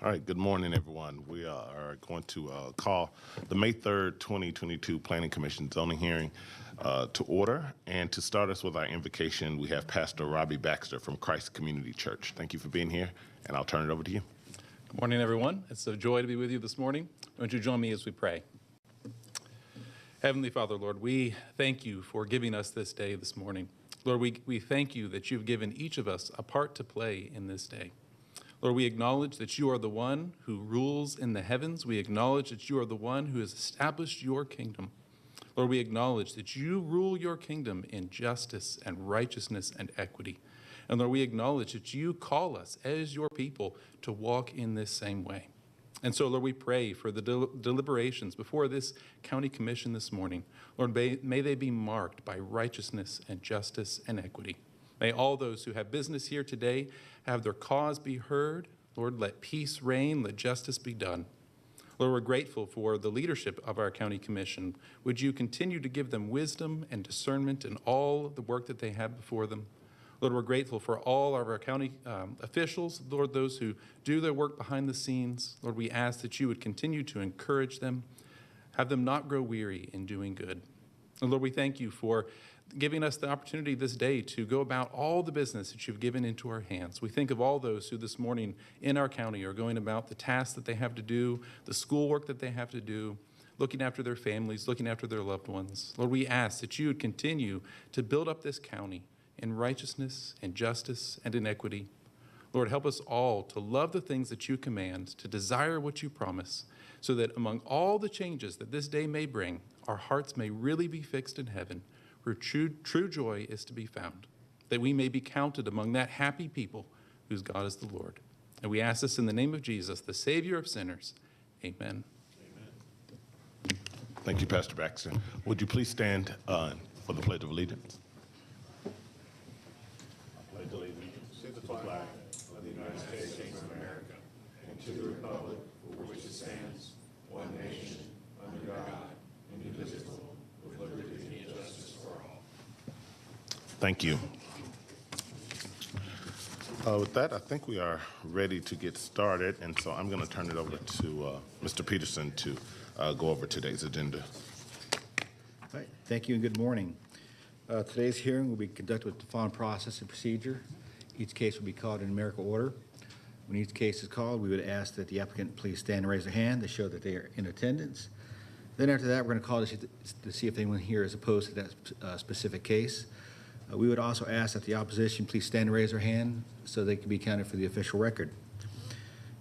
All right, good morning, everyone. We are going to call the May 3rd, 2022 Planning Commission zoning hearing to order. And to start us with our invocation, we have Pastor Robbie Baxter from Christ Community Church. Thank you for being here, and I'll turn it over to you. Good morning, everyone. It's a joy to be with you this morning. Won't you join me as we pray? Heavenly Father, Lord, we thank you for giving us this day this morning. Lord, we thank you that you've given each of us a part to play in this day. Lord, we acknowledge that you are the one who rules in the heavens. We acknowledge that you are the one who has established your kingdom. Lord, we acknowledge that you rule your kingdom in justice and righteousness and equity. And Lord, we acknowledge that you call us as your people to walk in this same way. And so, Lord, we pray for the deliberations before this county commission this morning. Lord, may they be marked by righteousness and justice and equity. May all those who have business here today have their cause be heard. Lord, let peace reign, let justice be done. Lord, we're grateful for the leadership of our county commission. Would you continue to give them wisdom and discernment in all the work that they have before them? Lord, we're grateful for all of our county officials, Lord, those who do their work behind the scenes. Lord, we ask that you would continue to encourage them, have them not grow weary in doing good. And Lord, we thank you for giving us the opportunity this day to go about all the business that you've given into our hands. We think of all those who this morning in our county are going about the tasks that they have to do, the schoolwork that they have to do, looking after their families, looking after their loved ones. Lord, we ask that you would continue to build up this county in righteousness and justice and in equity. Lord, help us all to love the things that you command, to desire what you promise, so that among all the changes that this day may bring, our hearts may really be fixed in heaven, where true joy is to be found, that we may be counted among that happy people whose God is the Lord. And we ask this in the name of Jesus, the Savior of sinners. Amen. Amen. Thank you, Pastor Baxter. Would you please stand for the Pledge of Allegiance? I pledge allegiance to the flag of the United States of America and to the republic for which it stands, one nation, under God, indivisible, with liberty and justice for all. Thank you. With that, I think we are ready to get started, and so I'm going to turn it over to Mr. Peterson to go over today's agenda. All right. Thank you and good morning. Today's hearing will be conducted with the following process and procedure. Each case will be called in numerical order. When each case is called, we would ask that the applicant please stand and raise their hand to show that they are in attendance. Then after that, we're going to call to see if anyone here is opposed to that specific case. We would also ask that the opposition please stand and raise their hand so they can be counted for the official record.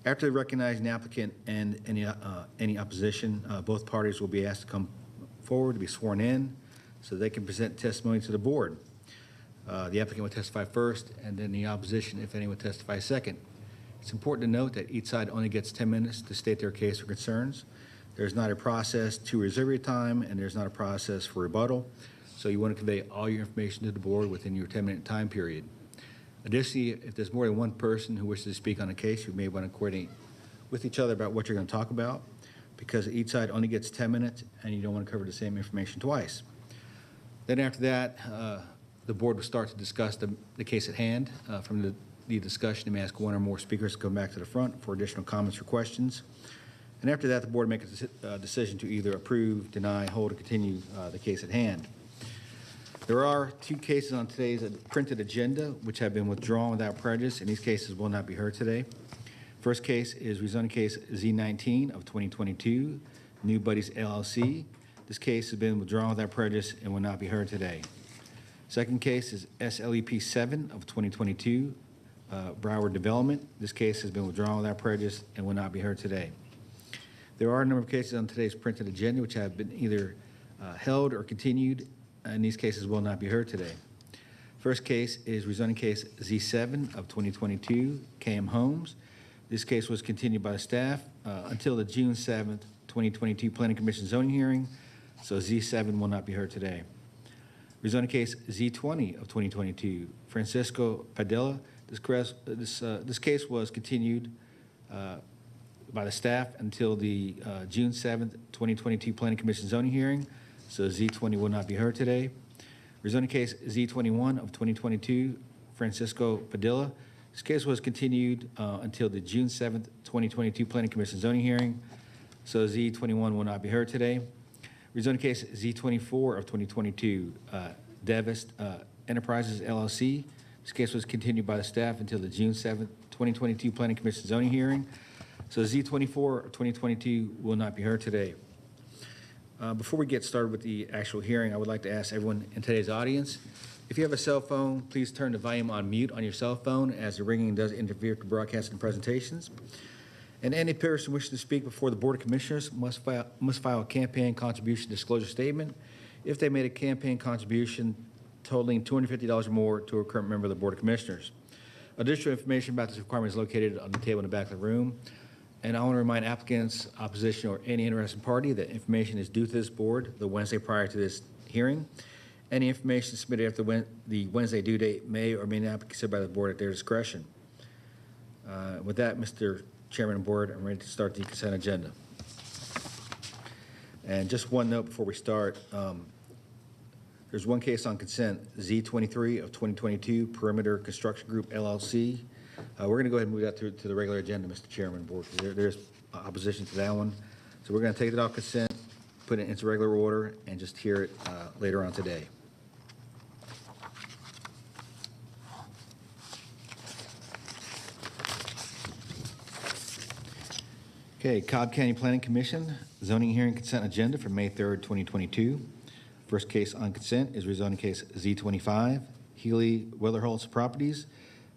After recognizing the applicant and any opposition, both parties will be asked to come forward to be sworn in so they can present testimony to the board. The applicant will testify first, and then the opposition, if any, will testify second. It's important to note that each side only gets 10 minutes to state their case or concerns. There's not a process to reserve your time, and there's not a process for rebuttal. So you want to convey all your information to the board within your 10-minute time period. Additionally, if there's more than one person who wishes to speak on a case, you may want to coordinate with each other about what you're going to talk about, because each side only gets 10 minutes, and you don't want to cover the same information twice. Then after that, the board will start to discuss the case at hand. From the discussion, you may ask one or more speakers to come back to the front for additional comments or questions. And after that, the board will make a decision to either approve, deny, hold, or continue the case at hand. There are two cases on today's printed agenda which have been withdrawn without prejudice, and these cases will not be heard today. First case is rezoning case Z19 of 2022, New Buddies LLC. This case has been withdrawn without prejudice and will not be heard today. Second case is SLEP 7 of 2022, Broward Development. This case has been withdrawn without prejudice and will not be heard today. There are a number of cases on today's printed agenda which have been either held or continued, and these cases will not be heard today. First case is rezoning case Z7 of 2022, KM Homes. This case was continued by the staff until the June 7th, 2022 Planning Commission zoning hearing, so Z7 will not be heard today. Rezoning case Z20 of 2022, Francisco Padilla. This case was continued by the staff until the June 7th, 2022 Planning Commission zoning hearing, so Z20 will not be heard today. Rezoning case Z21 of 2022, Francisco Padilla. This case was continued until the June 7th, 2022 Planning Commission zoning hearing, so Z21 will not be heard today. Rezoning case Z24 of 2022, Devist Enterprises LLC. This case was continued by the staff until the June 7th, 2022 Planning Commission zoning hearing. So Z24 of 2022 will not be heard today. Before we get started with the actual hearing, I would like to ask everyone in today's audience, if you have a cell phone, please turn the volume on mute on your cell phone, as the ringing does interfere with broadcasting presentations. And any person wishing to speak before the Board of Commissioners must file a campaign contribution disclosure statement if they made a campaign contribution totaling $250 or more to a current member of the Board of Commissioners. Additional information about this requirement is located on the table in the back of the room. And I want to remind applicants, opposition, or any interested party that information is due to this board the Wednesday prior to this hearing. Any information submitted after the Wednesday due date may or may not be considered by the board at their discretion. With that, Mr. Chairman and Board, I'm ready to start the consent agenda. And just one note before we start. There's one case on consent, Z23 of 2022, Perimeter Construction Group LLC. We're going to go ahead and move that to the regular agenda, Mr. Chairman and Board. There's opposition to that one. So we're going to take it off consent, put it into regular order, and just hear it later on today. Okay, Cobb County Planning Commission, zoning hearing consent agenda for May 3rd, 2022. First case on consent is rezoning case Z25, Healy Weatherholtz Properties.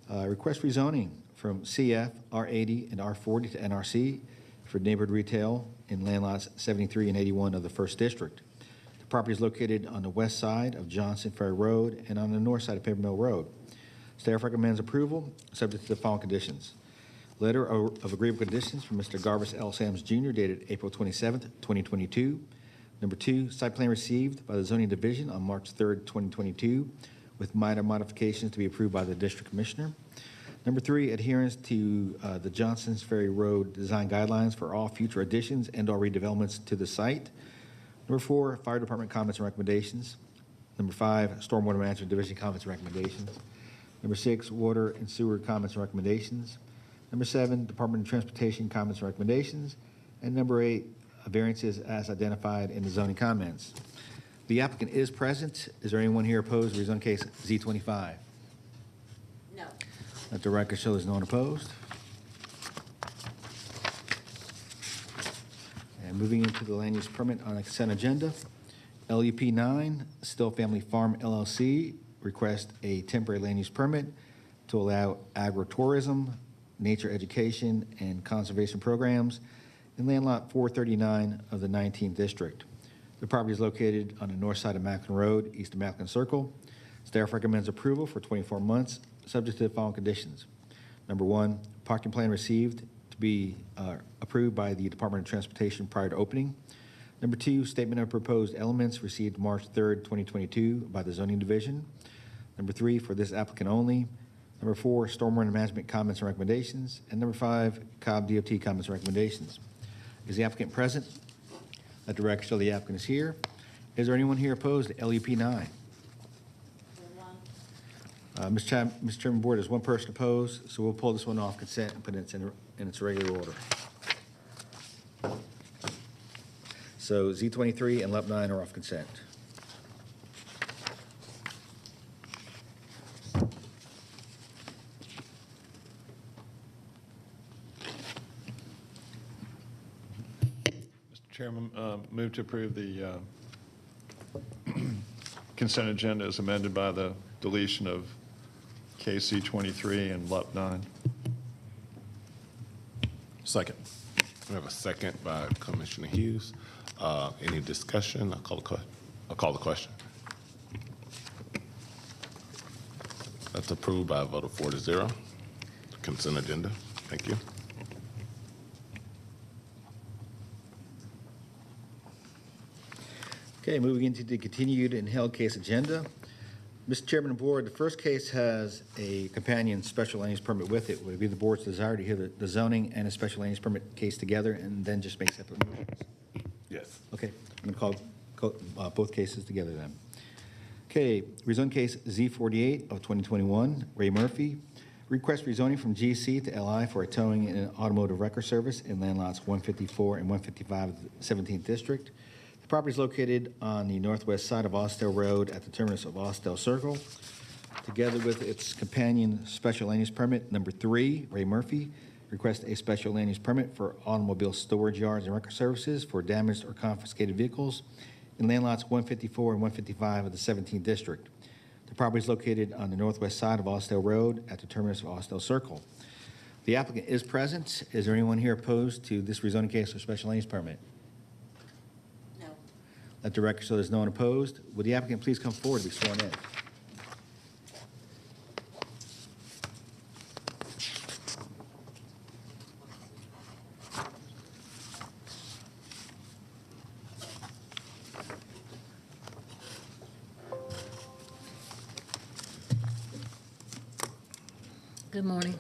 Request rezoning from CF, R80, and R40 to NRC for neighborhood retail in land lots 73 and 81 of the 1st District. The property is located on the west side of Johnson Ferry Road and on the north side of Paper Mill Road. Staff recommends approval, subject to the following conditions. Letter of agreeable conditions from Mr. Garvis L. Sams Jr. dated April 27th, 2022. Number 2, site plan received by the Zoning Division on March 3rd, 2022, with minor modifications to be approved by the District Commissioner. Number 3, adherence to the Johnson's Ferry Road design guidelines for all future additions and/or redevelopments to the site. Number 4, Fire Department comments and recommendations. Number 5, Stormwater Management Division comments and recommendations. Number 6, Water and Sewer comments and recommendations. Number 7, Department of Transportation comments and recommendations. And number 8, variances as identified in the zoning comments. The applicant is present. Is there anyone here opposed to rezone case Z25? No. Let the record show there's no one opposed. And moving into the land use permit on the consent agenda, LUP 9, Still Family Farm LLC, request a temporary land use permit to allow agritourism, nature education, and conservation programs in land lot 439 of the 19th District. The property is located on the north side of Mapleton Road, east of Mapleton Circle. Staff recommends approval for 24 months, subject to the following conditions. Number 1, parking plan received to be approved by the Department of Transportation prior to opening. Number 2, statement of proposed elements received March 3rd, 2022 by the Zoning Division. Number 3, for this applicant only. Number 4, stormwater management comments and recommendations. And number 5, Cobb DOT comments and recommendations. Is the applicant present? Let the record show the applicant is here. Is there anyone here opposed to LUP 9? Mr. Chairman, Board, there's one person opposed, so we'll pull this one off consent and put it in its regular order. So Z23 and LUP 9 are off consent. Chairman, move to approve the consent agenda as amended by the deletion of KC 23 and LUP 9. Second. We have a second by Commissioner Hughes. Any discussion? I'll call the question. That's approved by a vote of 4-0. Consent agenda. Thank you. Okay, moving into the continued and held case agenda. Mr. Chairman and Board, the first case has a companion special land use permit with it. Would it be the board's desire to hear the zoning and a special land use permit case together and then just make separate motions? Yes. Okay, I'm going to call both cases together then. Okay, rezone case Z48 of 2021, Ray Murphy. Request rezoning from GC to LI for a towing and automotive wrecker service in land lots 154 and 155 of the 17th District. The property is located on the northwest side of Austell Road at the terminus of Austell Circle. Together with its companion special land use permit number 3, Ray Murphy requests a special land use permit for automobile storage yards and wrecker services for damaged or confiscated vehicles in land lots 154 and 155 of the 17th District. The property is located on the northwest side of Austell Road at the terminus of Austell Circle. The applicant is present. Is there anyone here opposed to this rezoning case or special land use permit? No. Let the record show there's no one opposed. Would the applicant please come forward to be sworn in? Good morning.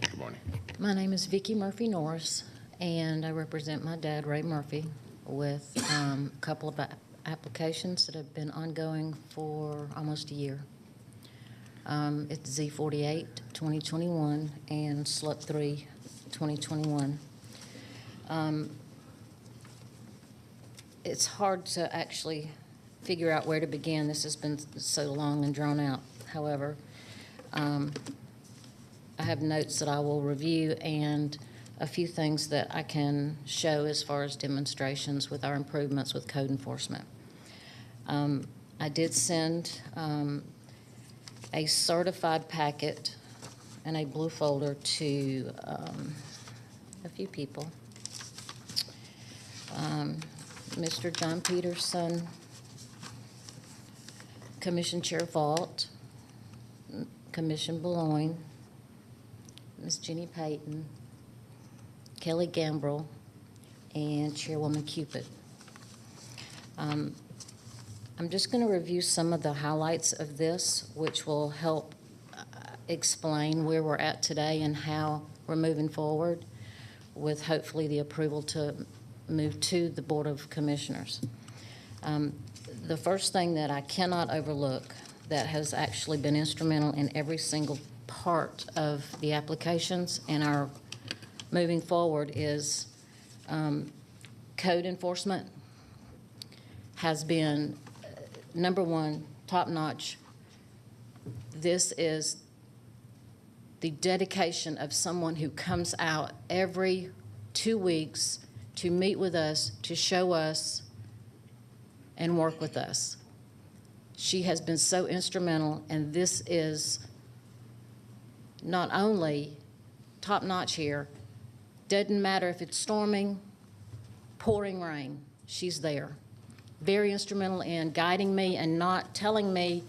Good morning. My name is Vicki Murphy Norris, and I represent my dad, Ray Murphy, with a couple of applications that have been ongoing for almost a year. It's Z48 2021 and SLUP 3 2021. It's hard to actually figure out where to begin. This has been so long and drawn out. However, I have notes that I will review and a few things that I can show as far as demonstrations with our improvements with code enforcement. I did send a certified packet and a blue folder to a few people. Mr. John Peterson, Commission Chair Vaught, Commission Boulogne, Ms. Jenny Payton, Kelly Gambrell, and Chairwoman Cupid. I'm just going to review some of the highlights of this, which will help explain where we're at today and how we're moving forward with hopefully the approval to move to the Board of Commissioners. The first thing that I cannot overlook that has actually been instrumental in every single part of the applications and our moving forward is code enforcement has been number one, top notch. This is the dedication of someone who comes out every 2 weeks to meet with us, to show us and work with us. She has been so instrumental, and this is not only top notch here, doesn't matter if it's storming, pouring rain, she's there. Very instrumental in guiding me and not telling me,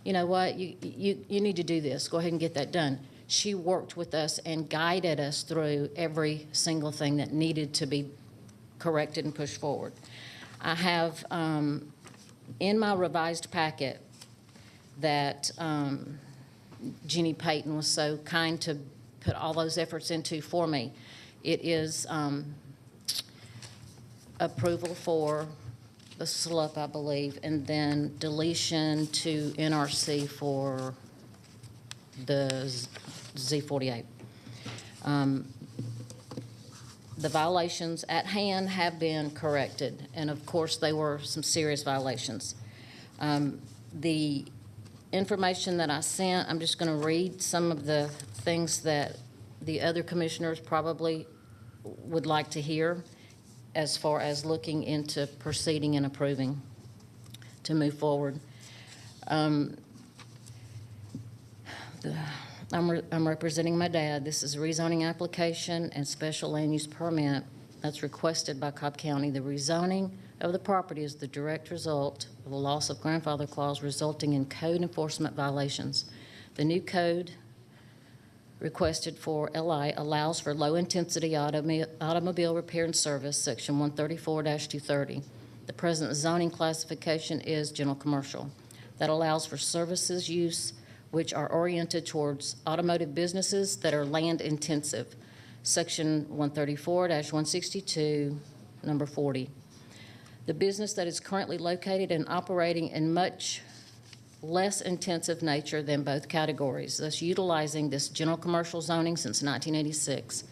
you know what, you need to do this, go ahead and get that done. She worked with us and guided us through every single thing that needed to be corrected and pushed forward. I have in my revised packet that Jeannie Payton was so kind to put all those efforts into for me. It is approval for the SLUP, I believe, and then deletion to NRC for the Z48. The violations at hand have been corrected, and of course they were some serious violations. The information that I sent, I'm just going to read some of the things that the other commissioners probably would like to hear as far as looking into proceeding and approving to move forward. I'm representing my dad. This is a rezoning application and special land use permit that's requested by Cobb County. The rezoning of the property is the direct result of the loss of grandfather clause resulting in code enforcement violations. The new code requested for LI allows for low-intensity automobile repair and service, section 134-230. The present zoning classification is general commercial. That allows for services use which are oriented towards automotive businesses that are land intensive, section 134-162, number 40. The business that is currently located and operating in much less intensive nature than both categories, thus utilizing this general commercial zoning since 1986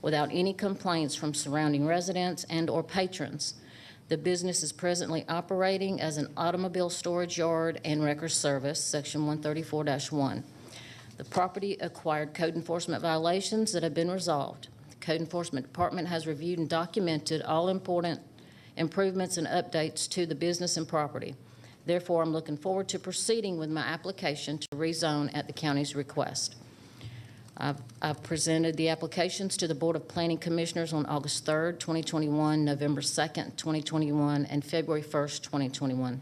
without any complaints from surrounding residents and/or patrons. The business is presently operating as an automobile storage yard and wrecker service, Section 134-1. The property acquired code enforcement violations that have been resolved. The Code Enforcement Department has reviewed and documented all important improvements and updates to the business and property. Therefore, I'm looking forward to proceeding with my application to rezone at the county's request. I've presented the applications to the Board of Planning Commissioners on August 3rd, 2021, November 2nd, 2021, and February 1st, 2021.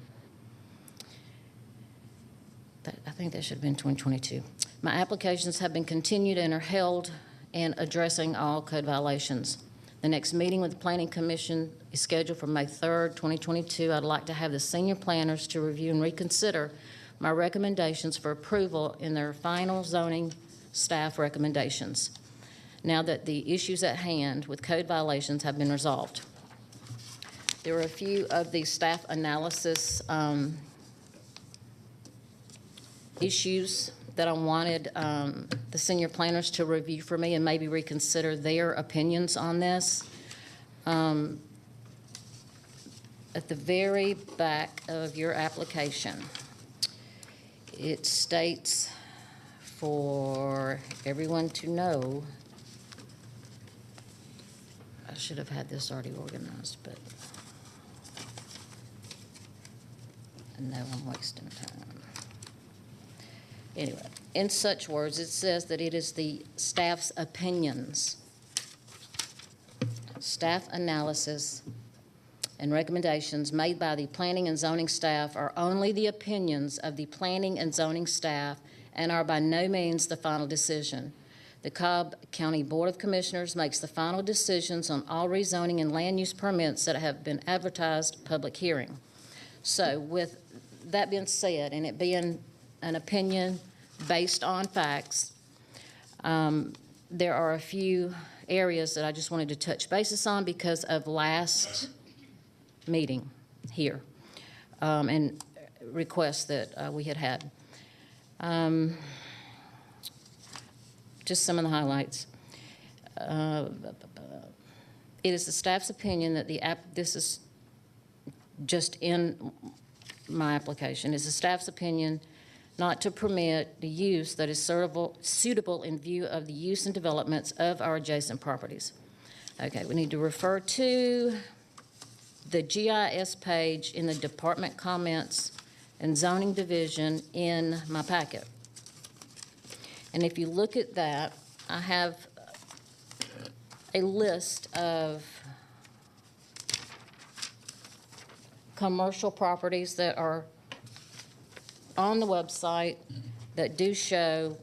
I think that should have been 2022. My applications have been continued and are held and addressing all code violations. The next meeting with the Planning Commission is scheduled for May 3rd, 2022. I'd like to have the senior planners to review and reconsider my recommendations for approval in their final zoning staff recommendations, now that the issues at hand with code violations have been resolved. There were a few of the staff analysis issues that I wanted the senior planners to review for me and maybe reconsider their opinions on this. At the very back of your application, it states for everyone to know, I should have had this already organized, but I know I'm wasting time. Anyway, in such words, it says that it is the staff's opinions, staff analysis, and recommendations made by the planning and zoning staff are only the opinions of the planning and zoning staff and are by no means the final decision. The Cobb County Board of Commissioners makes the final decisions on all rezoning and land use permits that have been advertised public hearing. So with that being said, and it being an opinion based on facts, there are a few areas that I just wanted to touch bases on because of last meeting here and requests that we had. Just some of the highlights. It is the staff's opinion that this is just in my application, it's the staff's opinion not to permit the use that is suitable in view of the use and developments of our adjacent properties. Okay, we need to refer to the GIS page in the department comments and zoning division in my packet. And if you look at that, I have a list of commercial properties that are on the website that do show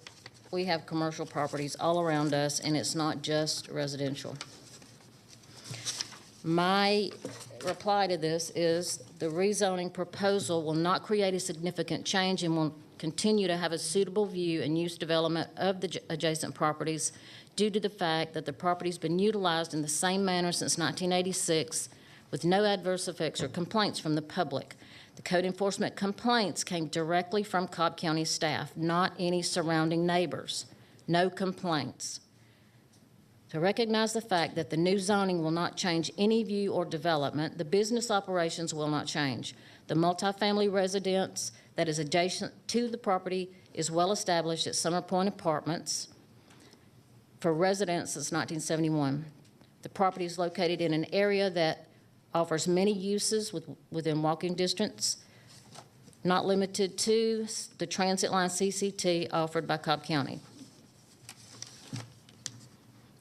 we have commercial properties all around us, and it's not just residential. My reply to this is the rezoning proposal will not create a significant change and will continue to have a suitable view and use development of the adjacent properties due to the fact that the property's been utilized in the same manner since 1986 with no adverse effects or complaints from the public. The code enforcement complaints came directly from Cobb County staff, not any surrounding neighbors. No complaints. To recognize the fact that the new zoning will not change any view or development, the business operations will not change. The multifamily residence that is adjacent to the property is well established at Summer Point Apartments for residents since 1971. The property is located in an area that offers many uses within walking distance, not limited to the transit line CCT offered by Cobb County.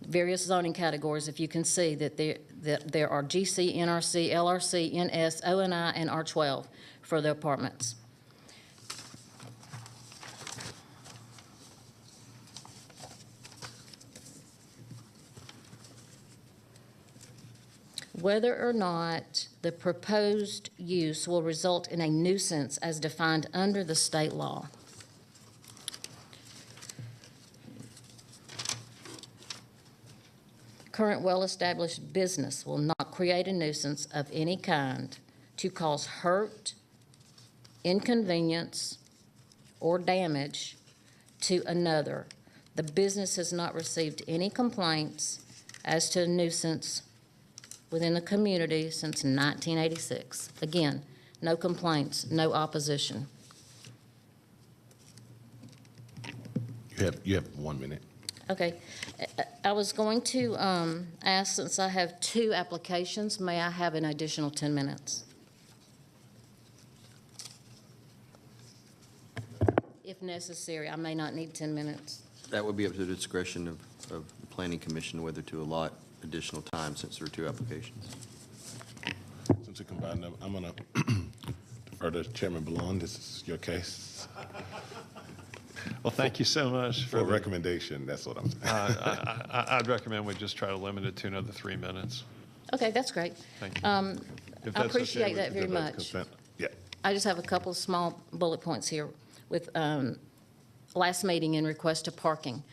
Various zoning categories, if you can see that there are GC, NRC, LRC, NS, ONI, and R12 for the apartments. Whether or not the proposed use will result in a nuisance as defined under the state law. Current well-established business will not create a nuisance of any kind to cause hurt, inconvenience, or damage to another. The business has not received any complaints as to a nuisance within the community since 1986. Again, no complaints, no opposition. You have 1 minute. Okay. I was going to ask, since I have 2 applications, may I have an additional 10 minutes? If necessary, I may not need 10 minutes. That would be up to the discretion of the Planning Commission whether to allot additional time since there are 2 applications. Since we combined them, I'm going to defer to Chairman Ballon. This is your case. Well, thank you so much For a recommendation, that's what I'm saying. I'd recommend we just try to limit it to another 3 minutes. Okay, that's great. Thank you. If I that's okay appreciate with that you, very that's much. consent. Yeah. I just have a couple of small bullet points here with last meeting in request to parking.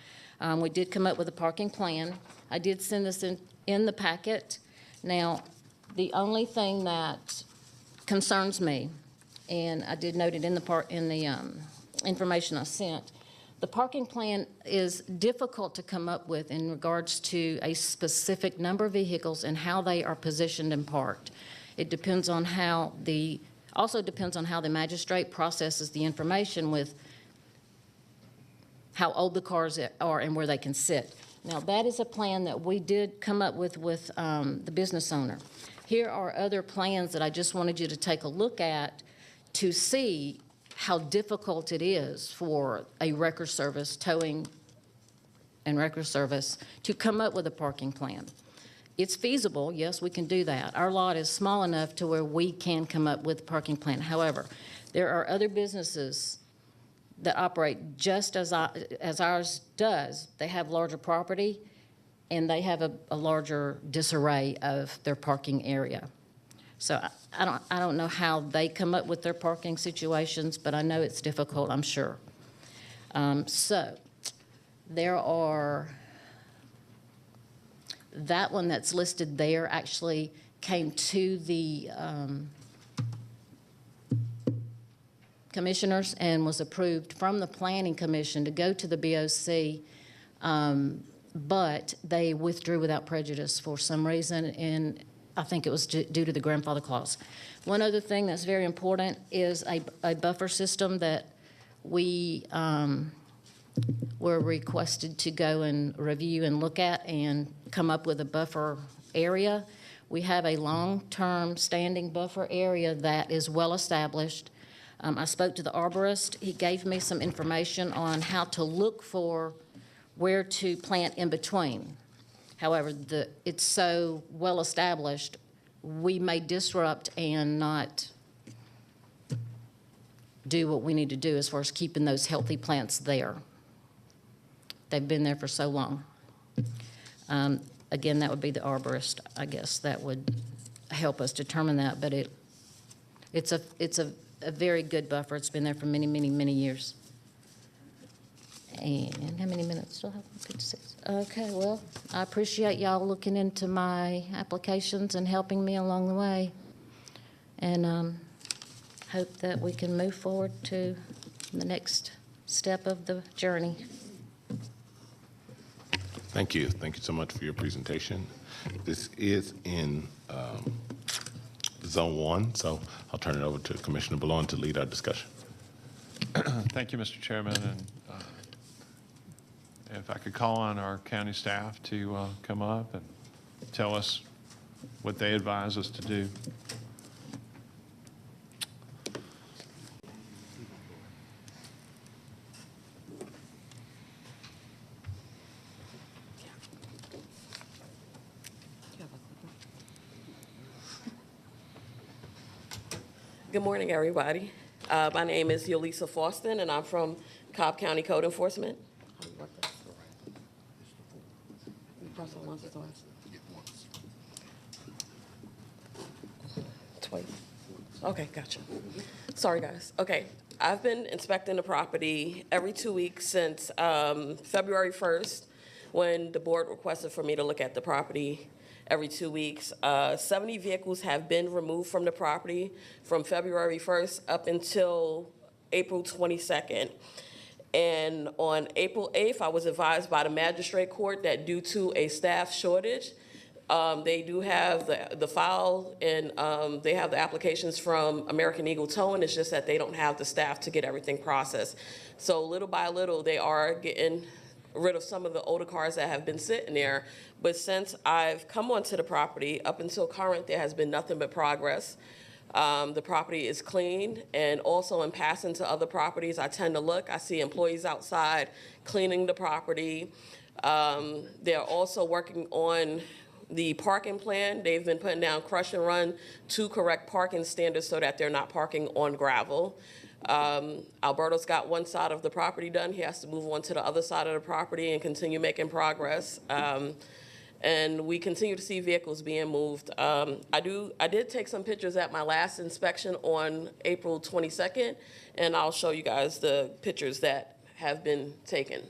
We did come up with a parking plan. I did send this in the packet. Now, the only thing that concerns me, and I did note it in the information I sent, the parking plan is difficult to come up with in regards to a specific number of vehicles and how they are positioned and parked. It depends on also depends on how the magistrate processes the information with how old the cars are and where they can sit. Now, that is a plan that we did come up with the business owner. Here are other plans that I just wanted you to take a look at to see how difficult it is for a wrecker service, towing and wrecker service, to come up with a parking plan. It's feasible, yes, we can do that. Our lot is small enough to where we can come up with a parking plan. However, there are other businesses that operate just as ours does. They have larger property, and they have a larger disarray of their parking area. So I don't know how they come up with their parking situations, but I know it's difficult, I'm sure. So there are, that one that's listed there actually came to the commissioners and was approved from the Planning Commission to go to the BOC, but they withdrew without prejudice for some reason, and I think it was due to the grandfather clause. One other thing that's very important is a buffer system that we were requested to go and review and look at and come up with a buffer area. We have a long-term standing buffer area that is well-established. I spoke to the arborist. He gave me some information on how to look for where to plant in between. However, it's so well-established, we may disrupt and not do what we need to do as far as keeping those healthy plants there. They've been there for so long. Again, that would be the arborist, I guess, that would help us determine that, but it's a very good buffer. It's been there for many, many, many years. And how many minutes do I have? 56. Okay, well, I appreciate y'all looking into my applications and helping me along the way. And hope that we can move forward to the next step of the journey. Thank you. Thank you so much for your presentation. This is in Zone 1, so I'll turn it over to Commissioner Ballon to lead our discussion. Thank you, Mr. Chairman, and if I could call on our county staff to come up and tell us what they advise us to do. Good morning, everybody. My name is Yolisa Faustin, and I'm from Cobb County Code Enforcement. Twice. Okay, gotcha. Sorry, guys. Okay, I've been inspecting the property every 2 weeks since February 1st, when the board requested for me to look at the property every 2 weeks. 70 vehicles have been removed from the property from February 1st up until April 22nd. And on April 8th, I was advised by the magistrate court that due to a staff shortage, they do have the file and they have the applications from American Eagle Towing. It's just that they don't have the staff to get everything processed. So little by little, they are getting rid of some of the older cars that have been sitting there. But since I've come onto the property, up until current, there has been nothing but progress. The property is clean, and also in passing to other properties, I tend to look, I see employees outside cleaning the property. They're also working on the parking plan. They've been putting down crush and run to correct parking standards so that they're not parking on gravel. Alberto's got one side of the property done. He has to move on to the other side of the property and continue making progress. And we continue to see vehicles being moved. I did take some pictures at my last inspection on April 22nd, and I'll show you guys the pictures that have been taken.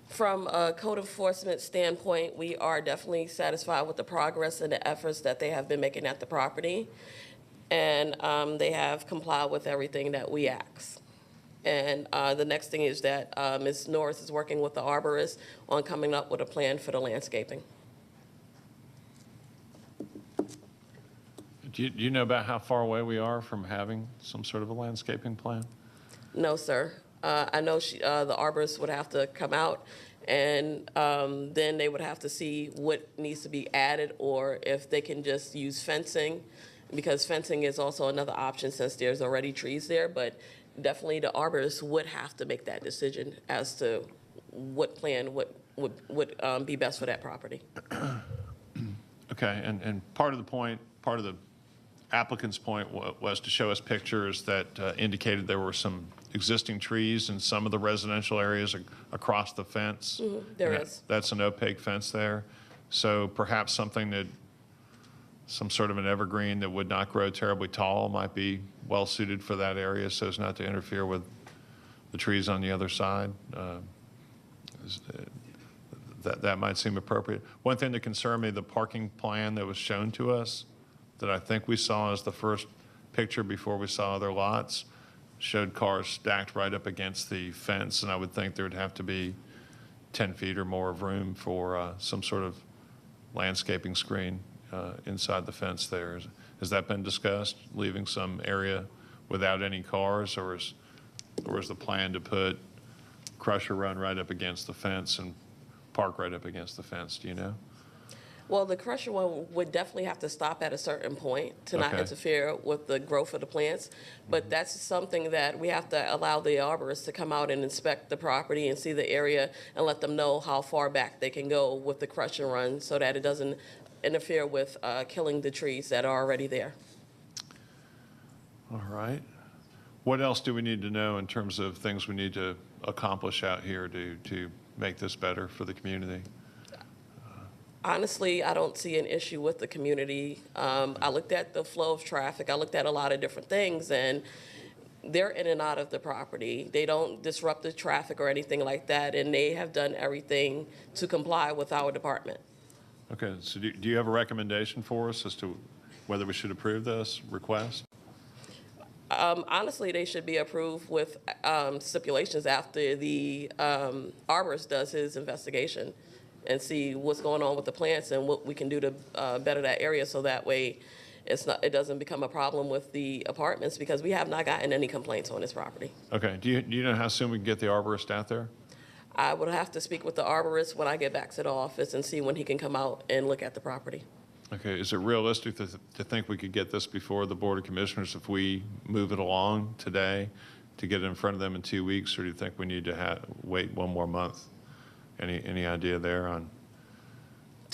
From a code enforcement standpoint, we are definitely satisfied with the progress and the efforts that they have been making at the property. And they have complied with everything that we ask. And the next thing is that Ms. Norris is working with the arborist on coming up with a plan for the landscaping. Do you know about how far away we are from having some sort of a landscaping plan? No, sir. I know the arborist would have to come out, and then they would have to see what needs to be added, or if they can just use fencing, because fencing is also another option since there's already trees there. But definitely the arborist would have to make that decision as to what plan would be best for that property. Okay, and part of the applicant's point was to show us pictures that indicated there were some existing trees in some of the residential areas across the fence. There is. That's an opaque fence there. So perhaps some sort of an evergreen that would not grow terribly tall might be well suited for that area so as not to interfere with the trees on the other side. That might seem appropriate. One thing that concerned me, the parking plan that was shown to us, that I think we saw as the first picture before we saw other lots, showed cars stacked right up against the fence, and I would think there would have to be 10 feet or more of room for some sort of landscaping screen inside the fence there. Has that been discussed, leaving some area without any cars, or is the plan to put crusher run right up against the fence and park right up against the fence? Do you know? Well, the crusher one would definitely have to stop at a certain point to not Okay. interfere with the growth of the plants. But that's something that we have to allow the arborist to come out and inspect the property and see the area and let them know how far back they can go with the crusher run so that it doesn't interfere with killing the trees that are already there. All right. What else do we need to know in terms of things we need to accomplish out here to make this better for the community? Honestly, I don't see an issue with the community. I looked at the flow of traffic. I looked at a lot of different things, and they're in and out of the property. They don't disrupt the traffic or anything like that, and they have done everything to comply with our department. Okay, so do you have a recommendation for us as to whether we should approve this request? Honestly, they should be approved with stipulations after the arborist does his investigation and see what's going on with the plants and what we can do to better that area, so that way it doesn't become a problem with the apartments, because we have not gotten any complaints on this property. Okay, do you know how soon we can get the arborist out there? I would have to speak with the arborist when I get back to the office and see when he can come out and look at the property. Okay, is it realistic to think we could get this before the Board of Commissioners if we move it along today to get it in front of them in 2 weeks, or do you think we need to wait one more month? Any idea there on?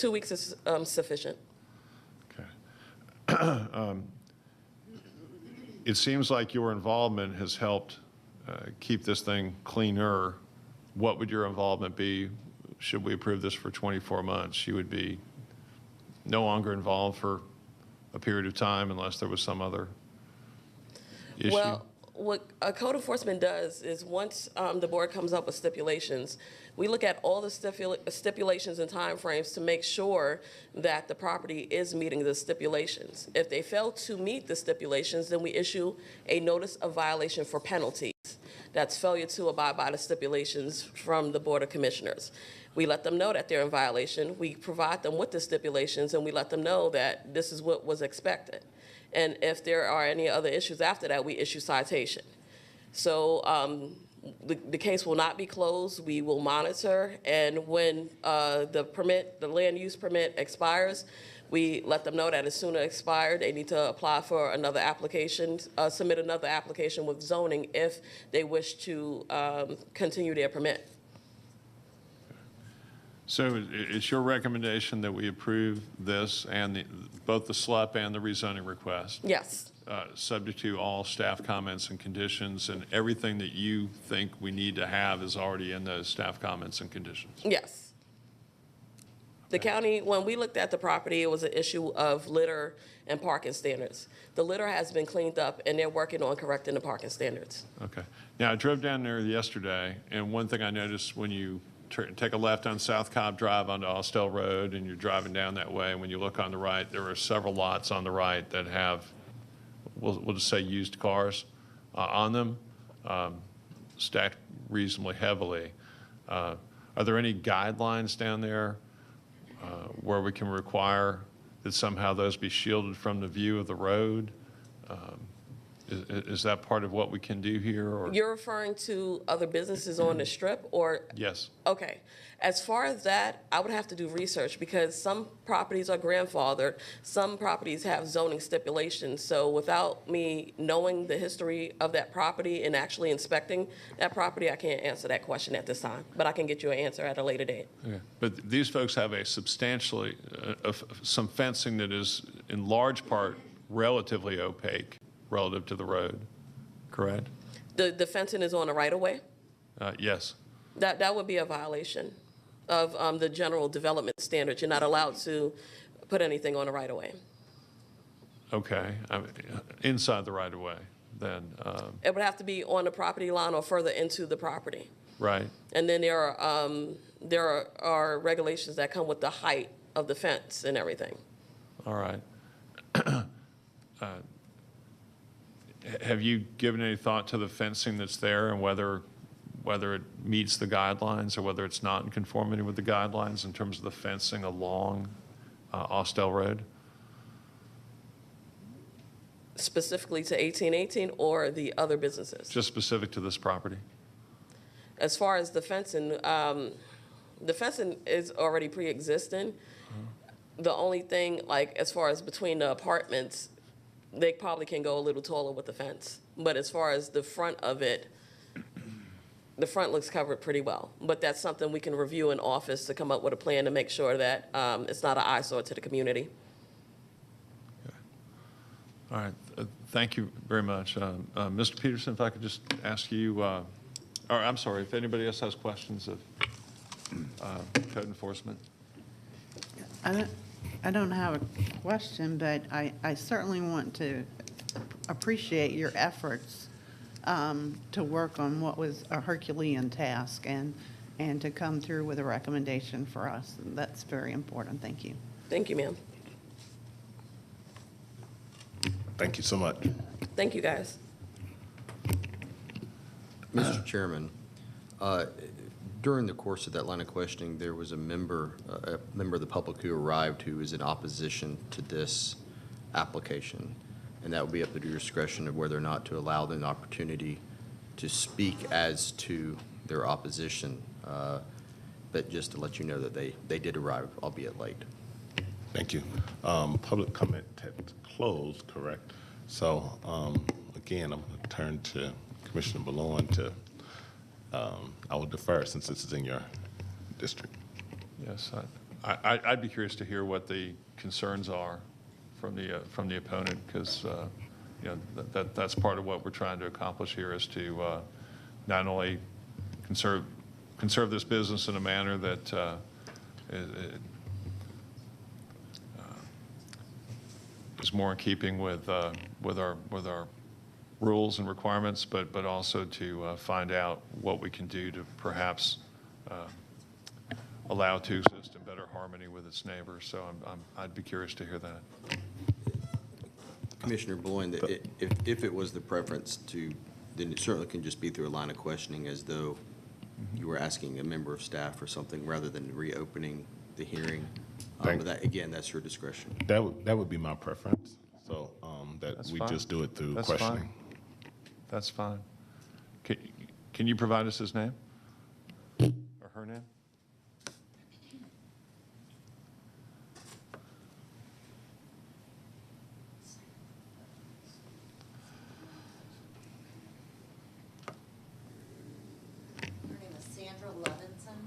2 weeks is sufficient. Okay. It seems like your involvement has helped keep this thing cleaner. What would your involvement be should we approve this for 24 months? You would be no longer involved for a period of time unless there was some other issue? Well, what a code enforcement does is once the board comes up with stipulations, we look at all the stipulations and timeframes to make sure that the property is meeting the stipulations. If they fail to meet the stipulations, then we issue a notice of violation for penalties. That's failure to abide by the stipulations from the Board of Commissioners. We let them know that they're in violation. We provide them with the stipulations, and we let them know that this is what was expected. And if there are any other issues after that, we issue citation. So the case will not be closed. We will monitor, and when the land use permit expires, we let them know that as soon as it expired, they need to apply for another application, submit another application with zoning if they wish to continue their permit. So it's your recommendation that we approve this and both the SLUP and the rezoning request? Yes. Subject to all staff comments and conditions, and everything that you think we need to have is already in those staff comments and conditions? Yes. The county, when we looked at the property, it was an issue of litter and parking standards. The litter has been cleaned up, and they're working on correcting the parking standards. Okay. Now, I drove down there yesterday, and one thing I noticed when you take a left on South Cobb Drive onto Austell Road, and you're driving down that way, and when you look on the right, there are several lots on the right that have, we'll just say, used cars on them, stacked reasonably heavily. Are there any guidelines down there where we can require that somehow those be shielded from the view of the road? Is that part of what we can do here? Or? You're referring to other businesses on the strip, or? Yes. Okay. As far as that, I would have to do research because some properties are grandfathered, some properties have zoning stipulations. So without me knowing the history of that property and actually inspecting that property, I can't answer that question at this time. But I can get you an answer at a later date. Okay. But these folks have a substantially, some fencing that is in large part relatively opaque relative to the road, correct? The fencing is on the right-of-way? Yes. That would be a violation of the general development standards. You're not allowed to put anything on the right-of-way. Okay. I mean, inside the right-of-way, then. It would have to be on the property line or further into the property. Right. And then there are regulations that come with the height of the fence and everything. All right. Have you given any thought to the fencing that's there and whether it meets the guidelines or whether it's not in conformity with the guidelines in terms of the fencing along Austell Road? Specifically to 1818 or the other businesses? Just specific to this property? As far as the fencing is already pre-existing. The only thing, like as far as between the apartments, they probably can go a little taller with the fence. But as far as the front of it, the front looks covered pretty well. But that's something we can review in office to come up with a plan to make sure that it's not an eyesore to the community. Okay. All right. Thank you very much. Mr. Peterson, if I could just ask you, or I'm sorry, if anybody else has questions of code enforcement. I don't have a question, but I certainly want to appreciate your efforts to work on what was a Herculean task and to come through with a recommendation for us. That's very important. Thank you. Thank you, ma'am. Thank you so much. Thank you, guys. Mr. Chairman, during the course of that line of questioning, there was a member of the public who arrived who is in opposition to this application. And that would be up to your discretion of whether or not to allow them an opportunity to speak as to their opposition. But just to let you know that they did arrive, albeit late. Thank you. Public comment had closed, correct? So again, I'm going to turn to Commissioner Malone to, I will defer since this is in your district. Yes, I'd be curious to hear what the concerns are from the opponent, because that's part of what we're trying to accomplish here, is to not only conserve this business in a manner that is more in keeping with our rules and requirements, but also to find out what we can do to perhaps allow it to exist in better harmony with its neighbors. So I'd be curious to hear that. Commissioner Bloin, if it was the preference to, then it certainly can just be through a line of questioning, as though you were asking a member of staff or something, rather than reopening the hearing. But that, again, that's your discretion. That would be my preference. So that That's we fine. just do it through That's questioning. fine. That's fine. Can you provide us his name or her name? Her name is Sandra Levinson.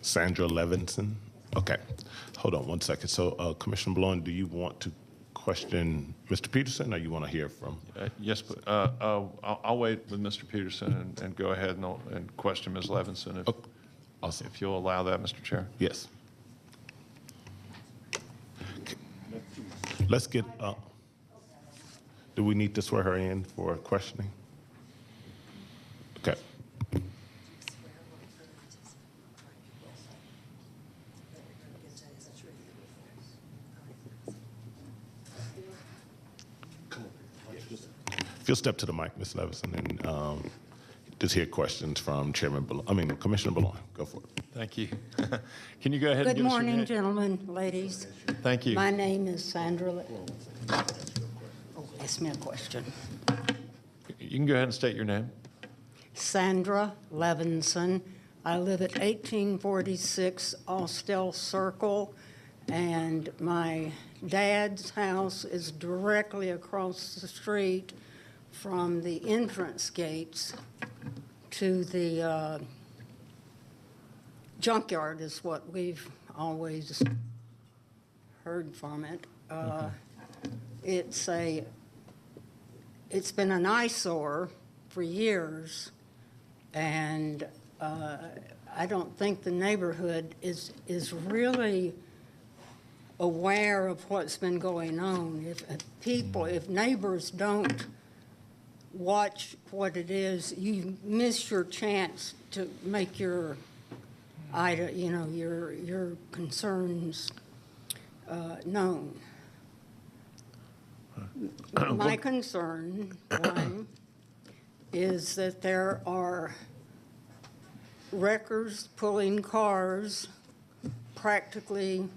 Sandra Levinson? Okay. Hold on one second. So Commissioner Bloin, do you want to question Mr. Peterson, or you want to hear from? Yes, but I'll wait with Mr. Peterson and go ahead and question Ms. Levinson, Okay. Awesome. if you'll allow that, Mr. Chair. Yes. Let's get, do we need to swear her in for questioning? Okay. If you'll step to the mic, Ms. Levinson, and just hear questions from Commissioner Boulogne. Go for it. Thank you. Can you go ahead and Good give us your morning, name? gentlemen, ladies. Thank you. My name is Sandra. Ask me a question. You can go ahead and state your name. Sandra Levinson. I live at 1846 Austell Circle, and my dad's house is directly across the street from the entrance gates to the junkyard, is what we've always heard from it. It's been an eyesore for years, and I don't think the neighborhood is really aware of what's been going on. If neighbors don't watch what it is, you miss your chance to make your your concerns known. My concern, one, is that there are wreckers pulling cars practically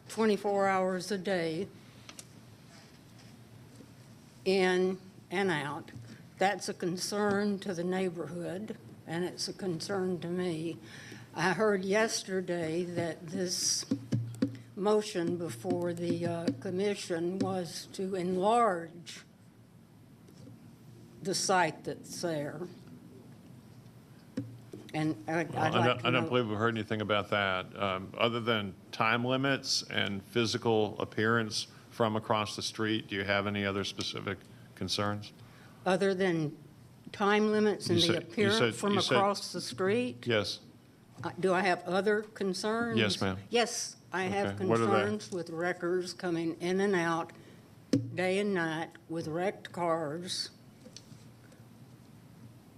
24 hours a day, in and out. That's a concern to the neighborhood, and it's a concern to me. I heard yesterday that this motion before the commission was to enlarge the site that's there. And I'd like to I know. don't believe we've heard anything about that, other than time limits and physical appearance from across the street. Do you have any other specific concerns? Other than time limits and You the said- appearance from you said- across the street? Yes. Do I have other concerns? Yes, ma'am. Yes, I have Okay, what are they? concerns with wreckers coming in and out day and night with wrecked cars.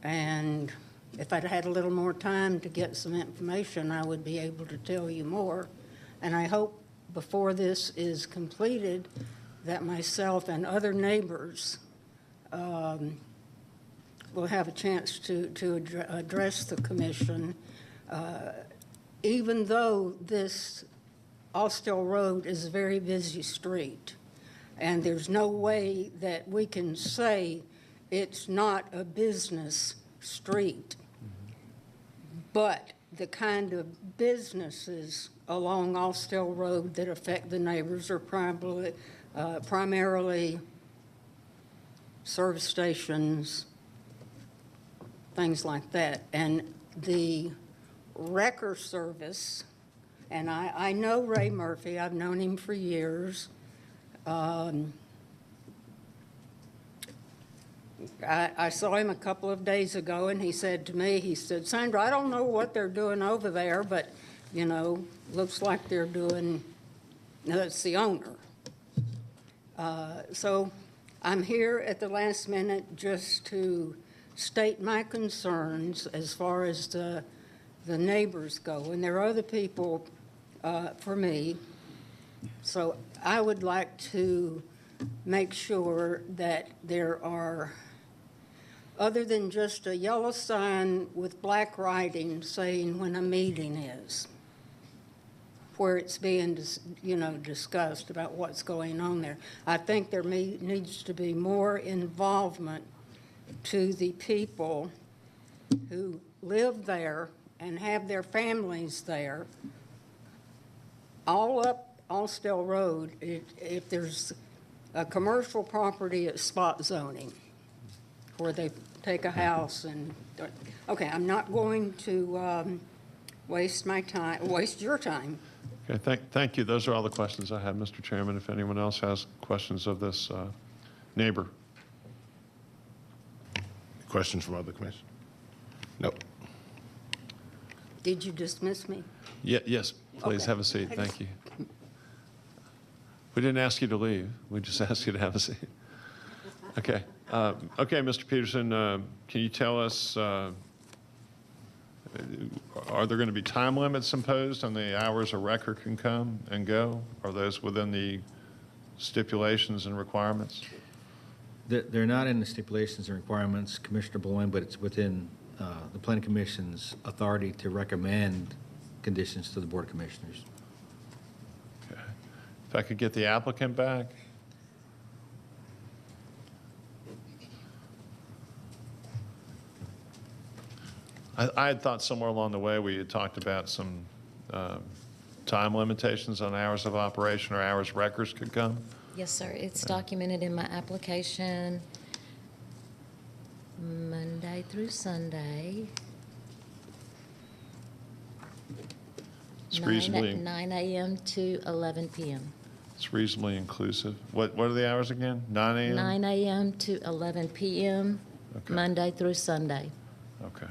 And if I'd had a little more time to get some information, I would be able to tell you more. And I hope before this is completed that myself and other neighbors will have a chance to address the commission. Even though this Austell Road is a very busy street, and there's no way that we can say it's not a business street. But the kind of businesses along Austell Road that affect the neighbors are primarily service stations, things like that. And the wrecker service And I know Ray Murphy. I've known him for years. I saw him a couple of days ago, and he said to me, he said, Sandra, I don't know what they're doing over there, but, you know, looks like they're doing, that's the owner. So I'm here at the last minute just to state my concerns as far as the neighbors go. And there are other people for me. So I would like to make sure that there are, other than just a yellow sign with black writing saying when a meeting is, where it's being, discussed about what's going on there. I think there needs to be more involvement to the people who live there and have their families there, all up Allsdale Road. If there's a commercial property at spot zoning, where they take a house and, okay, I'm not going to waste your time. Okay, thank you. Those are all the questions I had, Mr. Chairman. If anyone else has questions of this neighbor. Questions from other commissioners? Nope. Did you dismiss me? Yes, please Okay. have a seat. Thank you. We didn't ask you to leave. We just asked you to have a seat. Okay. Okay, Mr. Peterson, can you tell us, are there going to be time limits imposed on the hours a wrecker can come and go? Are those within the stipulations and requirements? They're not in the stipulations and requirements, Commissioner Bowling, but it's within the Planning Commission's authority to recommend conditions to the Board of Commissioners. Okay. If I could get the applicant back. I had thought somewhere along the way we had talked about some time limitations on hours of operation or hours wreckers could come. Yes, sir. It's documented in my application, Monday through Sunday. It's reasonably, 9 a.m. to 11 p.m. it's reasonably inclusive. What are the hours again? 9 a.m.? 9 a.m. to 11 p.m., Okay. Monday through Sunday. Okay.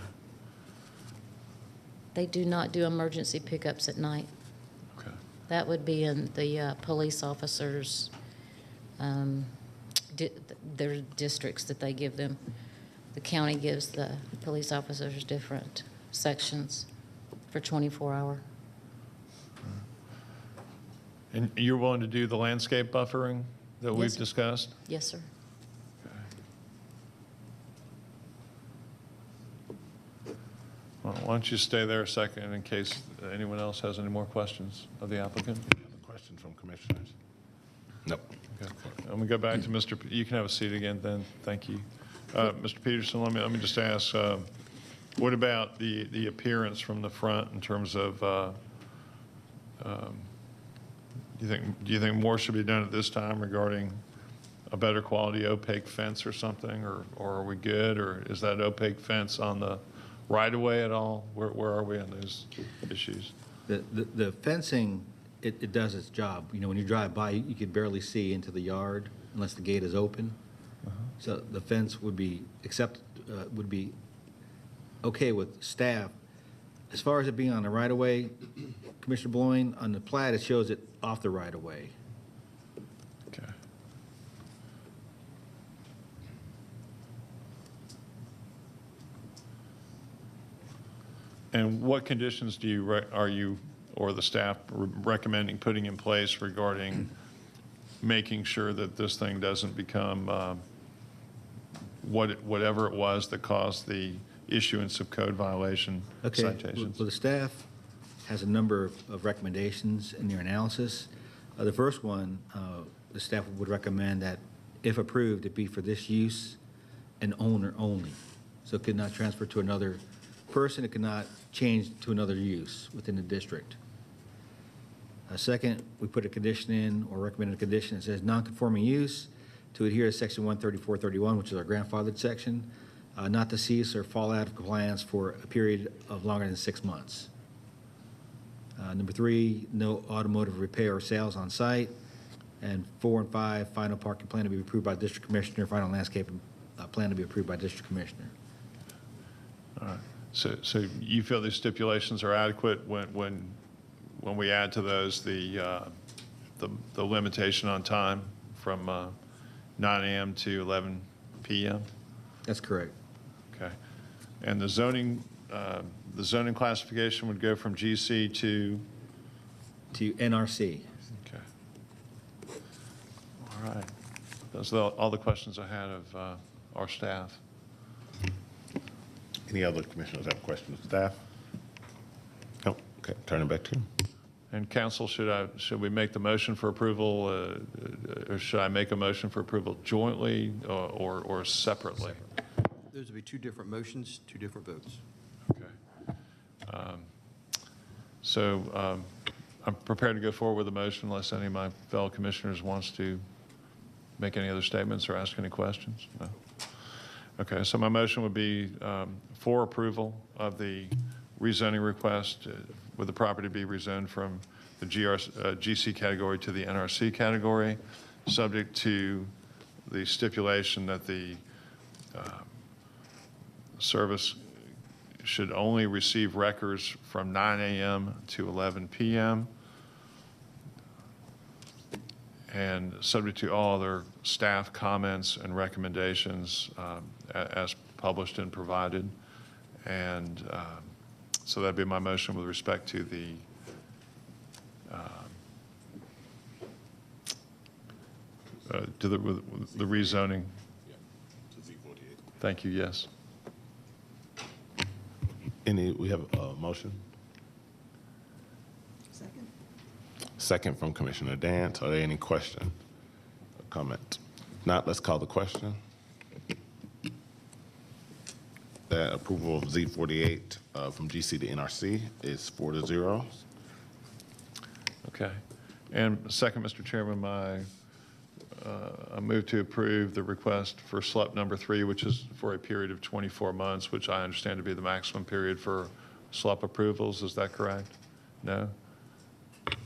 They do not do emergency pickups at night. Okay. That would be in the police officers' their districts that they give them. The county gives the police officers different sections for 24-hour. And you're willing to do the landscape buffering that we've Yes, sir. discussed? Yes, sir. Well, why don't you stay there a second in case anyone else has any more questions of the applicant? Other questions from commissioners? Nope. Okay. Let me go back to Mr. You can have a seat again then. Thank you. Mr. Peterson, let me just ask, what about the appearance from the front in terms of, do you think more should be done at this time regarding a better quality opaque fence or something, or are we good, or is that opaque fence on the right-of-way at all? Where are we on those issues? The fencing, it does its job. You know, when you drive by, you could barely see into the yard unless the gate is open. So the fence would be would be okay with staff. As far as it being on the right-of-way, Commissioner Bloin, on the plat, it shows it off the right-of-way. Okay. And what conditions are you or the staff recommending putting in place regarding making sure that this thing doesn't become whatever it was that caused the issuance of code violation Okay, citations? well, the staff has a number of recommendations in their analysis. The first one, the staff would recommend that if approved, it be for this use and owner only. So it could not transfer to another person, it could not change to another use within the district. Second, we put a condition in, or recommended a condition that says non-conforming use to adhere to section 13431, which is our grandfathered section, not to cease or fall out of compliance for a period of longer than 6 months. Number 3, no automotive repair or sales on site. And 4 and 5, final parking plan to be approved by district commissioner, final landscape plan to be approved by district commissioner. All right. So you feel these stipulations are adequate when we add to those the limitation on time from 9 a.m. to 11 p.m.? That's correct. Okay. And the zoning classification would go from GC to? To NRC. Okay. All right. Those are all the questions I had of our staff. Any other commissioners have questions of staff? No? Okay, turn it back to you. And council, should we make the motion for approval, or should I make a motion for approval jointly or separately? Those would be two different motions, two different votes. Okay. So I'm prepared to go forward with the motion unless any of my fellow commissioners wants to make any other statements or ask any questions. No? Okay, so my motion would be for approval of the rezoning request with the property be rezoned from the GC category to the NRC category, subject to the stipulation that the service should only receive records from 9 a.m. to 11 p.m. and subject to all other staff comments and recommendations as published and provided. And so that'd be my motion with respect to the rezoning. Thank you, yes. We have a motion? Second. Second from Commissioner Dance. Are there any questions or comments? If not, let's call the question. That approval of Z48 from GC to NRC is 4-0. Okay. And second, Mr. Chairman, I move to approve the request for SLUP number 3, which is for a period of 24 months, which I understand to be the maximum period for SLUP approvals. Is that correct? No?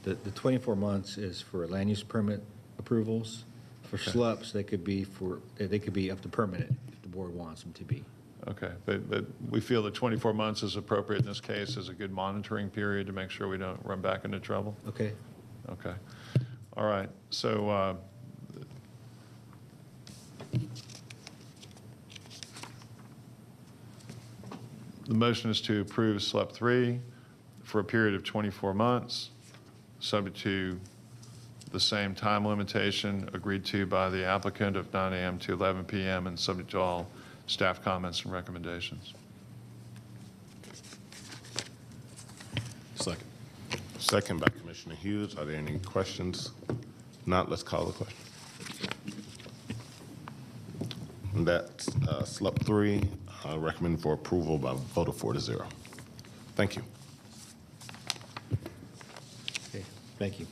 The 24 months is for land use permit approvals. For Okay. SLUPs, they could be up to permanent if the board wants them to be. Okay, but we feel that 24 months is appropriate in this case as a good monitoring period to make sure we don't run back into trouble? Okay? Okay. All right. So the motion is to approve SLUP 3 for a period of 24 months, subject to the same time limitation agreed to by the applicant of 9 a.m. to 11 p.m. and subject to all staff comments and recommendations. Second. Second by Commissioner Hughes. Are there any questions? Not, let's call the question. And that's SLUP 3, recommended for approval by a vote of 4-0. Thank you. Okay, thank you.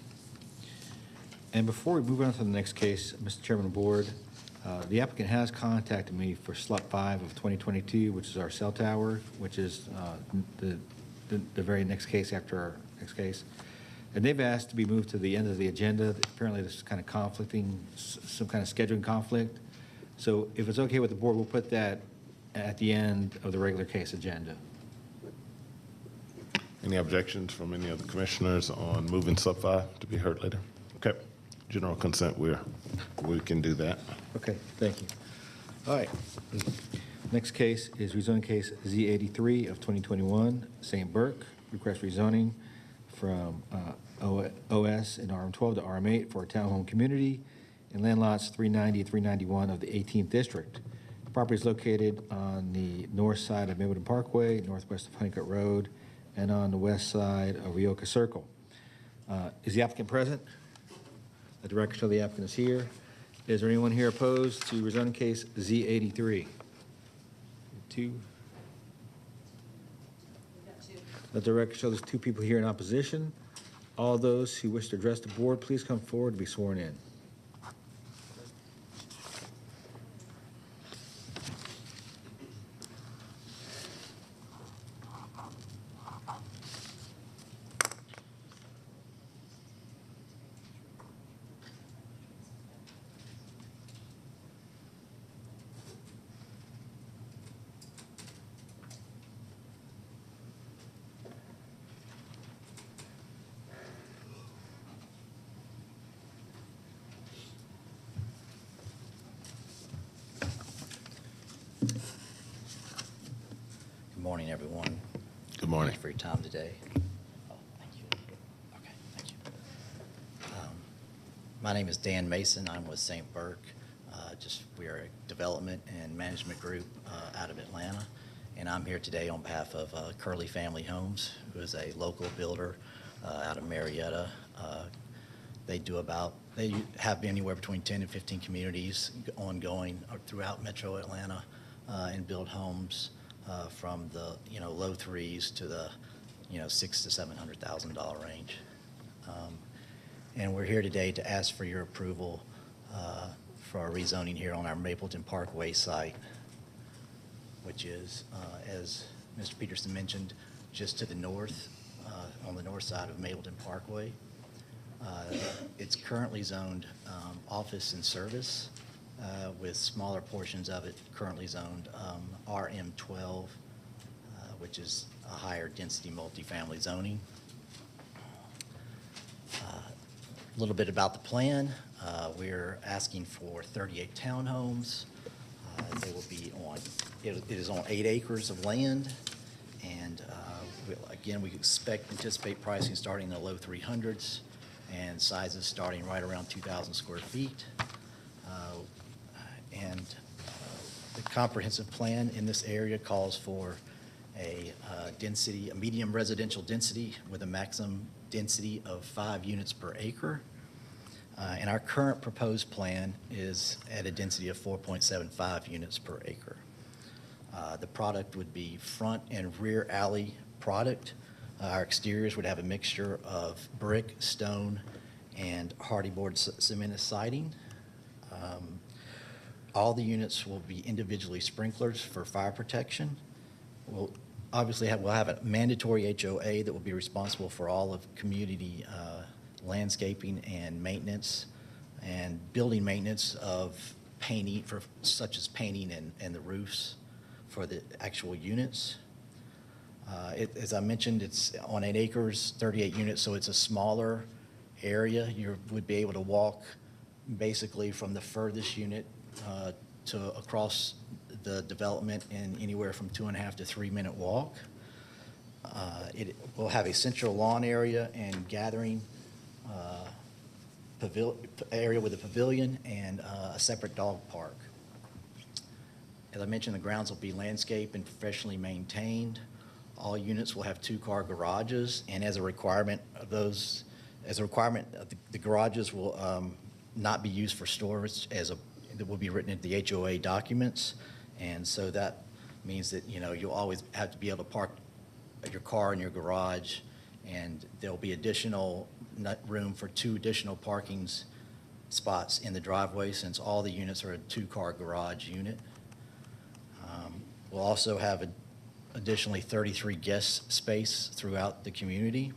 And before we move on to the next case, Mr. Chairman of the Board, the applicant has contacted me for SLUP 5 of 2022, which is our cell tower, which is the very next case after our next case. And they've asked to be moved to the end of the agenda. Apparently, this is kind of conflicting, some kind of scheduling conflict. So if it's okay with the board, we'll put that at the end of the regular case agenda. Any objections from any of the commissioners on moving SLUP 5 to be heard later? Okay. General consent, we can do that. Okay, thank you. All right. Next case is rezoning case Z83 of 2021, St. Burke. Request rezoning from OS in RM12 to RM8 for a townhome community in land lots 390 and 391 of the 18th district. The property is located on the north side of Mapleton Parkway, northwest of Honeycutt Road, and on the west side of Rioka Circle. Is the applicant present? The director of the applicant is here. Is there anyone here opposed to rezoning case Z83? Two? Let the record show there's 2 people here in opposition. All those who wish to address the board, please come forward to be sworn in. morning, everyone. Good morning. Thanks for your time today. Oh, thank you. Okay, thank you. My name is Dan Mason. I'm with St. Burke. We are a development and management group out of Atlanta. And I'm here today on behalf of Curley Family Homes, who is a local builder out of Marietta. They have anywhere between 10 and 15 communities ongoing throughout Metro Atlanta and build homes from the low threes to the $600,000 to $700,000 range. And we're here today to ask for your approval for our rezoning here on our Mapleton Parkway site, which is, as Mr. Peterson mentioned, just to the north, on the north side of Mapleton Parkway. It's currently zoned office and service, with smaller portions of it currently zoned RM12, which is a higher density multifamily zoning. A little bit about the plan. We're asking for 38 townhomes. They will be on, it is on 8 acres of land. And again, we anticipate pricing starting in the low 300s and sizes starting right around 2,000 square feet. The comprehensive plan in this area calls for a medium residential density with a maximum density of 5 units per acre. And our current proposed plan is at a density of 4.75 units per acre. The product would be front and rear alley product. Our exteriors would have a mixture of brick, stone, and hardy board cemented siding. All the units will be individually sprinklers for fire protection. We'll have a mandatory HOA that will be responsible for all of community landscaping and maintenance and building maintenance of painting, such as painting and the roofs for the actual units. As I mentioned, it's on 8 acres, 38 units, so it's a smaller area. You would be able to walk basically from the furthest unit to across the development in anywhere from 2.5 to 3 minute walk. It will have a central lawn area and gathering area with a pavilion and a separate dog park. As I mentioned, the grounds will be landscaped and professionally maintained. All units will have 2-car garages, and as a requirement, the garages will not be used for storage, that will be written into the HOA documents. And so that means that you'll always have to be able to park your car in your garage, and there'll be additional room for 2 additional parking spots in the driveway, since all the units are a 2-car garage unit. We'll also have additionally 33 guest space throughout the community.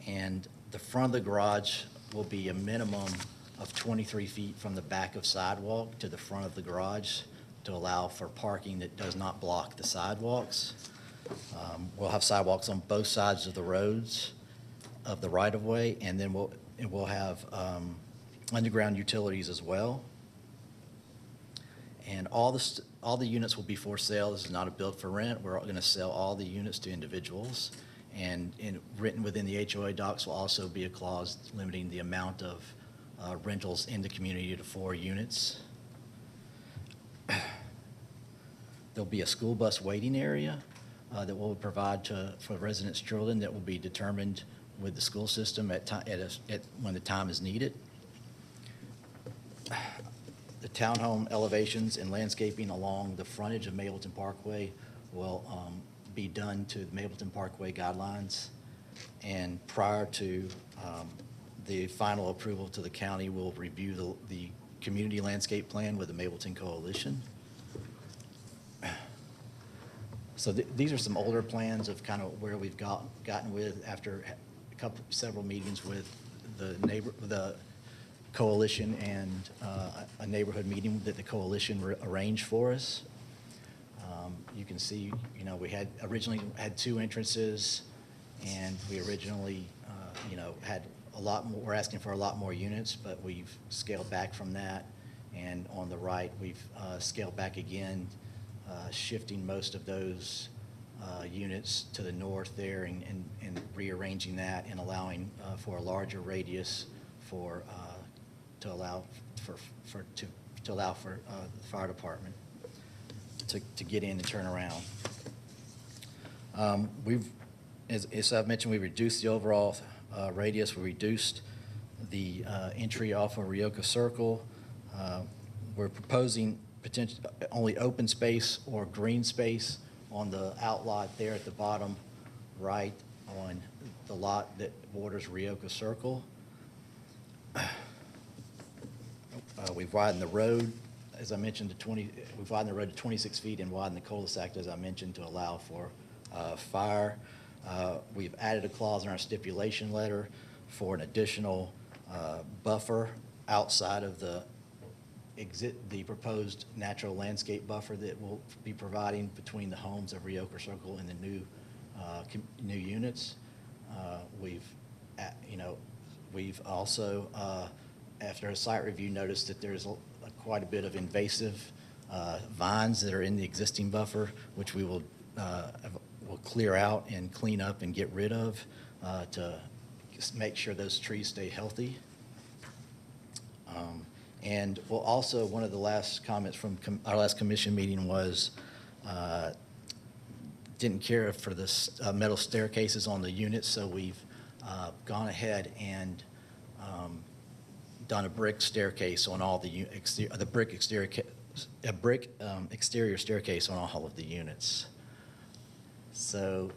And the front of the garage will be a minimum of 23 feet from the back of sidewalk to the front of the garage to allow for parking that does not block the sidewalks. We'll have sidewalks on both sides of the roads of the right-of-way, and then we'll have underground utilities as well. And all the units will be for sale. This is not a build for rent. We're going to sell all the units to individuals. And written within the HOA docs will also be a clause limiting the amount of rentals in the community to 4 units. There'll be a school bus waiting area that we'll provide for residents' children that will be determined with the school system when the time is needed. The townhome elevations and landscaping along the frontage of Mapleton Parkway will be done to the Mapleton Parkway guidelines. And prior to the final approval to the county, we'll review the community landscape plan with the Mapleton Coalition. So these are some older plans of kind of where we've gotten with after several meetings with the coalition and a neighborhood meeting that the coalition arranged for us. You can see, we had originally had 2 entrances, and we originally, had a lot more. We're asking for a lot more units, but we've scaled back from that. And on the right, we've scaled back again shifting most of those units to the north there and rearranging that and allowing for a larger radius for to allow for the fire department to get in and turn around. As I've mentioned, we reduced the overall radius. We reduced the entry off of Rioka Circle. We're proposing only open space or green space on the outlot there at the bottom right on the lot that borders Rioka Circle. We've widened the road, as I mentioned, we've widened the road to 26 feet and widened the cul-de-sac, as I mentioned, to allow for fire. We've added a clause in our stipulation letter for an additional buffer outside of the proposed natural landscape buffer that we'll be providing between the homes of Rioka Circle and the new units. We've also, after a site review, noticed that there's quite a bit of invasive vines that are in the existing buffer, which we will clear out and clean up and get rid of to make sure those trees stay healthy. And we'll also, one of the last comments from our last commission meeting was didn't care for the metal staircases on the units, so we've gone ahead and done a brick staircase on all the exterior staircase on all of the units. So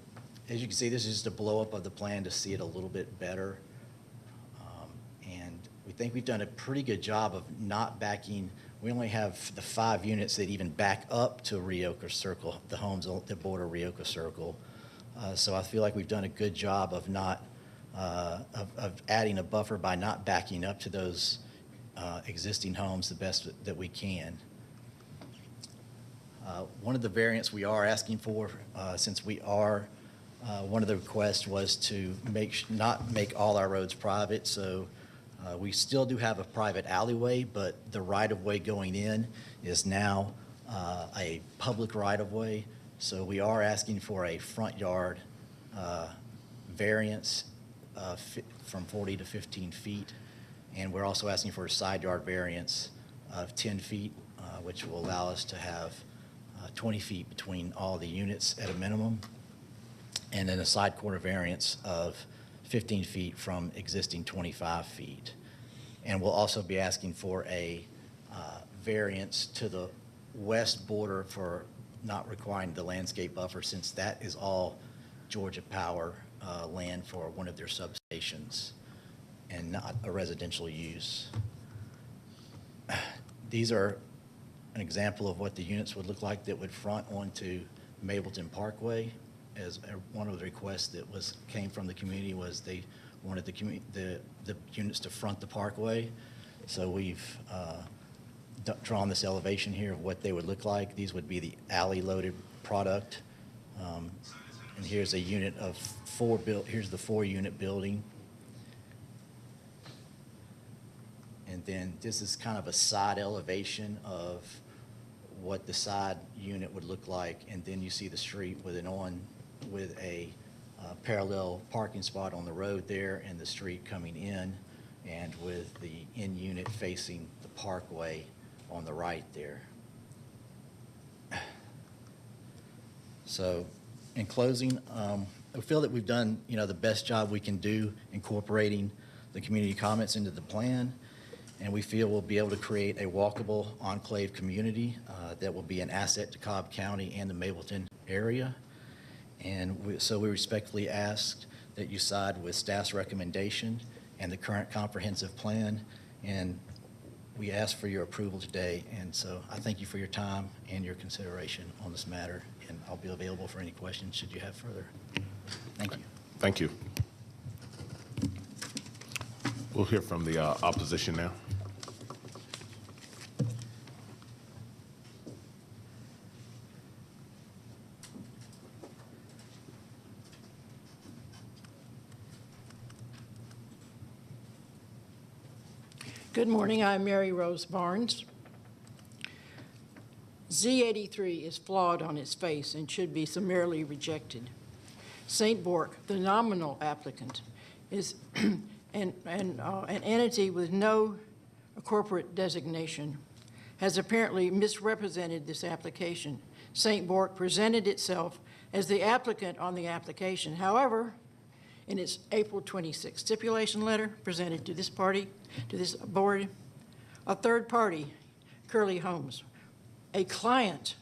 as you can see, this is just a blow up of the plan to see it a little bit better. And we think we've done a pretty good job of not backing. We only have the 5 units that even back up to Rioka Circle, the homes that border Rioka Circle. So I feel like we've done a good job of not of adding a buffer by not backing up to those existing homes the best that we can. One of the variants we are asking for, since we are, one of the requests was to not make all our roads private, so we still do have a private alleyway, but the right-of-way going in is now a public right-of-way, so we are asking for a front yard variance from 40 to 15 feet, and we're also asking for a side yard variance of 10 feet, which will allow us to have 20 feet between all the units at a minimum, and then a side corner variance of 15 feet from existing 25 feet. And we'll also be asking for a variance to the west border for not requiring the landscape buffer, since that is all Georgia Power land for one of their substations and not a residential use. These are an example of what the units would look like that would front onto Mapleton Parkway. As one of the requests that came from the community was they wanted the units to front the parkway. So we've drawn this elevation here of what they would look like. These would be the alley-loaded product. And here's a unit of 4 here's the 4-unit building. And then this is kind of a side elevation of what the side unit would look like. And then you see the street with a parallel parking spot on the road there and the street coming in, and with the in unit facing the parkway on the right there. So in closing, I feel that we've done the best job we can do incorporating the community comments into the plan, and we feel we'll be able to create a walkable enclave community that will be an asset to Cobb County and the Mapleton area. And so we respectfully ask that you side with staff's recommendation and the current comprehensive plan, and we ask for your approval today. And so I thank you for your time and your consideration on this matter, and I'll be available for any questions should you have further. Thank you. Thank you. We'll hear from the opposition now. Good morning. I'm Mary Rose Barnes. Z83 is flawed on its face and should be summarily rejected. St. Bork, the nominal applicant, is an entity with no corporate designation, has apparently misrepresented this application. St. Bork presented itself as the applicant on the application. However, in its April 26 stipulation letter presented to this board, a third party, Curly Homes, a client,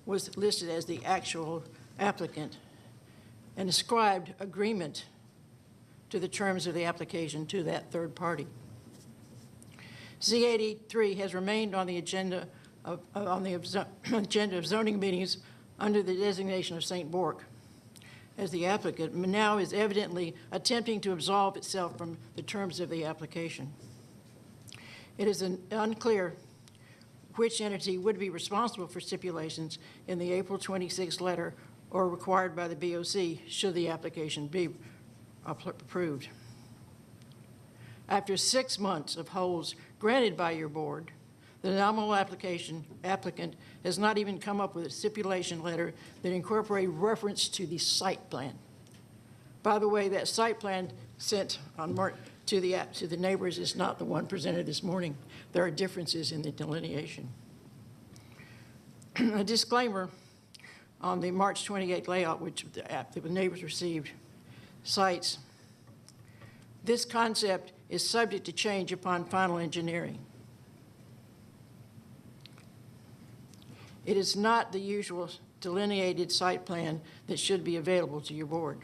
was listed as the actual applicant and ascribed agreement to the terms of the application to that third party. Z83 has remained on the agenda of zoning meetings under the designation of St. Bork as the applicant, but now is evidently attempting to absolve itself from the terms of the application. It is unclear which entity would be responsible for stipulations in the April 26 letter or required by the BOC should the application be approved. After 6 months of holds granted by your board, the nominal applicant has not even come up with a stipulation letter that incorporates reference to the site plan. By the way, that site plan sent on to the neighbors is not the one presented this morning. There are differences in the delineation. A disclaimer on the March 28 layout, which the neighbors received, cites, this concept is subject to change upon final engineering. It is not the usual delineated site plan that should be available to your board.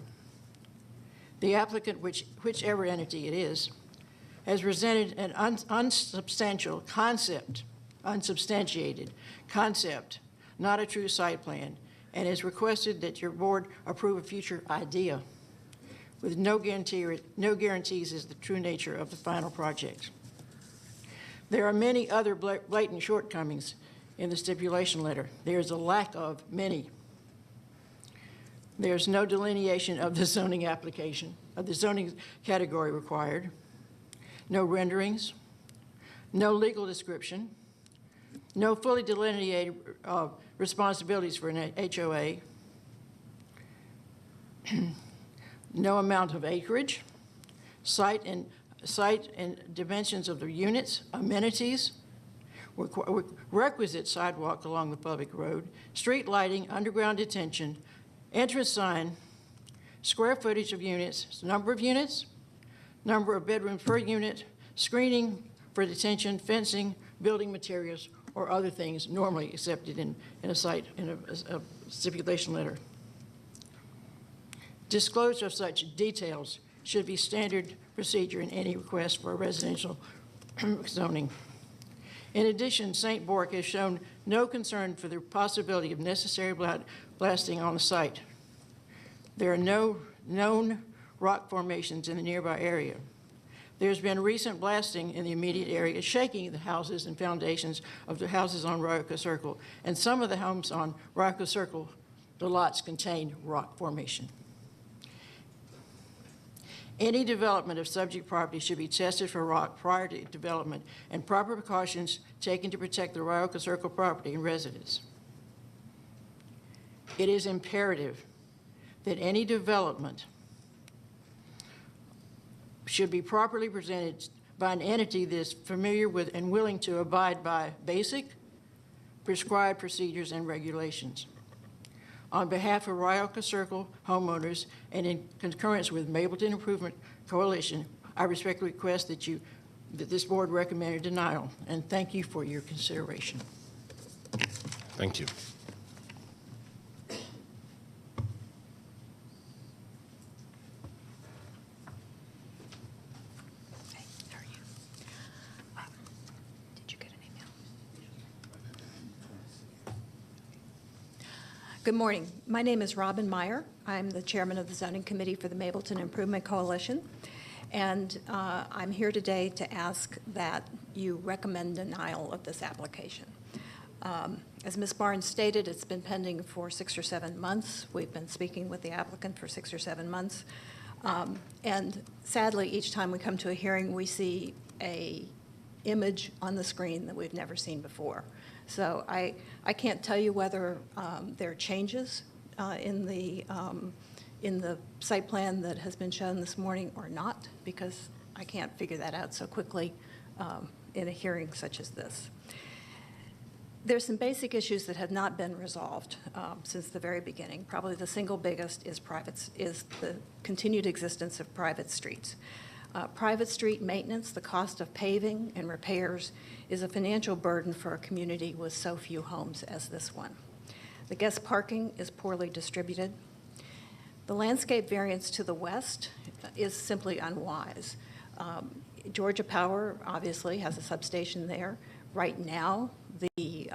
The applicant, whichever entity it is, has presented an unsubstantiated concept, not a true site plan, and has requested that your board approve a future idea with no guarantees as the true nature of the final project. There are many other blatant shortcomings in the stipulation letter. There is a lack of many. There's no delineation of the zoning application, of the zoning category required, no renderings, no legal description, no fully delineated responsibilities for an HOA, no amount of acreage, site and dimensions of the units, amenities, requisite sidewalk along the public road, street lighting, underground detention, entrance sign, square footage of units, number of bedrooms per unit, screening for detention, fencing, building materials, or other things normally accepted in a stipulation letter. Disclosure of such details should be standard procedure in any request for residential zoning. In addition, St. Bork has shown no concern for the possibility of necessary blasting on the site. There are no known rock formations in the nearby area. There's been recent blasting in the immediate area, shaking the houses and foundations of the houses on Ryoka Circle, and some of the homes on Ryoka Circle, the lots contain rock formation. Any development of subject property should be tested for rock prior to development and proper precautions taken to protect the Ryoka Circle property and residents. It is imperative that any development should be properly presented by an entity that is familiar with and willing to abide by basic prescribed procedures and regulations. On behalf of Ryoka Circle homeowners and in concurrence with Mapleton Improvement Coalition, I respectfully request that this board recommend a denial, and thank you for your consideration. Thank you. Good morning. My name is Robin Meyer. I'm the chairman of the Zoning Committee for the Mapleton Improvement Coalition. And I'm here today to ask that you recommend denial of this application. As Ms. Barnes stated, it's been pending for 6 or 7 months. We've been speaking with the applicant for 6 or 7 months. And sadly, each time we come to a hearing, we see an image on the screen that we've never seen before. So I can't tell you whether there are changes in the site plan that has been shown this morning or not, because I can't figure that out so quickly in a hearing such as this. There's some basic issues that have not been resolved since the very beginning. Probably the single biggest is the continued existence of private streets. Private street maintenance, the cost of paving and repairs, is a financial burden for a community with so few homes as this one. The guest parking is poorly distributed. The landscape variance to the west is simply unwise. Georgia Power obviously has a substation there. Right now, the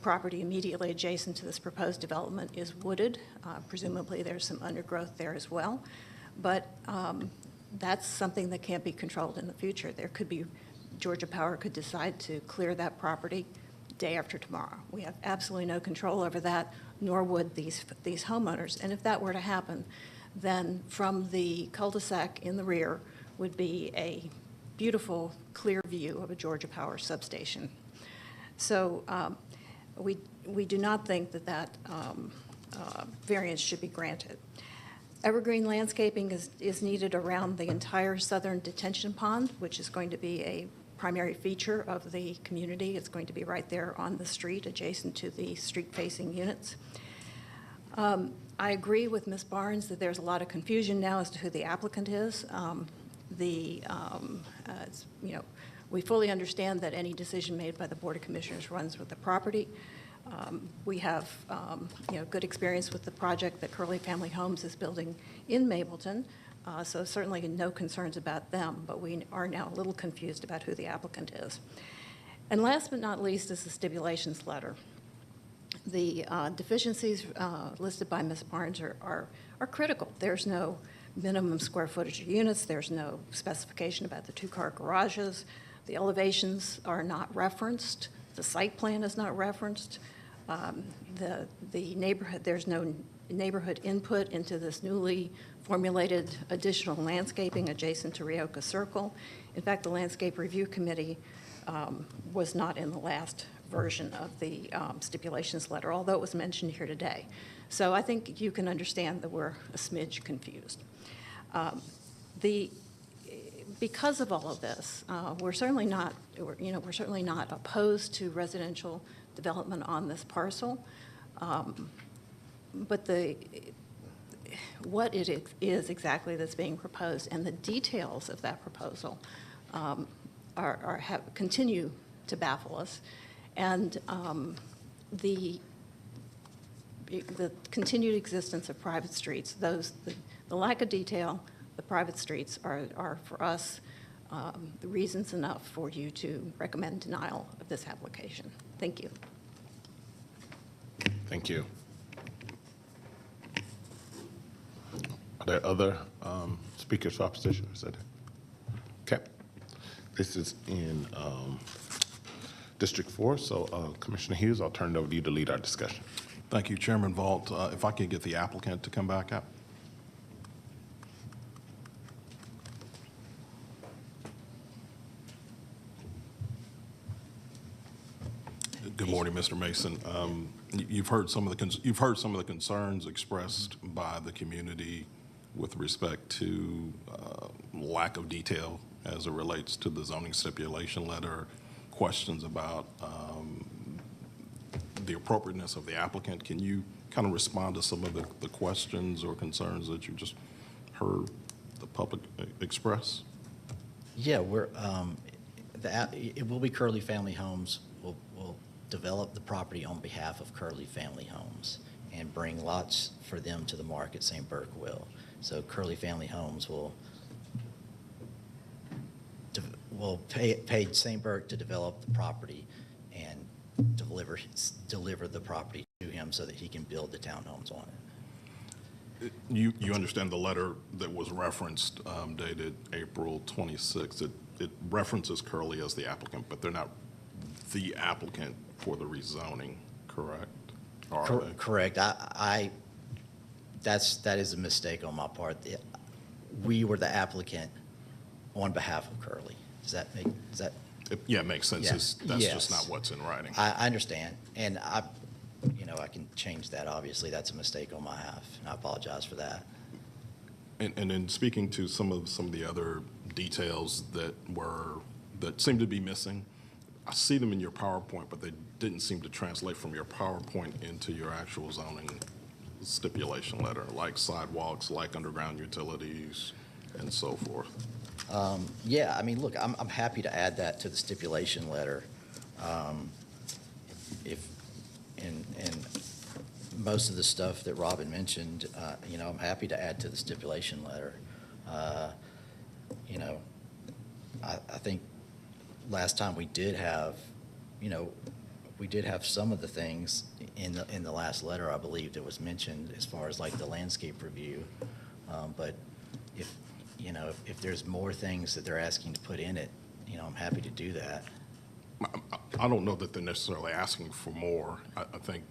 property immediately adjacent to this proposed development is wooded. Presumably, there's some undergrowth there as well. But that's something that can't be controlled in the future. There could be, Georgia Power could decide to clear that property day after tomorrow. We have absolutely no control over that, nor would these homeowners. And if that were to happen, then from the cul-de-sac in the rear would be a beautiful, clear view of a Georgia Power substation. So we do not think that variance should be granted. Evergreen landscaping is needed around the entire southern detention pond, which is going to be a primary feature of the community. It's going to be right there on the street, adjacent to the street-facing units. I agree with Ms. Barnes that there's a lot of confusion now as to who the applicant is. We fully understand that any decision made by the Board of Commissioners runs with the property. We have good experience with the project that Curley Family Homes is building in Mapleton, so certainly no concerns about them, but we are now a little confused about who the applicant is. And last but not least is the stipulations letter. The deficiencies listed by Ms. Barnes are critical. There's no minimum square footage of units. There's no specification about the two-car garages. The elevations are not referenced. The site plan is not referenced. The neighborhood, there's no neighborhood input into this newly formulated additional landscaping adjacent to Rioka Circle. In fact, the Landscape Review Committee was not in the last version of the stipulations letter, although it was mentioned here today. So I think you can understand that we're a smidge confused. Because of all of this, we're certainly not opposed to residential development on this parcel, but what it is exactly that's being proposed and the details of that proposal continue to baffle us, and the continued existence of private streets, the lack of detail. The private streets are for us, the reasons enough for you to recommend denial of this application. Thank you. Thank you. Are there other speakers for opposition? Is that it? Okay. This is in District 4, so Commissioner Hughes, I'll turn it over to you to lead our discussion. Thank you, Chairman Vaught. If I could get the applicant to come back up. Good morning, Mr. Mason. You've heard some of the concerns expressed by the community with respect to lack of detail as it relates to the zoning stipulation letter, questions about the appropriateness of the applicant. Can you kind of respond to some of the questions or concerns that you just heard the public express? Yeah, it will be Curley Family Homes. We'll develop the property on behalf of Curley Family Homes and bring lots for them to the market. St. Burke will. So Curley Family Homes will pay St. Burke to develop the property and deliver the property to him so that he can build the townhomes on it. You understand the letter that was referenced dated April 26th. It references Curley as the applicant, but they're not the applicant for the rezoning, correct? Correct. That is a mistake on my part. We were the applicant on behalf of Curley. Does that Yeah, it makes sense. Yeah. That's just Yes. not what's in writing. I understand, and I can change that, obviously, that's a mistake on my half, and I apologize for that. And then speaking to some of the other details that seem to be missing, I see them in your PowerPoint, but they didn't seem to translate from your PowerPoint into your actual zoning stipulation letter, like sidewalks, like underground utilities, and so forth. Yeah, I mean, look, I'm happy to add that to the stipulation letter. And most of the stuff that Robin mentioned, I'm happy to add to the stipulation letter. I think last time we did have some of the things in the last letter, I believe, that was mentioned as far as like the landscape review. But if there's more things that they're asking to put in it, I'm happy to do that. I don't know that they're necessarily asking for more. I think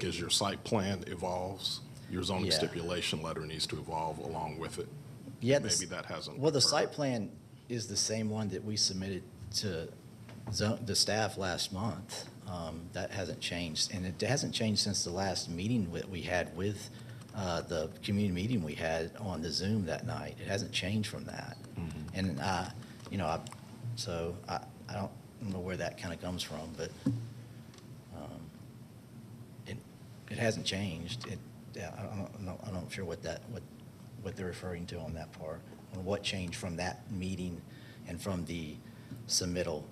as your site plan evolves, your zoning Yeah. stipulation letter needs to evolve along with it. Yeah, Maybe that hasn't. Well, the occurred. site plan is the same one that we submitted to the staff last month. That hasn't changed, and it hasn't changed since the last meeting that we had with the community meeting we had on the Zoom that night. It hasn't changed from that. And, so I don't know where that kind of comes from, but it hasn't changed. I'm not sure what they're referring to on that part, on what changed from that meeting and from the resubmittal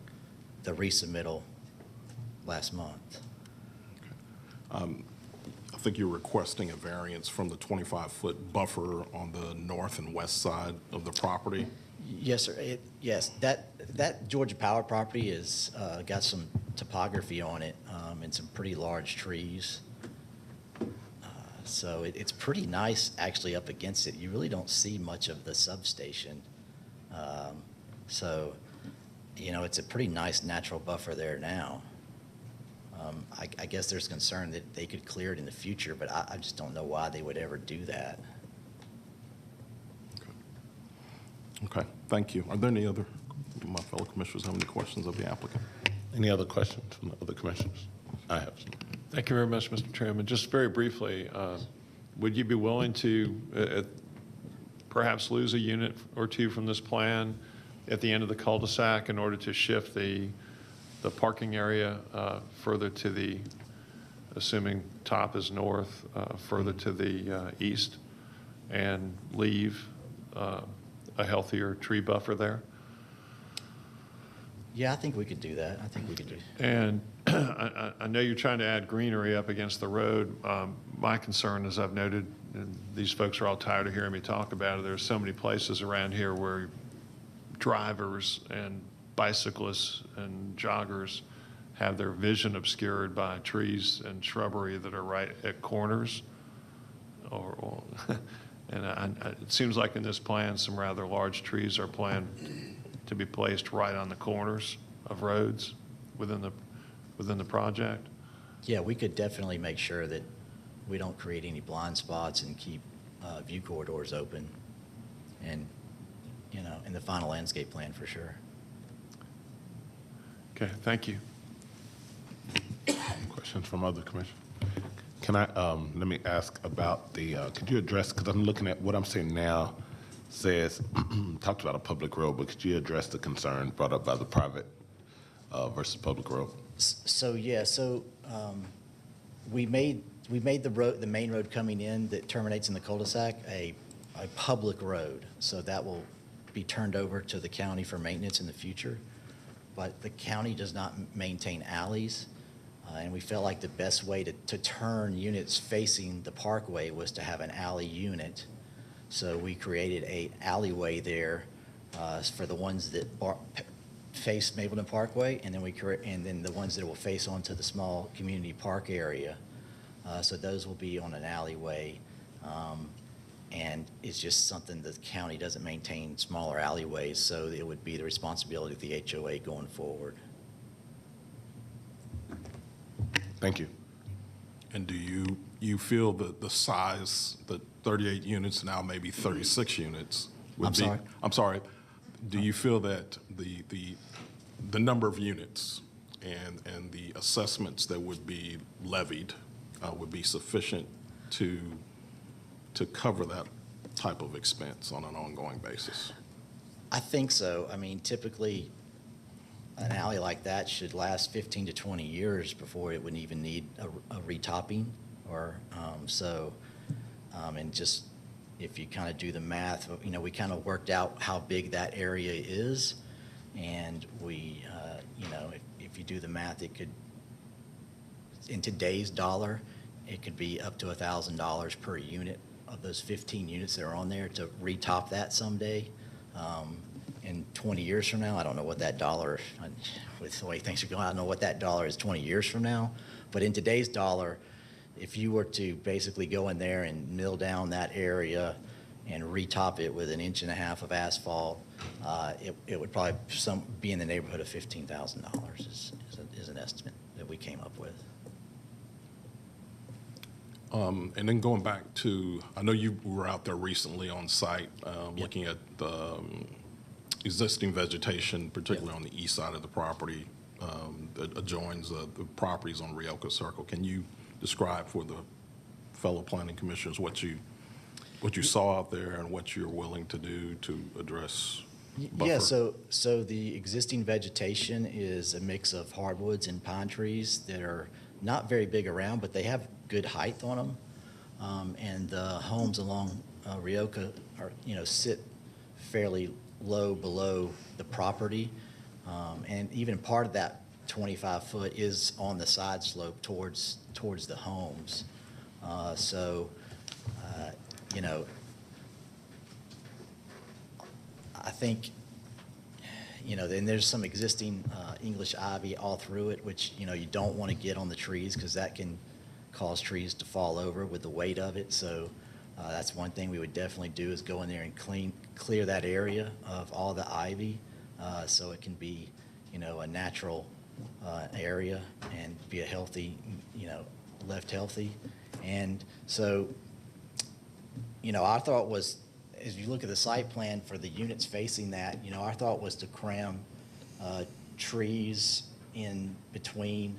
last month. I think you're requesting a variance from the 25-foot buffer on the north and west side of the property. Yes, sir. Yes, that Georgia Power property is got some topography on it and some pretty large trees. So it's pretty nice actually up against it. You really don't see much of the substation. So, it's a pretty nice natural buffer there now. I guess there's concern that they could clear it in the future, but I just don't know why they would ever do that. Okay, thank you. Are there any other, my fellow commissioners have any questions of the applicant? Any other questions from the other commissioners? I have some. Thank you very much, Mr. Chairman. Just very briefly, would you be willing to perhaps lose a unit or two from this plan at the end of the cul-de-sac in order to shift the parking area further to the, assuming top is north, further to the east, and leave a healthier tree buffer there? Yeah, I think we could do that. I think we could do. And I know you're trying to add greenery up against the road. My concern, as I've noted, and these folks are all tired of hearing me talk about it, there's so many places around here where drivers and bicyclists and joggers have their vision obscured by trees and shrubbery that are right at corners. And it seems like in this plan, some rather large trees are planned to be placed right on the corners of roads within the project. Yeah, we could definitely make sure that we don't create any blind spots and keep view corridors open, and in the final landscape plan for sure. Okay, thank you. Questions from other commissioners? Can I, let me ask about could you address, because I'm looking at what I'm seeing now, says, talked about a public road, but could you address the concern brought up by the private versus public road? We made the main road coming in that terminates in the cul-de-sac a public road. So that will be turned over to the county for maintenance in the future. But the county does not maintain alleys. And we felt like the best way to turn units facing the Parkway was to have an alley unit. So we created a alleyway there for the ones that face Mapleton Parkway, and then the ones that will face onto the small community park area. So those will be on an alleyway. And it's just something the county doesn't maintain smaller alleyways, so it would be the responsibility of the HOA going forward. Thank you. And do you feel that the size, the 38 units, now maybe 36 units would I'm be? sorry? I'm sorry. Do you feel that the the number of units and the assessments that would be levied would be sufficient to cover that type of expense on an ongoing basis? I think so. I mean, typically, an alley like that should last 15 to 20 years before it would even need a retopping, or and just if you kind of do the math, you know, we kind of worked out how big that area is, and we, you know, if you do the math, it could, in today's dollar, it could be up to $1,000 per unit of those 15 units that are on there to retop that someday. In 20 years from now, I don't know what that dollar, with the way things are going, I don't know what that dollar is 20 years from now. But in today's dollar, if you were to basically go in there and mill down that area and retop it with 1.5 inches of asphalt, it would probably be in the neighborhood of $15,000 is an estimate that we came up with. And then going back to, I know you were out there recently on site looking at the existing vegetation, particularly on the east side of the property that adjoins the properties on Rioka Circle. Can you describe for the fellow planning commissioners what you saw out there and what you're willing to do to address buffer? Yeah, so the existing vegetation is a mix of hardwoods and pine trees that are not very big around, but they have good height on them. And the homes along Rioka are, you know, sit fairly low below the property. And even part of that 25-foot is on the side slope towards the homes. You know, I think, you know, then there's some existing English ivy all through it, which, you know, you don't want to get on the trees because that can cause trees to fall over with the weight of it. So that's one thing we would definitely do, is go in there and clear that area of all the ivy so it can be, you know, a natural area and be a healthy, you know, left healthy. And so, you know, our thought was, as you look at the site plan for the units facing that, you know, our thought was to cram trees in between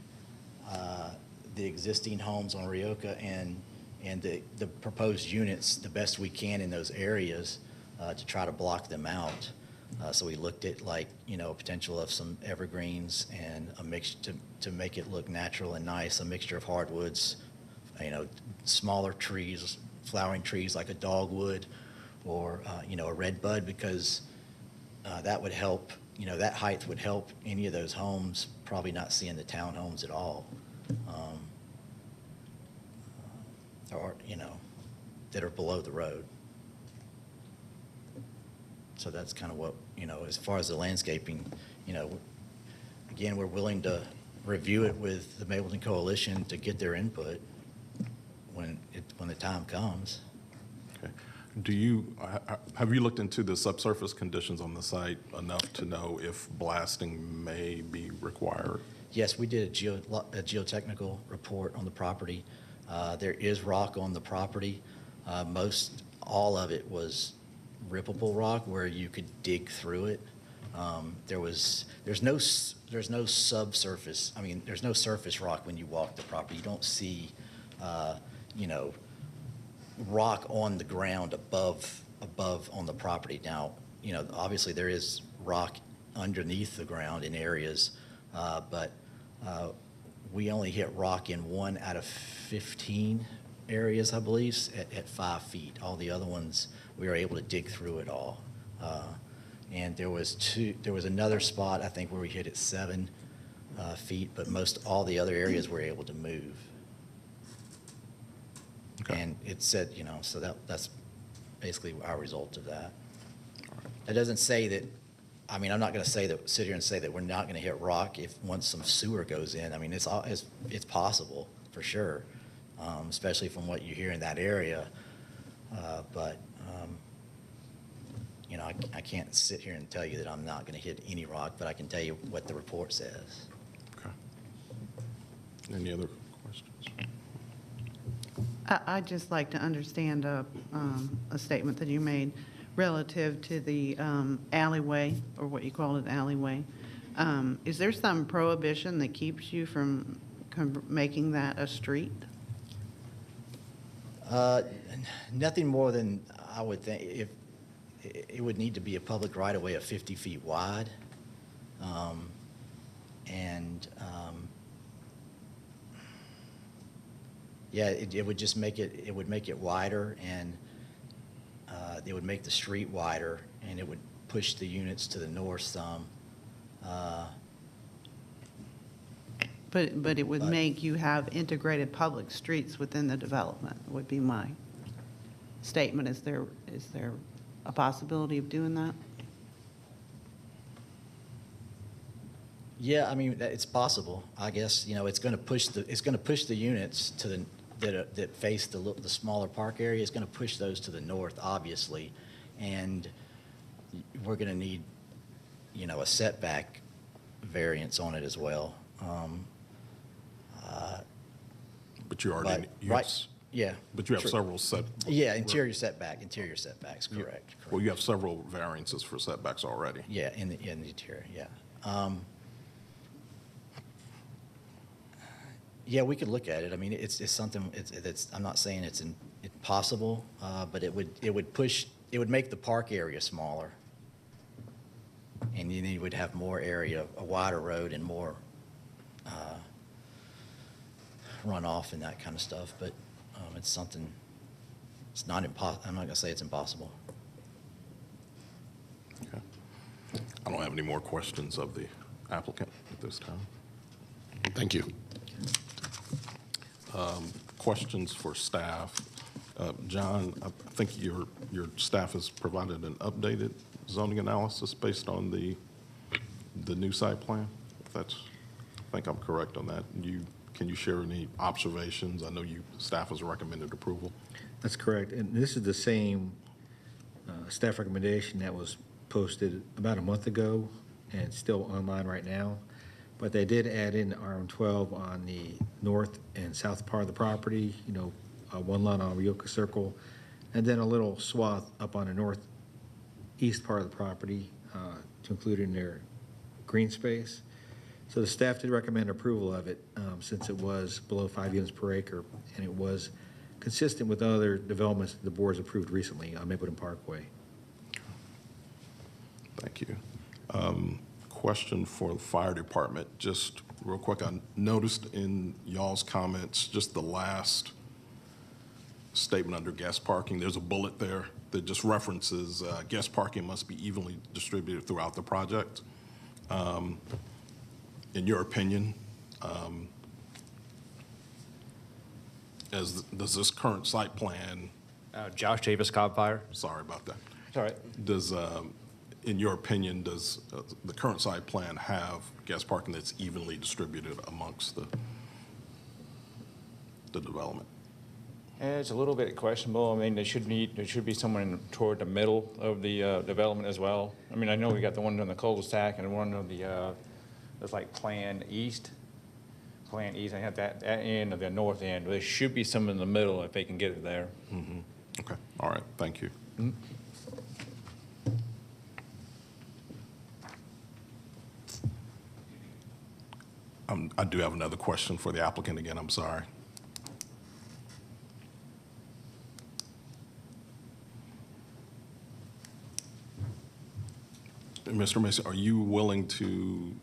the existing homes on Rioka and the proposed units the best we can in those areas to try to block them out. So we looked at, like, you know, potential of some evergreens and a mix to make it look natural and nice, a mixture of hardwoods, you know, smaller trees, flowering trees like a dogwood or, you know, a red bud, because that would help, you know, that height would help any of those homes probably not seeing the townhomes at all. Or, you know, that are below the road. So that's kind of what, you know, as far as the landscaping, you know, again, we're willing to review it with the Mapleton Coalition to get their input when the time comes. Okay. Have you looked into the subsurface conditions on the site enough to know if blasting may be required? Yes, we did a geotechnical report on the property. There is rock on the property. All of it was rippable rock where you could dig through it. There's no subsurface. I mean, there's no surface rock when you walk the property. You don't see, you know, rock on the ground above on the property. Now, you know, obviously there is rock underneath the ground in areas, but we only hit rock in 1 out of 15 areas, I believe, at 5 feet. All the other ones, we were able to dig through it all. And there was another spot, I think, where we hit at 7 feet, but all the other areas were able to move. Okay. And it said, you know, so that's basically our result of that. That doesn't say that, I mean, I'm not going to sit here and say that we're not going to hit rock once some sewer goes in. I mean, it's possible for sure, especially from what you hear in that area. But you know, I can't sit here and tell you that I'm not going to hit any rock, but I can tell you what the report says. Okay. Any other questions? I'd just like to understand a statement that you made relative to the alleyway, or what you call it, alleyway. Is there some prohibition that keeps you from making that a street? Nothing more than, I would think, if, it would need to be a public right-of-way of 50 feet wide. Yeah, it would just make it, it would make it wider, and it would make the street wider, and it would push the units to the north some. But it would make you have integrated public streets within the development, would be my statement. Is there a possibility of doing that? Yeah, I mean, it's possible. I guess, you know, it's going to push the units to the, that face the smaller park area. It's going to push those to the north, obviously, and we're going to need, you know, a setback variance on it as well. But you already, Yeah. but you have True. several set. Yeah, interior setbacks, correct. Well, you have several variances for setbacks already. Yeah, in the interior, yeah. Yeah, we could look at it. I mean, it's something, I'm not saying it's impossible, but it would make the park area smaller. And then you would have more area, a wider road and more runoff and that kind of stuff. But it's something, it's not impossible. I'm not gonna say it's impossible. Okay. I don't have any more questions of the applicant at this time. Thank you. Questions for staff. John, I think your staff has provided an updated zoning analysis based on the new site plan. If that's, I think I'm correct on that. Can you share any observations? I know staff has recommended approval. That's correct. And this is the same staff recommendation that was posted about a month ago and it's still online right now. But they did add in RM12 on the north and south part of the property, you know, one lot on Rioka Circle, and then a little swath up on the northeast part of the property to include in their green space. So the staff did recommend approval of it since it was below 5 units per acre, and it was consistent with other developments that the board's approved recently on Mapleton Parkway. Thank you. Question for the fire department, just real quick. I noticed in y'all's comments, just the last statement under guest parking, there's a bullet there that just references guest parking must be evenly distributed throughout the project. In your opinion, does this current site plan, Josh Davis, Cobb Fire. sorry about that. It's all right. Does, in your opinion, does the current site plan have guest parking that's evenly distributed amongst the development? It's a little bit questionable. I mean, there should be someone toward the middle of the development as well. I mean, I know we got the one on the cul-de-sac and one on the, that's like Plan East. I have that end of the north end. There should be some in the middle if they can get it there. Mm-hmm. Okay, all right, thank you. I do have another question for the applicant again, I'm sorry. Mr. Mason, are you willing to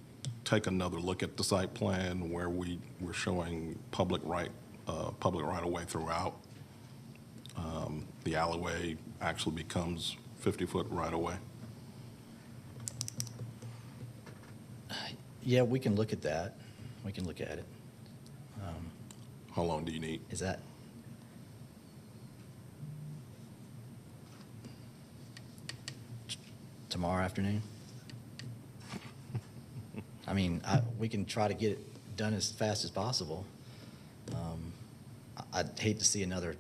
take another look at the site plan where we're showing public right of way throughout? The alleyway actually becomes 50-foot right of way. Yeah, we can look at that. We can look at it. How long do you need? Is that? Tomorrow afternoon? I mean, we can try to get it done as fast as possible. I'd hate to see another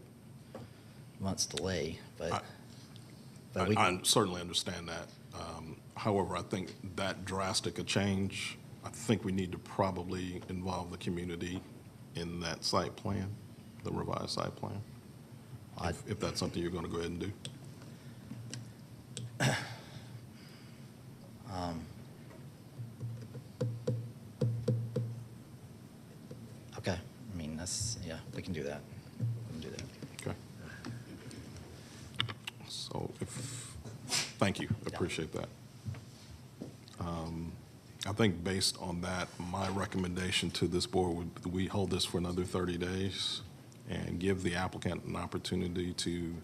month's delay, but we I certainly understand that. However, I think that drastic a change, I think we need to probably involve the community in that site plan, the revised site plan, if that's something you're going to go ahead and do. So thank you, appreciate that. I think based on that, my recommendation to this board would, we hold this for another 30 days and give the applicant an opportunity to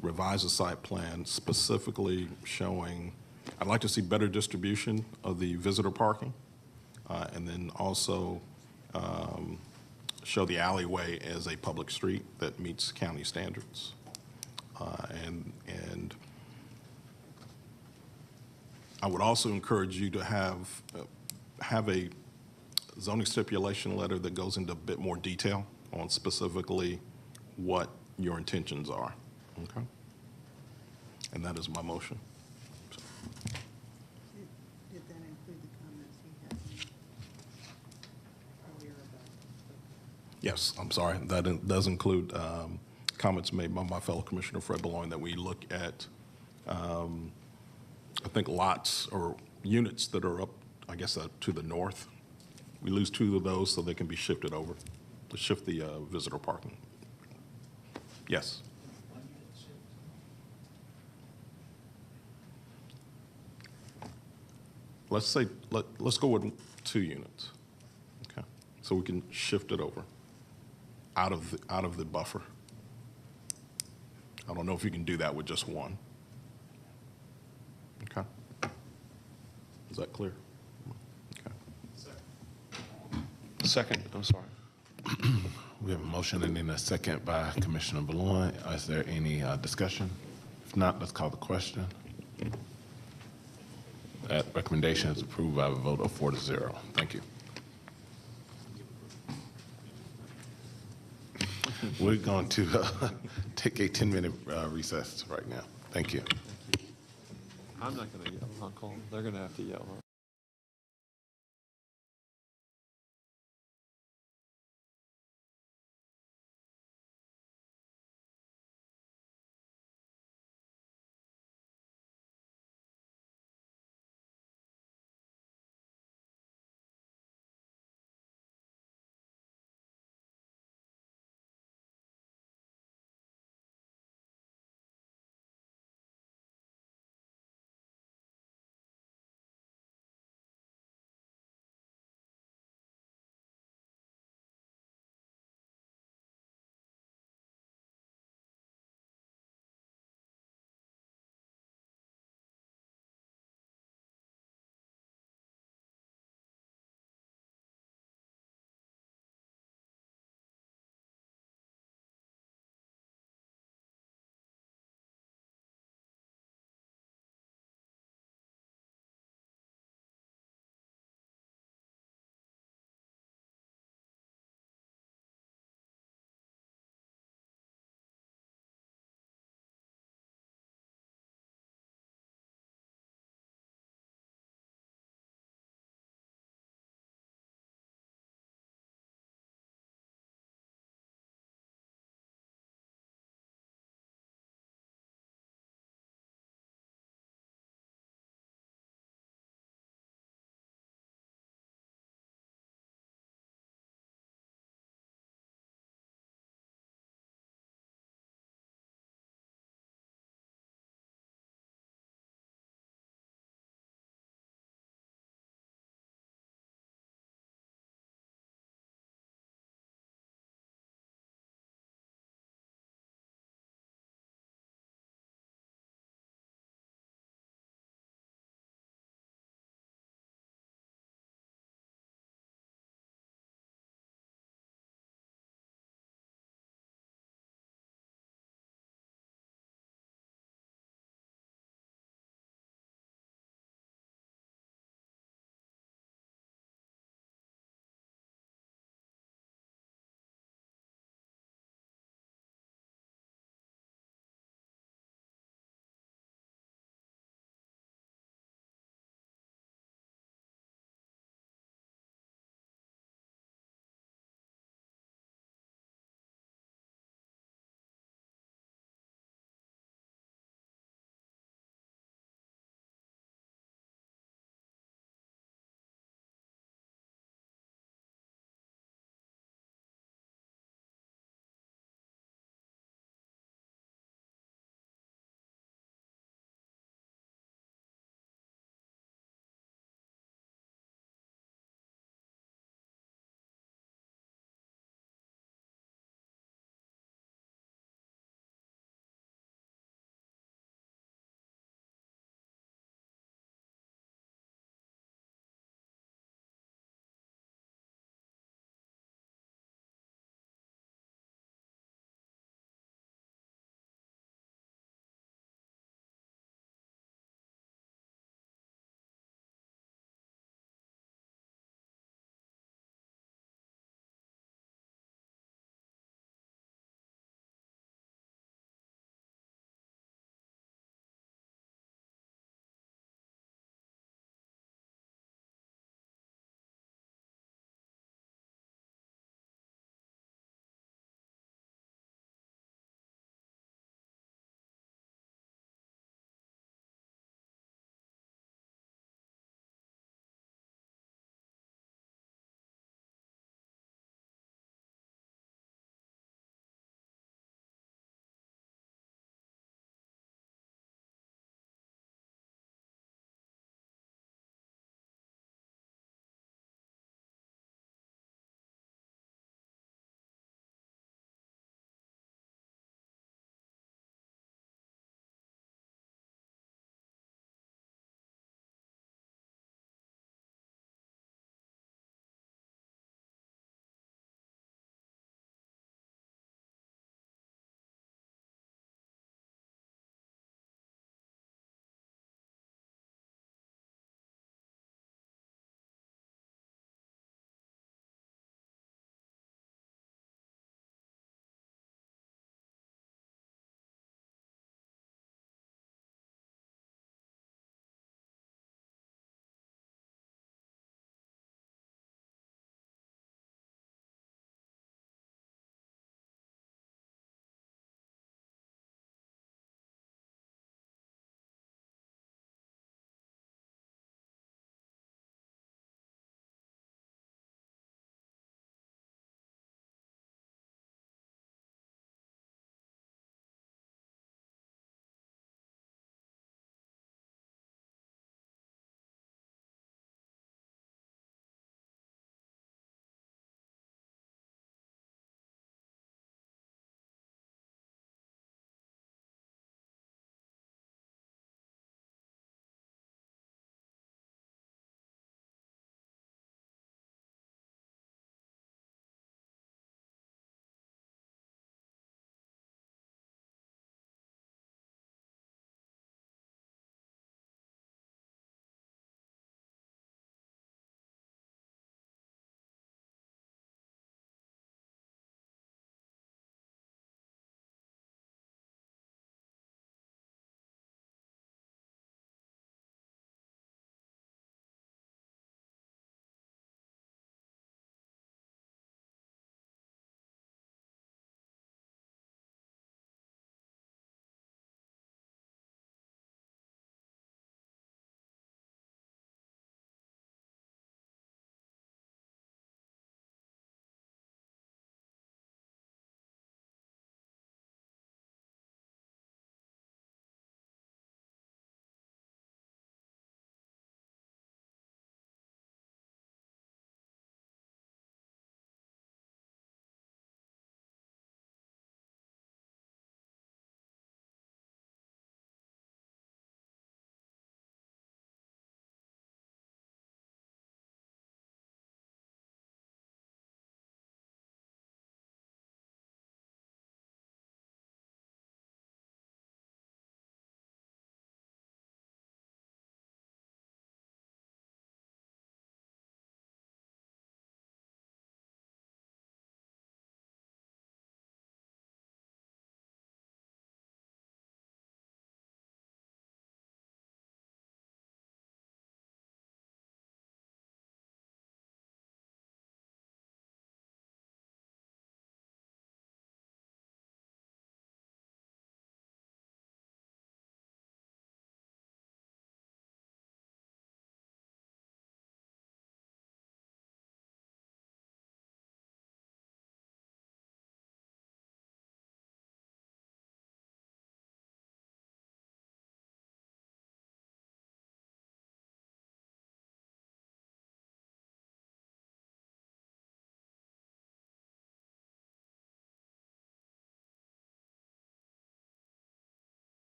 revise the site plan specifically showing, I'd like to see better distribution of the visitor parking, and then also show the alleyway as a public street that meets county standards. And I would also encourage you to have a zoning stipulation letter that goes into a bit more detail on specifically what your intentions are, okay? And that is my motion. Did that include the comments he had earlier about? Yes, I'm sorry. That does include comments made by my fellow Commissioner Fred Boulogne that we look at, I think, lots or units that are up, I guess, to the north. We lose 2 of those so they can be shifted over, to shift the visitor parking. Yes. Let's say, let's go with 2 units, okay? So we can shift it over out of the buffer. I don't know if you can do that with just 1. Okay. Is that clear? Okay. Second, I'm sorry. We have a motion and then a second by Commissioner Boulogne. Is there any discussion? If not, let's call the question. That recommendation is approved by a vote of 4-0. Thank you. We're going to take a 10-minute recess right now. Thank you. I'm not going to yell, Uncle. They're going to have to yell.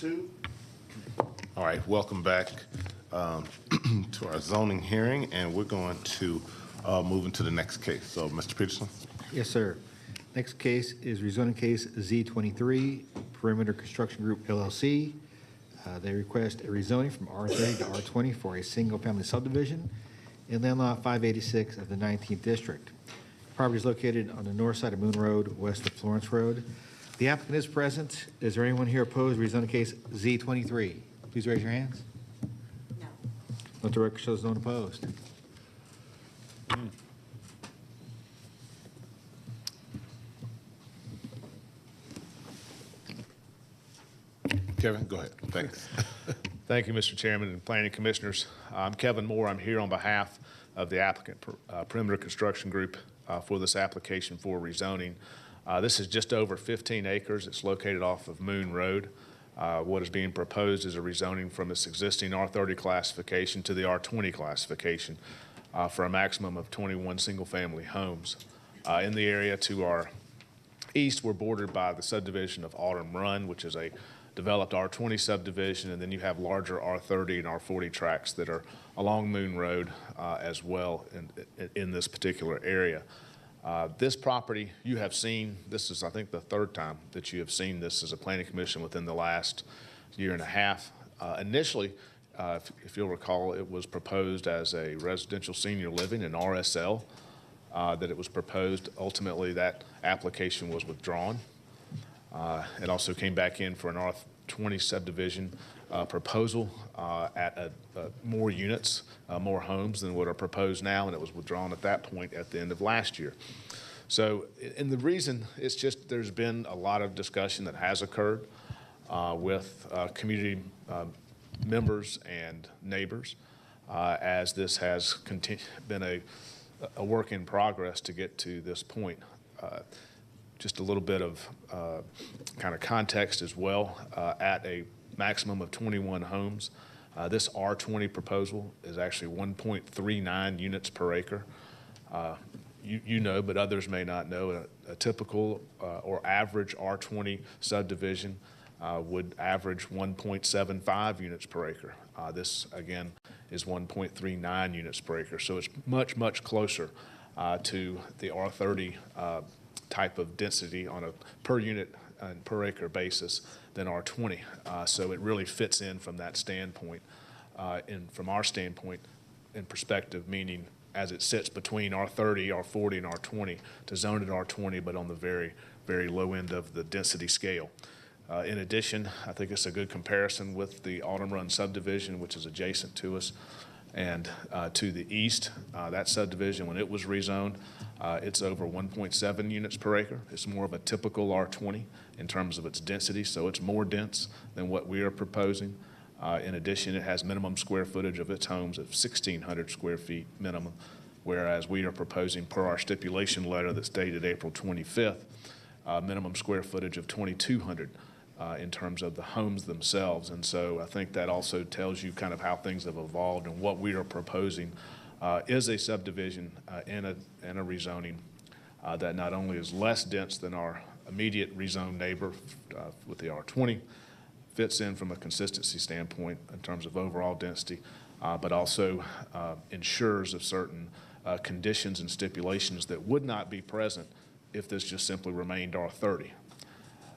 2. All right, welcome back to our zoning hearing, and we're going to move into the next case. So, Mr. Peterson? Yes, sir. Next case is rezoning case Z23, Perimeter Construction Group LLC. They request a rezoning from R30 to R20 for a single-family subdivision in land lot 586 of the 19th District. Property is located on the north side of Moon Road, west of Florence Road. The applicant is present. Is there anyone here opposed to rezoning case Z23? Please raise your hands. No. Let the record show no one opposed. Kevin, go ahead. Thanks. Thank you, Mr. Chairman and Planning Commissioners. I'm Kevin Moore. I'm here on behalf of the applicant, Perimeter Construction Group, for this application for rezoning. This is just over 15 acres. It's located off of Moon Road. What is being proposed is a rezoning from its existing R30 classification to the R20 classification for a maximum of 21 single-family homes. In the area to our east, we're bordered by the subdivision of Autumn Run, which is a developed R20 subdivision, and then you have larger R30 and R40 tracts that are along Moon Road as well in this particular area. This property you have seen, this is I think the third time that you have seen this as a planning commission within the last year and a half. Initially, if you'll recall, it was proposed as a residential senior living, an RSL, that it was proposed. Ultimately, that application was withdrawn. It also came back in for an R20 subdivision proposal at more units, more homes than what are proposed now, and it was withdrawn at that point at the end of last year. So, and the reason it's just there's been a lot of discussion that has occurred with community members and neighbors as this has been a work in progress to get to this point. Just a little bit of kind of context as well. At a maximum of 21 homes, this R20 proposal is actually 1.39 units per acre. You know, but others may not know, a typical or average R20 subdivision would average 1.75 units per acre. This, again, is 1.39 units per acre. So it's much, much closer to the R30 type of density on a per unit and per acre basis than R20. So it really fits in from that standpoint, from our standpoint and perspective, meaning as it sits between R30, R40, and R20 to zone it R20, but on the very, very low end of the density scale. In addition, I think it's a good comparison with the Autumn Run subdivision, which is adjacent to us. And to the east, that subdivision, when it was rezoned, it's over 1.7 units per acre. It's more of a typical R20 in terms of its density, so it's more dense than what we are proposing. In addition, it has minimum square footage of its homes of 1,600 square feet minimum, whereas we are proposing, per our stipulation letter that's dated April 25th, minimum square footage of 2,200 in terms of the homes themselves. And so I think that also tells you kind of how things have evolved, and what we are proposing is a subdivision and a rezoning that not only is less dense than our immediate rezoned neighbor with the R20, fits in from a consistency standpoint in terms of overall density, but also ensures of certain conditions and stipulations that would not be present if this just simply remained R30.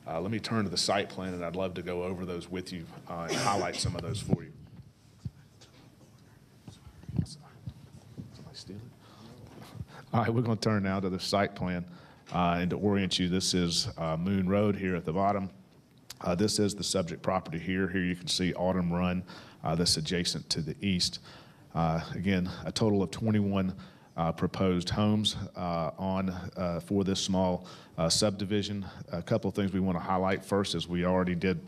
Let me turn to the site plan, and I'd love to go over those with you and highlight some of those for you. Somebody steal it? All right, we're going to turn now to the site plan. And to orient you, this is Moon Road here at the bottom. This is the subject property here. Here you can see Autumn Run that's adjacent to the east. Again, a total of 21 proposed homes for this small subdivision. A couple of things we want to highlight. First, as we already did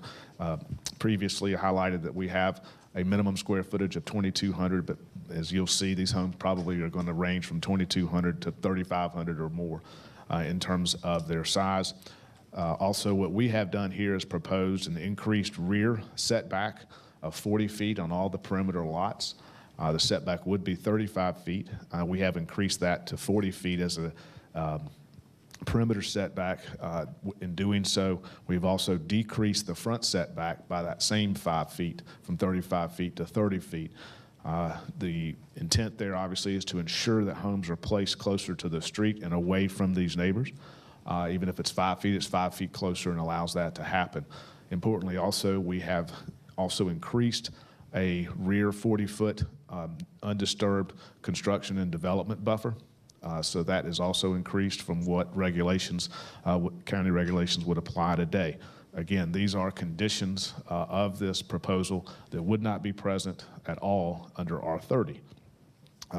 previously, highlighted that we have a minimum square footage of 2,200, but as you'll see, these homes probably are going to range from 2,200 to 3,500 or more in terms of their size. Also, what we have done here is proposed an increased rear setback of 40 feet on all the perimeter lots. The setback would be 35 feet. We have increased that to 40 feet as a perimeter setback. In doing so, we've also decreased the front setback by that same 5 feet, from 35 feet to 30 feet. The intent there obviously is to ensure that homes are placed closer to the street and away from these neighbors. Even if it's 5 feet, it's 5 feet closer and allows that to happen. Importantly also, we have also increased a rear 40-foot undisturbed construction and development buffer. So that is also increased from what regulations, county regulations would apply today. Again, these are conditions of this proposal that would not be present at all under R30.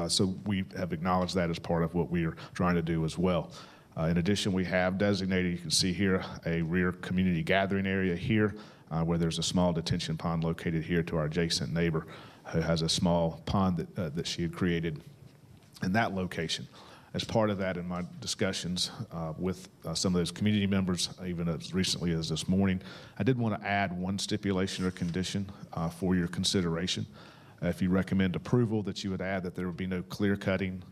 So we have acknowledged that as part of what we are trying to do as well. In addition, we have designated, you can see here, a rear community gathering area here where there's a small detention pond located here to our adjacent neighbor who has a small pond that she had created in that location. As part of that, in my discussions with some of those community members, even as recently as this morning, I did want to add one stipulation or condition for your consideration. If you recommend approval, that you would add that there would be no clear cutting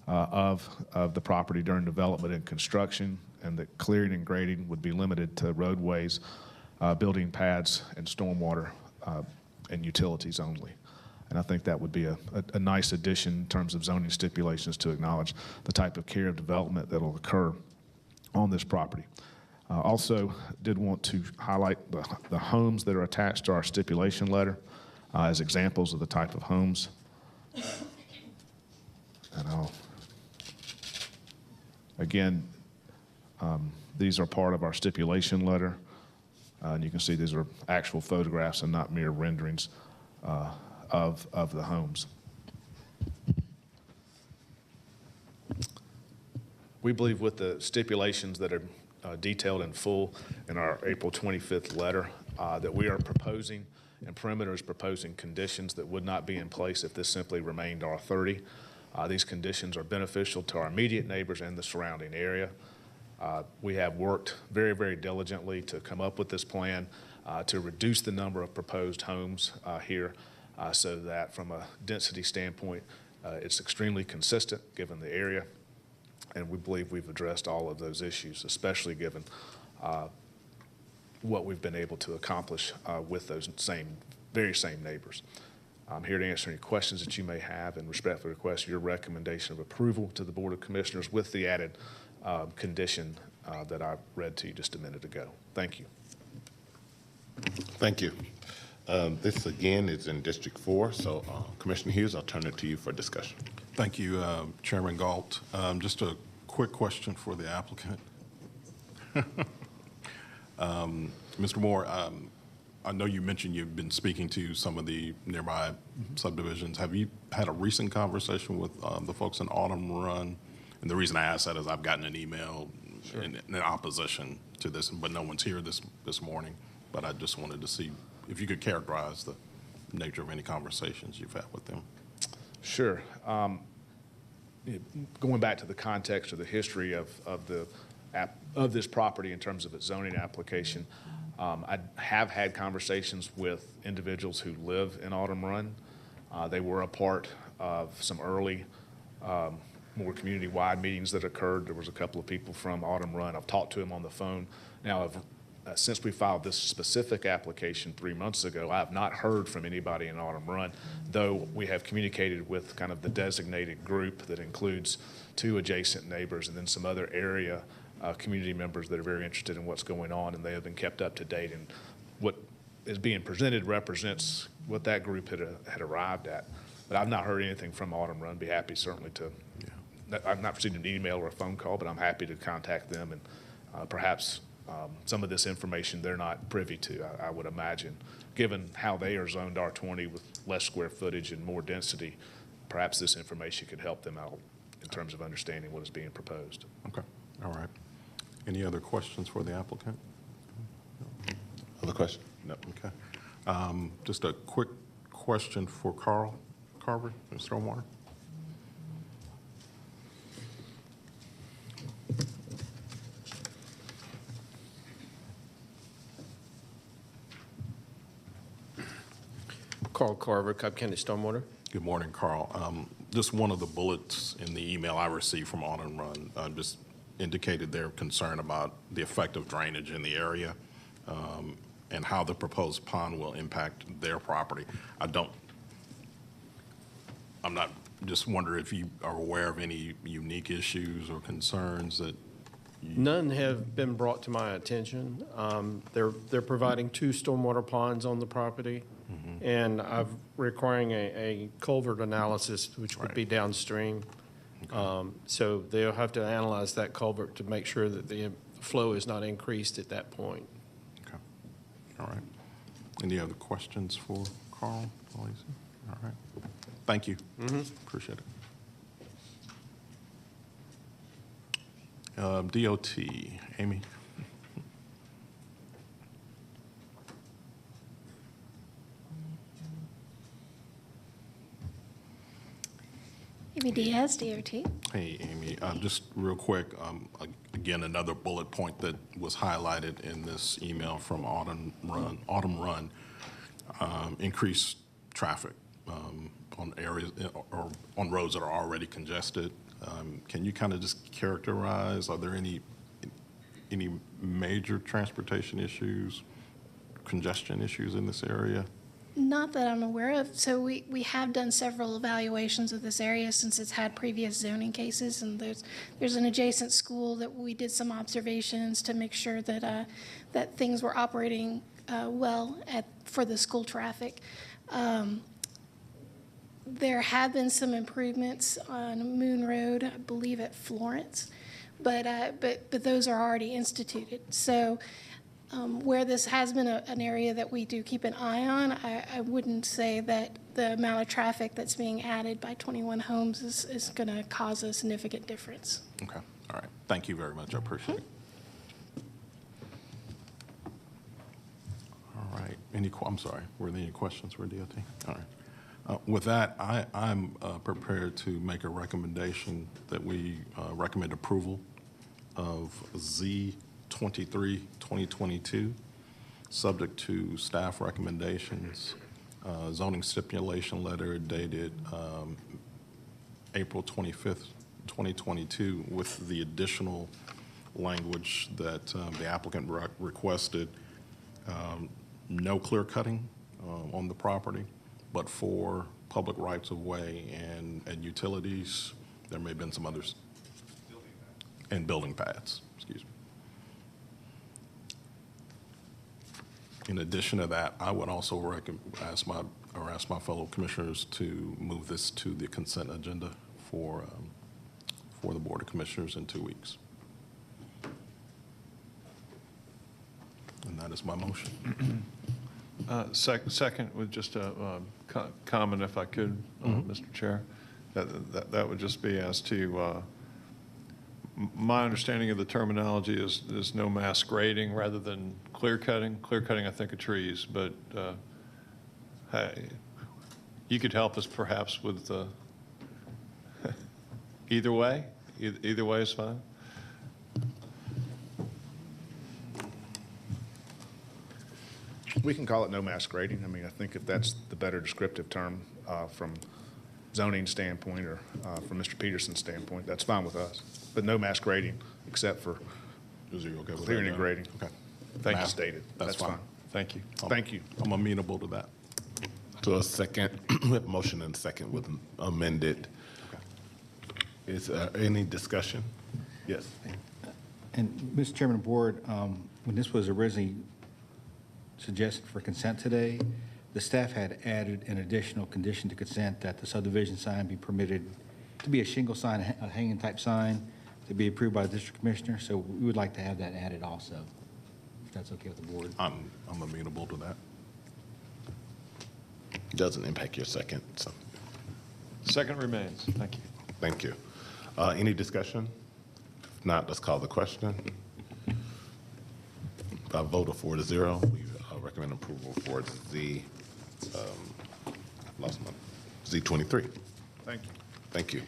of the property during development and construction, and that clearing and grading would be limited to roadways, building pads, and stormwater and utilities only. And I think that would be a nice addition in terms of zoning stipulations to acknowledge the type of care of development that will occur on this property. Also did want to highlight the homes that are attached to our stipulation letter as examples of the type of homes. And these are part of our stipulation letter. And you can see these are actual photographs and not mere renderings of the homes. We believe with the stipulations that are detailed in full in our April 25th letter that we are proposing, and Perimeter is proposing, conditions that would not be in place if this simply remained R30. These conditions are beneficial to our immediate neighbors and the surrounding area. We have worked very, very diligently to come up with this plan to reduce the number of proposed homes here so that from a density standpoint, it's extremely consistent given the area. And we believe we've addressed all of those issues, especially given what we've been able to accomplish with those very same neighbors. I'm here to answer any questions that you may have and respectfully request your recommendation of approval to the Board of Commissioners with the added condition that I read to you just a minute ago. Thank you. Thank you. This again is in District 4, so Commissioner Hughes, I'll turn it to you for discussion. Thank you, Chairman Galt. Just a quick question for the applicant. Mr. Moore, I know you mentioned you've been speaking to some of the nearby subdivisions. Have you had a recent conversation with the folks in Autumn Run? And the reason I ask that is I've gotten an email in opposition to this, but no one's here this morning. But I just wanted to see if you could characterize the nature of any conversations you've had with them. Sure. Going back to the context or the history of this property in terms of its zoning application, I have had conversations with individuals who live in Autumn Run. They were a part of some early, more community-wide meetings that occurred. There was a couple of people from Autumn Run. I've talked to them on the phone. Now, since we filed this specific application 3 months ago, I have not heard from anybody in Autumn Run, though we have communicated with kind of the designated group that includes 2 adjacent neighbors and then some other area community members that are very interested in what's going on, and they have been kept up to date. And what is being presented represents what that group had arrived at. But I've not heard anything from Autumn Run. Be happy certainly to, I've not received an email or a phone call, but I'm happy to contact them, and perhaps some of this information they're not privy to, I would imagine. Given how they are zoned R20 with less square footage and more density, perhaps this information could help them out in terms of understanding what is being proposed. Okay, all right. Any other questions for the applicant? Other question? No. Okay. Just a quick question for Carl Carver, Stormwater. Carl Carver, Cobb County Stormwater. Good morning, Carl. Just one of the bullets in the email I received from Autumn Run, just indicated their concern about the effect of drainage in the area and how the proposed pond will impact their property. I'm not, just wonder if you are aware of any unique issues or concerns that None have been brought to my attention. They're providing 2 stormwater ponds on the property, and I'm requiring a culvert analysis, which would be downstream. So they'll have to analyze that culvert to make sure that the flow is not increased at that point. Okay. All right. Any other questions for Carl, Lacey? All right. Thank you. Appreciate it. DOT, Amy. Amy Diaz, DOT. Hey, Amy, just real quick, again, another bullet point that was highlighted in this email from Autumn Run, increased traffic on areas or on roads that are already congested. Can you kind of just characterize, are there any major transportation issues, congestion issues in this area? Not that I'm aware of. So we have done several evaluations of this area since it's had previous zoning cases, and there's an adjacent school that we did some observations to make sure that that things were operating well for the school traffic. There have been some improvements on Moon Road, I believe at Florence, but those are already instituted. So where this has been an area that we do keep an eye on, I wouldn't say that the amount of traffic that's being added by 21 homes is going to cause a significant difference. Okay, all right. Thank you very much. I appreciate it. All right. I'm sorry, were there any questions for DOT? All right. With that, I'm prepared to make a recommendation that we recommend approval of Z23, 2022, subject to staff recommendations, zoning stipulation letter dated April 25th, 2022, with the additional language that the applicant requested, no clear cutting on the property, but for public rights of way and utilities. There may have been some others. And building pads, excuse me. In addition to that, I would also ask my fellow commissioners to move this to the consent agenda for the Board of Commissioners in 2 weeks. And that is my motion. Second, with just a comment, if I could, Mr. Chair. That would just be as to my understanding of the terminology is no mass grading rather than clear cutting. Clear cutting, I think, of trees, but hey, you could help us perhaps with either way. Either way is fine. We can call it no mass grading. I mean, I think if that's the better descriptive term from zoning standpoint or from Mr. Peterson's standpoint, that's fine with us. But no mass grading except for clearing and grading. Okay. Thank you. Stated. That's fine. Thank you. Thank you. I'm amenable to that. So a second, we have motion and second with amended. Is there any discussion? Yes. And Mr. Chairman of the Board, when this was originally suggested for consent today, the staff had added an additional condition to consent that the subdivision sign be permitted to be a shingle sign, a hanging type sign, to be approved by the district commissioner. So we would like to have that added also, if that's okay with the board. I'm amenable to that. Doesn't impact your second, so. Second remains. Thank you. Thank you. Any discussion? If not, let's call the question. By a vote of 4-0, we recommend approval for Z23. Thank you. Thank you.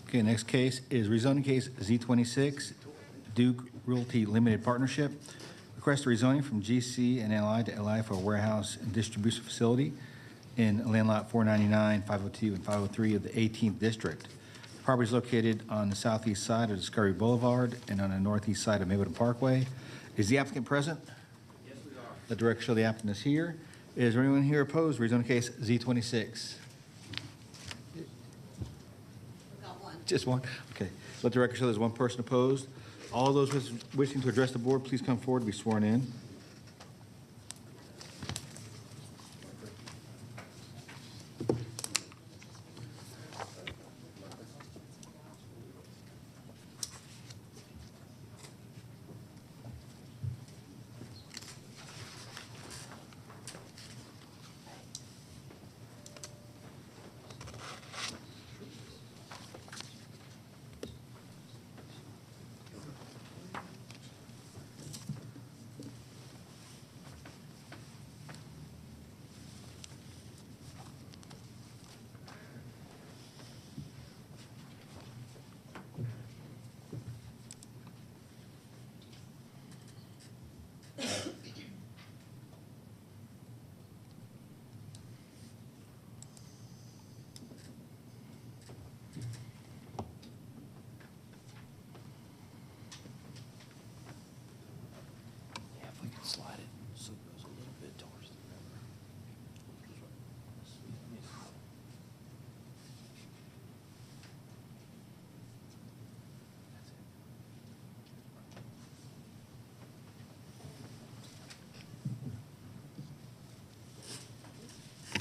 Okay, next case is rezoning case Z26, Duke Realty Limited Partnership. Request rezoning from GC and LI to LI for a warehouse and distribution facility in land lot 499, 502, and 503 of the 18th District. Property is located on the southeast side of Discovery Boulevard and on the northeast side of Mapleton Parkway. Is the applicant present? Yes, we are. Let the record show the applicant is here. Is there anyone here opposed? Rezone case Z26. Just one? Okay. Let the record show there's one person opposed. All those wishing to address the board, please come forward to be sworn in.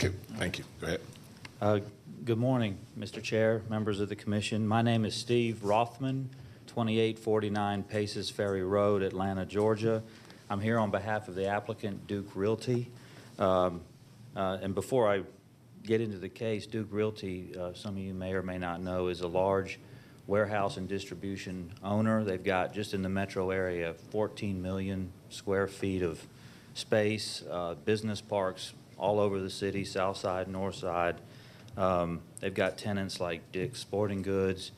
Okay, thank you. Go ahead. Good morning, Mr. Chair, members of the commission. My name is Steve Rothman, 2849 Paces Ferry Road, Atlanta, Georgia. I'm here on behalf of the applicant, Duke Realty. And before I get into the case, Duke Realty, some of you may or may not know, is a large warehouse and distribution owner. They've got, just in the metro area, 14 million square feet of space, business parks all over the city, south side, north side. They've got tenants like Dick's Sporting Goods,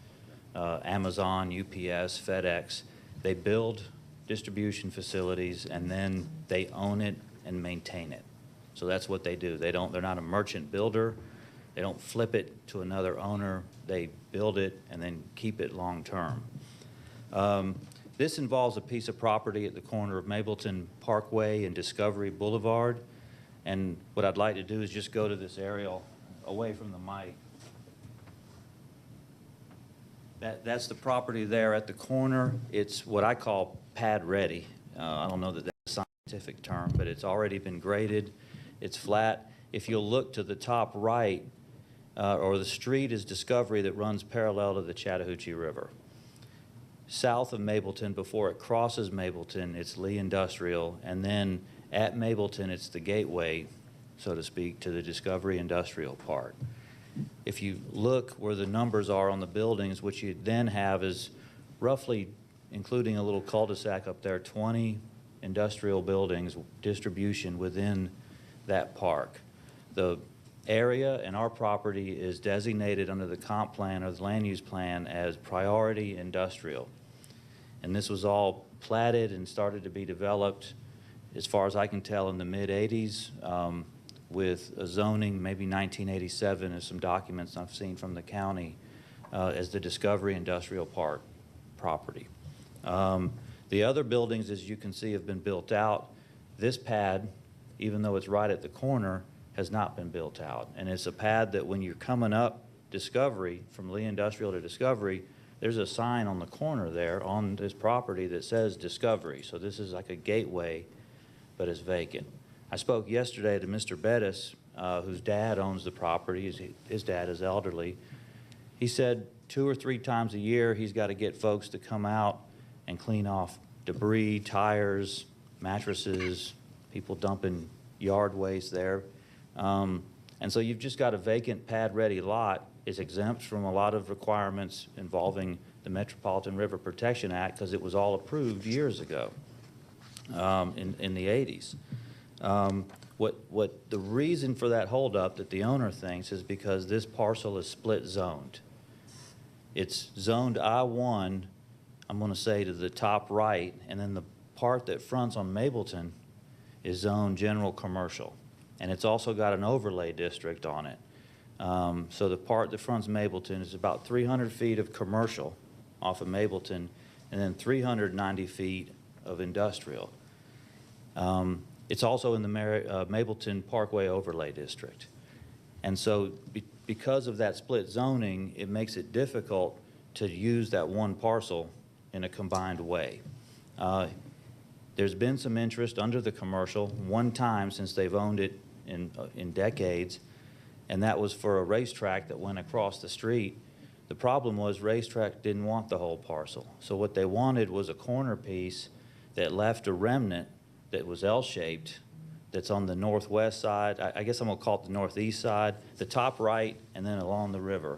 Amazon, UPS, FedEx. They build distribution facilities and then they own it and maintain it. So that's what they do. They're not a merchant builder. They don't flip it to another owner. They build it and then keep it long term. This involves a piece of property at the corner of Mapleton Parkway and Discovery Boulevard. And what I'd like to do is just go to this aerial away from the mic. That's the property there at the corner. It's what I call pad ready. I don't know that that's a scientific term, but it's already been graded. It's flat. If you'll look to the top right, or the street is Discovery that runs parallel to the Chattahoochee River. South of Mapleton, before it crosses Mapleton, it's Lee Industrial, and then at Mapleton, it's the gateway, so to speak, to the Discovery Industrial Park. If you look where the numbers are on the buildings, what you then have is roughly, including a little cul-de-sac up there, 20 industrial buildings, distribution within that park. The area and our property is designated under the comp plan or the land use plan as priority industrial. And this was all platted and started to be developed, as far as I can tell, in the mid-'80s with a zoning, maybe 1987, as some documents I've seen from the county, as the Discovery Industrial Park property. The other buildings, as you can see, have been built out. This pad, even though it's right at the corner, has not been built out. And it's a pad that when you're coming up Discovery, from Lee Industrial to Discovery, there's a sign on the corner there on this property that says Discovery. So this is like a gateway, but it's vacant. I spoke yesterday to Mr. Bettis, whose dad owns the property. His dad is elderly. He said 2 or 3 times a year he's got to get folks to come out and clean off debris, tires, mattresses, people dumping yard waste there. And so you've just got a vacant pad-ready lot. It's exempt from a lot of requirements involving the Metropolitan River Protection Act because it was all approved years ago in the 80s. What the reason for that holdup that the owner thinks is because this parcel is split zoned. It's zoned I-1, I'm going to say to the top right, and then the part that fronts on Mapleton is zoned general commercial. And it's also got an overlay district on it. So the front's Mapleton is about 300 feet of commercial off of Mapleton, and then 390 feet of industrial. It's also in the Mapleton Parkway Overlay District. And so because of that split zoning, it makes it difficult to use that one parcel in a combined way. There's been some interest under the commercial one time since they've owned it in decades, and that was for a racetrack that went across the street. The problem was racetrack didn't want the whole parcel. So what they wanted was a corner piece that left a remnant that was L-shaped, that's on the northwest side. I guess I'm gonna call it the northeast side, the top right, and then along the river,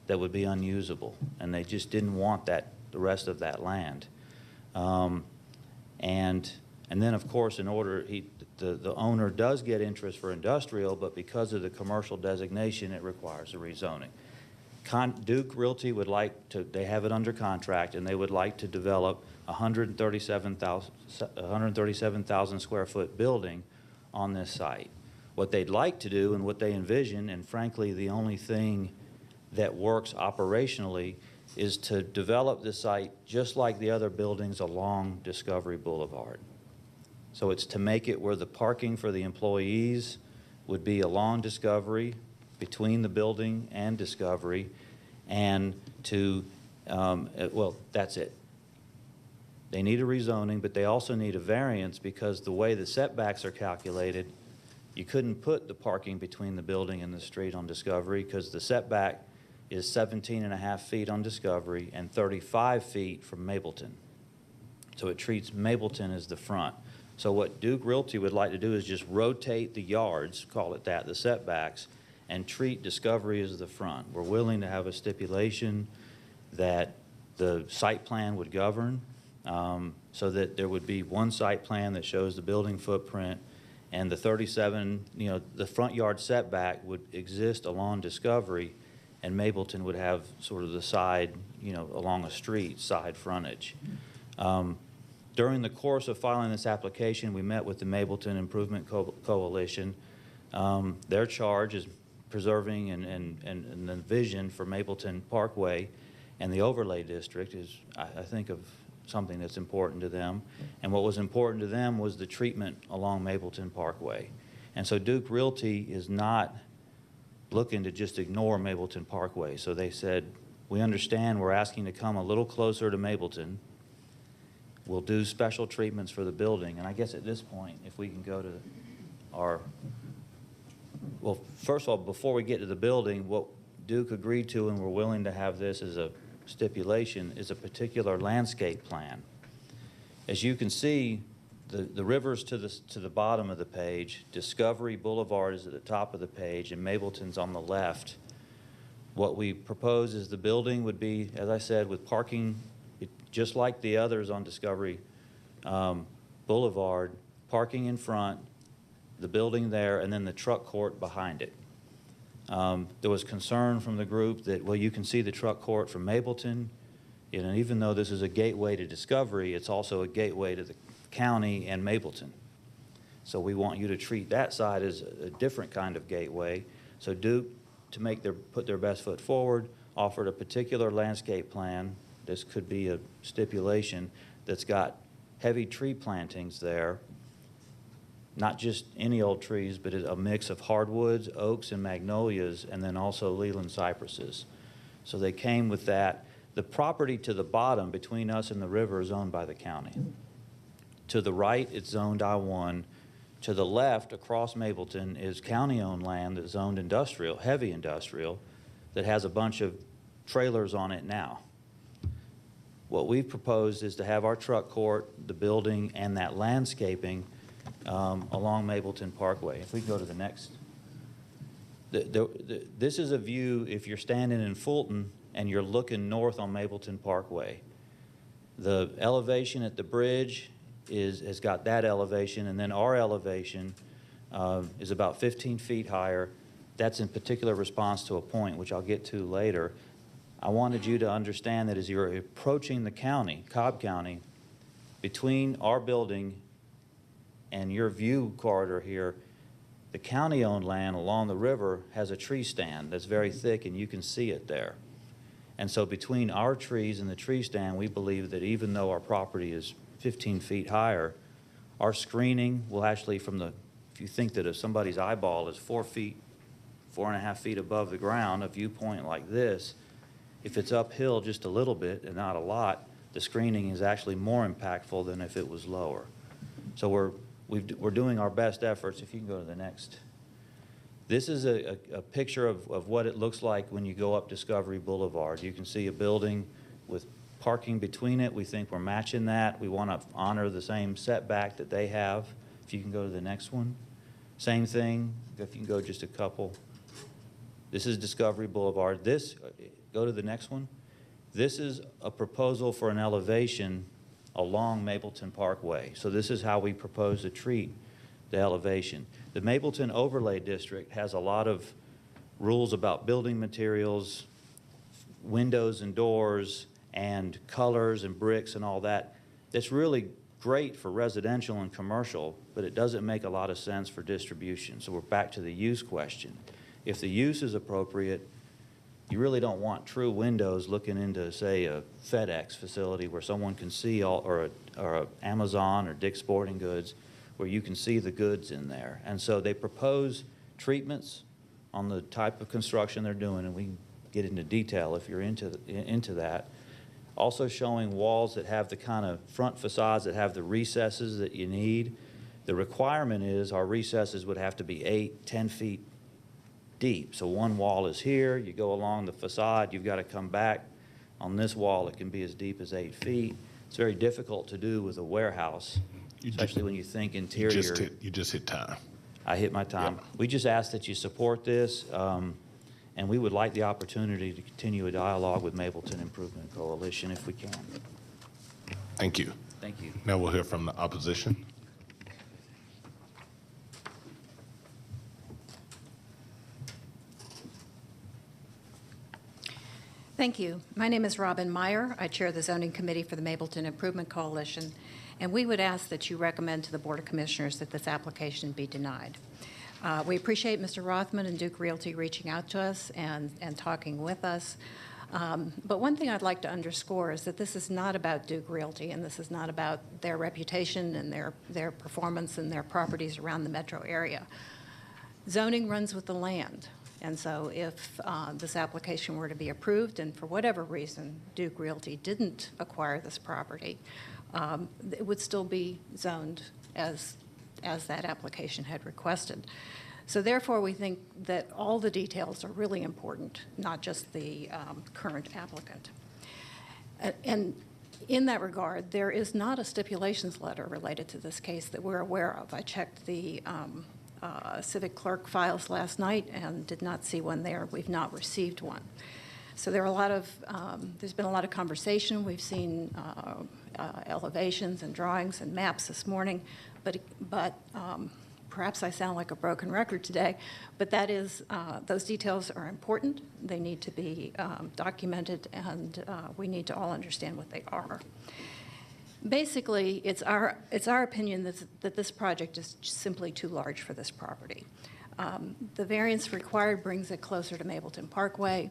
that would be unusable. And they just didn't want that, the rest of that land. And then, of course, in order, the owner does get interest for industrial, but because of the commercial designation, it requires a rezoning. Duke Realty would like to, they have it under contract, and they would like to develop a 137,000 square foot building on this site. What they'd like to do and what they envision, and frankly, the only thing that works operationally, is to develop the site just like the other buildings along Discovery Boulevard. So it's to make it where the parking for the employees would be along Discovery, between the building and Discovery, and to, well, that's it. They need a rezoning, but they also need a variance because the way the setbacks are calculated, you couldn't put the parking between the building and the street on Discovery because the setback is 17.5 feet on Discovery and 35 feet from Mapleton. So it treats Mapleton as the front. So what Duke Realty would like to do is just rotate the yards, call it that, the setbacks, and treat Discovery as the front. We're willing to have a stipulation that the site plan would govern, so that there would be one site plan that shows the building footprint, and the 37, the front yard setback would exist along Discovery, and Mapleton would have sort of the side, along a street, side frontage. During the course of filing this application, we met with the Mapleton Improvement Coalition. Their charge is preserving and the vision for Mapleton Parkway, and the overlay district is, I think, of something that's important to them. And what was important to them was the treatment along Mapleton Parkway. And so Duke Realty is not looking to just ignore Mapleton Parkway. So they said, we understand we're asking to come a little closer to Mapleton. We'll do special treatments for the building. And I guess at this point, if we can go to our, well, first of all, before we get to the building, what Duke agreed to, and we're willing to have this as a stipulation, is a particular landscape plan. As you can see, the river's to the bottom of the page. Discovery Boulevard is at the top of the page, and Mapleton's on the left. What we propose is the building would be, as I said, with parking, just like the others on Discovery Boulevard, parking in front, the building there, and then the truck court behind it. There was concern from the group that, well, you can see the truck court from Mapleton, and even though this is a gateway to Discovery, it's also a gateway to the county and Mapleton. So we want you to treat that side as a different kind of gateway. So Duke, to put their best foot forward, offered a particular landscape plan. This could be a stipulation that's got heavy tree plantings there, not just any old trees, but a mix of hardwoods, oaks, and magnolias, and then also Leland cypresses. So they came with that. The property to the bottom between us and the river is owned by the county. To the right, it's zoned I-1. To the left, across Mapleton, is county-owned land that's zoned industrial, heavy industrial, that has a bunch of trailers on it now. What we've proposed is to have our truck court, the building, and that landscaping along Mapleton Parkway. If we go to the next. This is a view if you're standing in Fulton and you're looking north on Mapleton Parkway. The elevation at the bridge has got that elevation, and then our elevation is about 15 feet higher. That's in particular response to a point, which I'll get to later. I wanted you to understand that as you're approaching the county, Cobb County, between our building and your view corridor here, The county-owned land along the river has a tree stand that's very thick, and you can see it there. And so between our trees and the tree stand, we believe that even though our property is 15 feet higher, our screening will actually if you think that if somebody's eyeball is 4 feet, 4.5 feet above the ground, a viewpoint like this, if it's uphill just a little bit and not a lot, the screening is actually more impactful than if it was lower. So we're doing our best efforts. If you can go to the next. This is a picture of what it looks like when you go up Discovery Boulevard. You can see a building with parking between it. We think we're matching that. We want to honor the same setback that they have. If you can go to the next one. Same thing, if you can go just a couple. This is Discovery Boulevard. Go to the next one. This is a proposal for an elevation along Mapleton Parkway. So this is how we propose to treat the elevation. The Mapleton Overlay District has a lot of rules about building materials, windows and doors, and colors and bricks and all that. That's really great for residential and commercial, but it doesn't make a lot of sense for distribution. So we're back to the use question. If the use is appropriate, you really don't want true windows looking into, say, a FedEx facility where someone can see or a Amazon or Dick's Sporting Goods, where you can see the goods in there. And so they propose treatments on the type of construction they're doing, and we can get into detail if you're into that. Also showing walls that have the kind of front facades that have the recesses that you need. The requirement is our recesses would have to be 8, 10 feet deep. So one wall is here, you go along the facade, you've got to come back. On this wall, it can be as deep as 8 feet. It's very difficult to do with a warehouse, especially when you think interior. You just hit time. I hit my time. Yep. We just ask that you support this, and we would like the opportunity to continue a dialogue with Mapleton Improvement Coalition if we can. Thank you. Thank you. Now we'll hear from the opposition. Thank you. My name is Robin Meyer. I chair the Zoning Committee for the Mapleton Improvement Coalition, and we would ask that you recommend to the Board of Commissioners that this application be denied. We appreciate Mr. Rothman and Duke Realty reaching out to us and talking with us. But one thing I'd like to underscore is that this is not about Duke Realty, and this is not about their reputation and their performance and their properties around the metro area. Zoning runs with the land. And so if this application were to be approved, and for whatever reason Duke Realty didn't acquire this property, it would still be zoned as that application had requested. So therefore, we think that all the details are really important, not just the current applicant. And in that regard, there is not a stipulations letter related to this case that we're aware of. I checked the civic clerk files last night and did not see one there. We've not received one. So there are there's been a lot of conversation. We've seen elevations and drawings and maps this morning, but perhaps I sound like a broken record today, but that is, those details are important. They need to be documented, and we need to all understand what they are. Basically, it's our opinion that this project is simply too large for this property. The variance required brings it closer to Mapleton Parkway.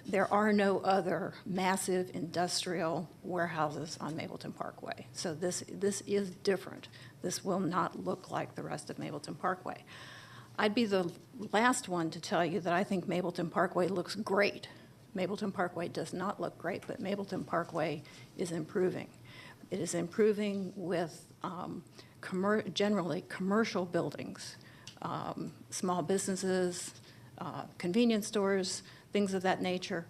There are no other massive industrial warehouses on Mapleton Parkway. So this is different. This will not look like the rest of Mapleton Parkway. I'd be the last one to tell you that I think Mapleton Parkway looks great. Mapleton Parkway does not look great, but Mapleton Parkway is improving. It is improving with generally commercial buildings, small businesses, convenience stores, things of that nature.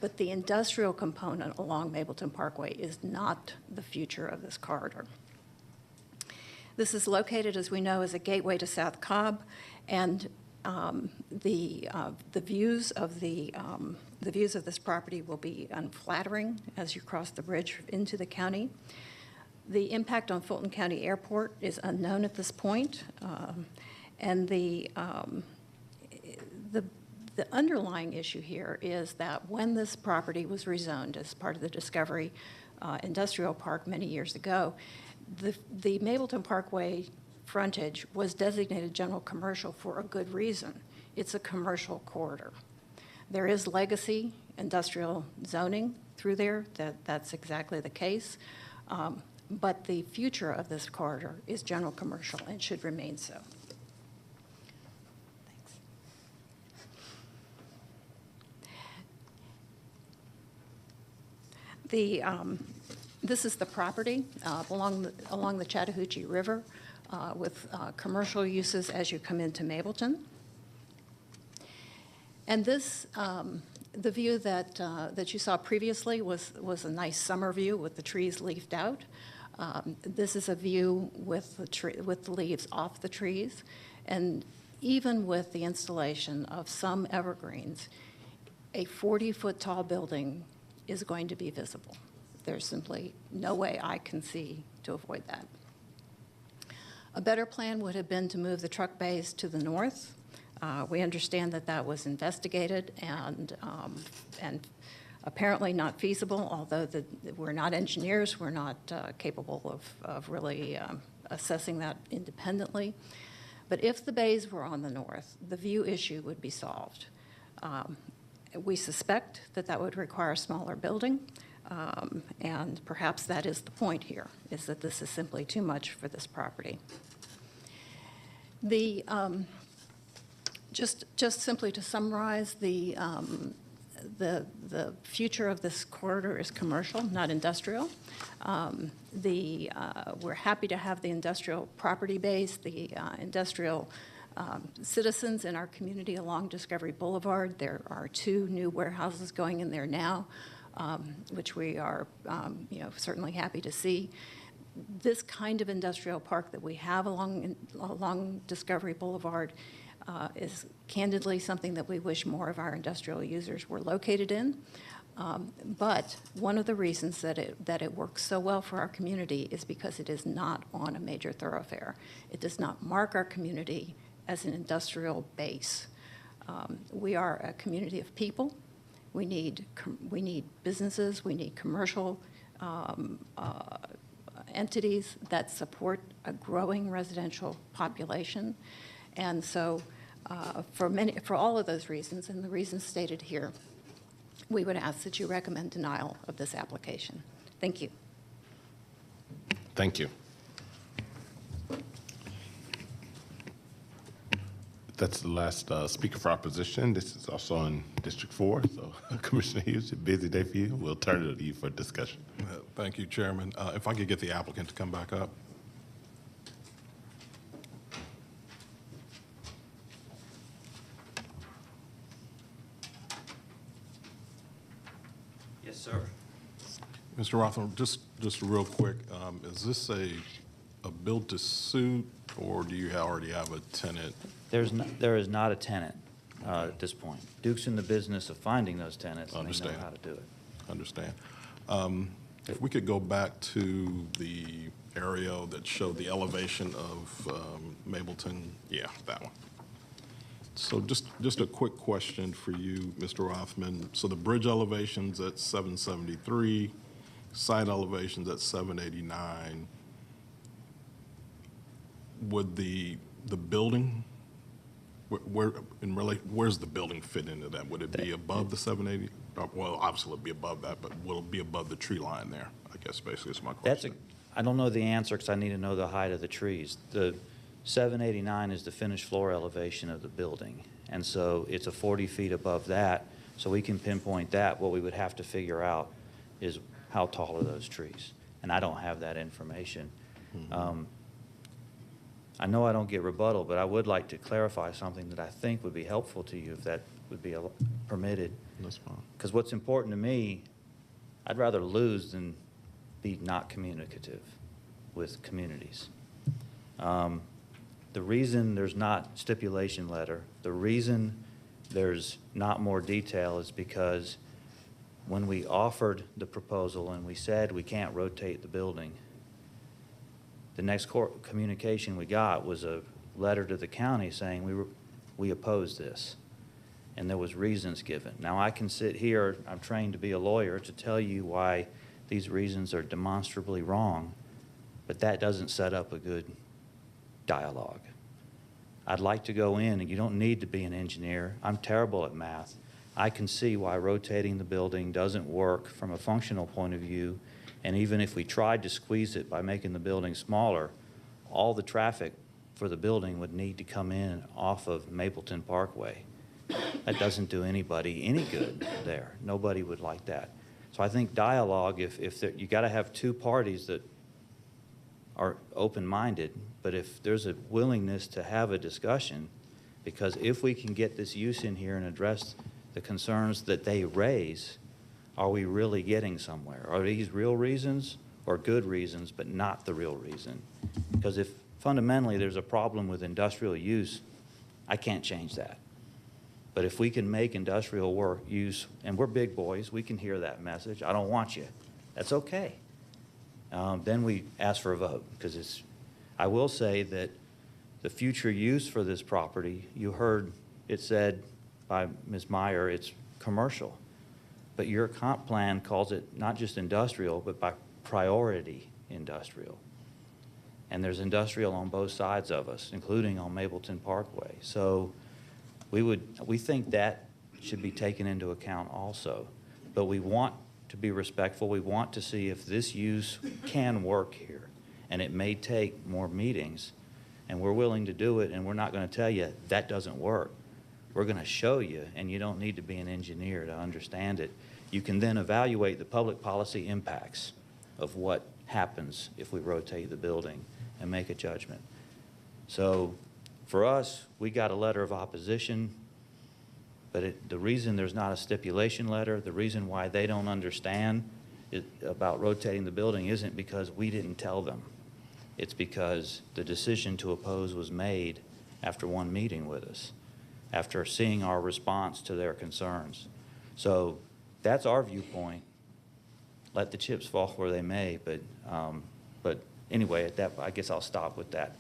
But the industrial component along Mapleton Parkway is not the future of this corridor. This is located, as we know, as a gateway to South Cobb, and the views of this property will be unflattering as you cross the bridge into the county. The impact on Fulton County Airport is unknown at this point, and the underlying issue here is that when this property was rezoned as part of the Discovery Industrial Park many years ago, the Mapleton Parkway frontage was designated general commercial for a good reason. It's a commercial corridor. There is legacy industrial zoning through there, that's exactly the case. But the future of this corridor is general commercial and should remain so. Thanks. This is the property along the Chattahoochee River with commercial uses as you come into Mapleton. And this, the view that you saw previously was a nice summer view with the trees leafed out. This is a view with the leaves off the trees, and even with the installation of some evergreens, a 40-foot tall building is going to be visible. There's simply no way I can see to avoid that. A better plan would have been to move the truck bays to the north. We understand that that was investigated and apparently not feasible, although we're not engineers, we're not capable of really assessing that independently. But if the bays were on the north, the view issue would be solved. We suspect that that would require a smaller building, and perhaps that is the point here, is that this is simply too much for this property. Just simply to summarize, the future of this corridor is commercial, not industrial. We're happy to have the industrial property base, the industrial citizens in our community along Discovery Boulevard. There are 2 new warehouses going in there now, which we are certainly happy to see. This kind of industrial park that we have along Discovery Boulevard is candidly something that we wish more of our industrial users were located in. But one of the reasons that it works so well for our community is because it is not on a major thoroughfare. It does not mark our community as an industrial base. We are a community of people. We need businesses, we need commercial entities that support a growing residential population. And so for all of those reasons and the reasons stated here, we would ask that you recommend denial of this application. Thank you. Thank you. That's the last speaker for opposition. This is also in District 4, so Commissioner Hughes, a busy day for you. We'll turn it to you for discussion. Thank you, Chairman. If I could get the applicant to come back up. Yes, sir. Mr. Rothman, just real quick, is this a build-to-suit, or do you already have a tenant? There is not a tenant at this point. Duke's in the business of finding those tenants, and they know how to do it. Understand. If we could go back to the aerial that showed the elevation of Mapleton. Yeah, that one. So just a quick question for you, Mr. Rothman. So the bridge elevation's at 773, site elevation's at 789. Would the building, where's the building fit into that? Would it be above the 780? Well, obviously it'd be above that, but will it be above the tree line there? I guess basically is my question. I don't know the answer because I need to know the height of the trees. The 789 is the finished floor elevation of the building. And so it's a 40 feet above that. So we can pinpoint that. What we would have to figure out is how tall are those trees? And I don't have that information. Mm-hmm. I know I don't get rebuttal, but I would like to clarify something that I think would be helpful to you if that would be permitted. That's fine. Because what's important to me, I'd rather lose than be not communicative with communities. The reason there's not stipulation letter, the reason there's not more detail is because when we offered the proposal and we said we can't rotate the building, the next communication we got was a letter to the county saying we oppose this. And there was reasons given. Now I can sit here, I'm trained to be a lawyer, to tell you why these reasons are demonstrably wrong, but that doesn't set up a good dialogue. I'd like to go in, and you don't need to be an engineer. I'm terrible at math. I can see why rotating the building doesn't work from a functional point of view, and even if we tried to squeeze it by making the building smaller, all the traffic for the building would need to come in off of Mapleton Parkway. That doesn't do anybody any good there. Nobody would like that. So I think dialogue, you got to have two parties that are open-minded, but if there's a willingness to have a discussion, because if we can get this use in here and address the concerns that they raise, are we really getting somewhere? Are these real reasons or good reasons, but not the real reason? Because if fundamentally there's a problem with industrial use, I can't change that. But if we can make industrial use, and we're big boys, we can hear that message, I don't want you, that's okay. Then we ask for a vote, because I will say that the future use for this property, you heard it said by Ms. Meyer, it's commercial. But your comp plan calls it not just industrial, but by priority industrial. And there's industrial on both sides of us, including on Mapleton Parkway. So we think that should be taken into account also. But we want to be respectful. We want to see if this use can work here. And it may take more meetings. And we're willing to do it, and we're not going to tell you that doesn't work. We're going to show you, and you don't need to be an engineer to understand it. You can then evaluate the public policy impacts of what happens if we rotate the building and make a judgment. So for us, we got a letter of opposition, but the reason there's not a stipulation letter, the reason why they don't understand about rotating the building isn't because we didn't tell them. It's because the decision to oppose was made after one meeting with us, after seeing our response to their concerns. So that's our viewpoint. Let the chips fall where they may, but anyway, I guess I'll stop with that.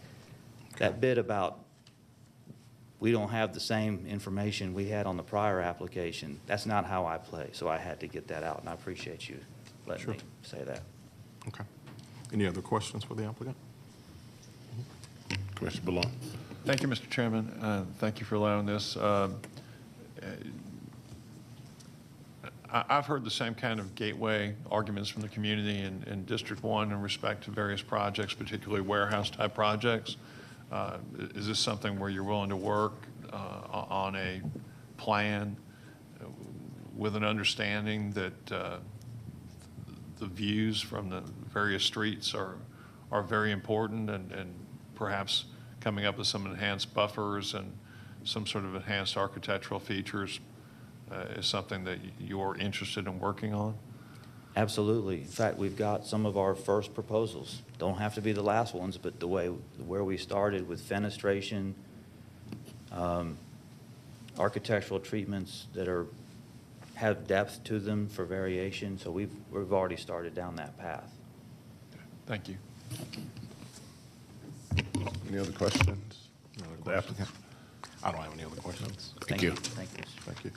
That bit about we don't have the same information we had on the prior application, that's not how I play, so I had to get that out, and I appreciate you letting me say that. Okay. Any other questions for the applicant? Commissioner Ballone. Thank you, Mr. Chairman. Thank you for allowing this. I've heard the same kind of gateway arguments from the community in District 1 in respect to various projects, particularly warehouse-type projects. Is this something where you're willing to work on a plan with an understanding that the views from the various streets are very important, and perhaps coming up with some enhanced buffers and some sort of enhanced architectural features is something that you're interested in working on? Absolutely. In fact, we've got some of our first proposals. Don't have to be the last ones, but where we started with fenestration, architectural treatments that have depth to them for variation. So we've already started down that path. Thank you. Any other questions? The applicant? I don't have any other questions. Thank you. Thank you. Thank you.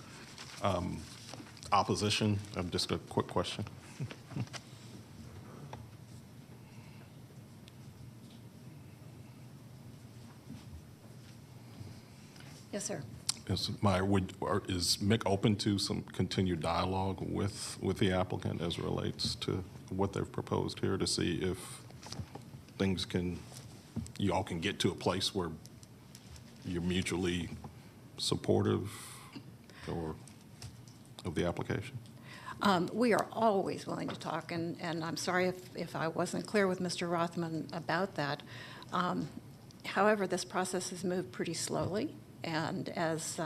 Opposition, just a quick question. Yes, sir. Is Mick open to some continued dialogue with the applicant as it relates to what they've proposed here to see if you all can get to a place where you're mutually supportive of the application? We are always willing to talk, and I'm sorry if I wasn't clear with Mr. Rothman about that. However, this process has moved pretty slowly, and as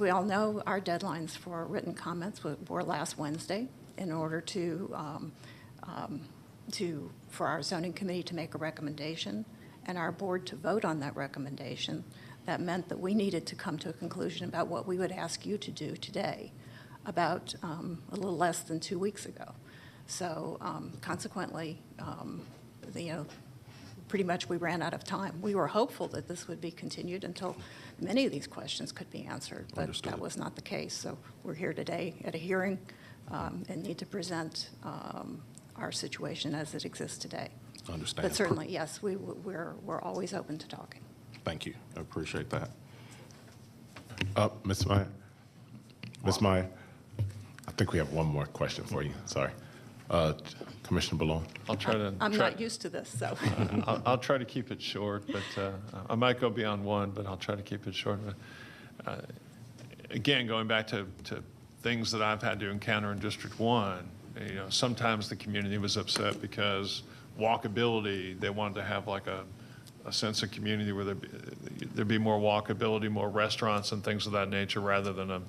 we all know, our deadlines for written comments were last Wednesday in order for our zoning committee to make a recommendation and our board to vote on that recommendation. That meant that we needed to come to a conclusion about what we would ask you to do today, about a little less than 2 weeks ago. So consequently, pretty much we ran out of time. We were hopeful that this would be continued until many of these questions could be answered, but Understood. that was not the case. So we're here today at a hearing and need to present our situation as it exists today. Understand. But certainly, yes, we're always open to talking. Thank you. I appreciate that. Ms. Meyer? Ms. Meyer, I think we have one more question for you. Sorry. Commissioner Ballone? I'll try to. I'm not used to this, so. I'll try to keep it short, but I might go beyond one, but I'll try to keep it short. Again, going back to things that I've had to encounter in District 1, sometimes the community was upset because walkability, they wanted to have like a sense of community where there'd be more walkability, more restaurants and things of that nature rather than a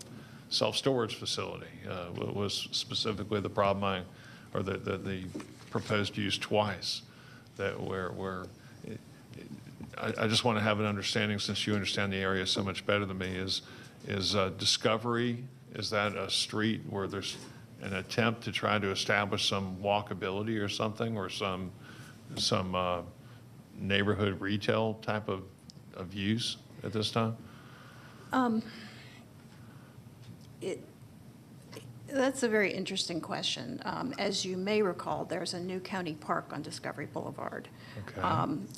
self-storage facility. Was specifically the problem or the proposed use twice, that where I just want to have an understanding, since you understand the area so much better than me, is Discovery, is that a street where there's an attempt to try to establish some walkability or something, or some neighborhood retail type of use at this time? That's a very interesting question. As you may recall, there's a new county park on Discovery Boulevard. Okay.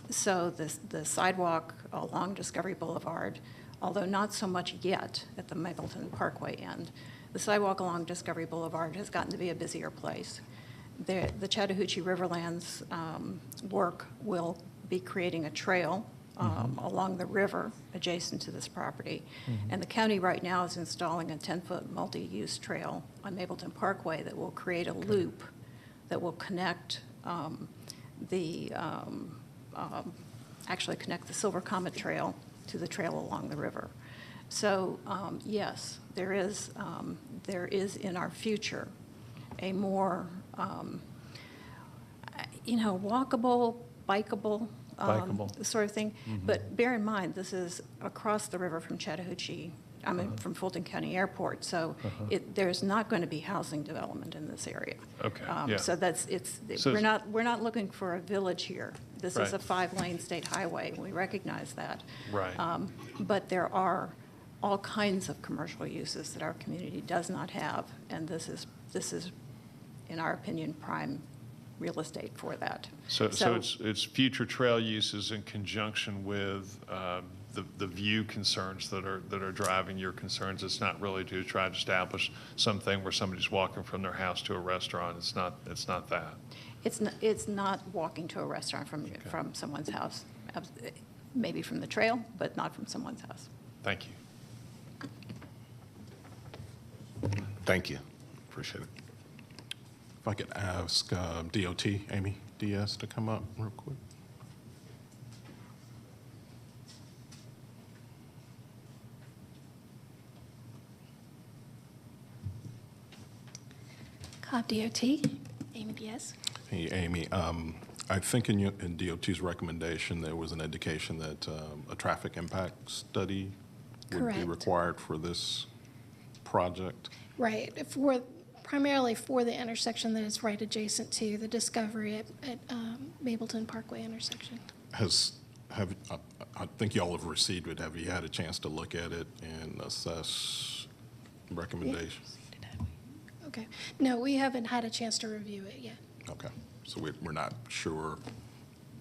So the sidewalk along Discovery Boulevard, although not so much yet at the Mapleton Parkway end, the sidewalk along Discovery Boulevard has gotten to be a busier place. The Chattahoochee Riverlands work will be creating a trail along the river adjacent to this property. And the county right now is installing a 10-foot multi-use trail on Mapleton Parkway that will create a loop that will connect actually connect the Silver Comet Trail to the trail along the river. So yes, there is in our future a more walkable, bikeable sort of thing. But bear in mind, this is across the river from Chattahoochee, from Fulton County Airport, so there's not going to be housing development in this area. Okay, yeah. So we're not looking for a village here. This is Right. a 5-lane state highway, and we recognize that. Right. But there are all kinds of commercial uses that our community does not have, and this is, in our opinion, prime real estate for that. So it's future trail uses in conjunction with the view concerns that are driving your concerns. It's not really to try to establish something where somebody's walking from their house to a restaurant. It's not that. It's not walking to a restaurant from someone's house, maybe from the trail, but not from someone's house. Thank you. Thank you. Appreciate it. If I could ask DOT, Amy Diaz, to come up real quick. Cobb DOT, Amy Diaz. Hey, Amy, I think in DOT's recommendation, there was an indication that a traffic impact study would be Correct. required for this project. Right, primarily for the intersection that is right adjacent to the Discovery at Mapleton Parkway intersection. I think y'all have received it. Have you had a chance to look at it and assess recommendations? Okay. No, we haven't had a chance to review it yet. Okay, so we're not sure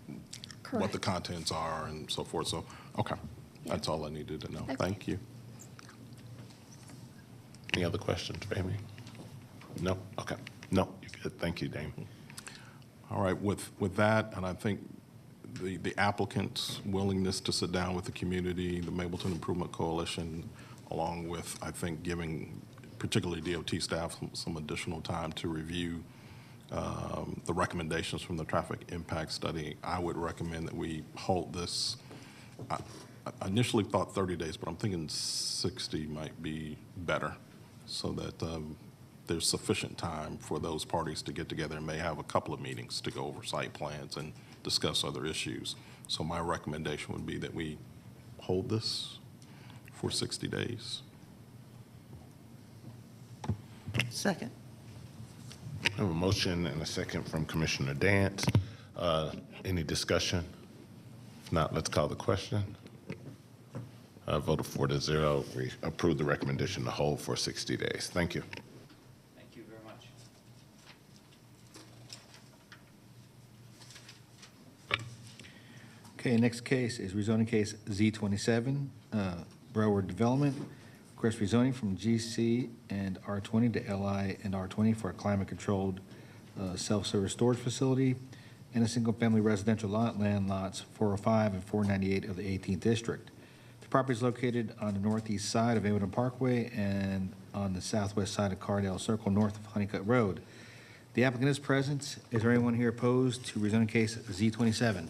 what Correct. the contents are and so forth, so, okay. That's all I needed to know. Okay. Thank you. Any other questions for Amy? No? Okay. No, you're good. Thank you, Dame. All right, with that, and I think the applicant's willingness to sit down with the community, the Mapleton Improvement Coalition, along with, I think, giving particularly DOT staff some additional time to review the recommendations from the traffic impact study, I would recommend that we hold this. I initially thought 30 days, but I'm thinking 60 might be better, so that there's sufficient time for those parties to get together and may have a couple of meetings to go over site plans and discuss other issues. So my recommendation would be that we hold this for 60 days. Second. I have a motion and a second from Commissioner Dance. Any discussion? If not, let's call the question. Voted 4-0. We approve the recommendation to hold for 60 days. Thank you. Thank you very much. Okay, next case is rezoning case Z27, Broward Development. Request rezoning from GC and R20 to LI and R20 for a climate-controlled self-service storage facility and a single-family residential lot, land lots 405 and 498 of the 18th District. The property is located on the northeast side of Mapleton Parkway and on the southwest side of Cardell Circle, north of Honeycutt Road. The applicant is present. Is there anyone here opposed to rezoning case Z27?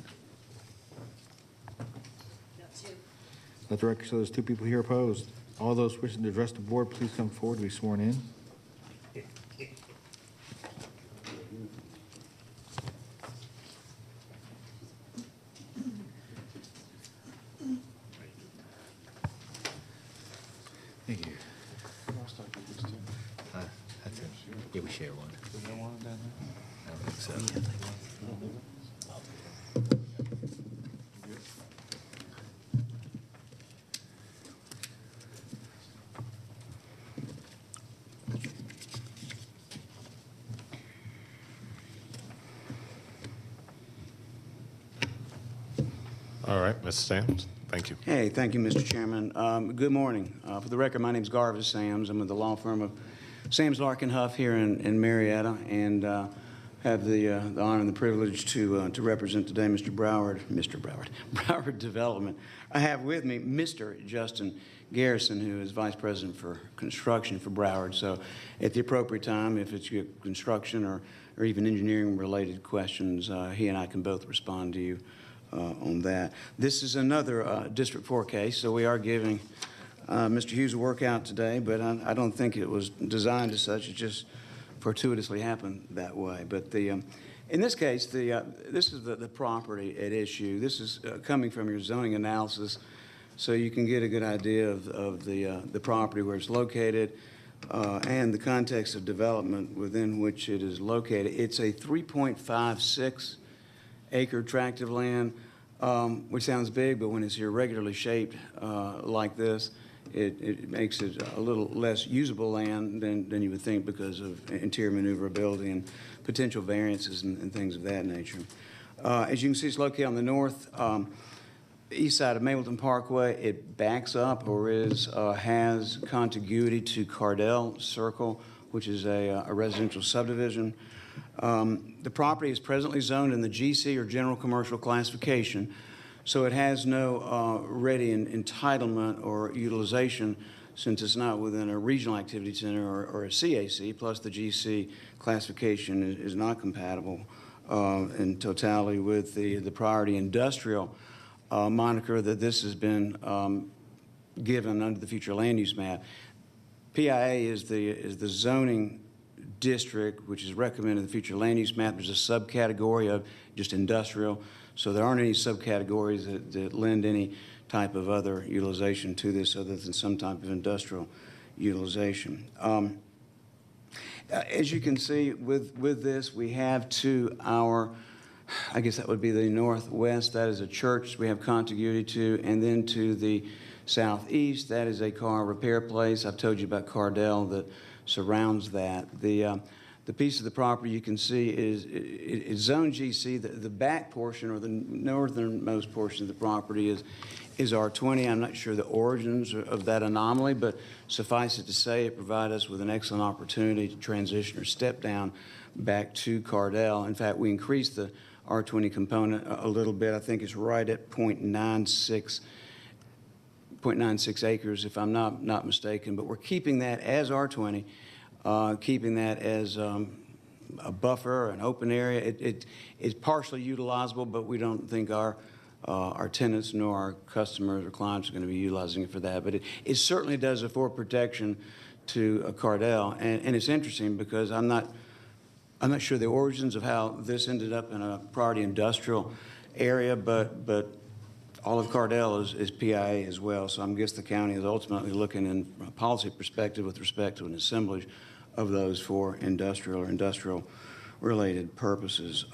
Let the record show there's 2 people here opposed. All those wishing to address the board, please come forward to be sworn in. Thank you. That's it. Yeah, we share one. I don't think so. All right, Mr. Sams, thank you. Hey, thank you, Mr. Chairman. Good morning. For the record, my name is Garvis Sams. I'm with the law firm of Sams, Larkin, Huff here in Marietta, and have the honor and the privilege to represent today Mr. Broward Development. I have with me Mr. Justin Garrison, who is Vice President for Construction for Broward. So at the appropriate time, if it's construction or even engineering-related questions, he and I can both respond to you on that. This is another District 4 case, so we are giving Mr. Hughes a workout today, but I don't think it was designed as such. It just fortuitously happened that way. But in this case, this is the property at issue. This is coming from your zoning analysis, so you can get a good idea of the property, where it's located, and the context of development within which it is located. It's a 3.56 acre tract of land, which sounds big, but when it's irregularly shaped like this, it makes it a little less usable land than you would think because of interior maneuverability and potential variances and things of that nature. As you can see, it's located on the north east side of Mapleton Parkway. It backs up or has contiguity to Cardell Circle, which is a residential subdivision. The property is presently zoned in the GC or general commercial classification, so it has no ready entitlement or utilization since it's not within a regional activity center or a CAC, plus the GC classification is not compatible in totality with the priority industrial moniker that this has been given under the future land use map. PIA is the zoning district, which is recommended in the future land use map. There's a subcategory of just industrial, so there aren't any subcategories that lend any type of other utilization to this other than some type of industrial utilization. As you can see with this, we have to our, I guess that would be the northwest, that is a church we have contiguity to, and then to the southeast, that is a car repair place. I've told you about Cardell that surrounds that. The piece of the property you can see is zone GC. The back portion or the northernmost portion of the property is R20. I'm not sure the origins of that anomaly, but suffice it to say it provided us with an excellent opportunity to transition or step down back to Cardell. In fact, we increased the R20 component a little bit. I think it's right at 0.96 acres, if I'm not mistaken, but we're keeping that as R20, keeping that as a buffer, an open area. It is partially utilizable, but we don't think our tenants nor our customers or clients are going to be utilizing it for that. But it certainly does afford protection to Cardell, and it's interesting because I'm not sure the origins of how this ended up in a priority industrial area, but all of Cardell is PIA as well, so I guess the county is ultimately looking in from a policy perspective with respect to an assemblage of those for industrial or industrial-related purposes.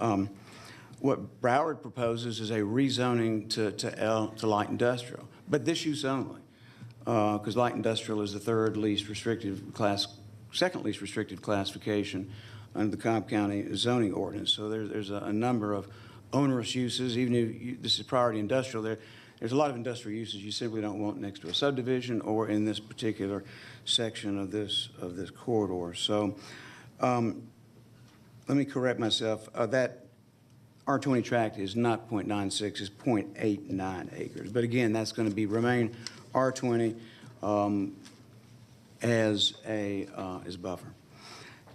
What Broward proposes is a rezoning to light industrial, but this use only, because light industrial is the second least restrictive classification under the Cobb County zoning ordinance. So there's a number of onerous uses, even if this is priority industrial, there's a lot of industrial uses you simply don't want next to a subdivision or in this particular section of this corridor. So let me correct myself. That R20 tract is not .96, it's .89 acres. But again, that's going to remain R20 as a buffer.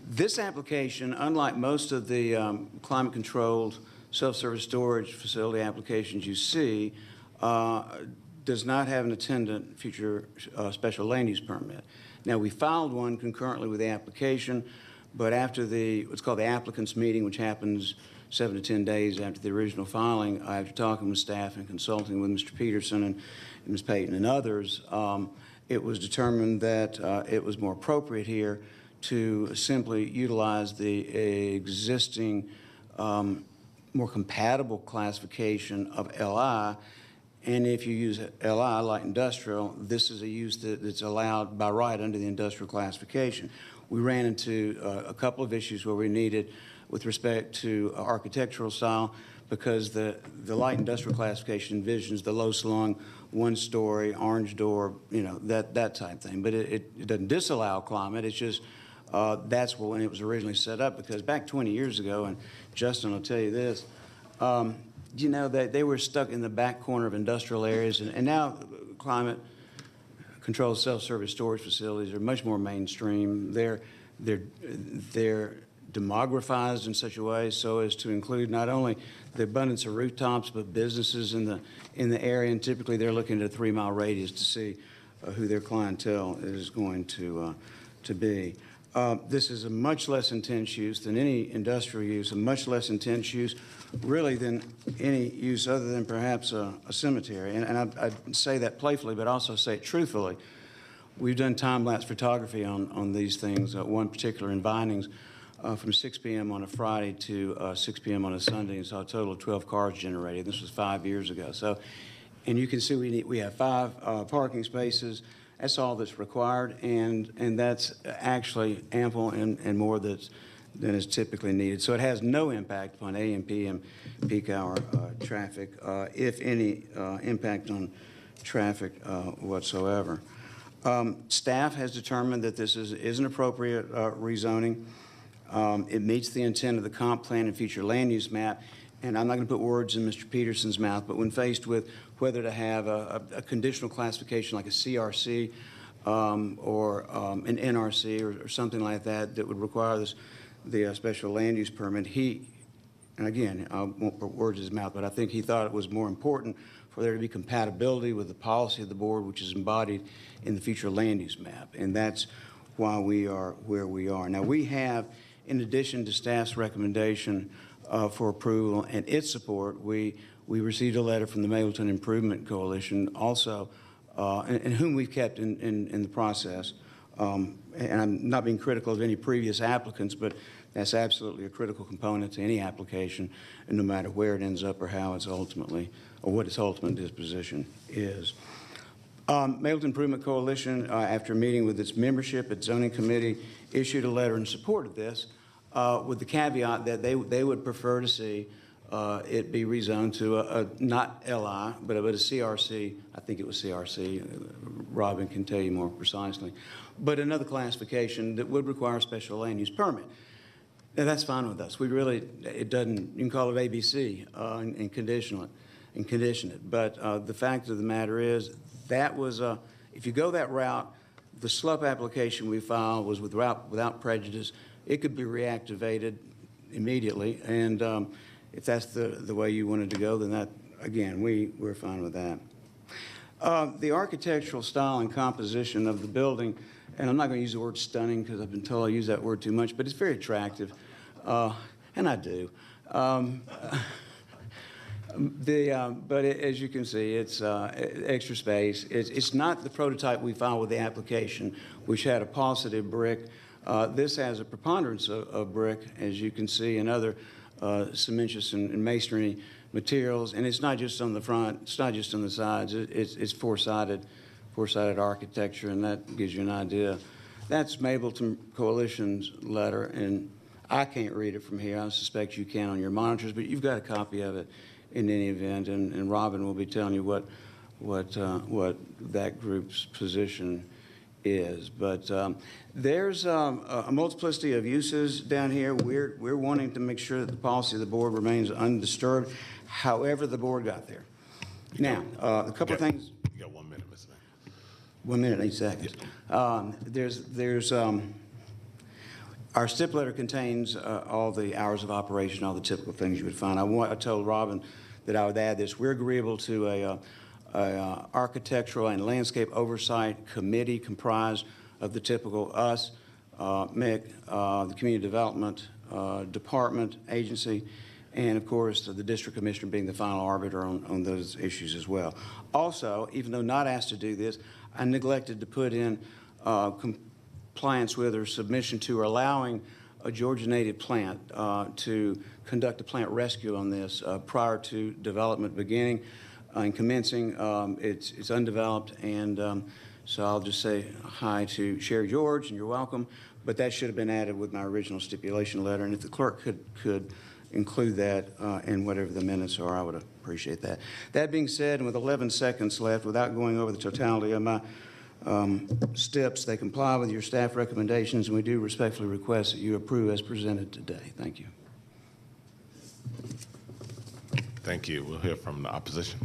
This application, unlike most of the climate-controlled self-service storage facility applications you see, does not have an attendant future special land use permit. Now, we filed one concurrently with the application, but after what's called the applicant's meeting, which happens 7 to 10 days after the original filing, after talking with staff and consulting with Mr. Peterson and Ms. Payton and others, it was determined that it was more appropriate here to simply utilize the existing more compatible classification of LI. And if you use LI, light industrial, this is a use that's allowed by right under the industrial classification. We ran into a couple of issues where we needed, with respect to architectural style, because the light industrial classification envisions the low-slung, one-story, orange door, that type thing. But it doesn't disallow climate. It's just that's when it was originally set up, because back 20 years ago, and Justin will tell you this, they were stuck in the back corner of industrial areas, and now climate controlled self-service storage facilities are much more mainstream. They're demographized in such a way so as to include not only the abundance of rooftops, but businesses in the area, and typically they're looking at a 3-mile radius to see who their clientele is going to be. This is a much less intense use than any industrial use, a much less intense use really than any use other than perhaps a cemetery. And I say that playfully, but also say it truthfully. We've done time-lapse photography on these things, one particular in Vinings, from 6 p.m. on a Friday to 6 p.m. on a Sunday, and saw a total of 12 cars generated. This was 5 years ago. So, and you can see we have 5 parking spaces. That's all that's required, and that's actually ample and more than is typically needed. So it has no impact upon AM, PM, peak hour traffic, if any impact on traffic whatsoever. Staff has determined that this is an appropriate rezoning. It meets the intent of the comp plan and future land use map. And I'm not going to put words in Mr. Peterson's mouth, but when faced with whether to have a conditional classification like a CRC or an NRC or something like that that would require the special land use permit, and again, I won't put words in his mouth, but I think he thought it was more important for there to be compatibility with the policy of the board, which is embodied in the future land use map. And that's why we are where we are. Now, we have, in addition to staff's recommendation for approval and its support, we received a letter from the Mapleton Improvement Coalition also, and whom we've kept in the process. And I'm not being critical of any previous applicants, but that's absolutely a critical component to any application, and no matter where it ends up or how it's ultimately, or what its ultimate disposition is. Mapleton Improvement Coalition, after meeting with its membership at zoning committee, issued a letter in support of this, with the caveat that they would prefer to see it be rezoned to a not LI, but a CRC. I think it was CRC. Robin can tell you more precisely. But another classification that would require a special land use permit. Now, that's fine with us. It doesn't, you can call it ABC and condition it. But the fact of the matter is, that was, if you go that route, the SLUP application we filed was without prejudice. It could be reactivated immediately, and if that's the way you wanted to go, then that, again, we're fine with that. The architectural style and composition of the building, and I'm not going to use the word stunning because I've been told I use that word too much, but it's very attractive, and I do. But as you can see, it's extra space. It's not the prototype we filed with the application, which had a positive brick. This has a preponderance of brick, as you can see, and other cementitious and masonry materials. And it's not just on the front, it's not just on the sides. It's four-sided architecture, and that gives you an idea. That's Mapleton Coalition's letter, and I can't read it from here. I suspect you can on your monitors, but you've got a copy of it in any event, and Robin will be telling you what that group's position is. But there's a multiplicity of uses down here. We're wanting to make sure that the policy of the board remains undisturbed, however the board got there. Now, a couple of things. You got 1 minute, Mr. Mayor. 1 minute, 8 seconds. There's our stip letter contains all the hours of operation, all the typical things you would find. I told Robin that I would add this. We're agreeable to a architectural and landscape oversight committee comprised of the typical us, MIC, the community development department, agency, and of course the district commissioner being the final arbiter on those issues as well. Also, even though not asked to do this, I neglected to put in compliance with or submission to or allowing a Georgia native plant to conduct a plant rescue on this prior to development beginning and commencing. It's undeveloped, and so I'll just say hi to Sherry George, and you're welcome. But that should have been added with my original stipulation letter, and if the clerk could include that in whatever the minutes are, I would appreciate that. That being said, and with 11 seconds left, without going over the totality of my steps, they comply with your staff recommendations, and we do respectfully request that you approve as presented today. Thank you. Thank you. We'll hear from the opposition.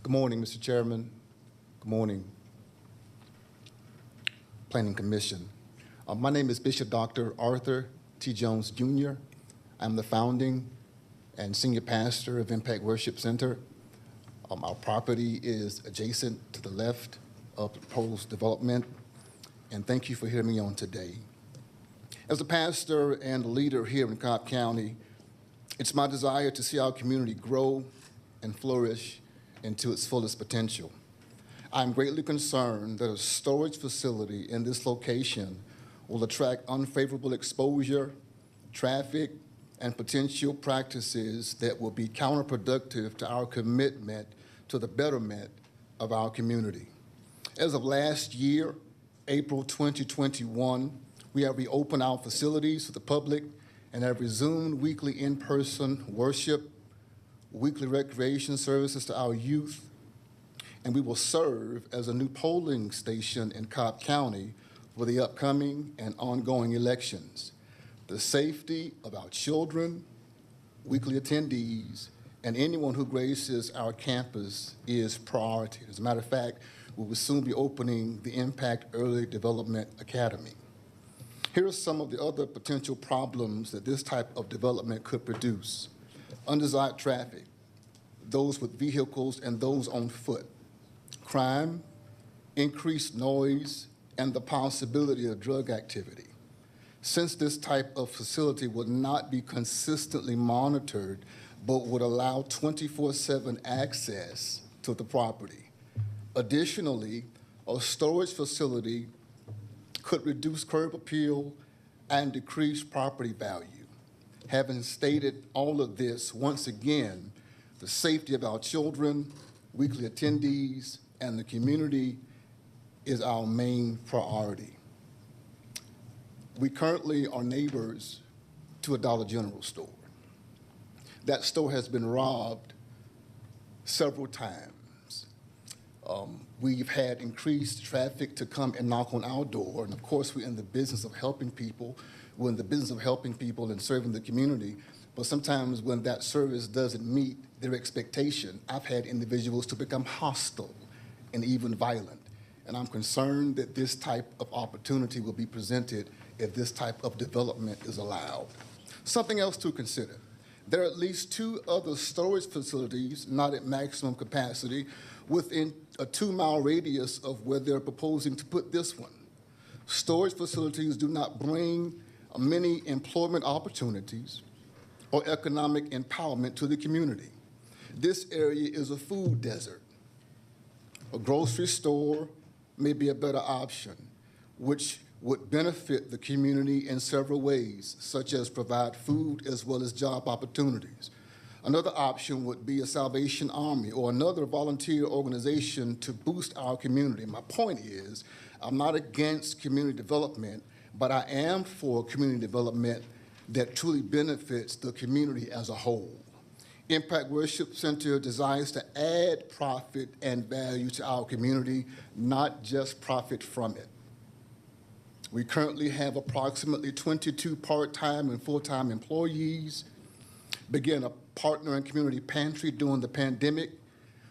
Good morning, Mr. Chairman. Good morning, Planning Commission. My name is Bishop Dr. Arthur T. Jones, Jr. I'm the founding and senior pastor of Impact Worship Center. Our property is adjacent to the left of the proposed development, and thank you for hearing me on today. As a pastor and a leader here in Cobb County, it's my desire to see our community grow and flourish into its fullest potential. I'm greatly concerned that a storage facility in this location will attract unfavorable exposure, traffic, and potential practices that will be counterproductive to our commitment to the betterment of our community. As of last year, April 2021, we have reopened our facilities to the public and have resumed weekly in-person worship, weekly recreation services to our youth, and we will serve as a new polling station in Cobb County for the upcoming and ongoing elections. The safety of our children, weekly attendees, and anyone who graces our campus is priority. As a matter of fact, we will soon be opening the Impact Early Development Academy. Here are some of the other potential problems that this type of development could produce. Undesired traffic, those with vehicles and those on foot, crime, increased noise, and the possibility of drug activity. Since this type of facility would not be consistently monitored, but would allow 24/7 access to the property. Additionally, a storage facility could reduce curb appeal and decrease property value. Having stated all of this, once again, the safety of our children, weekly attendees, and the community is our main priority. We currently are neighbors to a Dollar General store. That store has been robbed several times. We've had increased traffic to come and knock on our door, and of course we're in the business of helping people. We're in the business of helping people and serving the community, but sometimes when that service doesn't meet their expectation, I've had individuals to become hostile and even violent. And I'm concerned that this type of opportunity will be presented if this type of development is allowed. Something else to consider. There are at least 2 other storage facilities, not at maximum capacity, within a 2-mile radius of where they're proposing to put this one. Storage facilities do not bring many employment opportunities or economic empowerment to the community. This area is a food desert. A grocery store may be a better option, which would benefit the community in several ways, such as provide food as well as job opportunities. Another option would be a Salvation Army or another volunteer organization to boost our community. My point is, I'm not against community development, but I am for community development that truly benefits the community as a whole. Impact Worship Center desires to add profit and value to our community, not just profit from it. We currently have approximately 22 part-time and full-time employees, began a partner and community pantry during the pandemic,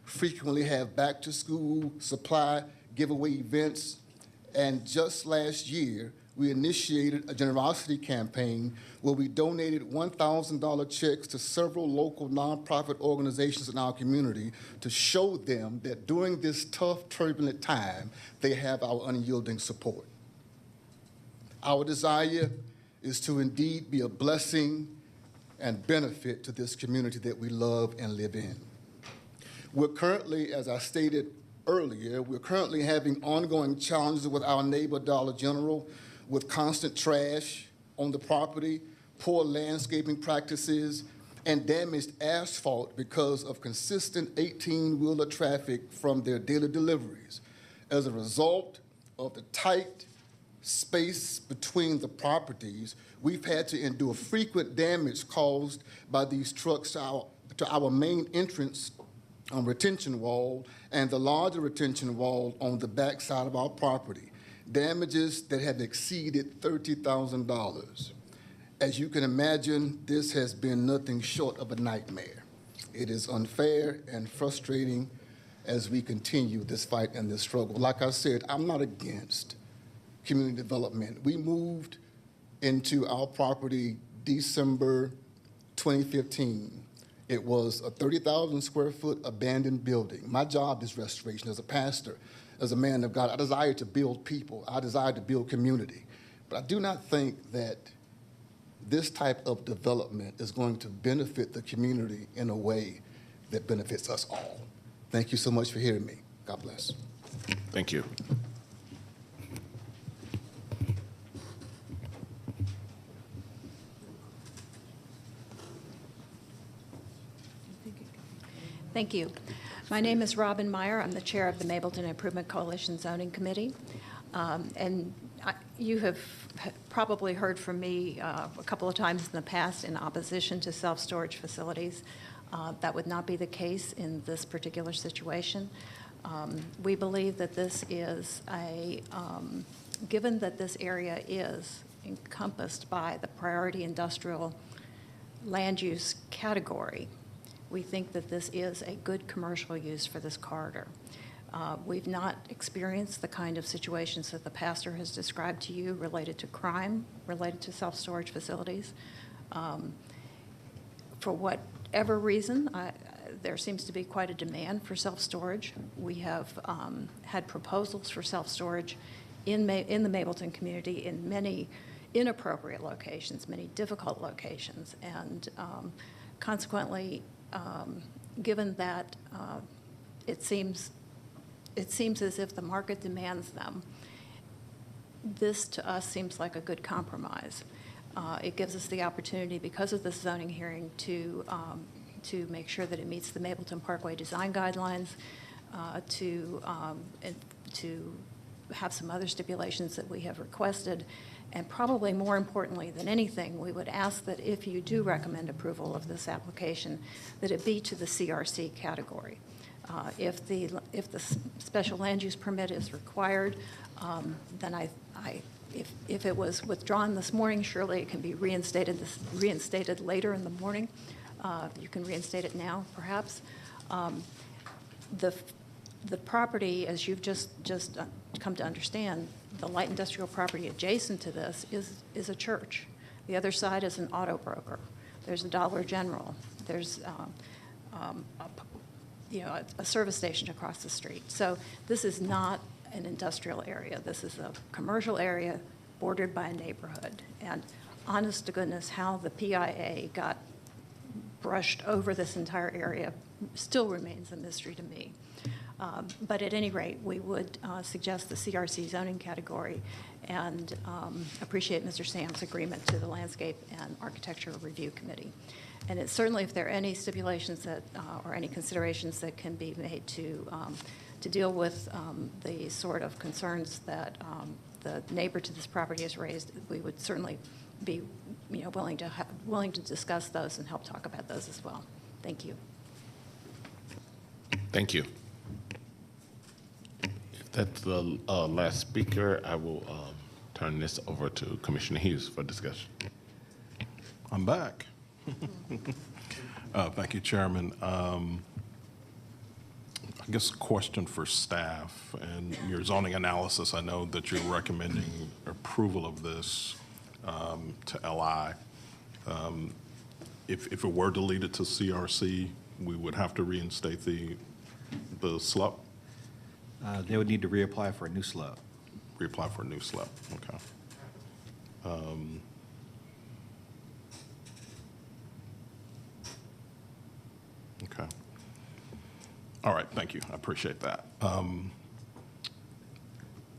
frequently have back-to-school supply giveaway events, and just last year, we initiated a generosity campaign where we donated $1,000 checks to several local nonprofit organizations in our community to show them that during this tough, turbulent time, they have our unyielding support. Our desire is to indeed be a blessing and benefit to this community that we love and live in. We're currently, as I stated earlier, we're currently having ongoing challenges with our neighbor Dollar General, with constant trash on the property, poor landscaping practices, and damaged asphalt because of consistent 18-wheeler traffic from their daily deliveries. As a result of the tight space between the properties, we've had to endure frequent damage caused by these trucks to our main entrance retention wall and the larger retention wall on the back side of our property. Damages that have exceeded $30,000. As you can imagine, this has been nothing short of a nightmare. It is unfair and frustrating as we continue this fight and this struggle. Like I said, I'm not against community development. We moved into our property December 2015. It was a 30,000 square foot abandoned building. My job is restoration as a pastor. As a man of God, I desire to build people. I desire to build community. But I do not think that this type of development is going to benefit the community in a way that benefits us all. Thank you so much for hearing me. God bless. Thank you. Thank you. My name is Robin Meyer. I'm the chair of the Mapleton Improvement Coalition Zoning Committee. You have probably heard from me a couple of times in the past in opposition to self-storage facilities. That would not be the case in this particular situation. We believe that this is given that this area is encompassed by the priority industrial land use category, we think that this is a good commercial use for this corridor. We've not experienced the kind of situations that the pastor has described to you related to crime, related to self-storage facilities. For whatever reason, there seems to be quite a demand for self-storage. We have had proposals for self-storage in the Mapleton community in many inappropriate locations, many difficult locations, and consequently, given that it seems as if the market demands them, this to us seems like a good compromise. It gives us the opportunity, because of this zoning hearing, to make sure that it meets the Mapleton Parkway design guidelines, to have some other stipulations that we have requested. And probably more importantly than anything, we would ask that if you do recommend approval of this application, that it be to the CRC category. If the special land use permit is required, then if it was withdrawn this morning, surely it can be reinstated later in the morning. You can reinstate it now, perhaps. The property, as you've just come to understand, the light industrial property adjacent to this is a church. The other side is an auto broker. There's a Dollar General. There's a service station across the street. So this is not an industrial area. This is a commercial area bordered by a neighborhood. And honest to goodness, how the PIA got brushed over this entire area still remains a mystery to me. But at any rate, we would suggest the CRC zoning category and appreciate Mr. Sam's agreement to the Landscape and Architecture Review Committee. And it's certainly, if there are any stipulations that, or any considerations that can be made to deal with the sort of concerns that the neighbor to this property has raised, we would certainly be, willing to discuss those and help talk about those as well. Thank you. Thank you. If that's the last speaker, I will turn this over to Commissioner Hughes for discussion. I'm back. Thank you, Chairman. I guess a question for staff and your zoning analysis. I know that you're recommending approval of this to LI. If it were deleted to CRC, we would have to reinstate the SLUP? They would need to reapply for a new SLUP. Reapply for a new SLUP, okay. Okay. All right, thank you. I appreciate that.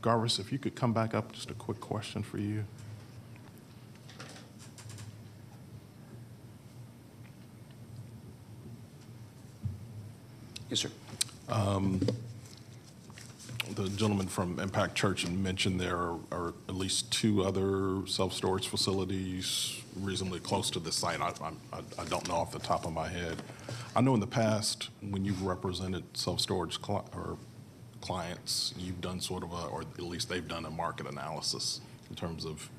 Garvis, if you could come back up, just a quick question for you. Yes, sir. The gentleman from Impact Church mentioned there are at least 2 other self-storage facilities reasonably close to this site. I don't know off the top of my head. I know in the past, when you've represented self-storage clients, you've done sort of or at least they've done a market analysis in terms of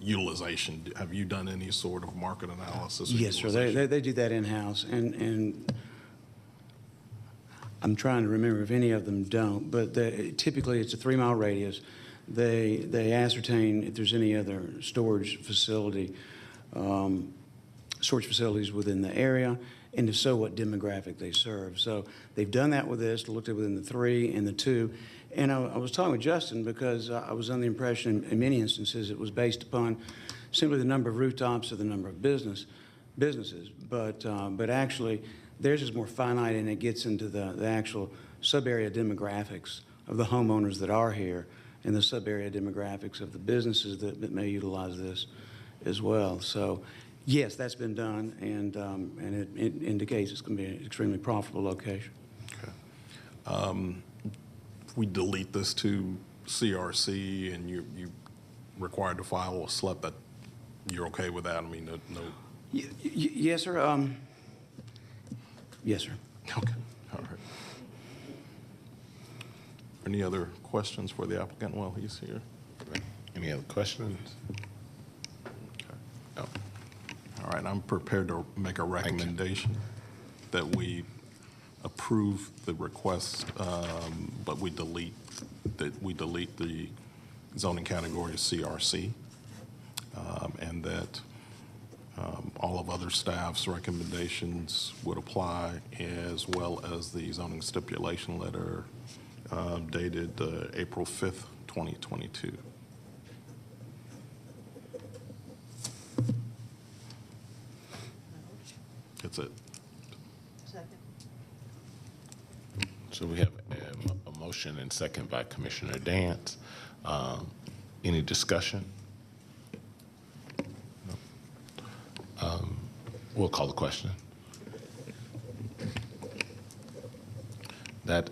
utilization. Have you done any sort of market analysis? Yes, sir. They do that in-house, and I'm trying to remember if any of them don't, but typically it's a 3-mile radius. They ascertain if there's any other storage facilities within the area, and if so, what demographic they serve. So they've done that with this, looked at within the 3 and the 2. And I was talking with Justin because I was under the impression in many instances it was based upon simply the number of rooftops or the number of businesses. But actually, theirs is more finite, and it gets into the actual sub-area demographics of the homeowners that are here and the sub-area demographics of the businesses that may utilize this as well. So, yes, that's been done, and it indicates it's going to be an extremely profitable location. Okay. If we delete this to CRC and you required to file a SLUP, that you're okay with that? I mean, no. Yes, sir. Yes, sir. Okay. All right. Any other questions for the applicant while he's here? Any other questions? Okay. No. All right. I'm prepared to make a recommendation that we approve the request, but we delete the zoning category of CRC, and that all of other staff's recommendations would apply, as well as the zoning stipulation letter dated April 5th, 2022. That's it. So we have a motion and second by Commissioner Dance. Any discussion? No. We'll call the question. That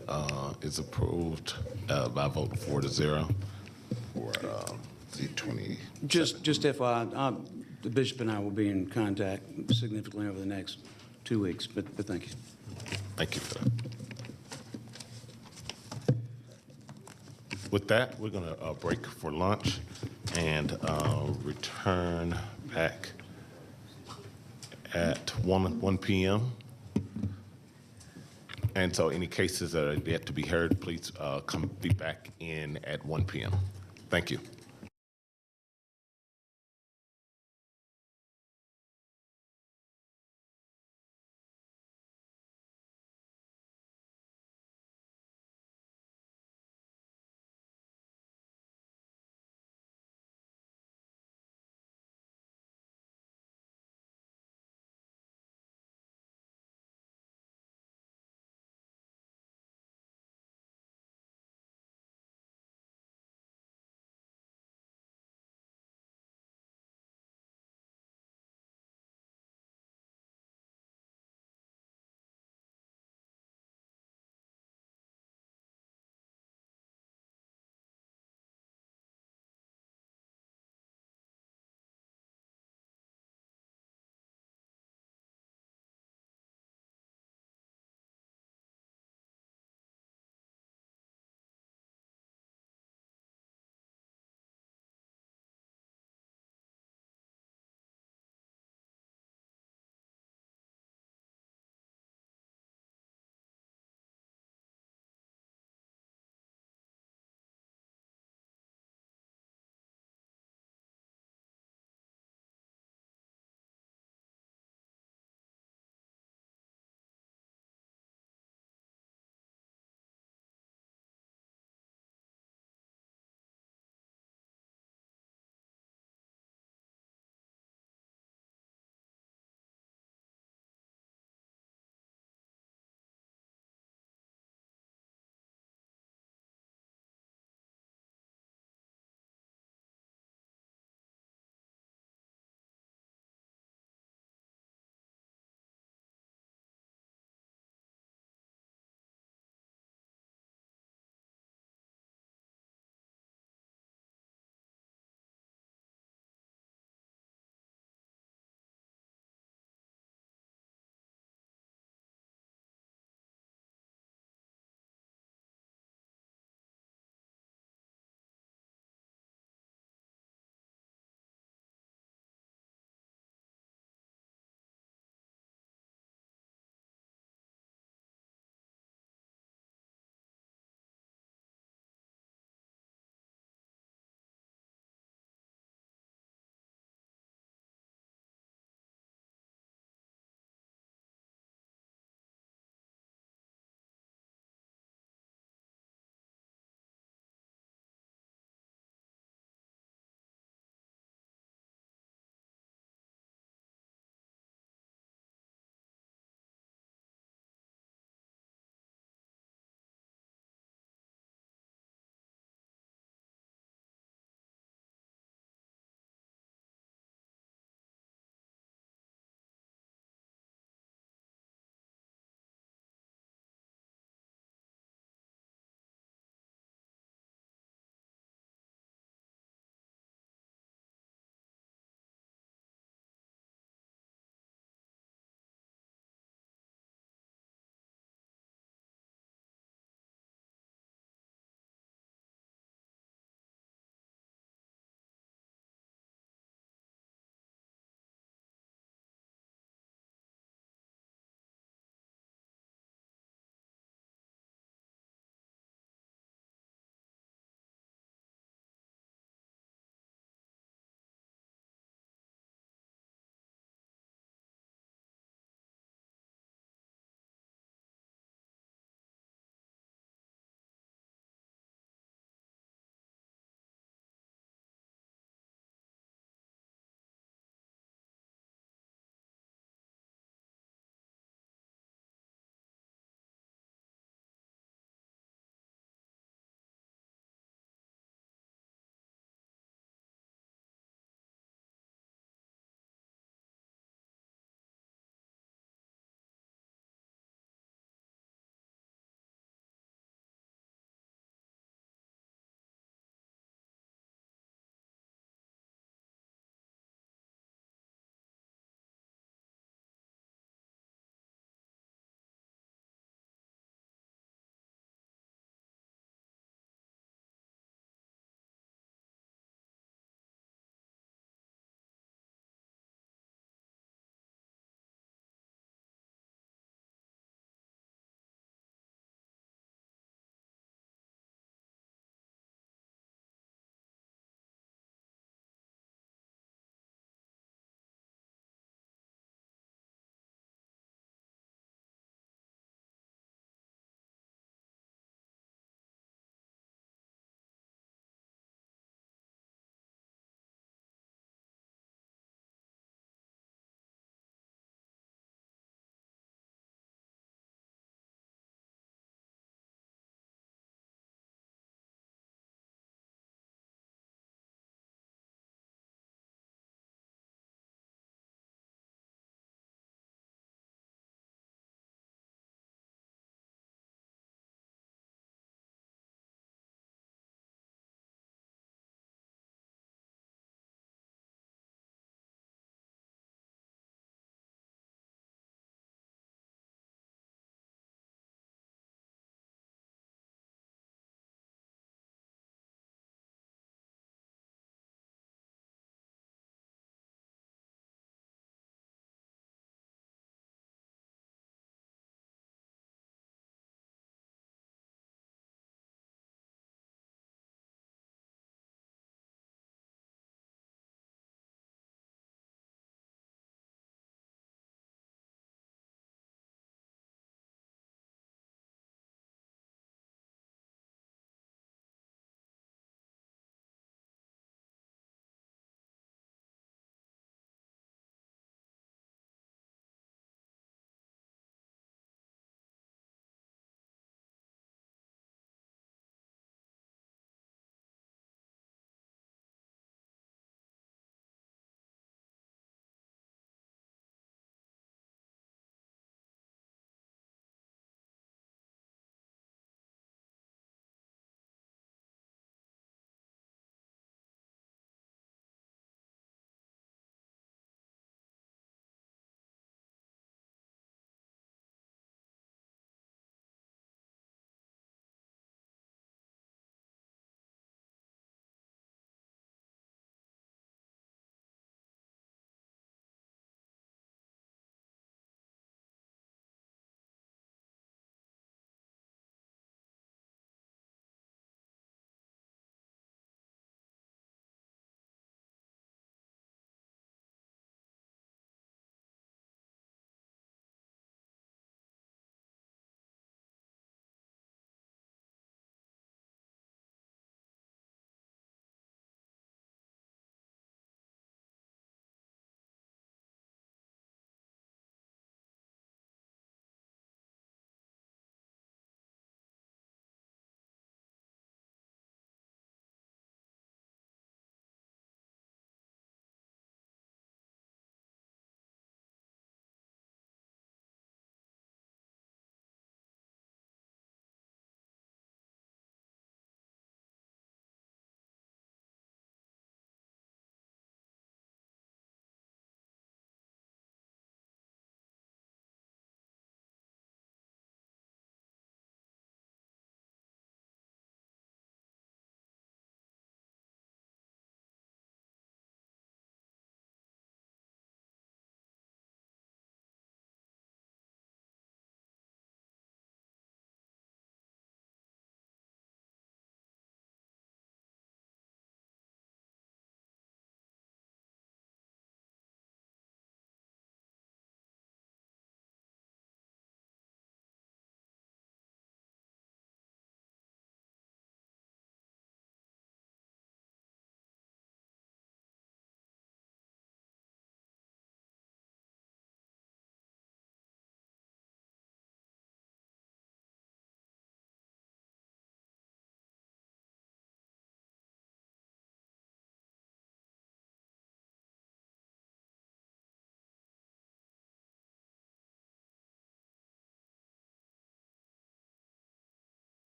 is approved by a vote 4-0 for Z20. Just FYI, the bishop and I will be in contact significantly over the next 2 weeks, but thank you. Thank you for that. With that, we're going to break for lunch and return back at 1 p.m. And so any cases that are yet to be heard, please come be back in at 1 p.m. Thank you.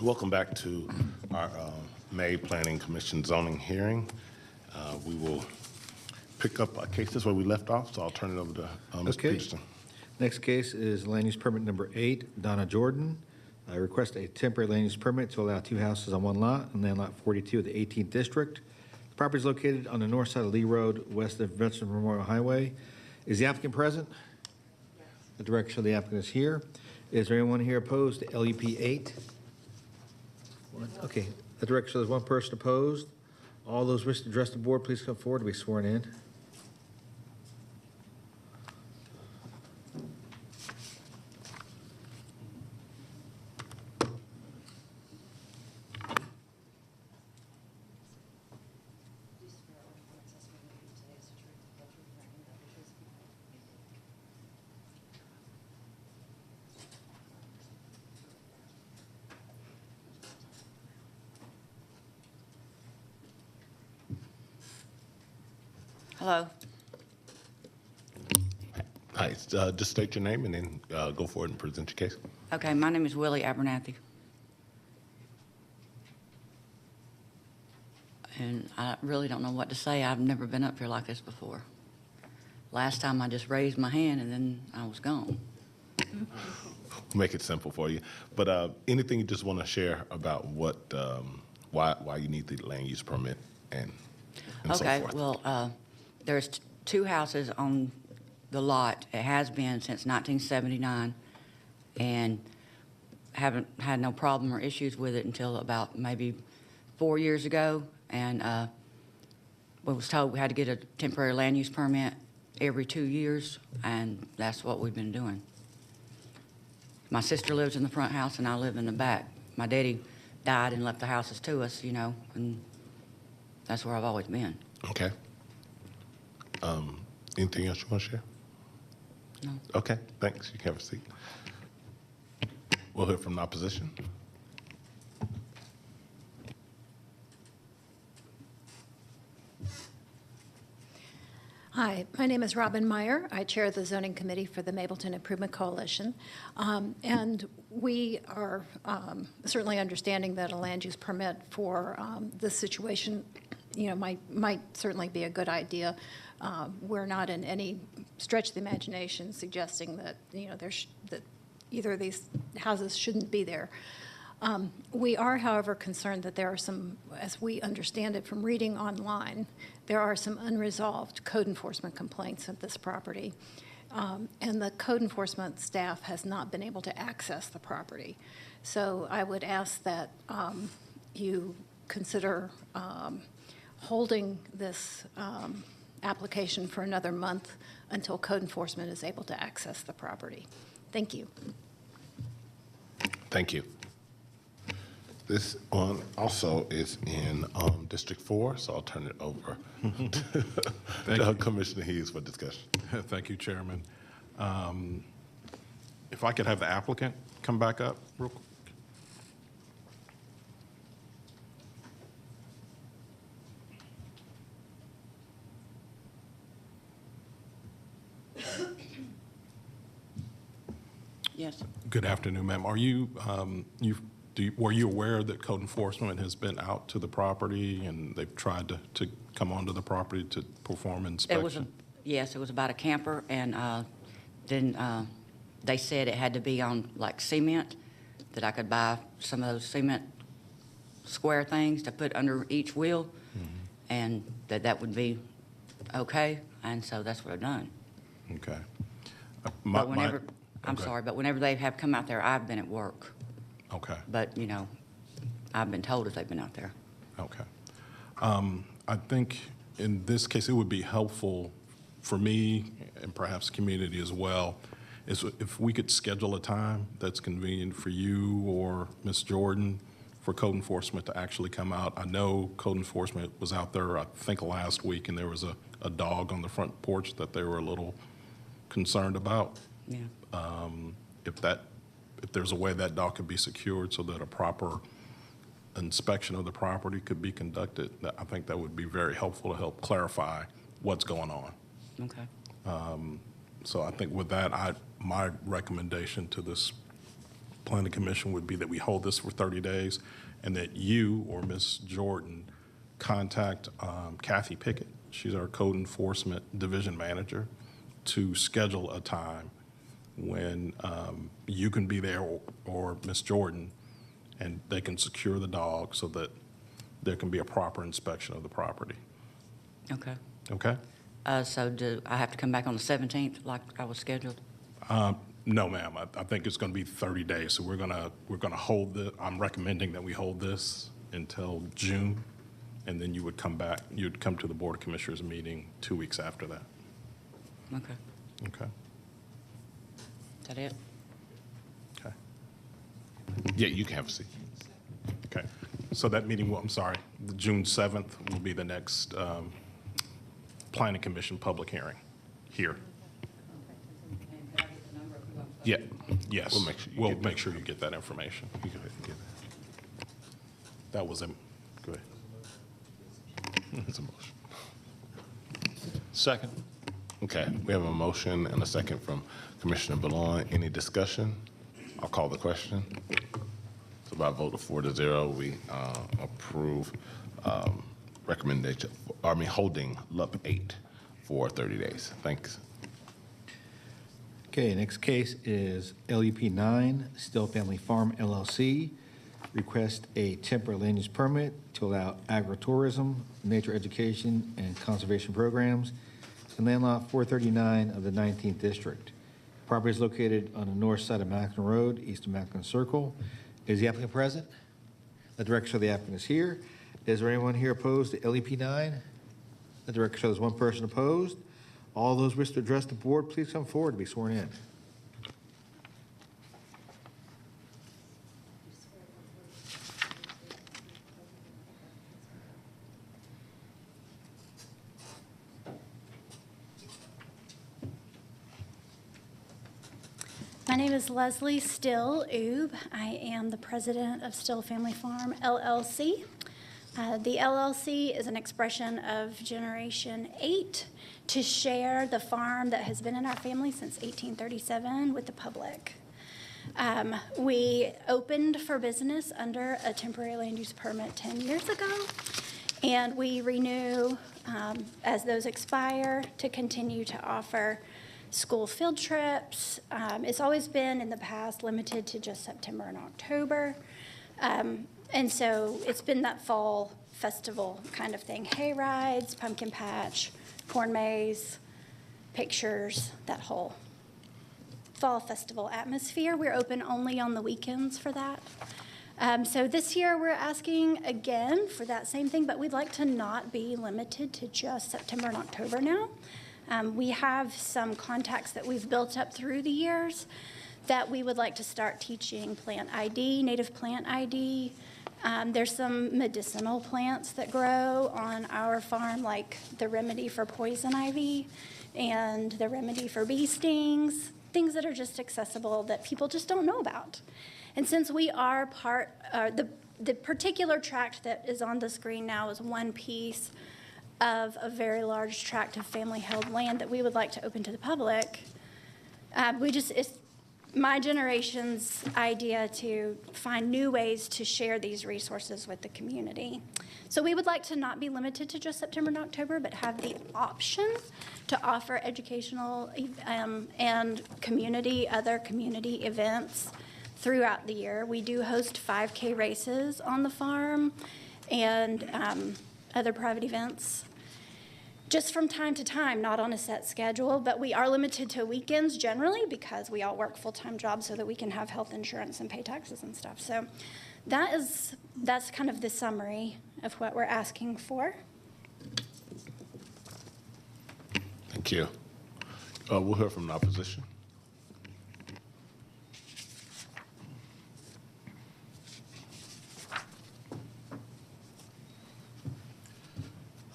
Welcome back to our May Planning Commission zoning hearing. We will pick up our cases where we left off, so I'll turn it over to Mr. Okay. Peterson. Next case is land use permit number 8, Donna Jordan. I request a temporary land use permit to allow 2 houses on 1 lot on land lot 42 of the 18th District. The property is located on the north side of Lee Road, west of Veteran Memorial Highway. Is the applicant present? Yes. The direction of the applicant is here. Is there anyone here opposed to LUP 8? Okay, the direction there's 1 person opposed. All those wishing to address the board, please come forward to be sworn in. Hello. Hi, just state your name and then go forward and present your case. Okay, my name is Willie Abernathy. And I really don't know what to say. I've never been up here like this before. Last time I just raised my hand and then I was gone. Make it simple for you. But anything you just want to share about what, why you need the land use permit and so Okay, forth? well, there's 2 houses on the lot. It has been since 1979, and haven't had no problem or issues with it until about maybe 4 years ago. And we was told we had to get a temporary land use permit every 2 years, and that's what we've been doing. My sister lives in the front house, and I live in the back. My daddy died and left the houses to us, you know, and that's where I've always been. Okay. Anything else you want to share? No. Okay, thanks. You can have a seat. We'll hear from the opposition. Hi, my name is Robin Meyer. I chair the zoning committee for the Mapleton Improvement Coalition. And we are certainly understanding that a land use permit for this situation, you know, might certainly be a good idea. We're not in any stretch of the imagination suggesting that, you know, that either of these houses shouldn't be there. We are, however, concerned that there are some, as we understand it from reading online, there are some unresolved code enforcement complaints at this property. And the code enforcement staff has not been able to access the property. So I would ask that you consider holding this application for another month until code enforcement is able to access the property. Thank you. Thank you. This one also is in District 4, so I'll turn it over to Commissioner Hughes for discussion. Thank you, Chairman. If I could have the applicant come back up real quick. Yes. Good afternoon, ma'am. Are you, were you aware that code enforcement has been out to the property and they've tried to come onto the property to perform inspection? Yes, it was about a camper, and then they said it had to be on like cement, that I could buy some of those cement square things to put under each wheel, and that would be okay, and so that's what I've done. Okay. But whenever, I'm sorry, but whenever they have come out there, I've been at work. Okay. But, you know, I've been told that they've been out there. Okay. I think in this case, it would be helpful for me and perhaps the community as well, is if we could schedule a time that's convenient for you or Ms. Jordan for code enforcement to actually come out. I know code enforcement was out there, I think, last week, and there was a dog on the front porch that they were a little concerned about. Yeah. If there's a way that dog could be secured so that a proper inspection of the property could be conducted, I think that would be very helpful to help clarify what's going on. Okay. So I think with that, my recommendation to this planning commission would be that we hold this for 30 days and that you or Ms. Jordan contact Kathy Pickett. She's our code enforcement division manager, to schedule a time when you can be there or Ms. Jordan, and they can secure the dog so that there can be a proper inspection of the property. Okay. Okay? So do I have to come back on the 17th like I was scheduled? No, ma'am. I think it's going to be 30 days. So we're gonna hold I'm recommending that we hold this until June, and then you would come back. You'd come to the Board of Commissioners meeting 2 weeks after that. Okay. Okay. Is that it? Okay. Yeah, you can have a seat. Okay. So that meeting, I'm sorry, the June 7th will be the next Planning Commission public hearing here. Yeah. Yes. We'll make sure you get that information. You go ahead and get that. That was go ahead. It's a motion. Second. Okay, we have a motion and a second from Commissioner Boulogne. Any discussion? I'll call the question. So by a vote of 4-0, we approve holding LUP 8 for 30 days. Thanks. Okay, next case is LUP 9, Still Family Farm LLC. Request a temporary land use permit to allow agritourism, nature education, and conservation programs in land lot 439 of the 19th District. Property is located on the north side of Mapleton Road, east of Mapleton Circle. Is the applicant present? The director of the applicant is here. Is there anyone here opposed to LUP 9? The director shows one person opposed. All those wish to address the board, please come forward to be sworn in. My name is Leslie Still Oob. I am the president of Still Family Farm LLC. The LLC is an expression of Generation 8 to share the farm that has been in our family since 1837 with the public. We opened for business under a temporary land use permit 10 years ago, and we renew as those expire to continue to offer school field trips. It's always been in the past limited to just September and October. And so it's been that fall festival kind of thing. Hay rides, pumpkin patch, corn maze, pictures, that whole fall festival atmosphere. We're open only on the weekends for that. So this year we're asking again for that same thing, but we'd like to not be limited to just September and October now. We have some contacts that we've built up through the years that we would like to start teaching plant ID, native plant ID. There's some medicinal plants that grow on our farm, like the remedy for poison ivy and the remedy for bee stings, things that are just accessible that people just don't know about. And since we are the particular tract that is on the screen now is one piece of a very large tract of family-held land that we would like to open to the public. It's my generation's idea to find new ways to share these resources with the community. So we would like to not be limited to just September and October, but have the option to offer educational and other community events throughout the year. We do host 5K races on the farm and other private events. Just from time to time, not on a set schedule, but we are limited to weekends generally because we all work full-time jobs so that we can have health insurance and pay taxes and stuff. So that's kind of the summary of what we're asking for. Thank you. We'll hear from the opposition.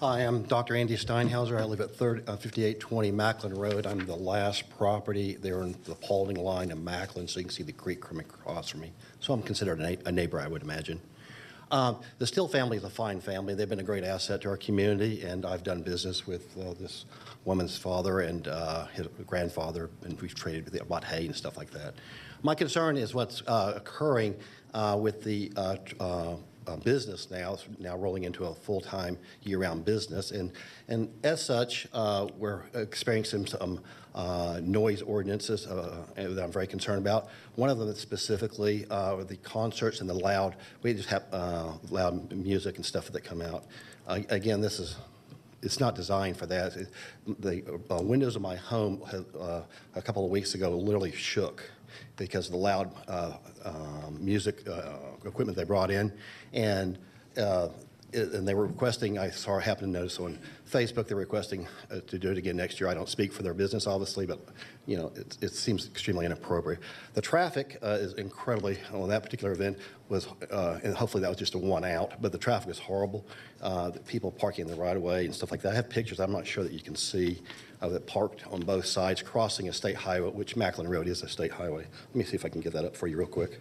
Hi, I'm Dr. Andy Steinhauser. I live at 5820 Macklin Road. I'm the last property there in the Paulding line of Macklin, so you can see the creek coming across from me. So I'm considered a neighbor, I would imagine. The Still family is a fine family. They've been a great asset to our community, and I've done business with this woman's father and his grandfather, and we've traded with about hay and stuff like that. My concern is what's occurring with the business now rolling into a full-time year-round business, and as such, we're experiencing some noise ordinances that I'm very concerned about. One of them is specifically the concerts and the loud. We just have loud music and stuff that come out. Again, it's not designed for that. The windows of my home a couple of weeks ago literally shook because of the loud music equipment they brought in, and they were requesting, I happened to notice on Facebook, they're requesting to do it again next year. I don't speak for their business, obviously, but it seems extremely inappropriate. The traffic is incredibly, on that particular event, and hopefully that was just a one out, but the traffic is horrible. The people parking in the right of way and stuff like that. I have pictures I'm not sure that you can see that parked on both sides, crossing a state highway, which Mapleton Road is a state highway. Let me see if I can get that up for you real quick.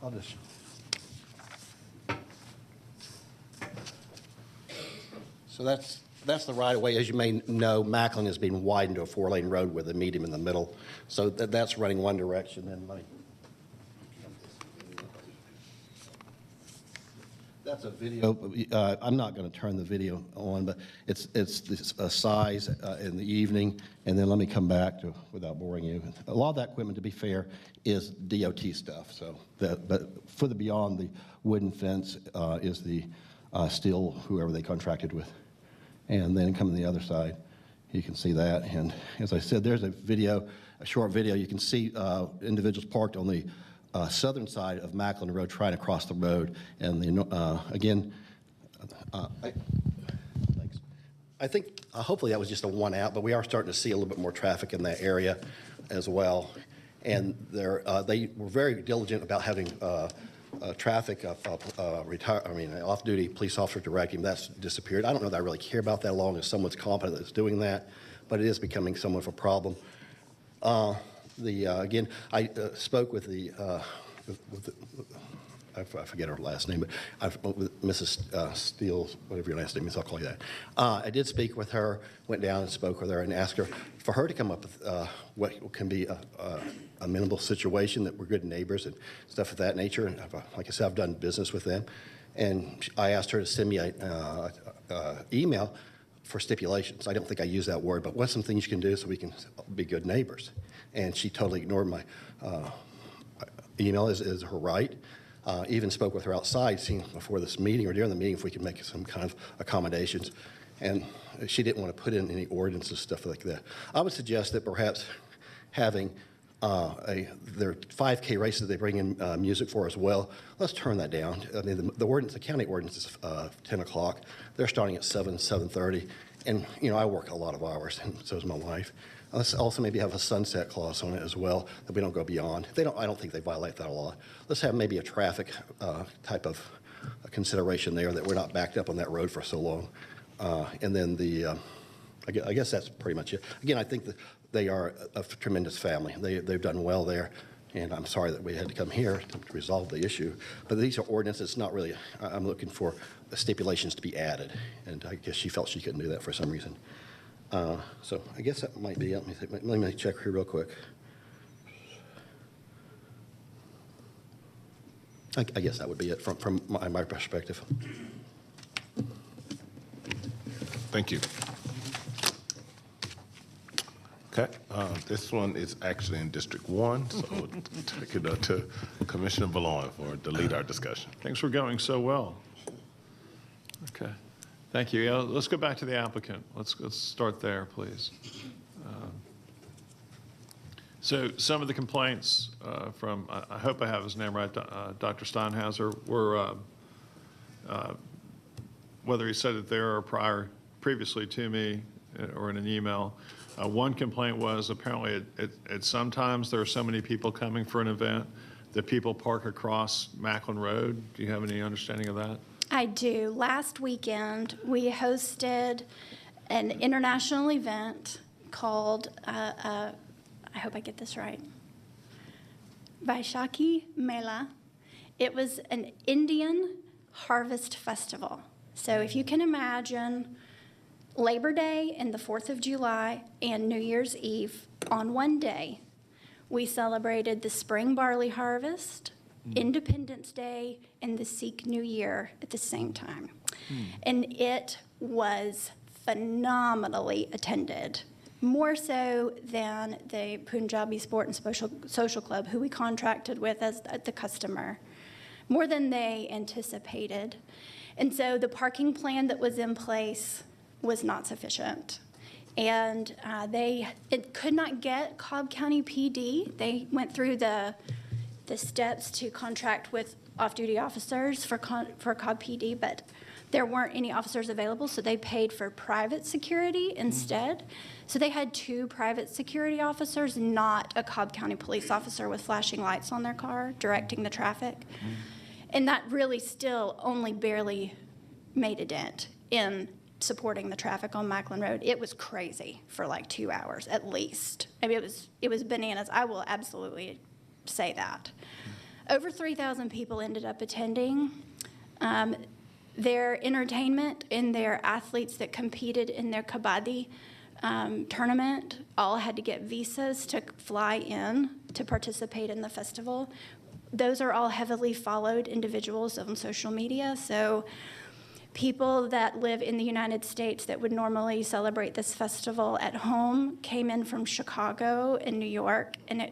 I'll just. So that's the right of way. As you may know, Mapleton is being widened to a 4-lane road with a medium in the middle. So that's running one direction. And that's a video. I'm not going to turn the video on, but it's a size in the evening. And then let me come back to, without boring you. A lot of that equipment, to be fair, is DOT stuff. So, but for the beyond the wooden fence is the steel, whoever they contracted with. And then coming the other side, you can see that. And as I said, there's a video, a short video. You can see individuals parked on the southern side of Mapleton Road trying to cross the road. And again, thanks. I think hopefully that was just a one out, but we are starting to see a little bit more traffic in that area as well. And they were very diligent about having traffic off-duty police officer directing. That's disappeared. I don't know that I really care about that long as someone's competent that's doing that, but it is becoming somewhat of a problem. Again, I spoke with I forget her last name, but with Mrs. Steele, whatever your last name is, I'll call you that. I did speak with her, went down and spoke with her and asked her for her to come up with what can be a minimal situation, that we're good neighbors and stuff of that nature. And like I said, I've done business with them. And I asked her to send me an email for stipulations. I don't think I use that word, but what's some things you can do so we can be good neighbors? And she totally ignored my email is her right. Even spoke with her outside, seeing before this meeting or during the meeting if we could make some kind of accommodations. And she didn't want to put in any ordinances, stuff like that. I would suggest that perhaps having their 5K races they bring in music for as well, let's turn that down. I mean, the county ordinance is 10 o'clock. They're starting at 7:30. And, I work a lot of hours, and so does my wife. Let's also maybe have a sunset clause on it as well, that we don't go beyond. I don't think they violate that a lot. Let's have maybe a traffic type of consideration there, that we're not backed up on that road for so long. And then I guess that's pretty much it. Again, I think that they are a tremendous family. They've done well there, and I'm sorry that we had to come here to resolve the issue. But these are ordinances, not really, I'm looking for stipulations to be added, and I guess she felt she couldn't do that for some reason. So I guess that might be it. Let me check here real quick. I guess that would be it from my perspective. Thank you. Okay, this one is actually in District 1, so we'll take it up to Commissioner Boulogne to lead our discussion. Things were going so well. Okay, thank you. Yeah, let's go back to the applicant. Let's start there, please. So some of the complaints from, I hope I have his name right, Dr. Steinhauser, were whether he said it there or previously to me or in an email. One complaint was apparently at sometimes there are so many people coming for an event that people park across Mapleton Road. Do you have any understanding of that? I do. Last weekend, we hosted an international event called, I hope I get this right, Vaishakhi Mela. It was an Indian harvest festival. So if you can imagine Labor Day and the 4th of July and New Year's Eve on one day, we celebrated the spring barley harvest, Independence Day, and the Sikh New Year at the same time. And it was phenomenally attended, more so than the Punjabi Sport and Social Club, who we contracted with as the customer, more than they anticipated. And so the parking plan that was in place was not sufficient. And it could not get Cobb County PD. They went through the steps to contract with off-duty officers for Cobb PD, but there weren't any officers available, so they paid for private security instead. So they had 2 private security officers, not a Cobb County police officer with flashing lights on their car directing the traffic. And that really still only barely made a dent in supporting the traffic on Mapleton Road. It was crazy for like 2 hours at least. I mean, it was bananas. I will absolutely say that. Over 3,000 people ended up attending. Their entertainment and their athletes that competed in their kabaddi tournament all had to get visas to fly in to participate in the festival. Those are all heavily followed individuals on social media. So people that live in the United States that would normally celebrate this festival at home came in from Chicago and New York, and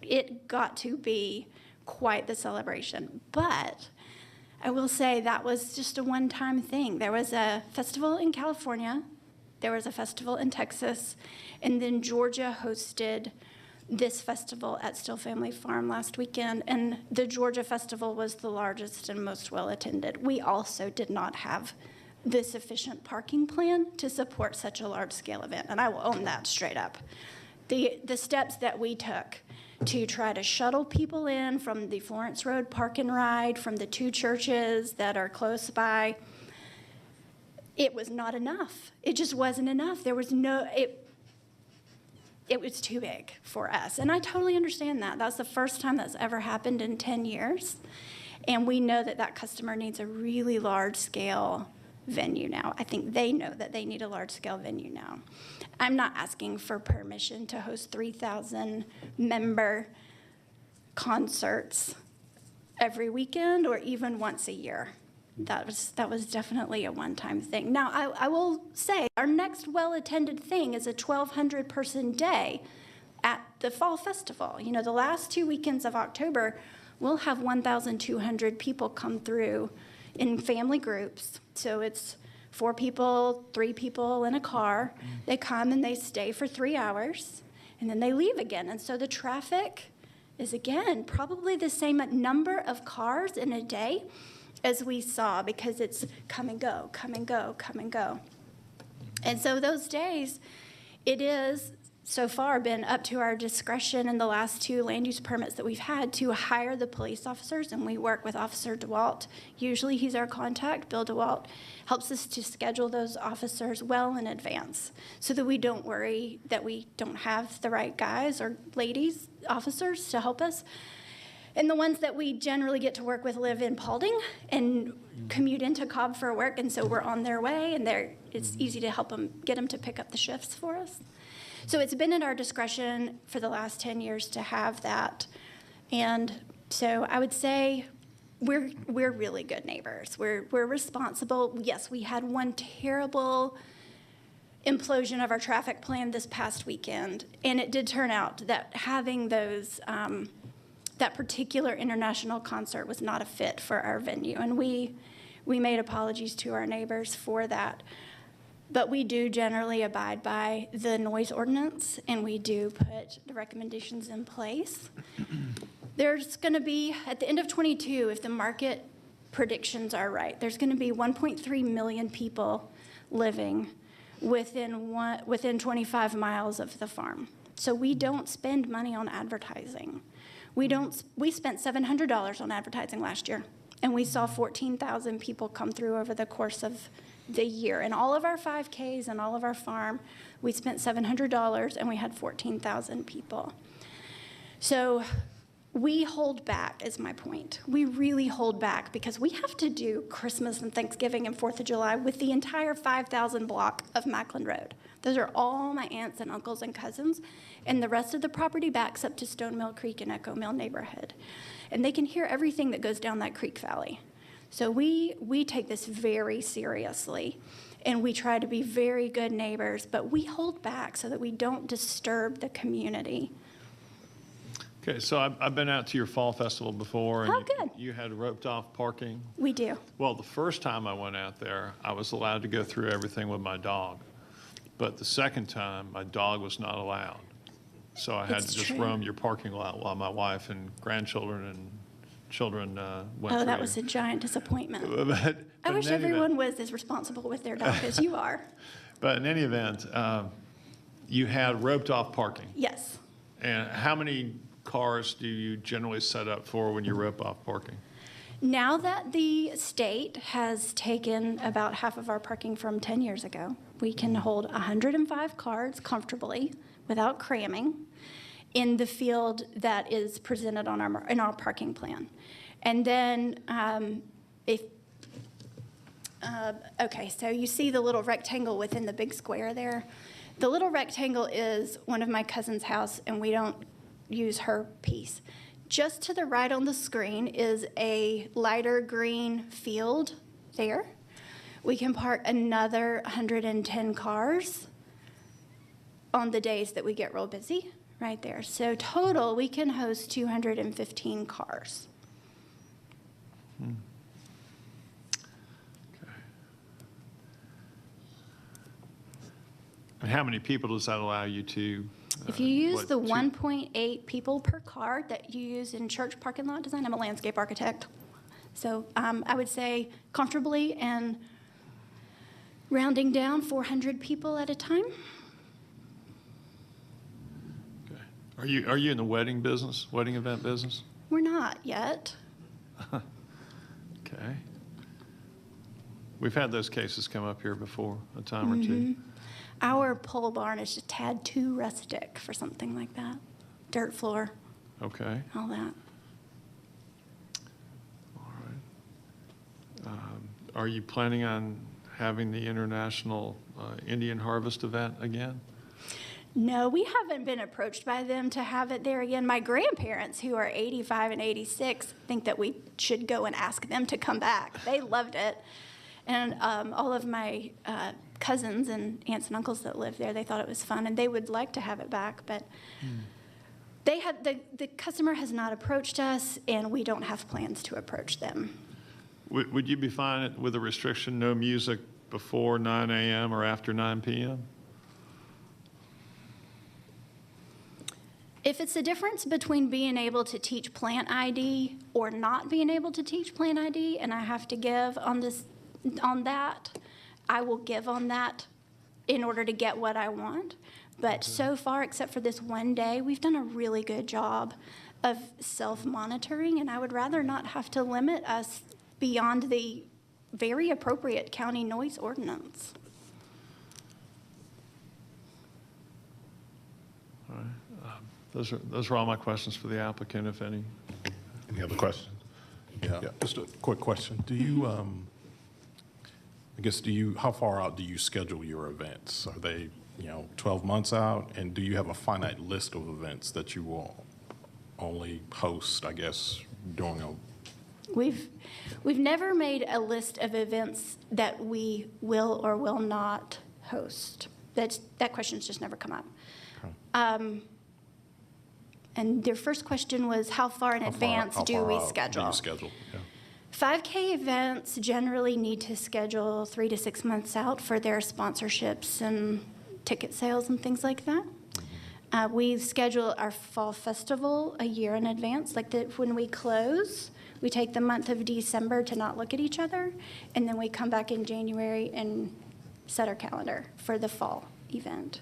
it got to be quite the celebration. But I will say that was just a one-time thing. There was a festival in California, there was a festival in Texas, and then Georgia hosted this festival at Still Family Farm last weekend, and the Georgia festival was the largest and most well-attended. We also did not have the sufficient parking plan to support such a large-scale event, and I will own that straight up. The steps that we took to try to shuttle people in from the Florence Road Park and Ride, from the 2 churches that are close by, it was not enough. It just wasn't enough. There was it was too big for us. And I totally understand that. That's the first time that's ever happened in 10 years. And we know that that customer needs a really large-scale venue now. I think they know that they need a large-scale venue now. I'm not asking for permission to host 3,000 member concerts every weekend or even once a year. That was definitely a one-time thing. Now, I will say our next well-attended thing is a 1,200-person day at the Fall Festival. You know, the last 2 weekends of October, we'll have 1,200 people come through in family groups. So it's 4 people, 3 people in a car. They come and they stay for 3 hours, and then they leave again. And so the traffic is, again, probably the same number of cars in a day as we saw, because it's come and go, come and go, come and go. And so those days, it is so far been up to our discretion in the last 2 land use permits that we've had to hire the police officers, and we work with Officer DeWalt. Usually he's our contact. Bill DeWalt helps us to schedule those officers well in advance so that we don't worry that we don't have the right guys or ladies, officers, to help us. And the ones that we generally get to work with live in Paulding and commute into Cobb for work, and so we're on their way, and it's easy to help them, get them to pick up the shifts for us. So it's been at our discretion for the last 10 years to have that. And so I would say we're really good neighbors. We're responsible. Yes, we had one terrible implosion of our traffic plan this past weekend, and it did turn out that having those that particular international concert was not a fit for our venue, and we made apologies to our neighbors for that. But we do generally abide by the noise ordinance, and we do put the recommendations in place. There's going to be, at the end of '22, if the market predictions are right, there's going to be 1.3 million people living within 25 miles of the farm. So we don't spend money on advertising. We spent $700 on advertising last year, and we saw 14,000 people come through over the course of the year. In all of our 5Ks and all of our farm, we spent $700, and we had 14,000 people. So We hold back, is my point. We really hold back because we have to do Christmas and Thanksgiving and 4th of July with the entire 5,000 block of Mackland Road. Those are all my aunts and uncles and cousins, and the rest of the property backs up to Stone Mill Creek and Echo Mill neighborhood. And they can hear everything that goes down that creek valley. So we take this very seriously, and we try to be very good neighbors, but we hold back so that we don't disturb the community. Okay, so I've been out to your fall festival before. And Oh, good. You had roped off parking. We do. Well, the first time I went out there, I was allowed to go through everything with my dog. But the second time, my dog was not allowed. So I had It's to just true. roam your parking lot while my wife and grandchildren and children went through. Oh, that was a giant disappointment. But I wish in any everyone event- was as responsible with their dog as you are. But in any event, you had roped off parking. Yes. And how many cars do you generally set up for when you rope off parking? Now that the state has taken about half of our parking from 10 years ago, we can hold 105 cars comfortably without cramming in the field that is presented on in our parking plan. And then okay, so you see the little rectangle within the big square there? The little rectangle is one of my cousin's house, and we don't use her piece. Just to the right on the screen is a lighter green field there. We can park another 110 cars on the days that we get real busy, right there. So total, we can host 215 cars. And how many people does that allow you to? If you use what, the two- 1.8 people per car that you use in church parking lot design, I'm a landscape architect. So I would say comfortably and rounding down 400 people at a time. Are you in the wedding business, wedding event business? We're not yet. Okay. We've had those cases come up here before, a time or two. Our pole barn is just a tad too rustic for something like that. Dirt floor, Okay. all that. All right. Are you planning on having the International Indian Harvest event again? No, we haven't been approached by them to have it there again. My grandparents, who are 85 and 86, think that we should go and ask them to come back. They loved it. And all of my cousins and aunts and uncles that live there, they thought it was fun, and they would like to have it back, but they had the customer has not approached us, and we don't have plans to approach them. Would you be fine with a restriction, no music before 9 a.m. or after 9 p.m.? If it's the difference between being able to teach plant ID or not being able to teach plant ID, and I have to give on that, I will give on that in order to get what I want. But so far, except for this one day, we've done a really good job of self-monitoring, and I would rather not have to limit us beyond the very appropriate county noise ordinance. All right. Those are all my questions for the applicant, if any. Any other questions? Yeah, just a quick question. Do you, how far out do you schedule your events? Are they, 12 months out? And do you have a finite list of events that you will only host, I guess, during a? We've never made a list of events that we will or will not host. That question's just never come up. And their first question was, how far in advance do we schedule? Do you schedule? Yeah. 5K events generally need to schedule 3 to 6 months out for their sponsorships and ticket sales and things like that. We schedule our fall festival a year in advance. When we close, we take the month of December to not look at each other, and then we come back in January and set our calendar for the fall event.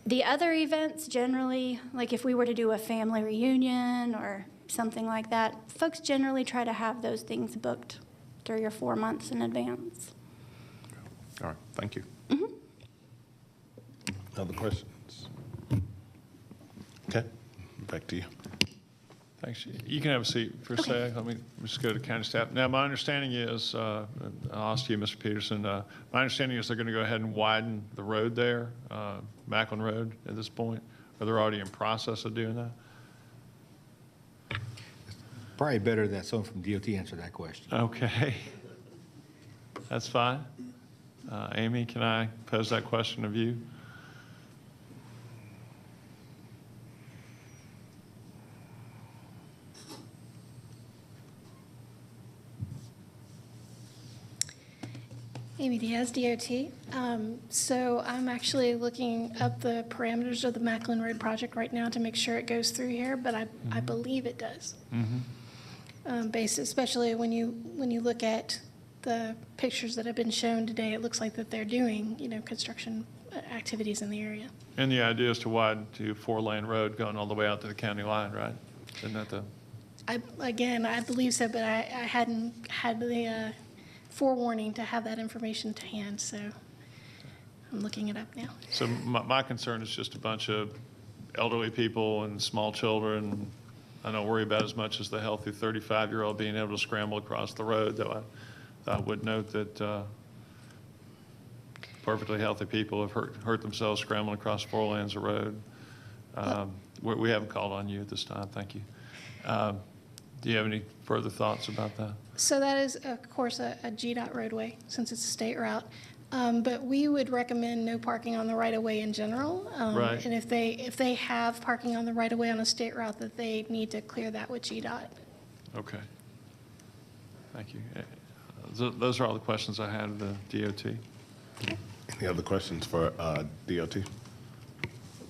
The other events generally, like if we were to do a family reunion or something like that, folks generally try to have those things booked 3 or 4 months in advance. All right, thank you. Other questions? Okay, back to you. Thanks. You can have a seat for a sec. Let me just go to county staff. Now, my understanding is, I'll ask you, Mr. Peterson, my understanding is they're going to go ahead and widen the road there, Macklin Road at this point. Are they already in process of doing that? Probably better that someone from DOT answer that question. Okay. That's fine. Amy, can I pose that question of you? Amy Diaz, DOT. So I'm actually looking up the parameters of the Macklin Road project right now to make sure it goes through here, but I believe it does. Especially when you look at the pictures that have been shown today, it looks like that they're doing, construction activities in the area. And the idea is to widen to 4-lane road going all the way out to the county line, right? Isn't that the? I believe so, but I hadn't had the forewarning to have that information to hand, so I'm looking it up now. So my concern is just a bunch of elderly people and small children. I don't worry about as much as the healthy 35-year-old being able to scramble across the road, though I would note that perfectly healthy people have hurt themselves scrambling across 4 lanes of road. We haven't called on you at this time. Thank you. Do you have any further thoughts about that? So that is, of course, a GDOT roadway, since it's a state route. But we would recommend no parking on the right-of-way in general. Right. And if they have parking on the right-of-way on a state route, that they need to clear that with GDOT. Okay. Thank you. Those are all the questions I had of the DOT. Any other questions for DOT?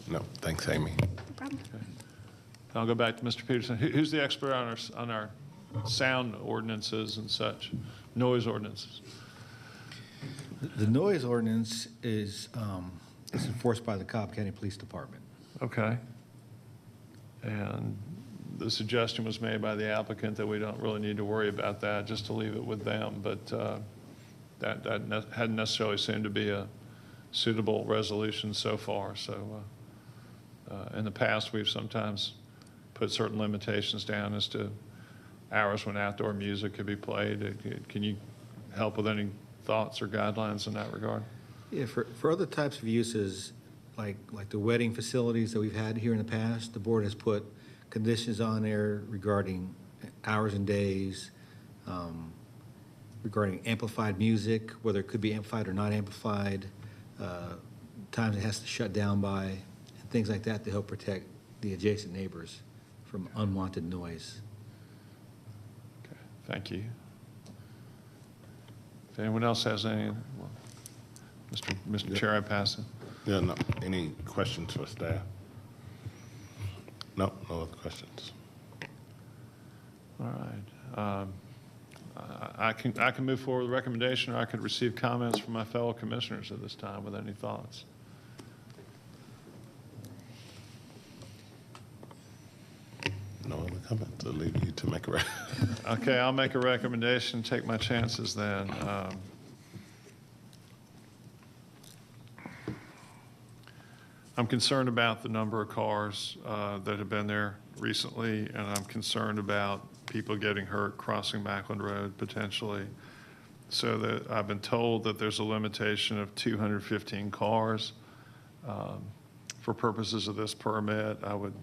No, thanks, Amy. No problem. Okay. I'll go back to Mr. Peterson. Who's the expert on our sound ordinances and such, noise ordinances? The noise ordinance is enforced by the Cobb County Police Department. Okay. And the suggestion was made by the applicant that we don't really need to worry about that, just to leave it with them. But that hadn't necessarily seemed to be a suitable resolution so far. So in the past, we've sometimes put certain limitations down as to hours when outdoor music could be played. Can you help with any thoughts or guidelines in that regard? Yeah, for other types of uses, like the wedding facilities that we've had here in the past, the board has put conditions on there regarding hours and days, regarding amplified music, whether it could be amplified or not amplified, times it has to shut down by, and things like that to help protect the adjacent neighbors from unwanted noise. Okay, thank you. If anyone else has any, well, Mr. Chair, I pass it. Yeah, no. Any questions for staff? No, no other questions. All right. I can move forward with the recommendation, or I could receive comments from my fellow commissioners at this time with any thoughts. No other comments. I'll leave you to make a Okay, I'll make a recommendation, take my chances then. I'm concerned about the number of cars that have been there recently, and I'm concerned about people getting hurt crossing Macklin Road potentially. So that I've been told that there's a limitation of 215 cars. For purposes of this permit, I would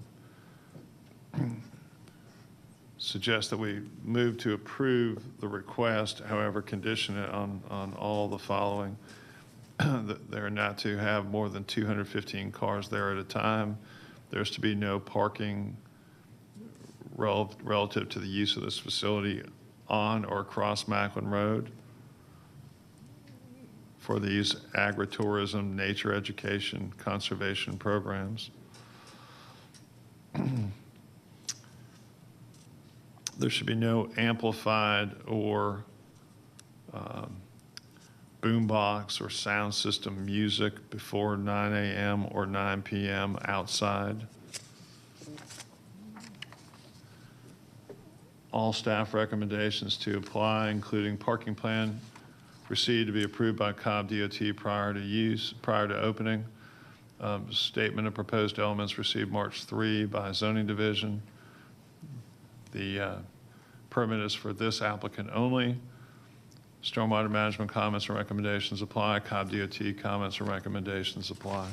suggest that we move to approve the request, however, condition it on all the following. That they're not to have more than 215 cars there at a time. There's to be no parking relative to the use of this facility on or across Macklin Road for these agritourism, nature education, conservation programs. There should be no amplified or boombox or sound system music before 9 a.m. or 9 p.m. outside. All staff recommendations to apply, including parking plan, proceed to be approved by Cobb DOT prior to opening. Statement of proposed elements received March 3 by zoning division. The permit is for this applicant only. Stormwater management comments and recommendations apply. Cobb DOT comments and recommendations apply.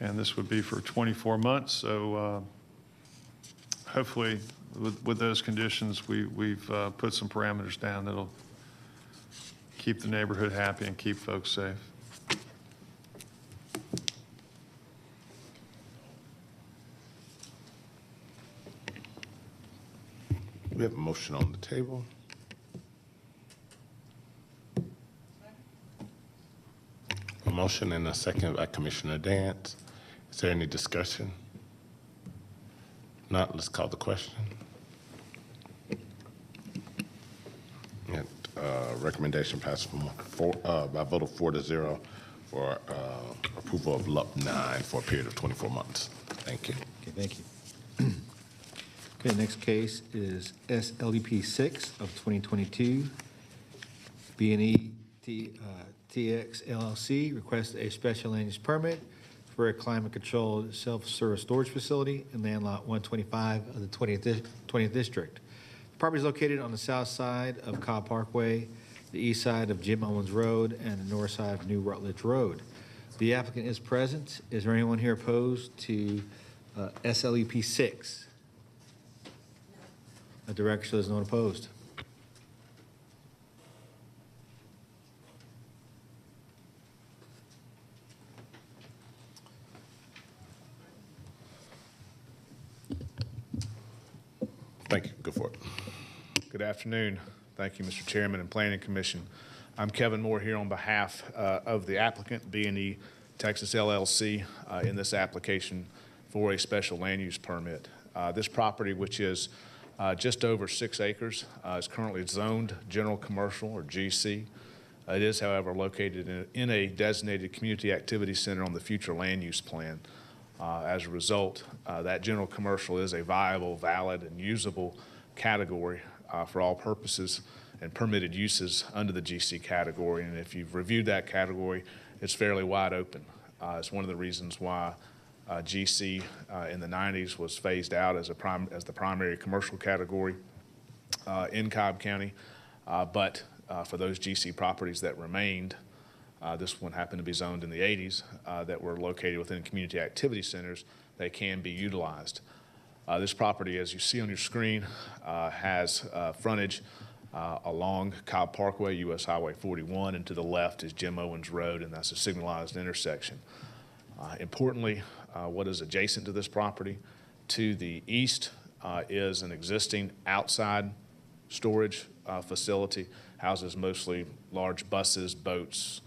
And this would be for 24 months, so hopefully with those conditions, we've put some parameters down that'll keep the neighborhood happy and keep folks safe. We have a motion on the table. A motion and a second by Commissioner Dance. Is there any discussion? Not, let's call the question. And, recommendation passed by a vote of 4-0 for approval of LUP 9 for a period of 24 months. Thank you. Okay, thank you. Okay, next case is SLEP 6 of 2022. B&E TX LLC requests a special land use permit for a climate-controlled self-service storage facility in land lot 125 of the 20th District. The property is located on the south side of Cobb Parkway, the east side of Jim Owens Road, and the north side of New Rutledge Road. The applicant is present. Is there anyone here opposed to SLEP 6? The director shows no one opposed. Thank you. Go for it. Good afternoon. Thank you, Mr. Chairman and Planning Commission. I'm Kevin Moore here on behalf of the applicant, B&E Texas LLC, in this application for a special land use permit. This property, which is just over 6 acres, is currently zoned general commercial, or GC. It is, however, located in a designated community activity center on the future land use plan. As a result, that general commercial is a viable, valid, and usable category for all purposes and permitted uses under the GC category. And if you've reviewed that category, it's fairly wide open. It's one of the reasons why GC in the 90s was phased out as the primary commercial category in Cobb County. But for those GC properties that remained, this one happened to be zoned in the 80s that were located within community activity centers. They can be utilized. This property, as you see on your screen, has frontage along Cobb Parkway, US Highway 41, and to the left is Jim Owens Road, and that's a signalized intersection. Importantly, what is adjacent to this property to the east is an existing outside storage facility, houses mostly large buses, boats,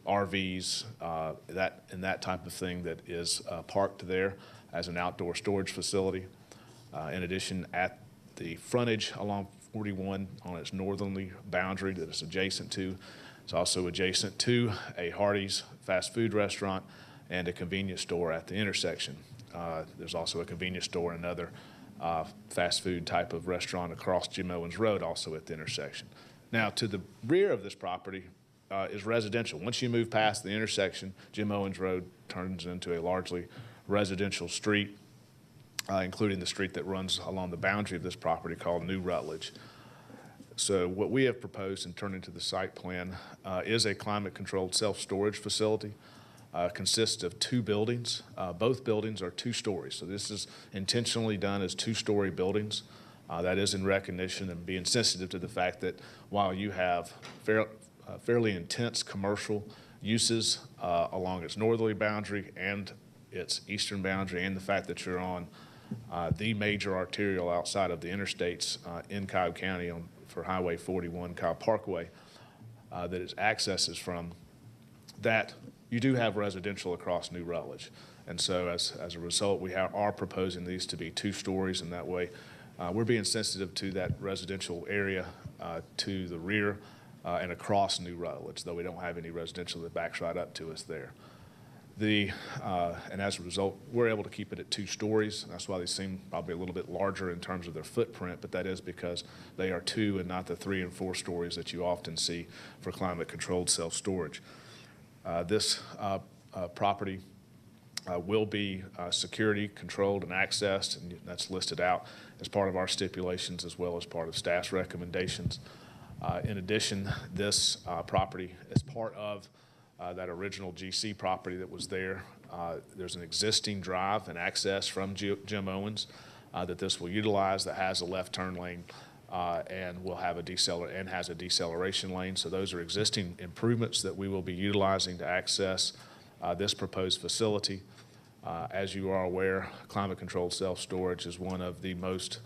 RVs, that type of thing that is parked there as an outdoor storage facility. In addition, at the frontage along 41 on its northerly boundary that it's adjacent to, it's also adjacent to a Hardee's fast food restaurant and a convenience store at the intersection. There's also a convenience store and another fast food type of restaurant across Jim Owens Road, also at the intersection. Now, to the rear of this property is residential. Once you move past the intersection, Jim Owens Road turns into a largely residential street, including the street that runs along the boundary of this property called New Rutledge. So what we have proposed and turned into the site plan is a climate-controlled self-storage facility. Consists of 2 buildings. Both buildings are 2 stories. So this is intentionally done as 2-story buildings. That is in recognition and being sensitive to the fact that while you have fairly intense commercial uses along its northerly boundary and its eastern boundary, and the fact that you're on the major arterial outside of the interstates in Cobb County for Highway 41, Cobb Parkway, that it accesses from, that you do have residential across New Rutledge. And so as a result, we are proposing these to be 2 stories, and that way we're being sensitive to that residential area to the rear and across New Rutledge, though we don't have any residential that backs right up to us there. And as a result, we're able to keep it at 2 stories. That's why they seem probably a little bit larger in terms of their footprint, but that is because they are 2 and not the 3 and 4 stories that you often see for climate-controlled self-storage. This property will be security controlled and accessed, and that's listed out as part of our stipulations as well as part of staff's recommendations. In addition, this property is part of that original GC property that was there. There's an existing drive and access from Jim Owens that this will utilize that has a left turn lane and will have a has a deceleration lane. So those are existing improvements that we will be utilizing to access this proposed facility. As you are aware, climate-controlled self-storage is one of the most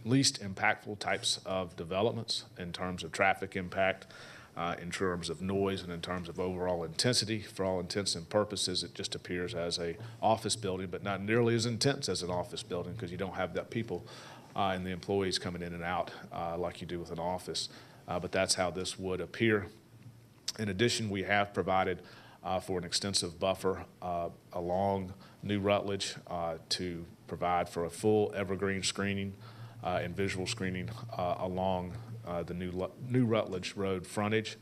least impactful types of developments in terms of traffic impact, in terms of noise, and in terms of overall intensity. For all intents and purposes, it just appears as a office building, but not nearly as intense as an office building because you don't have the people and the employees coming in and out like you do with an office. But that's how this would appear. In addition, we have provided for an extensive buffer along New Rutledge to provide for a full evergreen screening and visual screening along the New Rutledge Road frontage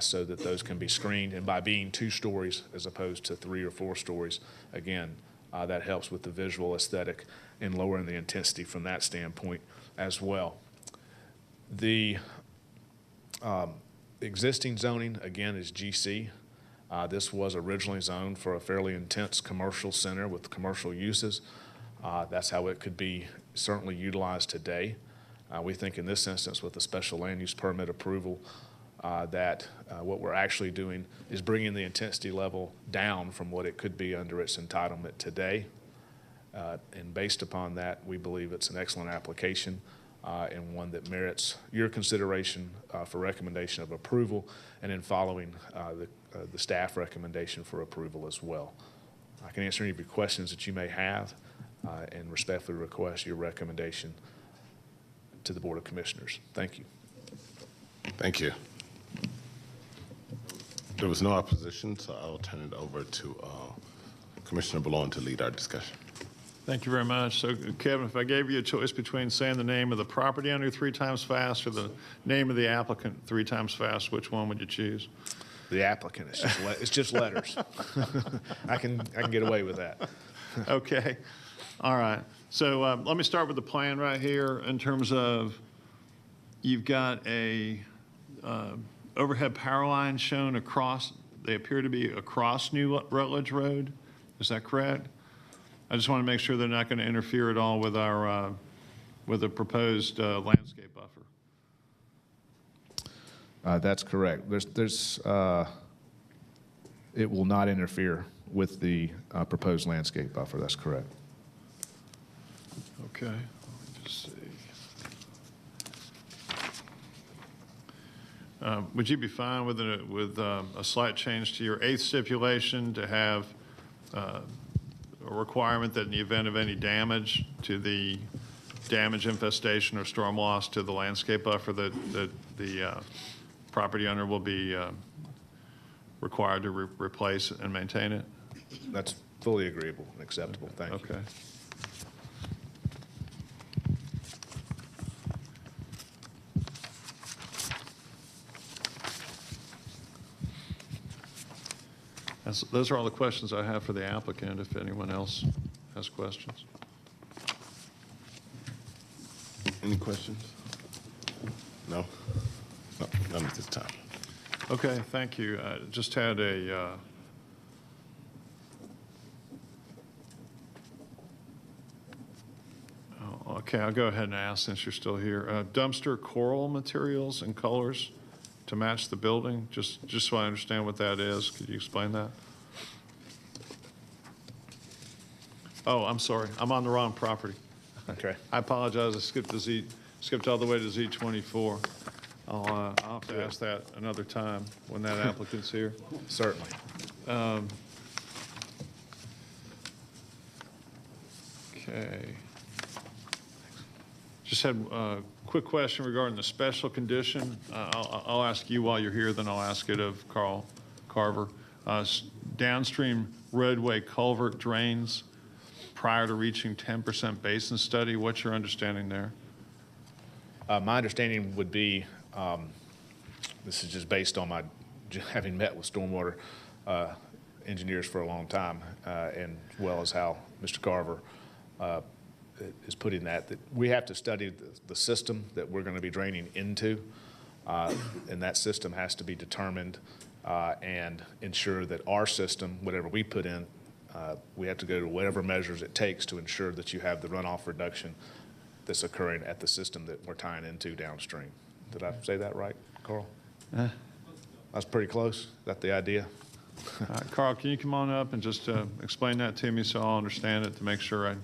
so that those can be screened. And by being 2 stories as opposed to 3 or 4 stories, again, that helps with the visual aesthetic and lowering the intensity from that standpoint as well. The existing zoning, again, is GC. This was originally zoned for a fairly intense commercial center with commercial uses. That's how it could be certainly utilized today. We think in this instance with the special land use permit approval that what we're actually doing is bringing the intensity level down from what it could be under its entitlement today. And based upon that, we believe it's an excellent application and one that merits your consideration for recommendation of approval and in following the staff recommendation for approval as well. I can answer any of your questions that you may have and respectfully request your recommendation to the Board of Commissioners. Thank you. Thank you. There was no opposition, so I will turn it over to Commissioner Boulogne to lead our discussion. Thank you very much. So, Kevin, if I gave you a choice between saying the name of the property owner 3 times fast or the name of the applicant 3 times fast, which one would you choose? The applicant. It's just letters. I can get away with that. Okay. All right. So let me start with the plan right here in terms of you've got a overhead power line shown across, they appear to be across New Rutledge Road. Is that correct? I just want to make sure they're not going to interfere at all with our, with the proposed landscape buffer. That's correct. It will not interfere with the proposed landscape buffer. That's correct. Okay. Let me just see. Would you be fine with a slight change to your 8th stipulation to have a requirement that in the event of any damage to the damage, infestation, or storm loss to the landscape buffer that the property owner will be required to replace and maintain it? That's fully agreeable and acceptable. Thank you. Okay. Those are all the questions I have for the applicant, if anyone else has questions. Any questions? No? No, none at this time. Okay, thank you. I just had a okay, I'll go ahead and ask since you're still here. Dumpster coral materials and colors to match the building, just so I understand what that is. Could you explain that? Oh, I'm sorry. I'm on the wrong property. Okay. I apologize. I skipped all the way to Z24. I'll have to ask that another time when that applicant's here. Certainly. Okay. Just had a quick question regarding the special condition. I'll ask you while you're here, then I'll ask it of Carl Carver. Downstream roadway culvert drains prior to reaching 10% basin study. What's your understanding there? My understanding would be, this is just based on my having met with stormwater engineers for a long time, and as well as how Mr. Carver is putting that we have to study the system that we're going to be draining into, and that system has to be determined and ensure that our system, whatever we put in, we have to go to whatever measures it takes to ensure that you have the runoff reduction that's occurring at the system that we're tying into downstream. Did I say that right, Carl? That's pretty close. Is that the idea? Carl, can you come on up and just explain that to me so I'll understand it, to make sure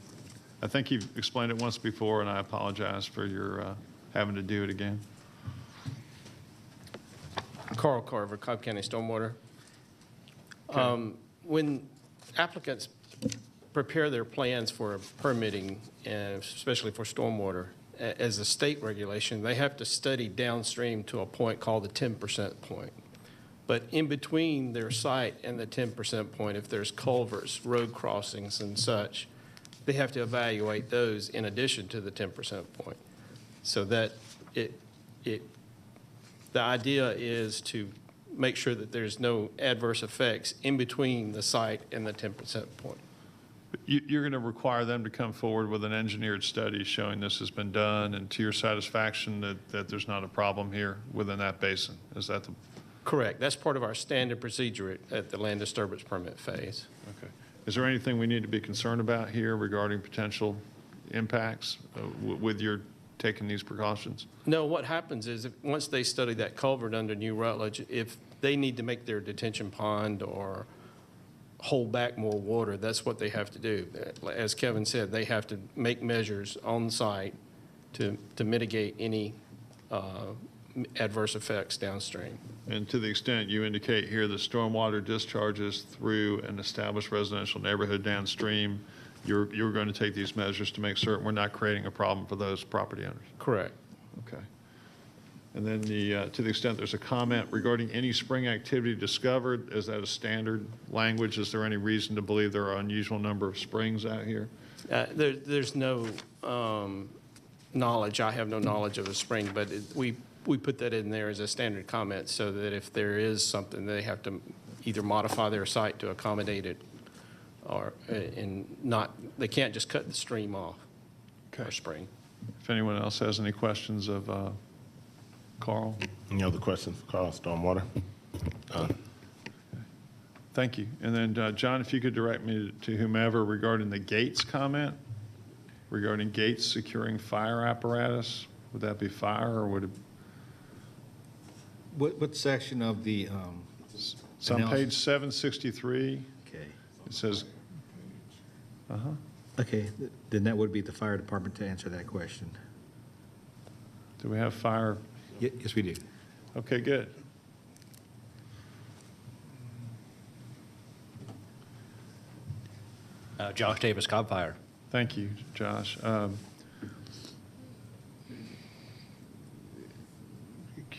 I think you've explained it once before, and I apologize for your having to do it again. Carl Carver, Cobb County Stormwater. When applicants prepare their plans for permitting, and especially for stormwater, as a state regulation, they have to study downstream to a point called the 10% point. But in between their site and the 10% point, if there's culverts, road crossings and such, they have to evaluate those in addition to the 10% point. So that the idea is to make sure that there's no adverse effects in between the site and the 10% point. You're going to require them to come forward with an engineered study showing this has been done, and to your satisfaction that there's not a problem here within that basin. Is that the? Correct. That's part of our standard procedure at the land disturbance permit phase. Okay. Is there anything we need to be concerned about here regarding potential impacts with your taking these precautions? No, what happens is once they study that culvert under New Rutledge, if they need to make their detention pond or hold back more water, that's what they have to do. As Kevin said, they have to make measures on site to mitigate any adverse effects downstream. And to the extent you indicate here the stormwater discharges through an established residential neighborhood downstream, you're going to take these measures to make certain we're not creating a problem for those property owners? Correct. Okay. And then to the extent there's a comment regarding any spring activity discovered, is that a standard language? Is there any reason to believe there are an unusual number of springs out here? There's no knowledge. I have no knowledge of a spring, but we put that in there as a standard comment so that if there is something, they have to either modify their site to accommodate it, or they can't just cut the stream off or spring. If anyone else has any questions of Carl? Any other questions for Carl, stormwater? Thank you. And then, John, if you could direct me to whomever regarding the gates comment, regarding gates securing fire apparatus. Would that be fire, or would it? What section of the? It's on page 763. Okay. It says, Okay, then that would be the fire department to answer that question. do we have fire? Yes, we do. Okay, good. Josh Davis, Cobb Fire. Thank you, Josh. Can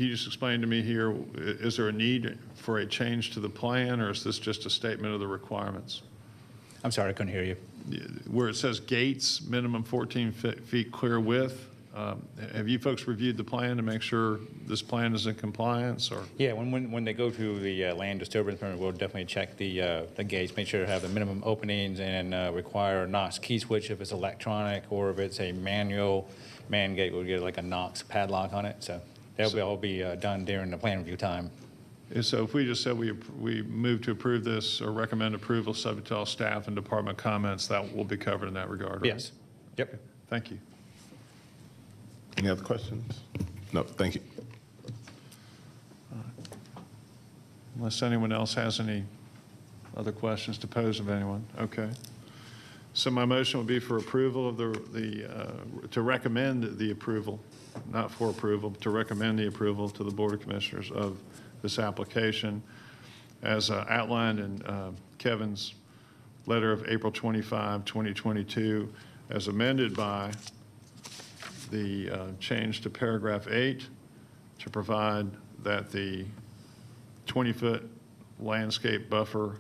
you just explain to me here, is there a need for a change to the plan, or is this just a statement of the requirements? I'm sorry, I couldn't hear you. Where it says gates, minimum 14 feet clear width, have you folks reviewed the plan to make sure this plan is in compliance, or? Yeah, when they go to the land disturbance permit, we'll definitely check the gates, make sure to have the minimum openings, and require a Knox key switch if it's electronic, or if it's a manual man gate, we'll get like a Knox padlock on it. So that'll all be done during the plan review time. So if we just said we move to approve this or recommend approval subject to all staff and department comments, that will be covered in that regard, right? Yes. Yep. Okay. Thank you. Any other questions? No, thank you. Unless anyone else has any other questions to pose of anyone. Okay. So my motion will be for approval of to recommend the approval, not for approval, but to recommend the approval to the Board of Commissioners of this application as outlined in Kevin's letter of April 25, 2022, as amended by the change to paragraph 8 to provide that the 20-foot landscape buffer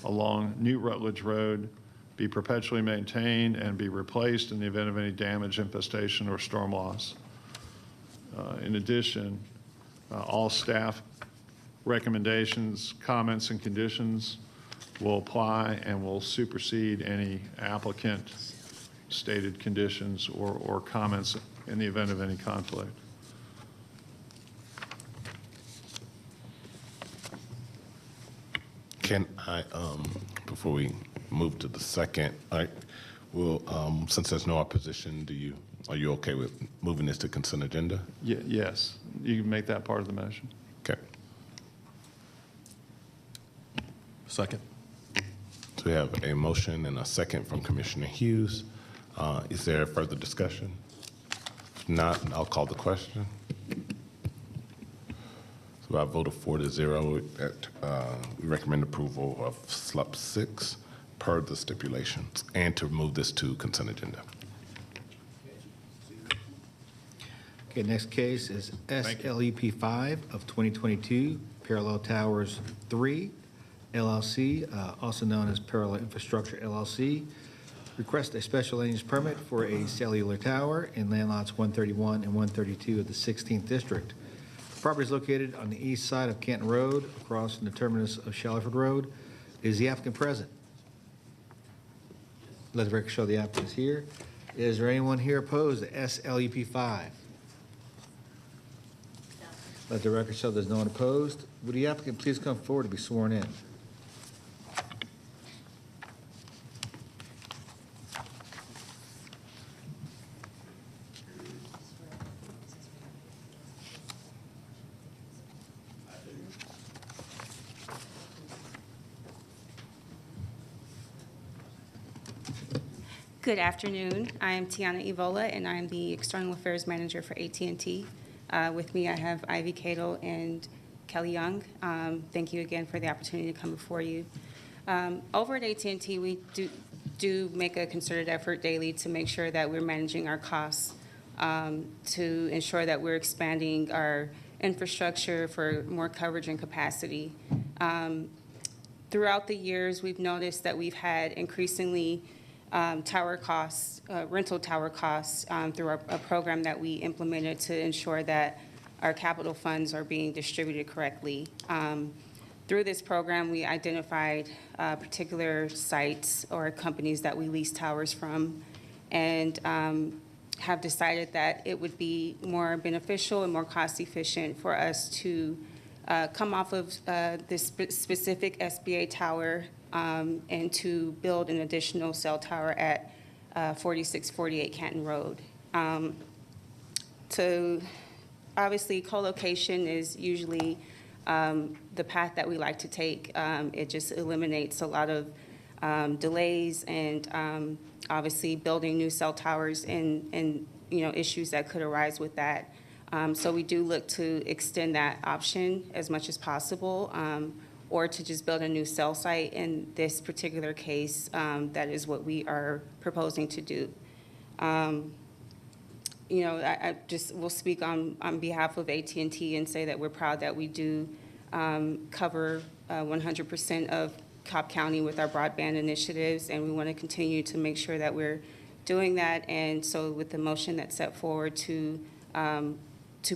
along New Rutledge Road be perpetually maintained and be replaced in the event of any damage, infestation, or storm loss. In addition, all staff recommendations, comments, and conditions will apply and will supersede any applicant stated conditions or comments in the event of any conflict. Can I, before we move to the second, since there's no opposition, are you okay with moving this to consent agenda? Yes, you can make that part of the motion. Okay. Second. So we have a motion and a second from Commissioner Hughes. Is there further discussion? If not, I'll call the question. So I vote of 4-0 that we recommend approval of SLUP 6 per the stipulations and to move this to consent agenda. Okay, next case is SLEP 5 of 2022, Parallel Towers 3, LLC, also known as Parallel Infrastructure LLC. Request a special land use permit for a cellular tower in land lots 131 and 132 of the 16th District. The property is located on the east side of Canton Road, across from the terminus of Shallowford Road. Is the applicant present? Let the record show the applicant is here. Is there anyone here opposed to SLEP 5? Let the record show there's no one opposed. Would the applicant please come forward to be sworn in? Good afternoon. I am Tiana Evola, and I'm the External Affairs Manager for AT&T. With me, I have Ivy Cadle and Kelly Young. Thank you again for the opportunity to come before you. Over at AT&T, we do make a concerted effort daily to make sure that we're managing our costs, to ensure that we're expanding our infrastructure for more coverage and capacity. Throughout the years, we've noticed that we've had increasingly tower costs, rental tower costs through a program that we implemented to ensure that our capital funds are being distributed correctly. Through this program, we identified particular sites or companies that we lease towers from and have decided that it would be more beneficial and more cost efficient for us to come off of this specific SBA tower and to build an additional cell tower at 4648 Canton Road. Obviously, co-location is usually the path that we like to take. It just eliminates a lot of delays and obviously building new cell towers and issues that could arise with that. So we do look to extend that option as much as possible, or to just build a new cell site. In this particular case, that is what we are proposing to do. I just will speak on behalf of AT&T and say that we're proud that we do cover 100% of Cobb County with our broadband initiatives, and we want to continue to make sure that we're doing that. And so with the motion that's set forward to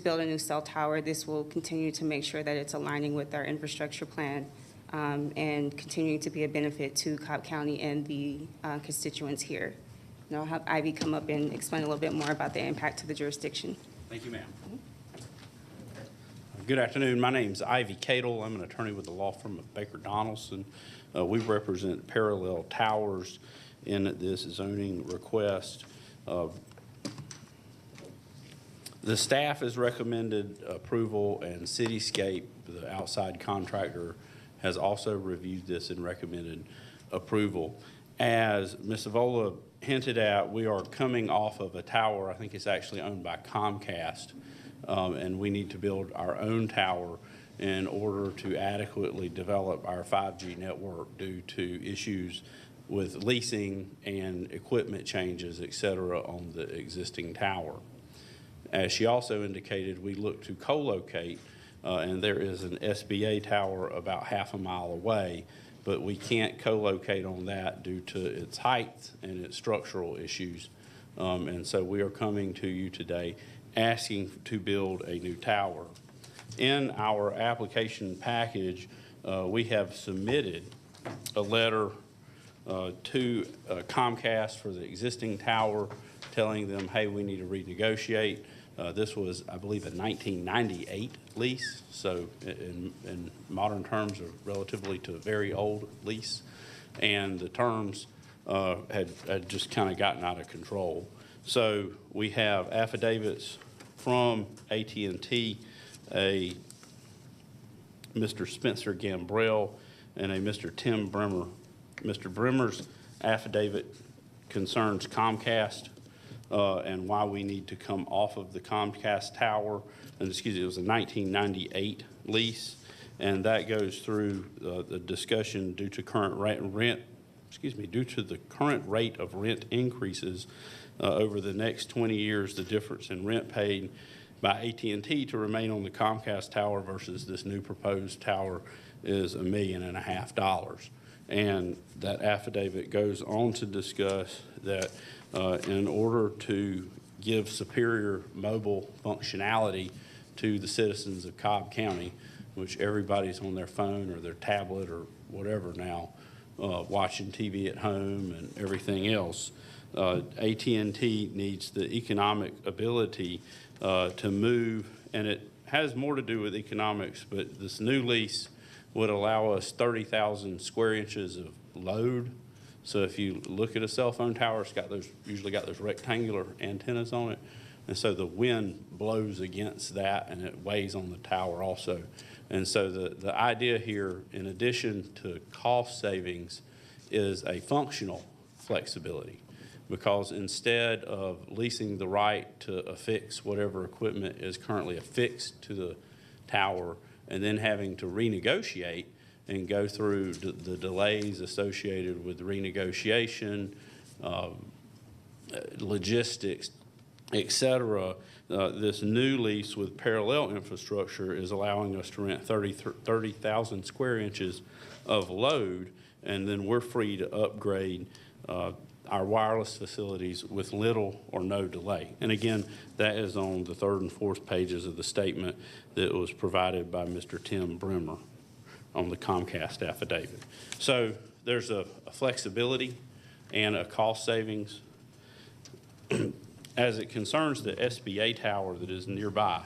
build a new cell tower, this will continue to make sure that it's aligning with our infrastructure plan and continuing to be a benefit to Cobb County and the constituents here. And I'll have Ivy come up and explain a little bit more about the impact to the jurisdiction. Thank you, ma'am. Good afternoon. My name's Ivy Cadle. I'm an attorney with the law firm of Baker Donaldson. We represent Parallel Towers in this zoning request. The staff has recommended approval, and Cityscape, the outside contractor, has also reviewed this and recommended approval. As Ms. Evola hinted at, we are coming off of a tower, I think it's actually owned by Comcast, and we need to build our own tower in order to adequately develop our 5G network due to issues with leasing and equipment changes, et cetera, on the existing tower. As she also indicated, we look to co-locate, and there is an SBA tower about half a mile away, but we can't co-locate on that due to its height and its structural issues. And so we are coming to you today asking to build a new tower. In our application package, we have submitted a letter to Comcast for the existing tower, telling them, hey, we need to renegotiate. This was, I believe, a 1998 lease, so in modern terms, a relatively to very old lease. And the terms had just kind of gotten out of control. So we have affidavits from AT&T, a Mr. Spencer Gambrell and a Mr. Tim Bremer. Mr. Bremer's affidavit concerns Comcast and why we need to come off of the Comcast tower. And excuse me, it was a 1998 lease, and that goes through the discussion due to due to the current rate of rent increases over the next 20 years, the difference in rent paid by AT&T to remain on the Comcast tower versus this new proposed tower is $1.5 million. And that affidavit goes on to discuss that in order to give superior mobile functionality to the citizens of Cobb County, which everybody's on their phone or their tablet or whatever now, watching TV at home and everything else, AT&T needs the economic ability to move, and it has more to do with economics, but this new lease would allow us 30,000 square inches of load. So if you look at a cell phone tower, it's got those, usually got those rectangular antennas on it. And so the wind blows against that and it weighs on the tower also. And so the idea here, in addition to cost savings, is a functional flexibility. Because instead of leasing the right to affix whatever equipment is currently affixed to the tower and then having to renegotiate and go through the delays associated with renegotiation, logistics, et cetera, this new lease with parallel infrastructure is allowing us to rent 30,000 square inches of load, and then we're free to upgrade our wireless facilities with little or no delay. And again, that is on the 3rd and 4th pages of the statement that was provided by Mr. Tim Bremer on the Comcast affidavit. So there's a flexibility and a cost savings. As it concerns the SBA tower that is nearby,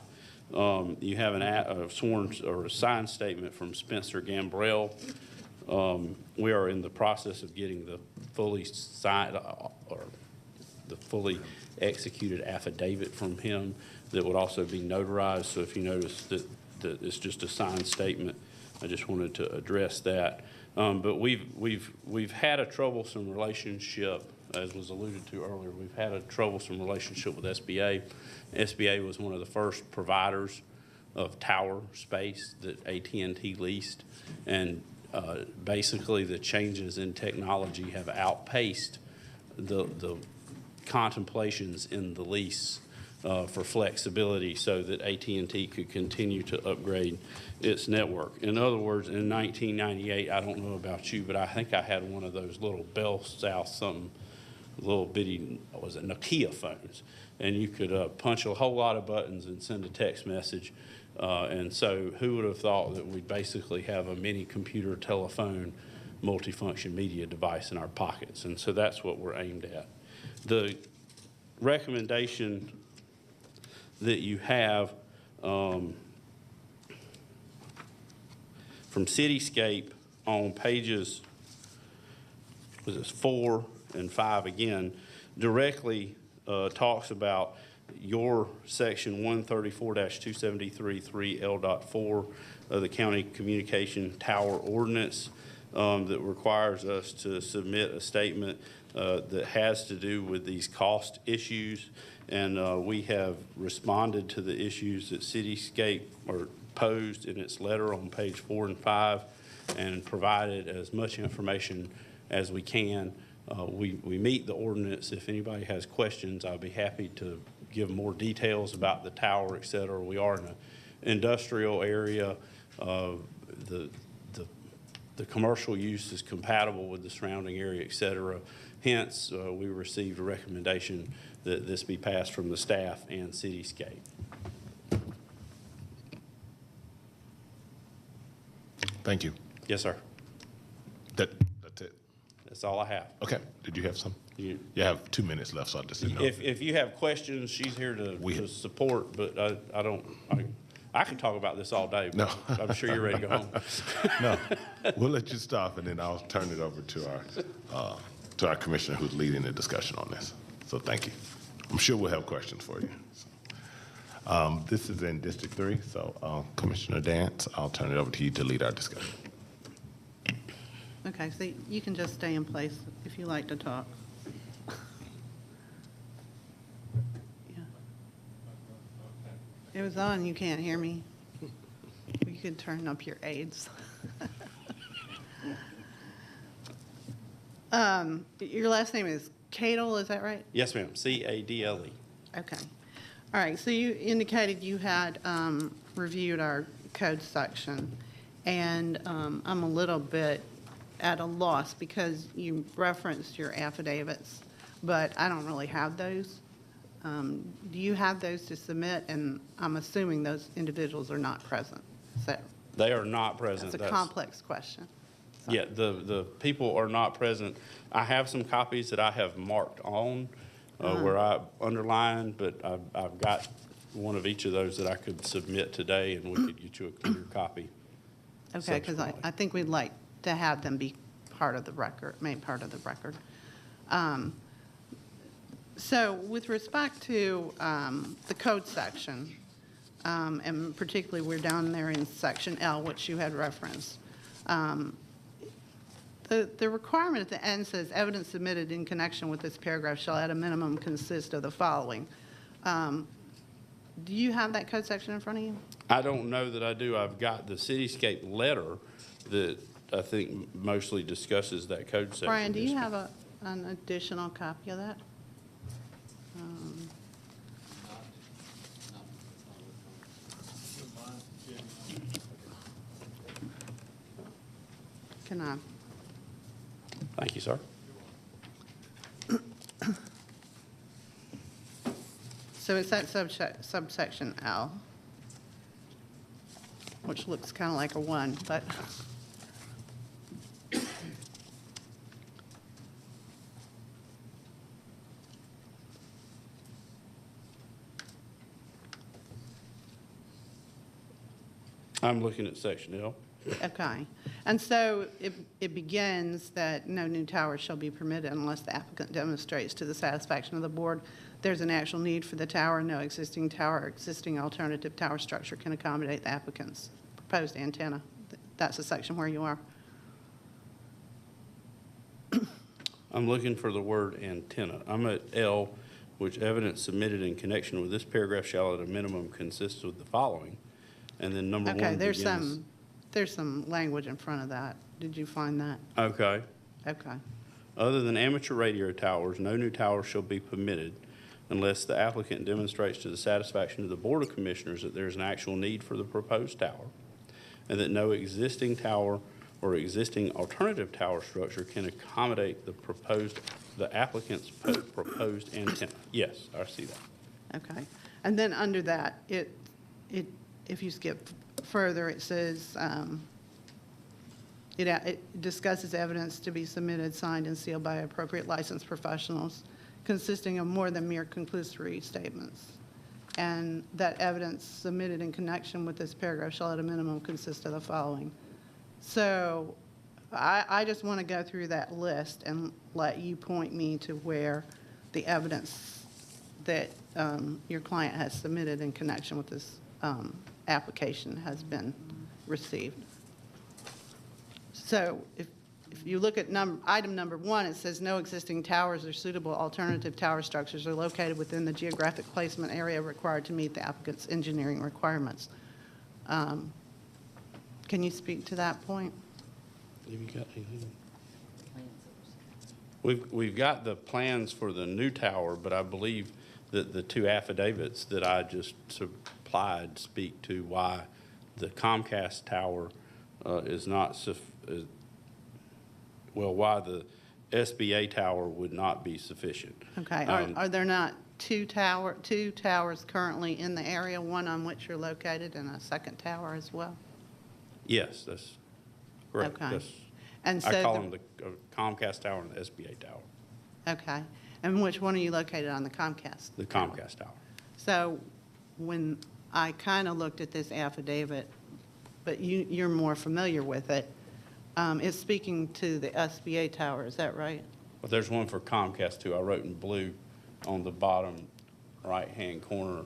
you have a sworn or a signed statement from Spencer Gambrell. We are in the process of getting the fully signed or the fully executed affidavit from him that would also be notarized. So if you notice that it's just a signed statement, I just wanted to address that. But we've had a troublesome relationship, as was alluded to earlier. We've had a troublesome relationship with SBA. SBA was one of the first providers of tower space that AT&T leased, and basically the changes in technology have outpaced the contemplations in the lease for flexibility so that AT&T could continue to upgrade its network. In other words, in 1998, I don't know about you, but I think I had one of those little Bell South something, little bitty, what was it, Nokia phones. And you could punch a whole lot of buttons and send a text message. And so who would have thought that we'd basically have a mini computer, telephone, multifunction media device in our pockets? And so that's what we're aimed at. The recommendation that you have from Cityscape on pages, was this 4 and 5 again, directly talks about your section 134-273-3L.4 of the County Communication Tower Ordinance that requires us to submit a statement that has to do with these cost issues. And we have responded to the issues that Cityscape posed in its letter on page 4 and 5 and provided as much information as we can. We meet the ordinance. If anybody has questions, I'll be happy to give more details about the tower, et cetera. We are in an industrial area. The commercial use is compatible with the surrounding area, et cetera. Hence, we received a recommendation that this be passed from the staff and Cityscape. Thank you. Yes, sir. That's it? That's all I have. Okay. Did you have some? You- You have 2 minutes left, so I just didn't know. If you have questions, she's here to support, but I can talk about this all day. No. But I'm sure you're ready to go home. No, we'll let you stop, and then I'll turn it over to our commissioner who's leading the discussion on this. So thank you. I'm sure we'll have questions for you. So, this is in District 3, so Commissioner Dance, I'll turn it over to you to lead our discussion. Okay, so you can just stay in place if you like to talk. Yeah. It was on, you can't hear me. You could turn up your aids. Your last name is Cadle, is that right? Yes, ma'am. Cadle. Okay. All right, so you indicated you had reviewed our code section, and I'm a little bit at a loss because you referenced your affidavits, but I don't really have those. Do you have those to submit? And I'm assuming those individuals are not present. So They are not present. that's a complex question. Yeah, the people are not present. I have some copies that I have marked on where I underlined, but I've got one of each of those that I could submit today, and we could get you a clear copy. Okay, because I think we'd like to have them be part of the record, made part of the record. So with respect to the code section, and particularly we're down there in section L, which you had referenced, the requirement at the end says evidence submitted in connection with this paragraph shall at a minimum consist of the following. Do you have that code section in front of you? I don't know that I do. I've got the cityscape letter that I think mostly discusses that code section. Brian, do you have an additional copy of that? Can I? Thank you, sir. So it's that subsection L, which looks kind of like a 1, but. I'm looking at section L. Okay. And so it begins that no new tower shall be permitted unless the applicant demonstrates to the satisfaction of the board there's an actual need for the tower, no existing tower or existing alternative tower structure can accommodate the applicant's proposed antenna. That's the section where you are. I'm looking for the word antenna. I'm at L, which evidence submitted in connection with this paragraph shall at a minimum consist of the following. And then number 1 Okay, begins. there's some language in front of that. Did you find that? Okay. Okay. Other than amateur radio towers, no new towers shall be permitted unless the applicant demonstrates to the satisfaction of the Board of Commissioners that there is an actual need for the proposed tower, and that no existing tower or existing alternative tower structure can accommodate the applicant's proposed antenna. Yes, I see that. Okay. And then under that, if you skip further, it says, it discusses evidence to be submitted, signed, and sealed by appropriate licensed professionals consisting of more than mere conclusory statements. And that evidence submitted in connection with this paragraph shall at a minimum consist of the following. So I just want to go through that list and let you point me to where the evidence that your client has submitted in connection with this application has been received. So if you look at item number 1, it says no existing towers or suitable alternative tower structures are located within the geographic placement area required to meet the applicant's engineering requirements. Can you speak to that point? Have you got anything? We've got the plans for the new tower, but I believe that the 2 affidavits that I just supplied speak to why the Comcast tower is not, why the SBA tower would not be sufficient. Okay. Are there not two towers currently in the area, one on which you're located and a second tower as well? Yes, that's correct. Okay. Yes. And so I call the- them the Comcast Tower and the SBA Tower, Okay. And which one are you located on, the Comcast? the Comcast Tower. So when I kind of looked at this affidavit, but you're more familiar with it, it's speaking to the SBA tower, is that right? But there's one for Comcast too. I wrote in blue on the bottom right-hand corner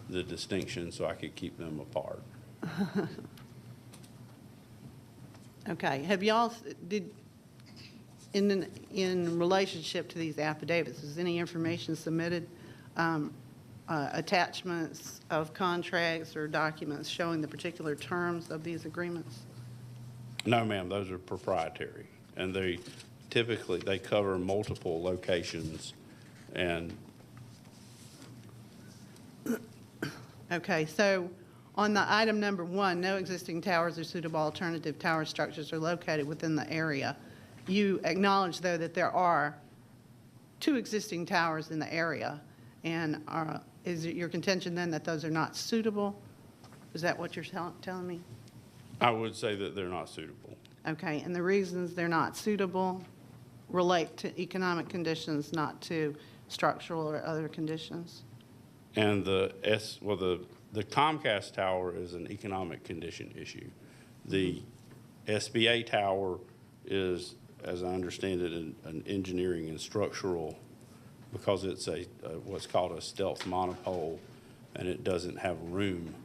the distinction so I could keep them apart. Okay. Have y'all, in relationship to these affidavits, is any information submitted, attachments of contracts or documents showing the particular terms of these agreements? No, ma'am, those are proprietary. And they typically, they cover multiple locations and Okay, so on the item number 1, no existing towers or suitable alternative tower structures are located within the area. You acknowledge, though, that there are 2 existing towers in the area, and is it your contention then that those are not suitable? Is that what you're telling me? I would say that they're not suitable. Okay, and the reasons they're not suitable relate to economic conditions, not to structural or other conditions? And the Comcast tower is an economic condition issue. The SBA tower is, as I understand it, an engineering and structural, because it's what's called a stealth monopole, and it doesn't have room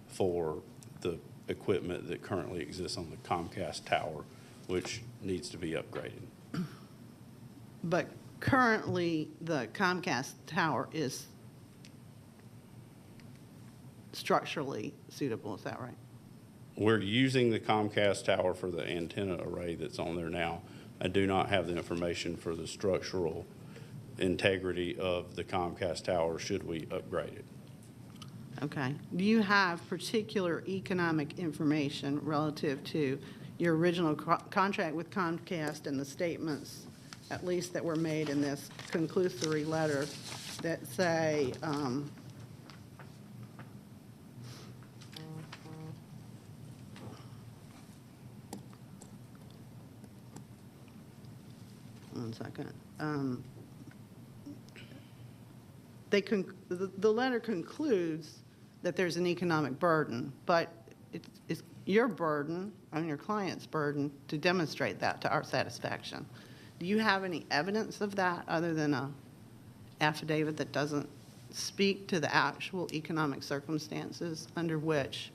for the equipment that currently exists on the Comcast tower, which needs to be upgraded. But currently, the Comcast tower is structurally suitable, is that right? We're using the Comcast tower for the antenna array that's on there now. I do not have the information for the structural integrity of the Comcast tower should we upgrade it. Okay. Do you have particular economic information relative to your original contract with Comcast and the statements, at least that were made in this conclusory letter, that say, one second. The letter concludes that there's an economic burden, but it's your burden, your client's burden, to demonstrate that to our satisfaction. Do you have any evidence of that other than an affidavit that doesn't speak to the actual economic circumstances under which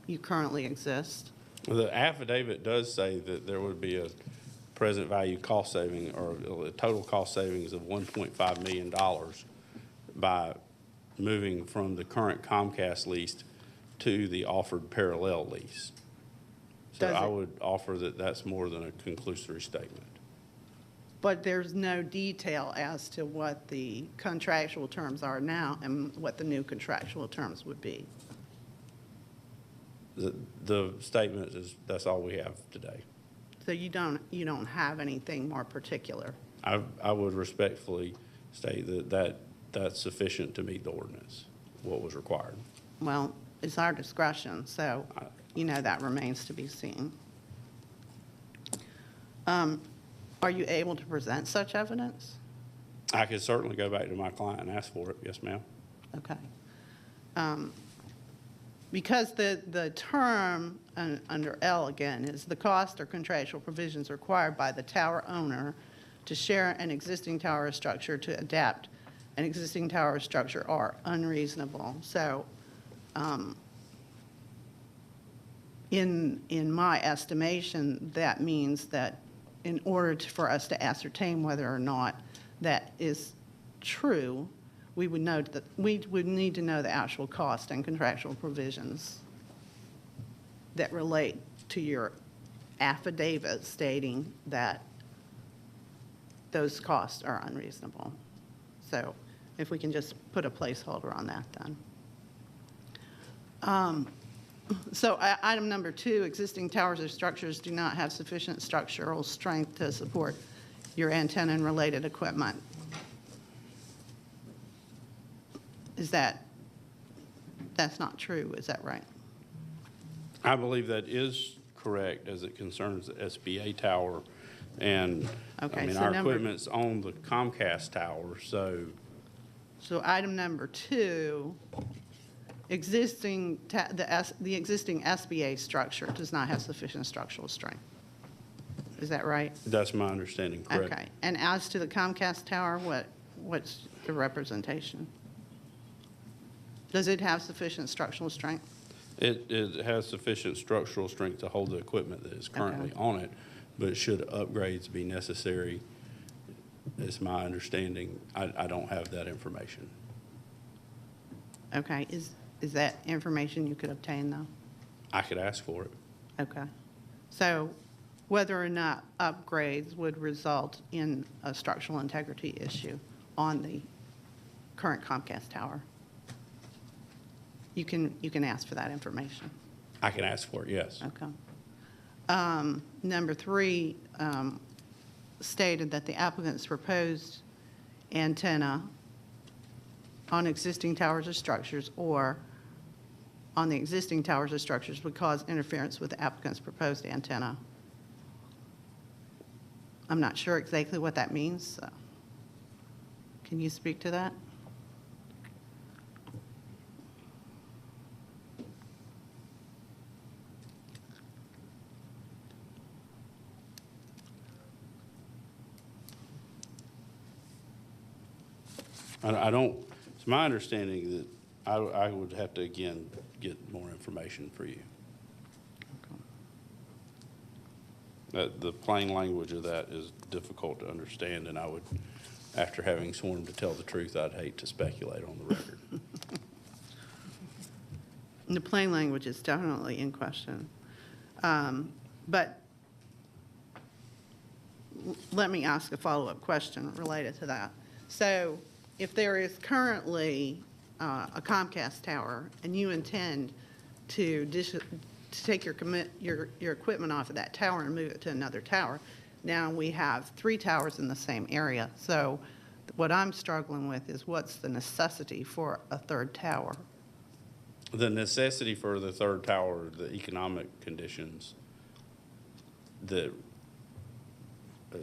you currently exist? The affidavit does say that there would be a present value cost saving or a total cost savings of $1.5 million by moving from the current Comcast lease to the offered parallel lease. So I would offer that that's more than a conclusory statement. But there's no detail as to what the contractual terms are now and what the new contractual terms would be. The statement is, that's all we have today. So you don't have anything more particular? I would respectfully state that that's sufficient to meet the ordinance, what was required. Well, it's our discretion, so, that remains to be seen. Are you able to present such evidence? I could certainly go back to my client and ask for it, yes, ma'am. Okay. Because the term under L, again, is the cost or contractual provisions required by the tower owner to share an existing tower structure to adapt an existing tower structure are unreasonable. So in my estimation, that means that in order for us to ascertain whether or not that is true, we would need to know the actual cost and contractual provisions that relate to your affidavit stating that those costs are unreasonable. So if we can just put a placeholder on that then. So item number 2, existing towers or structures do not have sufficient structural strength to support your antenna and related equipment. That's not true, is that right? I believe that is correct as it concerns the SBA tower. And, Okay, I mean, so our number- equipment's on the Comcast tower, so So item number 2, the existing SBA structure does not have sufficient structural strength. Is that right? that's my understanding, correct? Okay. And as to the Comcast tower, what's the representation? Does it have sufficient structural strength? It has sufficient structural strength to hold the equipment that is currently on it, but should upgrades be necessary, is my understanding. I don't have that information. Okay. Is that information you could obtain, though? I could ask for it. Okay. So whether or not upgrades would result in a structural integrity issue on the current Comcast tower, you can ask for that information. I can ask for it, yes. Okay. Number 3 stated that the applicant's proposed antenna on existing towers or structures or on the existing towers or structures would cause interference with the applicant's proposed antenna. I'm not sure exactly what that means. So. Can you speak to that? I don't, it's my understanding that I would have to, again, get more information for you. The plain language of that is difficult to understand, and I would, after having sworn to tell the truth, I'd hate to speculate on the record. The plain language is definitely in question. But let me ask a follow-up question related to that. So if there is currently a Comcast tower and you intend to take your equipment off of that tower and move it to another tower, now we have 3 towers in the same area. So what I'm struggling with is what's the necessity for a 3rd tower? The necessity for the 3rd tower, the economic conditions that.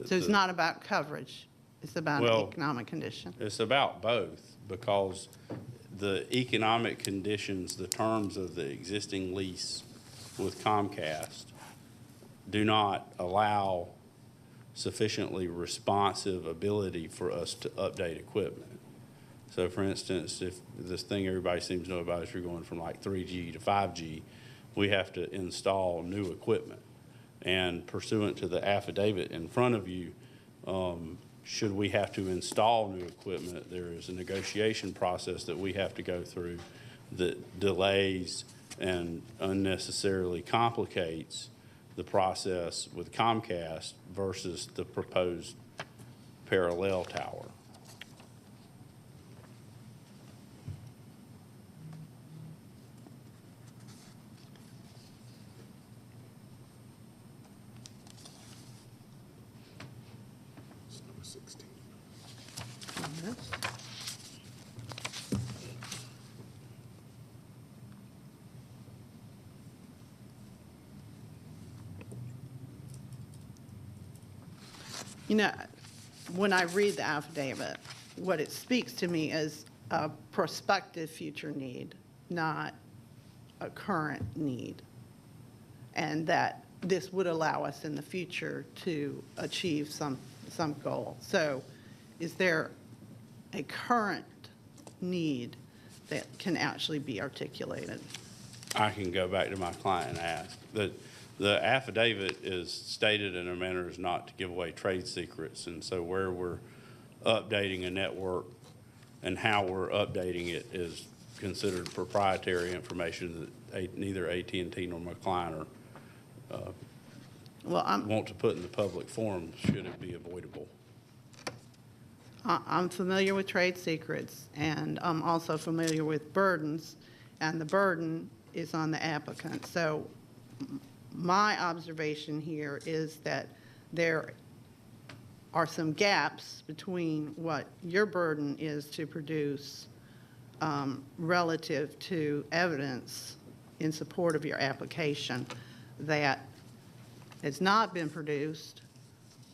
So it's not about coverage, it's about an economic condition. It's about both, because the economic conditions, the terms of the existing lease with Comcast do not allow sufficiently responsive ability for us to update equipment. So for instance, if this thing everybody seems to know about is you're going from like 3G to 5G, we have to install new equipment. And pursuant to the affidavit in front of you, should we have to install new equipment, there is a negotiation process that we have to go through that delays and unnecessarily complicates the process with Comcast versus the proposed parallel tower. You know, when I read the affidavit, what it speaks to me is a prospective future need, not a current need. And that this would allow us in the future to achieve some goal. So is there a current need that can actually be articulated? I can go back to my client and ask. The affidavit is stated in a manner as not to give away trade secrets, and so where we're updating a network and how we're updating it is considered proprietary information that neither AT&T nor my client want to put in the public forum should it be avoidable. I'm familiar with trade secrets, and I'm also familiar with burdens, and the burden is on the applicant. So my observation here is that there are some gaps between what your burden is to produce relative to evidence in support of your application that it's not been produced,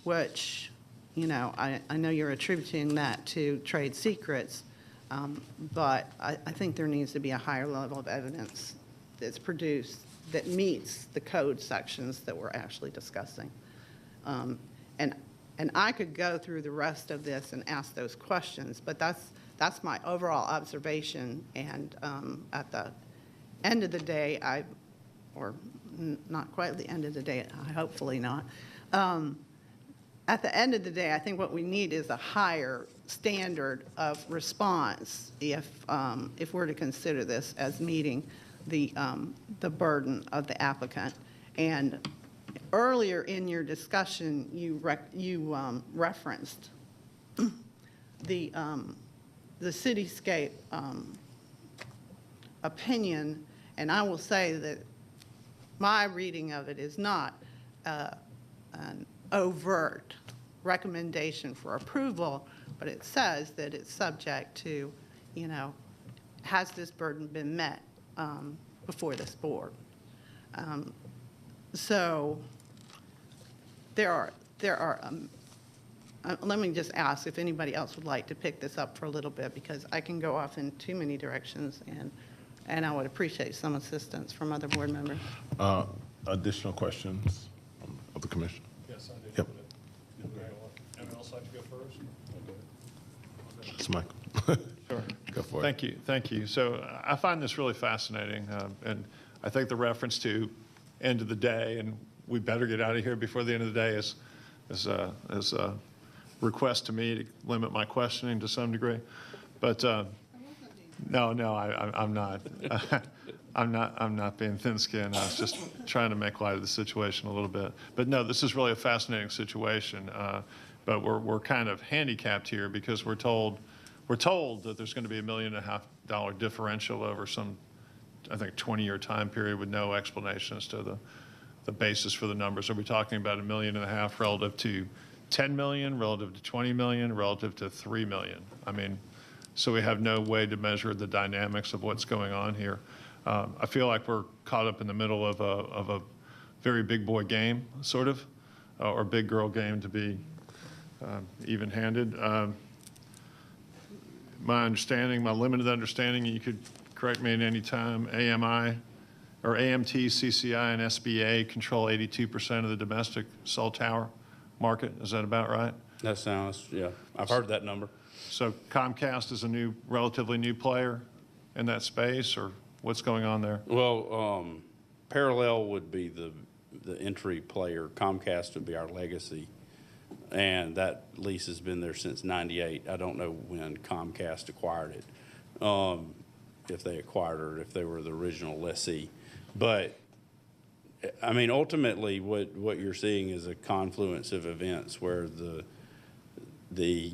which, you know, I know you're attributing that to trade secrets, but I think there needs to be a higher level of evidence that's produced that meets the code sections that we're actually discussing. And I could go through the rest of this and ask those questions, but that's my overall observation. And at the end of the day, not quite at the end of the day, hopefully not. At the end of the day, I think what we need is a higher standard of response if we're to consider this as meeting the burden of the applicant. And earlier in your discussion, you referenced the cityscape opinion, and I will say that my reading of it is not an overt recommendation for approval, but it says that it's subject to, you know, has this burden been met before this board? So there are let me just ask if anybody else would like to pick this up for a little bit, because I can go off in too many directions, and I would appreciate some assistance from other board members. Additional questions of the commission? Yes, I do. Yep. Anyone else like to go first? It's Michael. Sure. Go for it. Thank you, thank you. So I find this really fascinating, and I think the reference to end of the day, and we better get out of here before the end of the day, is a request to me to limit my questioning to some degree. But no, I'm not. I'm not being thin-skinned. I was just trying to make light of the situation a little bit. But no, this is really a fascinating situation. But we're kind of handicapped here because we're told that there's going to be $1.5 million differential over some, I think, 20-year time period with no explanation as to the basis for the numbers. Are we talking about $1.5 million relative to 10 million, relative to 20 million, relative to 3 million? I mean, so we have no way to measure the dynamics of what's going on here. I feel like we're caught up in the middle of a very big boy game, sort of, or big girl game, to be even-handed. My understanding, my limited understanding, you could correct me at any time, AMT, CCI, and SBA control 82% of the domestic cell tower market. Is that about right? That sounds, yeah, I've heard that number. So Comcast is a relatively new player in that space, or what's going on there? Well, Parallel would be the entry player. Comcast would be our legacy. And that lease has been there since '98. I don't know when Comcast acquired it, if they acquired it or if they were the original lessee. But, I mean, ultimately, what you're seeing is a confluence of events where the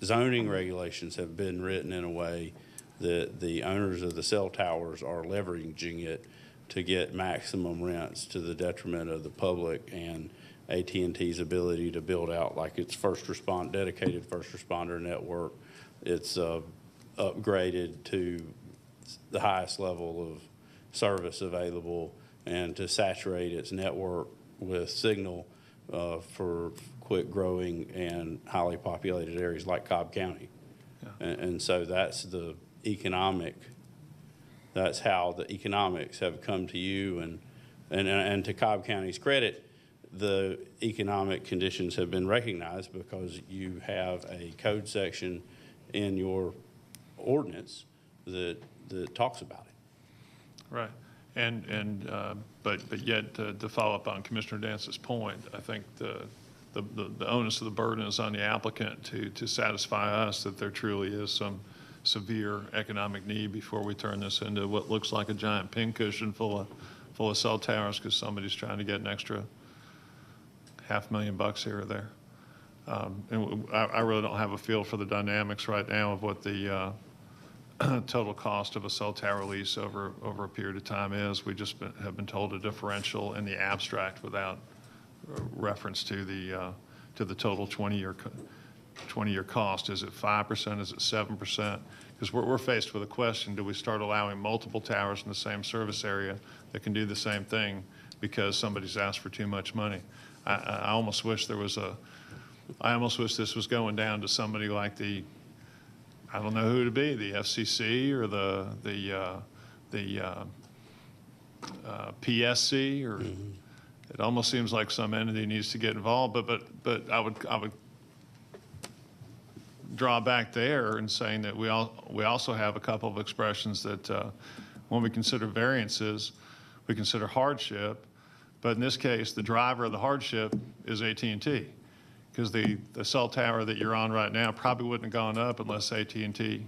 zoning regulations have been written in a way that the owners of the cell towers are leveraging it to get maximum rents to the detriment of the public and AT&T's ability to build out like its dedicated first responder network. It's upgraded to the highest level of service available and to saturate its network with signal for quick growing and highly populated areas like Cobb County. Yeah. And so that's how the economics have come to you, and to Cobb County's credit, the economic conditions have been recognized because you have a code section in your ordinance that talks about it. Right. But yet, to follow up on Commissioner Dance's point, I think the onus of the burden is on the applicant to satisfy us that there truly is some severe economic need before we turn this into what looks like a giant pincushion full of cell towers because somebody's trying to get an extra $500,000 here or there. And I really don't have a feel for the dynamics right now of what the total cost of a cell tower lease over a period of time is. We just have been told a differential in the abstract without reference to the total 20-year cost. Is it 5%? Is it 7%? Because we're faced with a question: do we start allowing multiple towers in the same service area that can do the same thing because somebody's asked for too much money. I almost wish there was I almost wish this was going down to somebody like I don't know who to be, the FCC or the PSC, or it almost seems like some entity needs to get involved. But I would draw back there and saying that we also have a couple of expressions that when we consider variances, we consider hardship. But in this case, the driver of the hardship is AT&T, because the cell tower that you're on right now probably wouldn't have gone up unless AT&T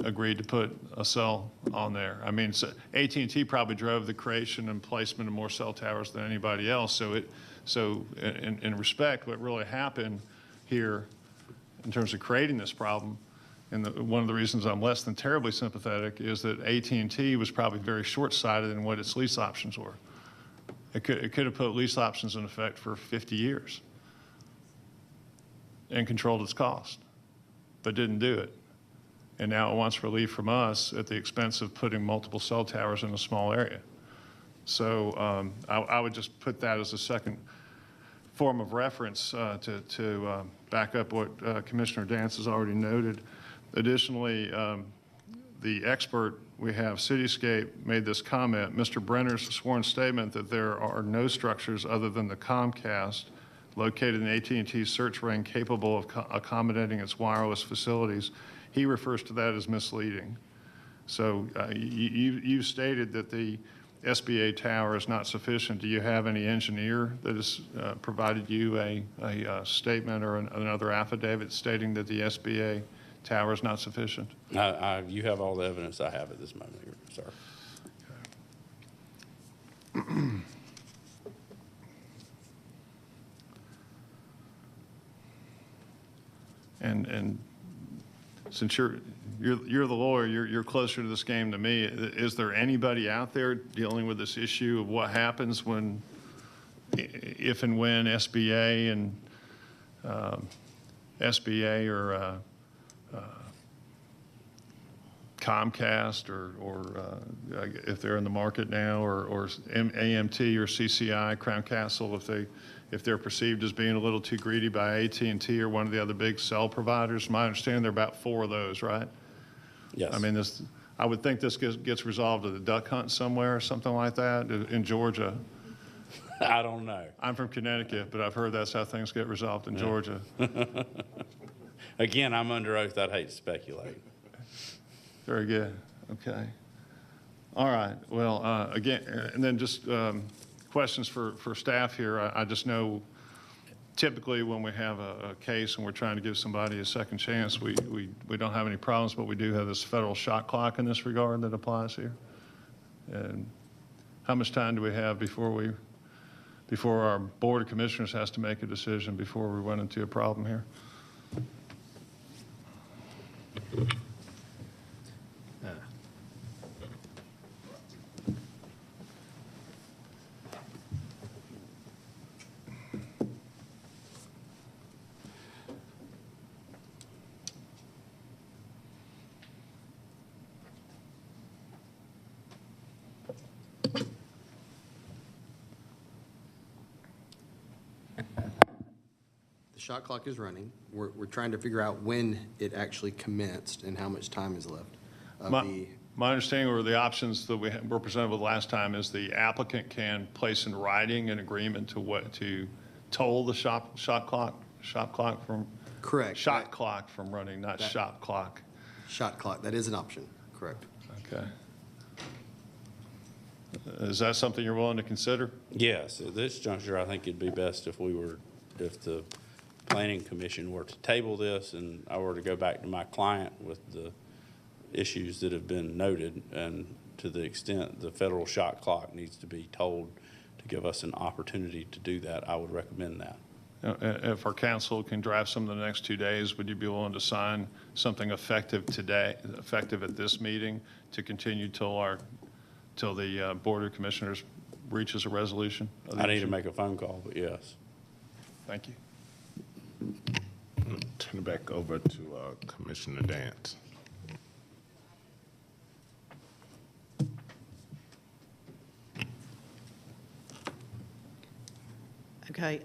agreed to put a cell on there. I mean, so AT&T probably drove the creation and placement of more cell towers than anybody else. So in respect, what really happened here in terms of creating this problem, and one of the reasons I'm less than terribly sympathetic, is that AT&T was probably very short-sighted in what its lease options were. It could have put lease options in effect for 50 years and controlled its cost, but didn't do it. And now it wants relief from us at the expense of putting multiple cell towers in a small area. So I would just put that as a second form of reference to back up what Commissioner Dance has already noted. Additionally, the expert we have, Cityscape, made this comment. Mr. Brenner's sworn statement that there are no structures other than the Comcast located in AT&T's search ring capable of accommodating its wireless facilities. He refers to that as misleading. So you stated that the SBA tower is not sufficient. Do you have any engineer that has provided you a statement or another affidavit stating that the SBA tower is not sufficient? You have all the evidence I have at this moment, sir. And since you're the lawyer, you're closer to this game than me. Is there anybody out there dealing with this issue of what happens if and when SBA or Comcast or if they're in the market now, or AMT or CCI, Crown Castle, if they're perceived as being a little too greedy by AT&T or one of the other big cell providers? My understanding, there are about 4 of those, right? Yes. I mean, I would think this gets resolved at a duck hunt somewhere or something like that in Georgia. I don't know. I'm from Connecticut, but I've heard that's how things get resolved in Georgia. Again, I'm under oath. I'd hate to speculate. Very good. Okay. All right. Well, again, and then just questions for staff here. I just know typically when we have a case and we're trying to give somebody a second chance, we don't have any problems, but we do have this federal shot clock in this regard that applies here. And how much time do we have before our Board of Commissioners has to make a decision before we run into a problem here? The shot clock is running. We're trying to figure out when it actually commenced and how much time is left. My understanding, or the options that we were presented with last time, is the applicant can place in writing an agreement to toll the shot clock from. Correct. Shot clock from running, not shop clock. Shot clock, that is an option, correct. Okay. Is that something you're willing to consider? Yes, at this juncture, I think it'd be best if the Planning Commission were to table this and I were to go back to my client with the issues that have been noted, and to the extent the federal shot clock needs to be told to give us an opportunity to do that, I would recommend that. If our council can draft some of the next 2 days, would you be willing to sign something effective today, effective at this meeting, to continue till the Board of Commissioners reaches a resolution? I need to make a phone call, but yes. Thank you. Turn it back over to Commissioner Dance. Okay.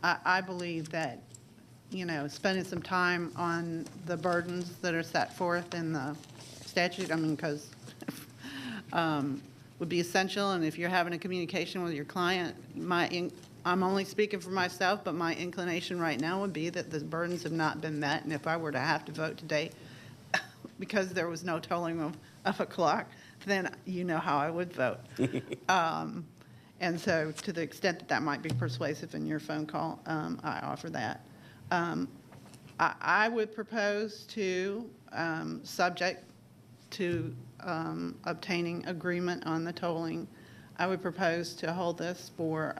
I believe that, spending some time on the burdens that are set forth in the statute, because would be essential, and if you're having a communication with your client, I'm only speaking for myself, but my inclination right now would be that the burdens have not been met, and if I were to have to vote today because there was no tolling of a clock, then you know how I would vote. And so to the extent that that might be persuasive in your phone call, I offer that. I would propose to, subject to obtaining agreement on the tolling, I would propose to hold this for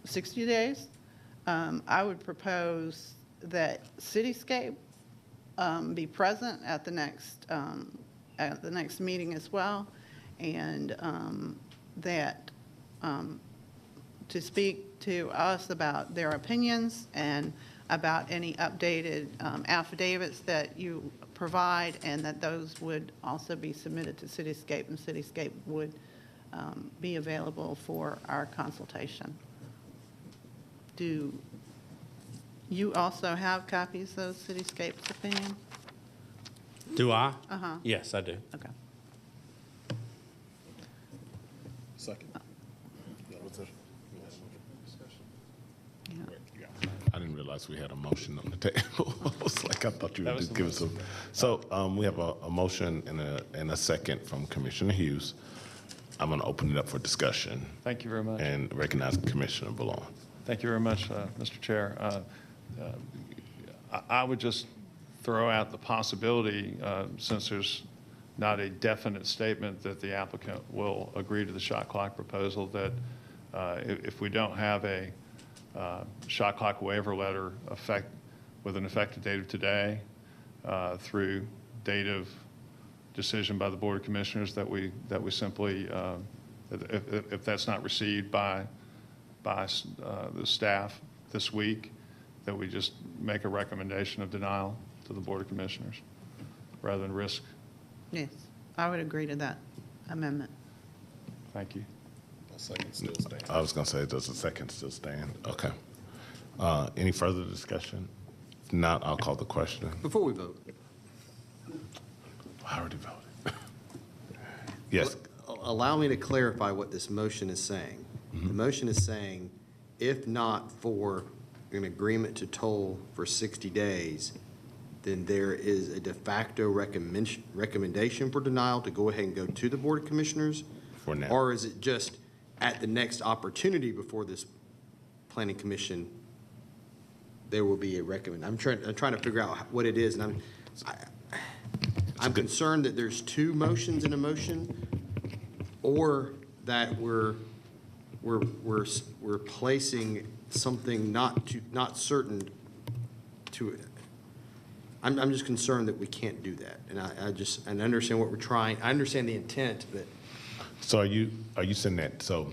60 days. I would propose that Cityscape be present at the next meeting as well, and that to speak to us about their opinions and about any updated affidavits that you provide, and that those would also be submitted to Cityscape, and Cityscape would be available for our consultation. Do you also have copies of Cityscape's opinion? Do I? Uh-huh. Yes, I do. Okay. Second. I didn't realize we had a motion on the table. I was like, I thought you were just giving some. So we have a motion and a second from Commissioner Hughes. I'm going to open it up for discussion. Thank you very much. And recognize Commissioner Ballon. Thank you very much, Mr. Chair. I would just throw out the possibility, since there's not a definite statement that the applicant will agree to the shot clock proposal, that if we don't have a shot clock waiver letter with an effective date of today through date of decision by the Board of Commissioners, that we simply, if that's not received by the staff this week, that we just make a recommendation of denial to the Board of Commissioners rather than risk. Yes, I would agree to that amendment. Thank you. Second still stands. I was going to say, does the second still stand? Okay. Any further discussion? If not, I'll call the question. Before we vote, I already voted. Yes. allow me to clarify what this motion is saying. The motion is saying, if not for an agreement to toll for 60 days, then there is a de facto recommendation for denial to go ahead and go to the Board of Commissioners? For now. Or is it just at the next opportunity before this Planning Commission, there will be a recommend? I'm trying to figure out what it is, and I'm concerned that there's two motions in a motion, or that we're placing something not certain to. I'm just concerned that we can't do that, and I understand what we're trying. I understand the intent, but. So are you saying that, so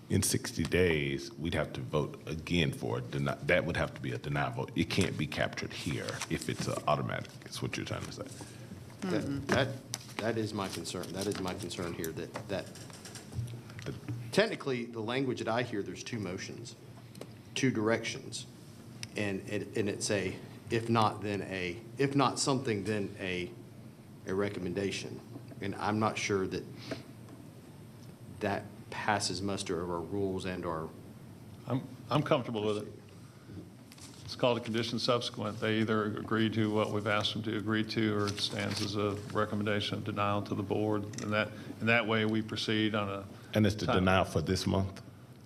in 60 days, we'd have to vote again for it? That would have to be a denial vote. It can't be captured here if it's automatic, is what you're trying to say. That is my concern. That is my concern here, that technically, the language that I hear, there's two motions, two directions. And it's a, if not something, then a recommendation. And I'm not sure that passes muster of our rules and our. I'm comfortable with it. It's called a condition subsequent. They either agree to what we've asked them to agree to, or it stands as a recommendation of denial to the board. And that way we proceed on a. And it's the denial for this month?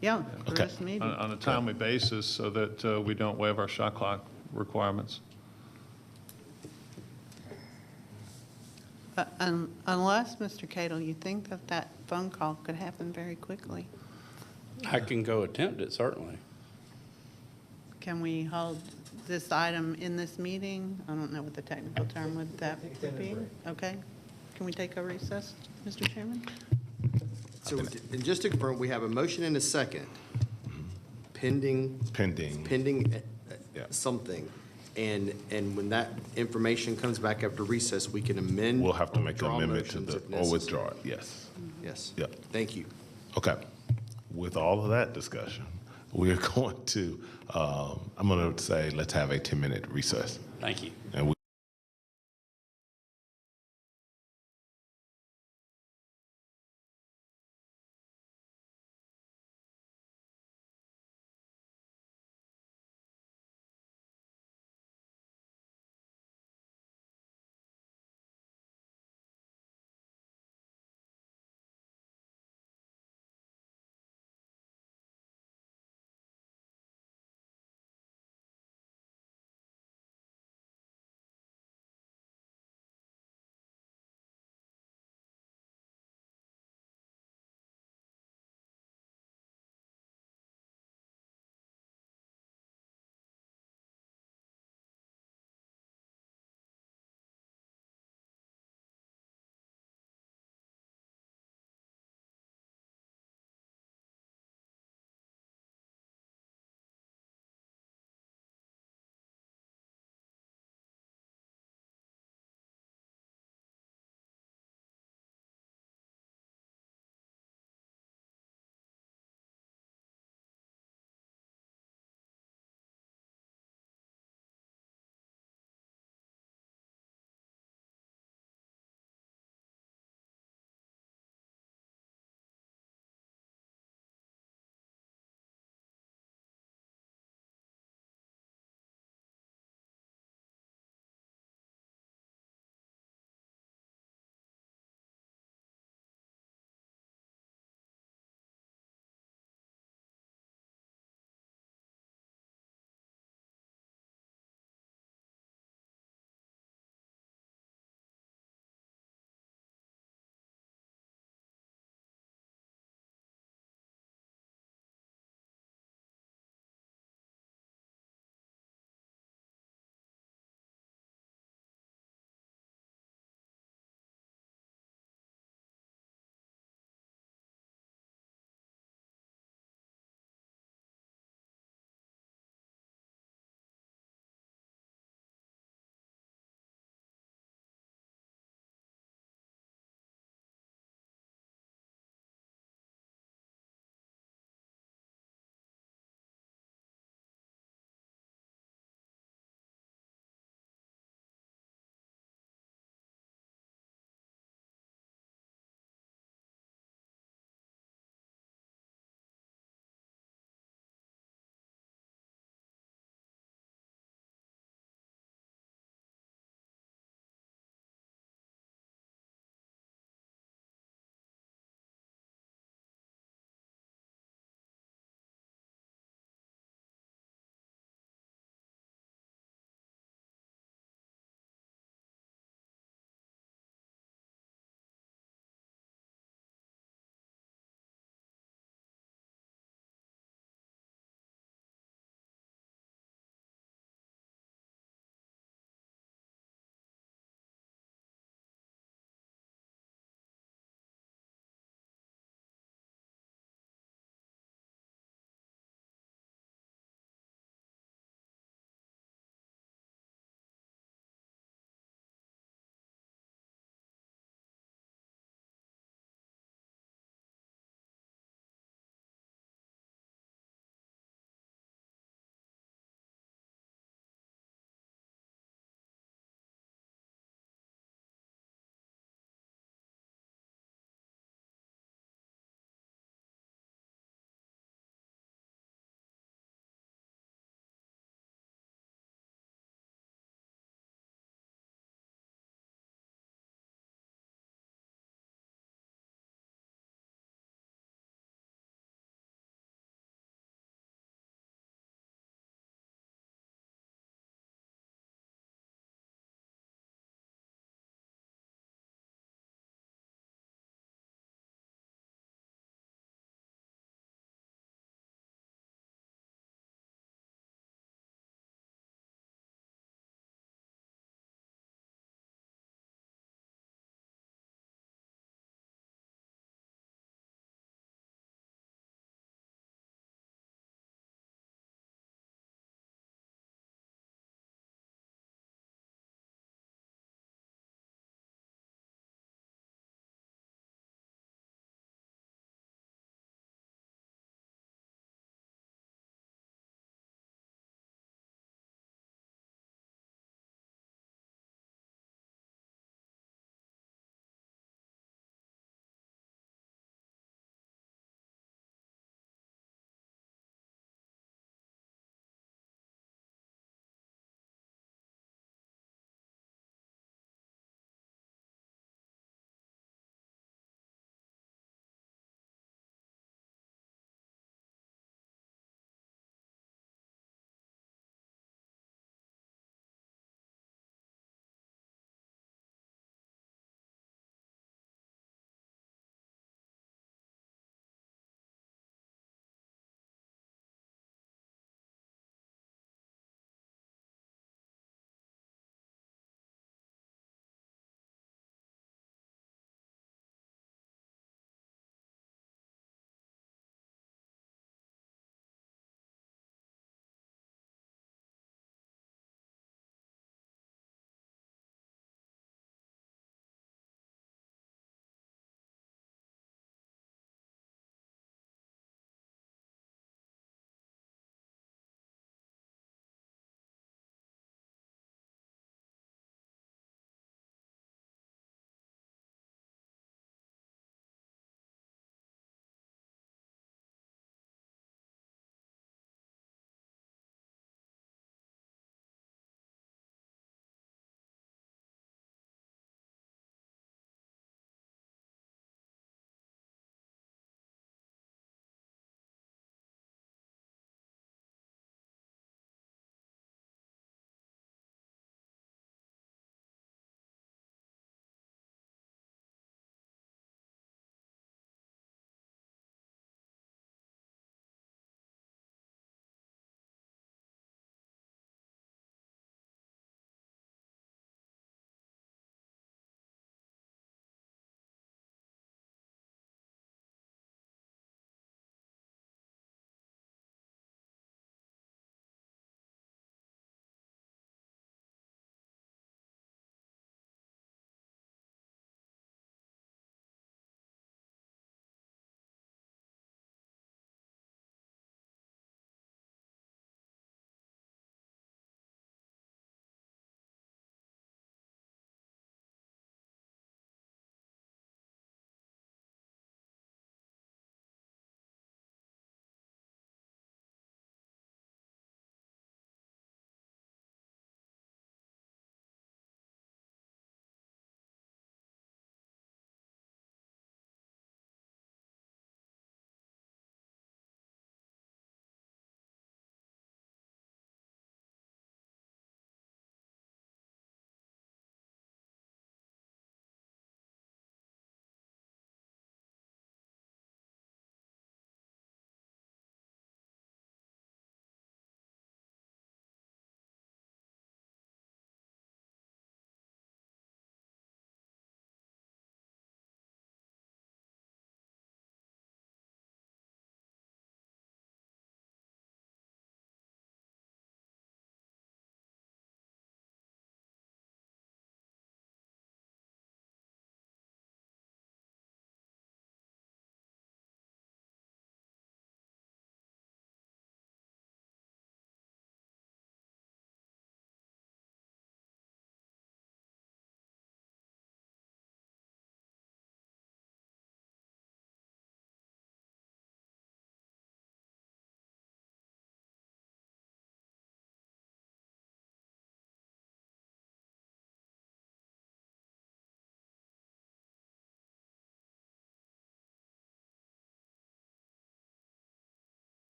Yeah, for Okay. this meeting. On a timely basis, so that we don't waive our shot clock requirements. Unless, Mr. Cato, you think that phone call could happen very quickly. I can go attempt it, certainly. Can we hold this item in this meeting? I don't know what the technical term would be. Okay. Can we take a recess, Mr. Chairman? So, and just to confirm, we have a motion and a second pending Pending. something. And when that information comes back after recess, we can amend. We'll have to or make an withdraw amendment to motions the, if or necessary. withdraw it, yes. Yes. Yep. Thank you. Okay. With all of that discussion, we're going to, I'm going to say, let's have a 10-minute recess. Thank you. And we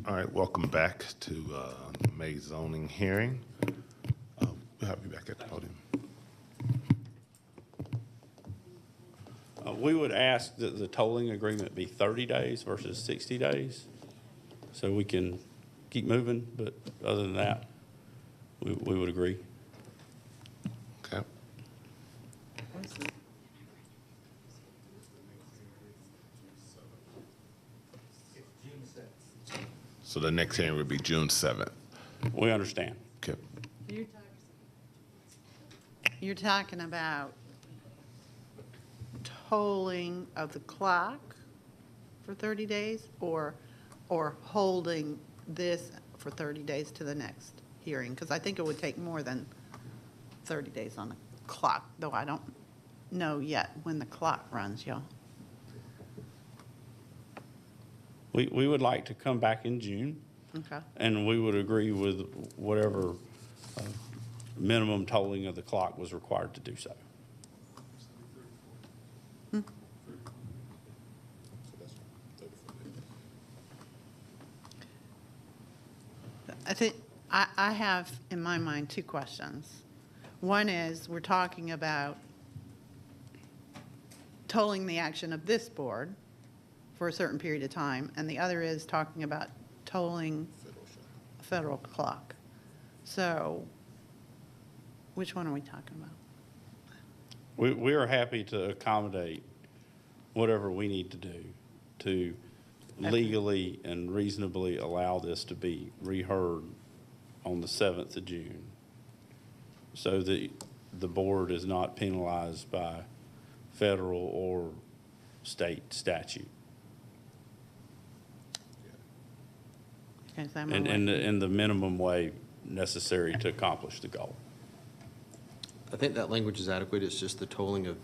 All right, welcome back to May zoning hearing. We'll have you back at the podium. We would ask that the tolling agreement be 30 days versus 60 days, so we can keep moving, but other than that, we would agree. Okay. So the next hearing would be June 7th. We understand. Okay. You're talking about tolling of the clock for 30 days or holding this for 30 days to the next hearing? Because I think it would take more than 30 days on the clock, though I don't know yet when the clock runs, y'all. We would like to come back in June, Okay. and we would agree with whatever minimum tolling of the clock was required to do so. I think, I have in my mind two questions. One is, we're talking about tolling the action of this board for a certain period of time, and the other is talking about tolling a federal clock. So, which one are we talking about? We are happy to accommodate whatever we need to do to legally and reasonably allow this to be reheard on the 7th of June, so that the board is not penalized by federal or state statute. Okay, so I'm In the minimum way necessary to accomplish the goal. I think that language is adequate. It's just the tolling of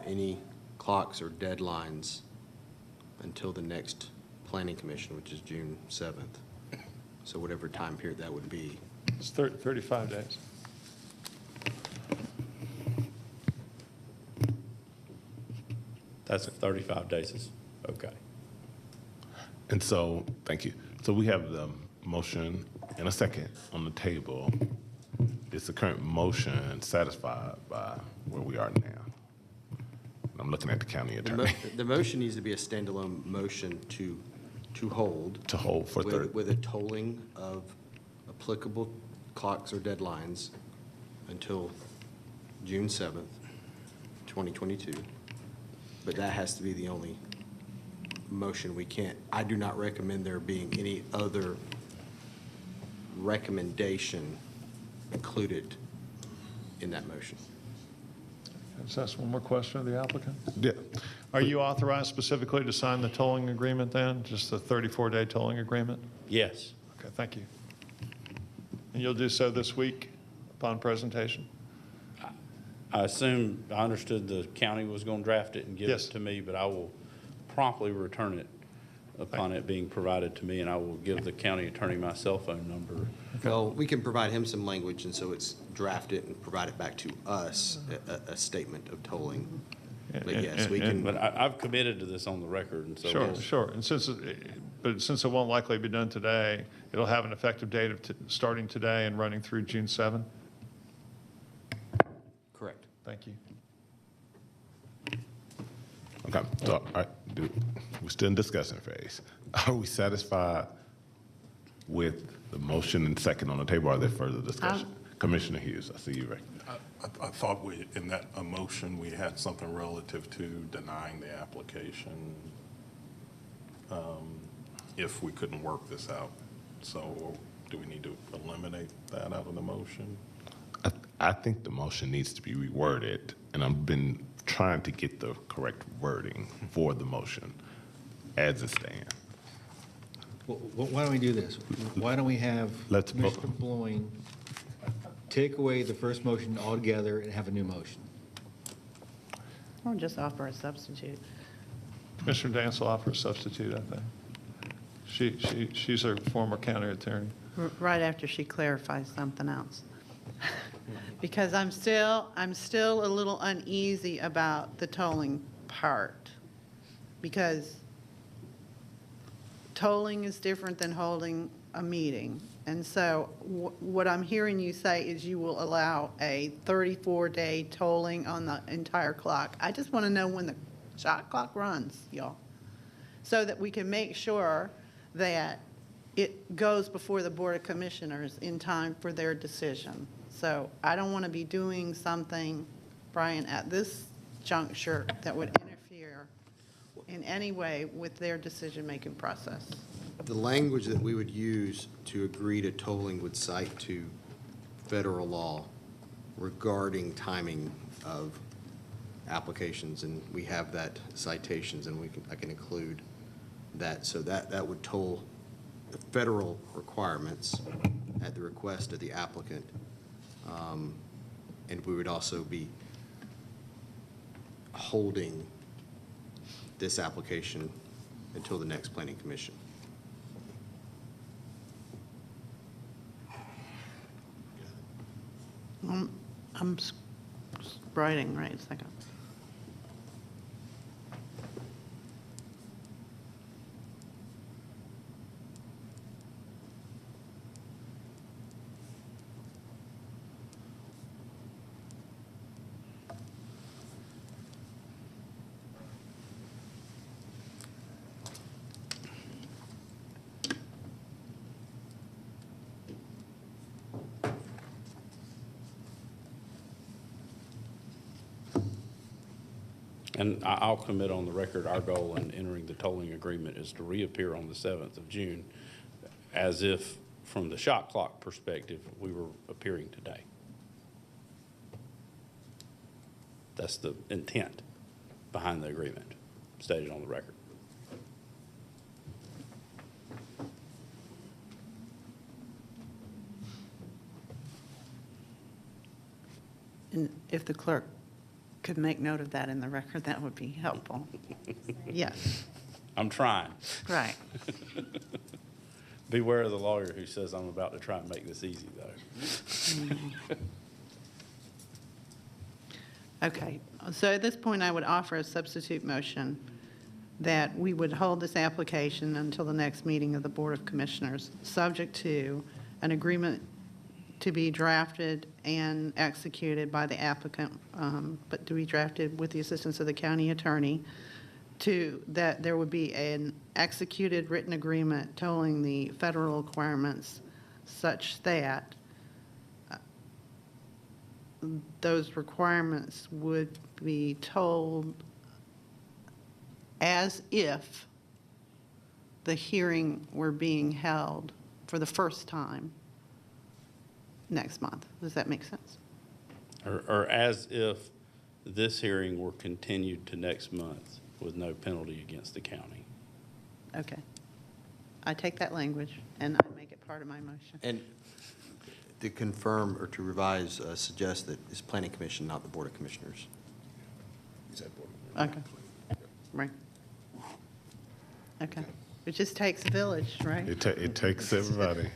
any clocks or deadlines until the next planning commission, which is June 7th. So whatever time period that would be. It's 35 days. That's 35 days is okay. And so, thank you. So we have the motion and a second on the table. Is the current motion satisfied by where we are now? I'm looking at the county attorney. The motion needs to be a standalone motion to hold. To hold for 30. With a tolling of applicable clocks or deadlines until June 7th, 2022. But that has to be the only motion. I do not recommend there being any other recommendation included in that motion. Just ask one more question of the applicant. Yeah. Are you authorized specifically to sign the tolling agreement then, just the 34-day tolling agreement? Yes. Okay, thank you. And you'll do so this week upon presentation? I understood the county was going to draft it and give it Yes. to me, but I will promptly return it upon it being provided to me, and I will give the county attorney my cell phone number. Well, we can provide him some language, and so it's drafted and provide it back to us, a statement of tolling. But yes, we can. But I've committed to this on the record, and so. Sure, sure. And since it won't likely be done today, it'll have an effective date of starting today and running through June 7? Correct. Thank you. Okay, so, all right, we're still in discussion phase. Are we satisfied with the motion and second on the table? Are there further discussion? Commissioner Hughes, I see you, Rick. I thought in that motion, we had something relative to denying the application if we couldn't work this out. So do we need to eliminate that out of the motion? I think the motion needs to be reworded, and I've been trying to get the correct wording for the motion as it stands. Well, why don't we do this? Why don't we have Let's vote. Commissioner Bloin take away the first motion altogether and have a new motion? Or just offer a substitute. Commissioner Dance will offer a substitute, I think. She's a former county attorney. Right after she clarifies something else. Because I'm still a little uneasy about the tolling part. Because tolling is different than holding a meeting. And so what I'm hearing you say is you will allow a 34-day tolling on the entire clock. I just want to know when the shot clock runs, y'all, so that we can make sure that it goes before the Board of Commissioners in time for their decision. So I don't want to be doing something, Brian, at this juncture that would interfere in any way with their decision-making process. The language that we would use to agree to tolling would cite to federal law regarding timing of applications, and we have that citations, and I can include that. So that would toll the federal requirements at the request of the applicant. And we would also be holding this application until the next planning commission. I'm writing right a second. And I'll commit on the record, our goal in entering the tolling agreement is to reappear on the 7th of June as if, from the shot clock perspective, we were appearing today. That's the intent behind the agreement, stated on the record. And if the clerk could make note of that in the record, that would be helpful. Yes, I'm trying. right. Beware of the lawyer who says I'm about to try and make this easy, though. Okay, so at this point, I would offer a substitute motion that we would hold this application until the next meeting of the Board of Commissioners, subject to an agreement to be drafted and executed by the applicant, but to be drafted with the assistance of the county attorney, to that there would be an executed written agreement tolling the federal requirements such that those requirements would be told as if the hearing were being held for the first time next month. Does that make sense? Or as if this hearing were continued to next month with no penalty against the county. Okay. I take that language and I make it part of my motion. And to confirm or to revise, suggest that it's planning commission, not the Board of Commissioners. Okay. Right. Okay. It just takes a village, right? It takes everybody.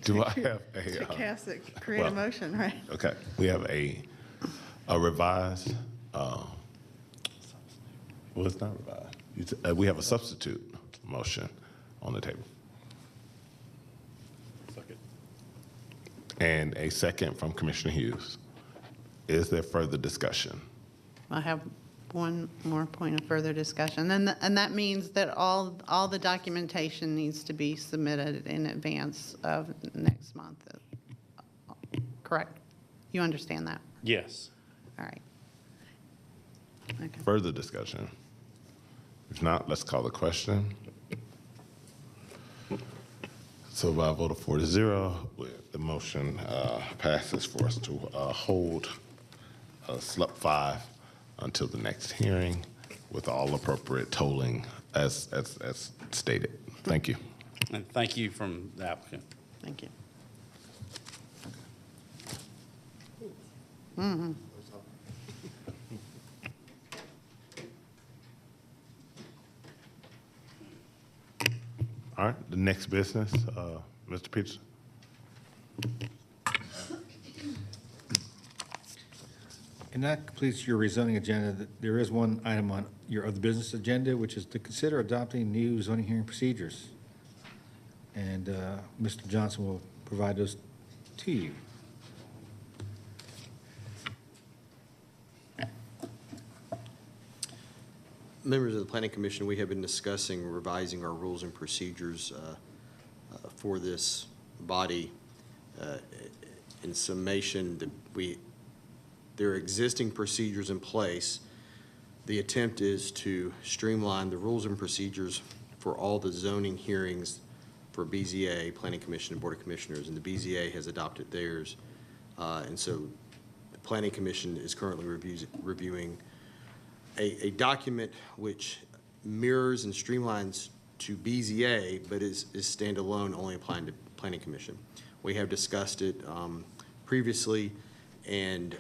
Do I have To a? cast it, create a motion, right? Okay, we have a revised, well, it's not revised. We have a substitute motion on the table. Second. And a second from Commissioner Hughes. Is there further discussion? I have one more point of further discussion, and that means that all the documentation needs to be submitted in advance of next month. Correct? You understand that? Yes. All right. Okay. Further discussion? If not, let's call the question. So by a vote of 4-0, the motion passes for us to hold SLUP 5 until the next hearing with all appropriate tolling as stated. Thank you. And thank you from the applicant. Thank you. Mm-hmm. All right, the next business, Mr. Peterson. And that completes your rezoning agenda. There is one item on your other business agenda, which is to consider adopting new zoning hearing procedures. And Mr. Johnson will provide those to you. Members of the Planning Commission, we have been discussing revising our rules and procedures for this body. In summation, there are existing procedures in place. The attempt is to streamline the rules and procedures for all the zoning hearings for BZA, Planning Commission, and Board of Commissioners, and the BZA has adopted theirs. And so the Planning Commission is currently reviewing a document which mirrors and streamlines to BZA, but is standalone, only applying to Planning Commission. We have discussed it previously, and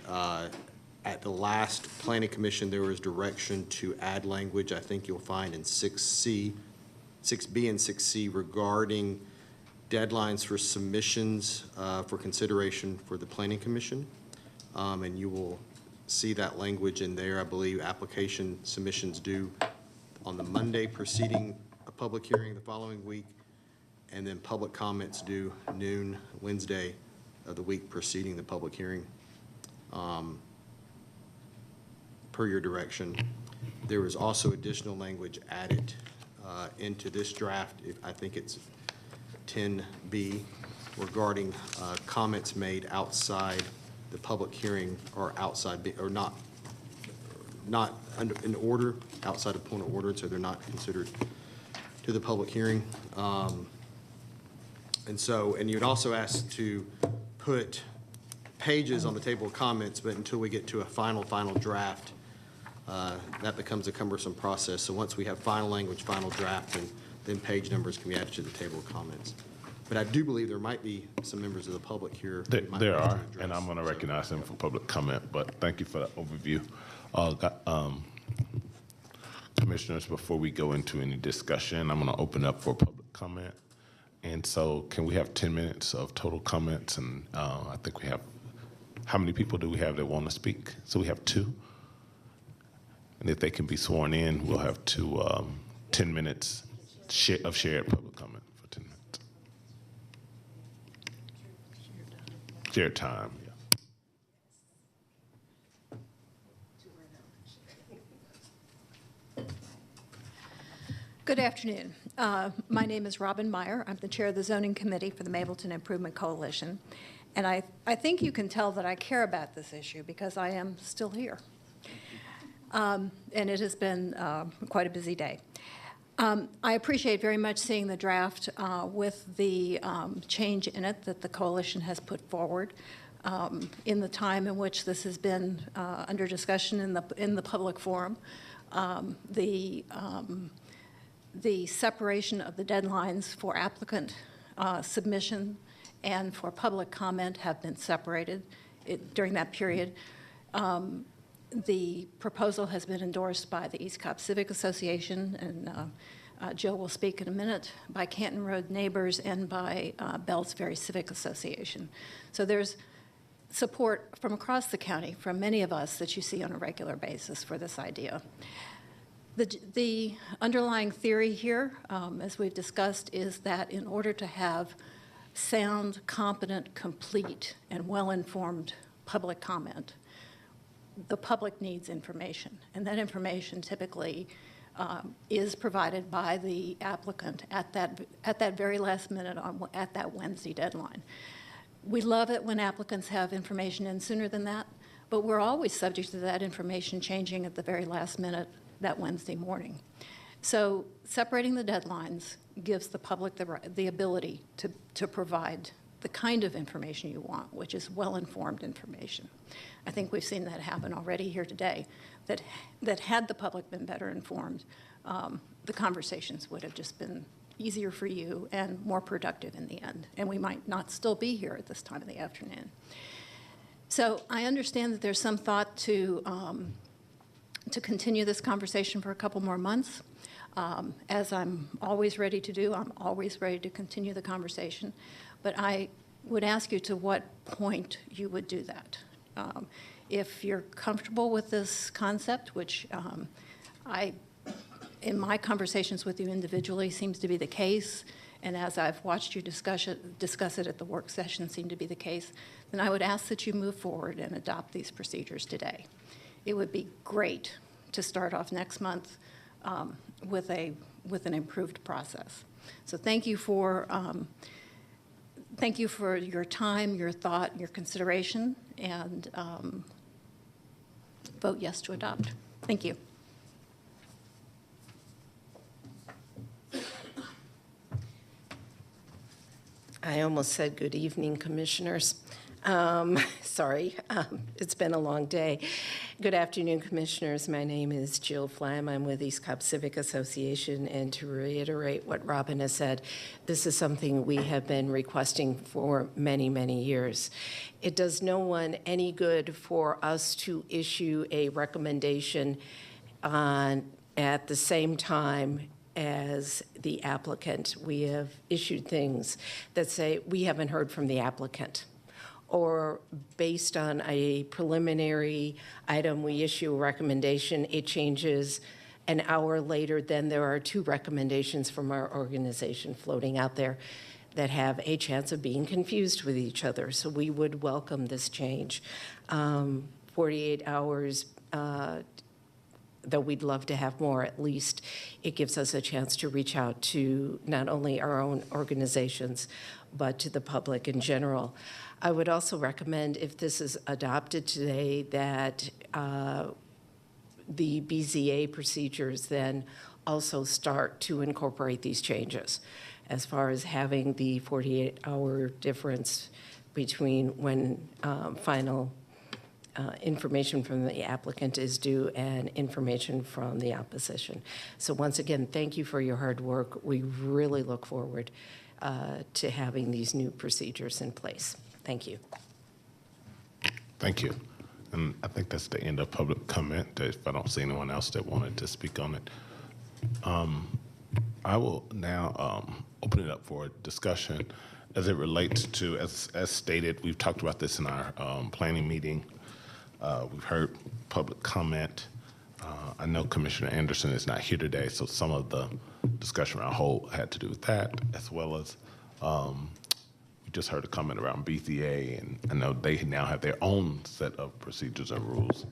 at the last Planning Commission, there was direction to add language, I think you'll find in 6B and 6C regarding deadlines for submissions for consideration for the Planning Commission. And you will see that language in there. I believe application submissions due on the Monday preceding a public hearing the following week, and then public comments due noon Wednesday of the week preceding the public hearing. Per your direction, there was also additional language added into this draft. I think it's 10B regarding comments made outside the public hearing or outside, or not under, in order, outside of point of order, so they're not considered to the public hearing. And you'd also ask to put pages on the table of comments, but until we get to a final draft, that becomes a cumbersome process. So once we have final language, final draft, then page numbers can be added to the table of comments. But I do believe there might be some members of the public here. There are, and I'm going to recognize them for public comment, but thank you for that overview. Commissioners, before we go into any discussion, I'm going to open up for public comment. And so can we have 10 minutes of total comments? And I think we have, how many people do we have that want to speak? So we have 2. And if they can be sworn in, we'll have 10 minutes of shared public comment for 10 minutes. Shared time, yeah. Good afternoon. My name is Robin Meyer. I'm the chair of the Zoning Committee for the Mapleton Improvement Coalition. And I think you can tell that I care about this issue because I am still here. And it has been quite a busy day. I appreciate very much seeing the draft with the change in it that the coalition has put forward in the time in which this has been under discussion in the public forum. The separation of the deadlines for applicant submission and for public comment have been separated during that period. The proposal has been endorsed by the East Cobb Civic Association, and Jill will speak in a minute, by Canton Road Neighbors, and by Bells Ferry Civic Association. So there's support from across the county, from many of us that you see on a regular basis for this idea. The underlying theory here, as we've discussed, is that in order to have sound, competent, complete, and well-informed public comment, the public needs information, and that information typically is provided by the applicant at that very last minute at that Wednesday deadline. We love it when applicants have information in sooner than that, but we're always subject to that information changing at the very last minute that Wednesday morning. So separating the deadlines gives the public the ability to provide the kind of information you want, which is well-informed information. I think we've seen that happen already here today, that had the public been better informed, the conversations would have just been easier for you and more productive in the end. And we might not still be here at this time of the afternoon. So I understand that there's some thought to continue this conversation for a couple more months. As I'm always ready to do, I'm always ready to continue the conversation. But I would ask you to what point you would do that. If you're comfortable with this concept, which in my conversations with you individually, seems to be the case, and as I've watched you discuss it at the work session seem to be the case, then I would ask that you move forward and adopt these procedures today. It would be great to start off next month with an improved process. So thank you for your time, your thought, your consideration, and vote yes to adopt. Thank you. I almost said good evening, Commissioners. Sorry, it's been a long day. Good afternoon, Commissioners. My name is Jill Flam. I'm with East Cobb Civic Association, and to reiterate what Robin has said, this is something we have been requesting for many, many years. It does no one any good for us to issue a recommendation at the same time as the applicant. We have issued things that say we haven't heard from the applicant, or based on a preliminary item, we issue a recommendation, it changes an hour later, then there are 2 recommendations from our organization floating out there that have a chance of being confused with each other. So we would welcome this change. 48 hours, though we'd love to have more, at least it gives us a chance to reach out to not only our own organizations, but to the public in general. I would also recommend, if this is adopted today, that the BZA procedures then also start to incorporate these changes, as far as having the 48-hour difference between when final information from the applicant is due and information from the opposition. So once again, thank you for your hard work. We really look forward to having these new procedures in place. Thank you. Thank you. And I think that's the end of public comment, if I don't see anyone else that wanted to speak on it. I will now open it up for discussion as it relates to, as stated, we've talked about this in our planning meeting. We've heard public comment. I know Commissioner Anderson is not here today, so some of the discussion around hold had to do with that, as well as we just heard a comment around BZA, and I know they now have their own set of procedures and rules.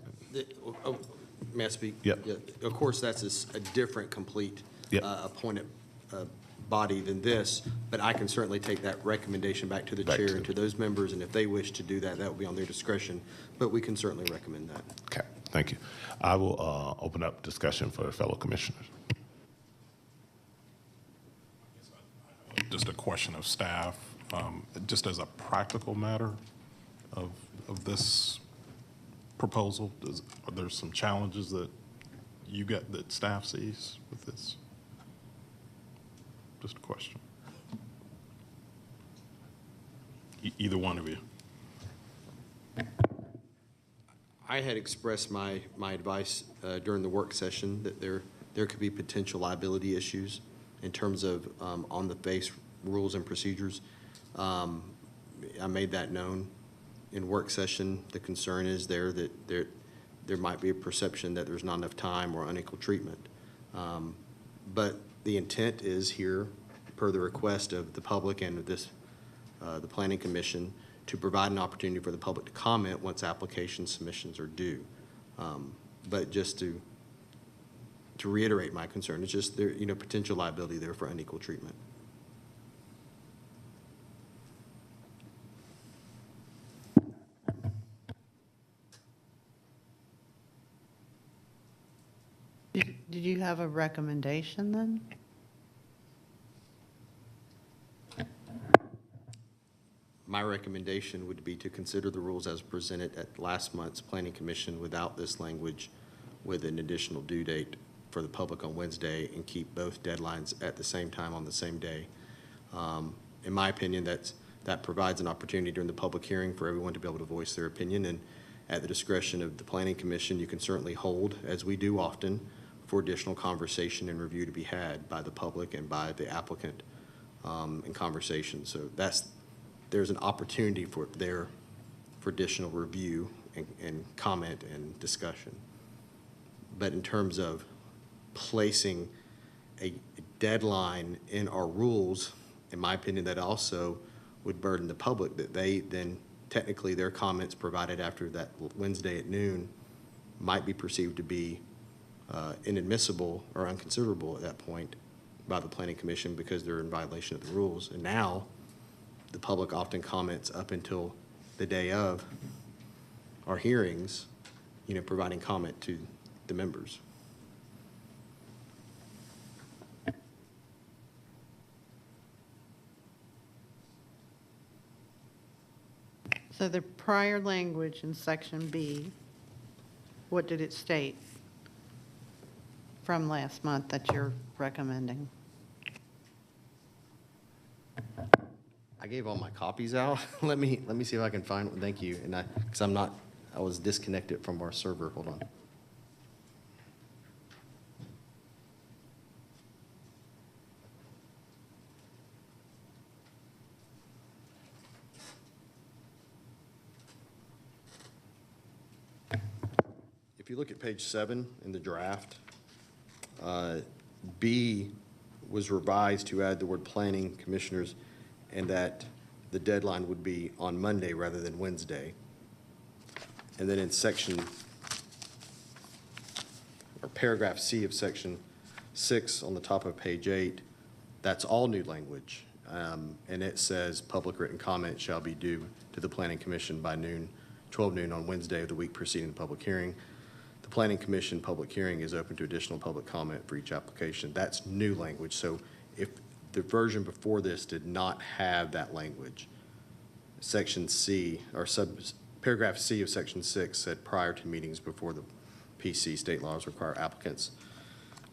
May I speak? Yep. Yeah, of course, that's a different, complete Yep. appointed body than this, but I can certainly take that recommendation back to the Back chair to and to those members, and if they wish to do that, that will be on their discretion, but we can certainly recommend that. Okay, thank you. I will open up discussion for fellow commissioners. Just a question of staff, just as a practical matter of this proposal, are there some challenges that you get that staff sees with this? Just a question. Either one of you. I had expressed my advice during the work session that there could be potential liability issues in terms of on-the-face rules and procedures. I made that known in work session. The concern is that there might be a perception that there's not enough time or unequal treatment. But the intent is here, per the request of the public and of this, the Planning Commission, to provide an opportunity for the public to comment once application submissions are due. But just to reiterate my concern, it's just there, potential liability there for unequal treatment. Did you have a recommendation then? My recommendation would be to consider the rules as presented at last month's Planning Commission without this language, with an additional due date for the public on Wednesday, and keep both deadlines at the same time on the same day. In my opinion, that provides an opportunity during the public hearing for everyone to be able to voice their opinion, and at the discretion of the Planning Commission, you can certainly hold, as we do often, for additional conversation and review to be had by the public and by the applicant in conversation. So there's an opportunity for additional review and comment and discussion. But in terms of placing a deadline in our rules, in my opinion, that also would burden the public, that they then, technically, their comments provided after that Wednesday at noon might be perceived to be inadmissible or unconsiderable at that point by the Planning Commission because they're in violation of the rules. And now, the public often comments up until the day of our hearings, providing comment to the members. So the prior language in section B, what did it state from last month that you're recommending? I gave all my copies out. Let me see if I can find one. Thank you. And because I was disconnected from our server. Hold on. If you look at page 7 in the draft, B was revised to add the word planning commissioners and that the deadline would be on Monday rather than Wednesday. And then in paragraph C of section 6 on the top of page 8, that's all new language. And it says public written comment shall be due to the Planning Commission by 12 noon on Wednesday of the week preceding the public hearing. The Planning Commission public hearing is open to additional public comment for each application. That's new language. So if the version before this did not have that language, section C, or paragraph C of section 6 said prior to meetings before the PC, state laws require applicants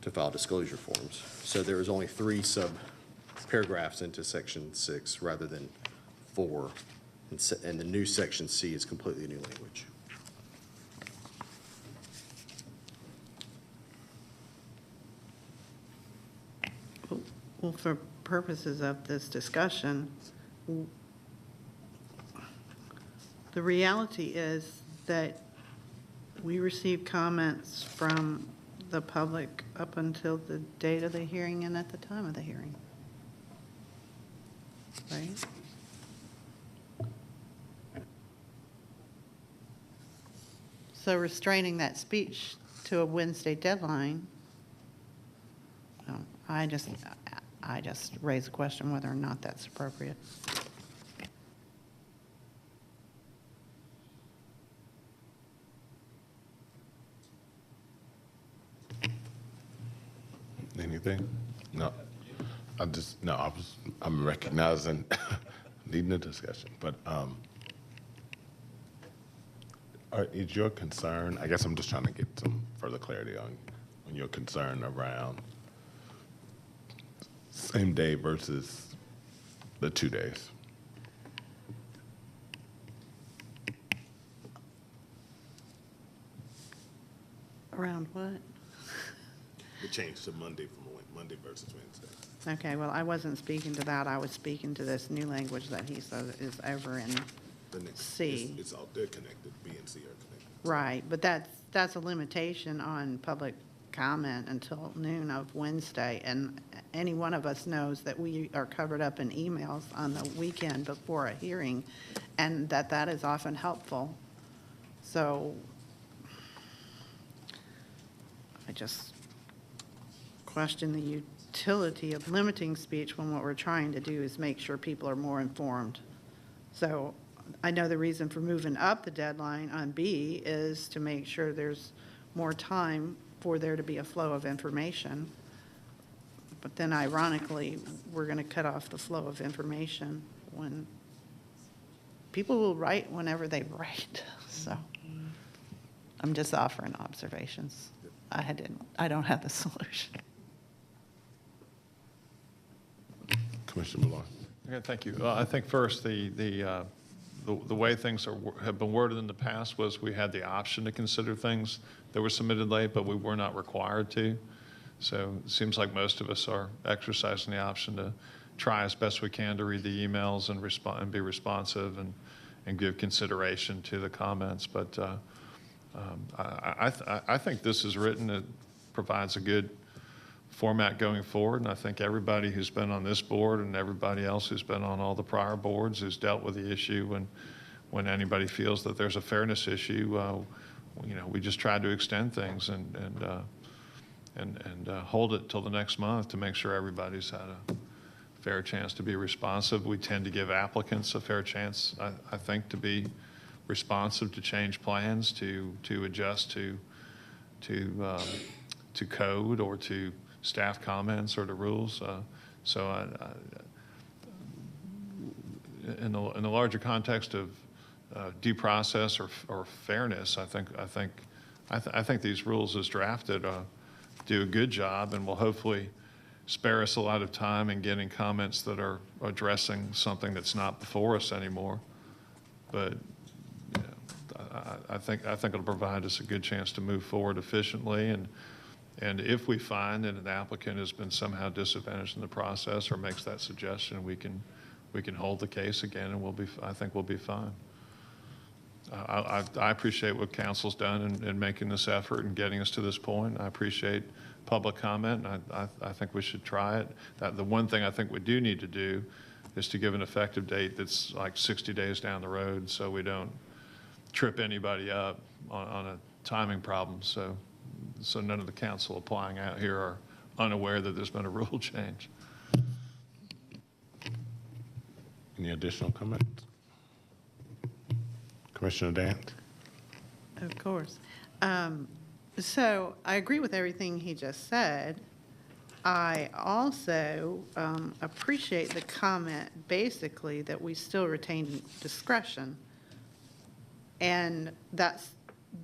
to file disclosure forms. So there was only 3 sub-paragraphs into section 6 rather than 4. And the new section C is completely new language. Well, for purposes of this discussion, the reality is that we received comments from the public up until the date of the hearing and at the time of the hearing. Right? So restraining that speech to a Wednesday deadline, I just raise a question whether or not that's appropriate. Anything? No. I'm recognizing needing a discussion, but is your concern, I guess I'm just trying to get some further clarity on your concern around same day versus the 2 days? Around what? The change to Monday versus Wednesday. Okay, well, I wasn't speaking to that. I was speaking to this new language that he says is over in C. It's all, they're connected, B and C are connected. Right, but that's a limitation on public comment until noon of Wednesday, and any one of us knows that we are covered up in emails on the weekend before a hearing, and that is often helpful. So I just question the utility of limiting speech when what we're trying to do is make sure people are more informed. So I know the reason for moving up the deadline on B is to make sure there's more time for there to be a flow of information. But then ironically, we're going to cut off the flow of information when people will write whenever they write. So I'm just offering observations. I don't have the solution. Commissioner Malloy. Okay, thank you. I think first, the way things have been worded in the past was we had the option to consider things that were submitted late, but we were not required to. So it seems like most of us are exercising the option to try as best we can to read the emails and respond and be responsive and give consideration to the comments. But I think this is written, it provides a good format going forward, and I think everybody who's been on this board and everybody else who's been on all the prior boards who's dealt with the issue, when anybody feels that there's a fairness issue, we just try to extend things and hold it till the next month to make sure everybody's had a fair chance to be responsive. We tend to give applicants a fair chance, I think, to be responsive, to change plans, to adjust to code or to staff comments or to rules. In the larger context of due process or fairness, I think these rules as drafted do a good job and will hopefully spare us a lot of time in getting comments that are addressing something that's not before us anymore. But I think it'll provide us a good chance to move forward efficiently, and if we find that an applicant has been somehow disadvantaged in the process or makes that suggestion, we can hold the case again, and I think we'll be fine. I appreciate what council's done in making this effort and getting us to this point. I appreciate public comment, and I think we should try it. The one thing I think we do need to do is to give an effective date that's like 60 days down the road, so we don't trip anybody up on a timing problem. So none of the council applying out here are unaware that there's been a rule change. Any additional comments? Commissioner Dant? Of course. So I agree with everything he just said. I also appreciate the comment, basically, that we still retain discretion. And that's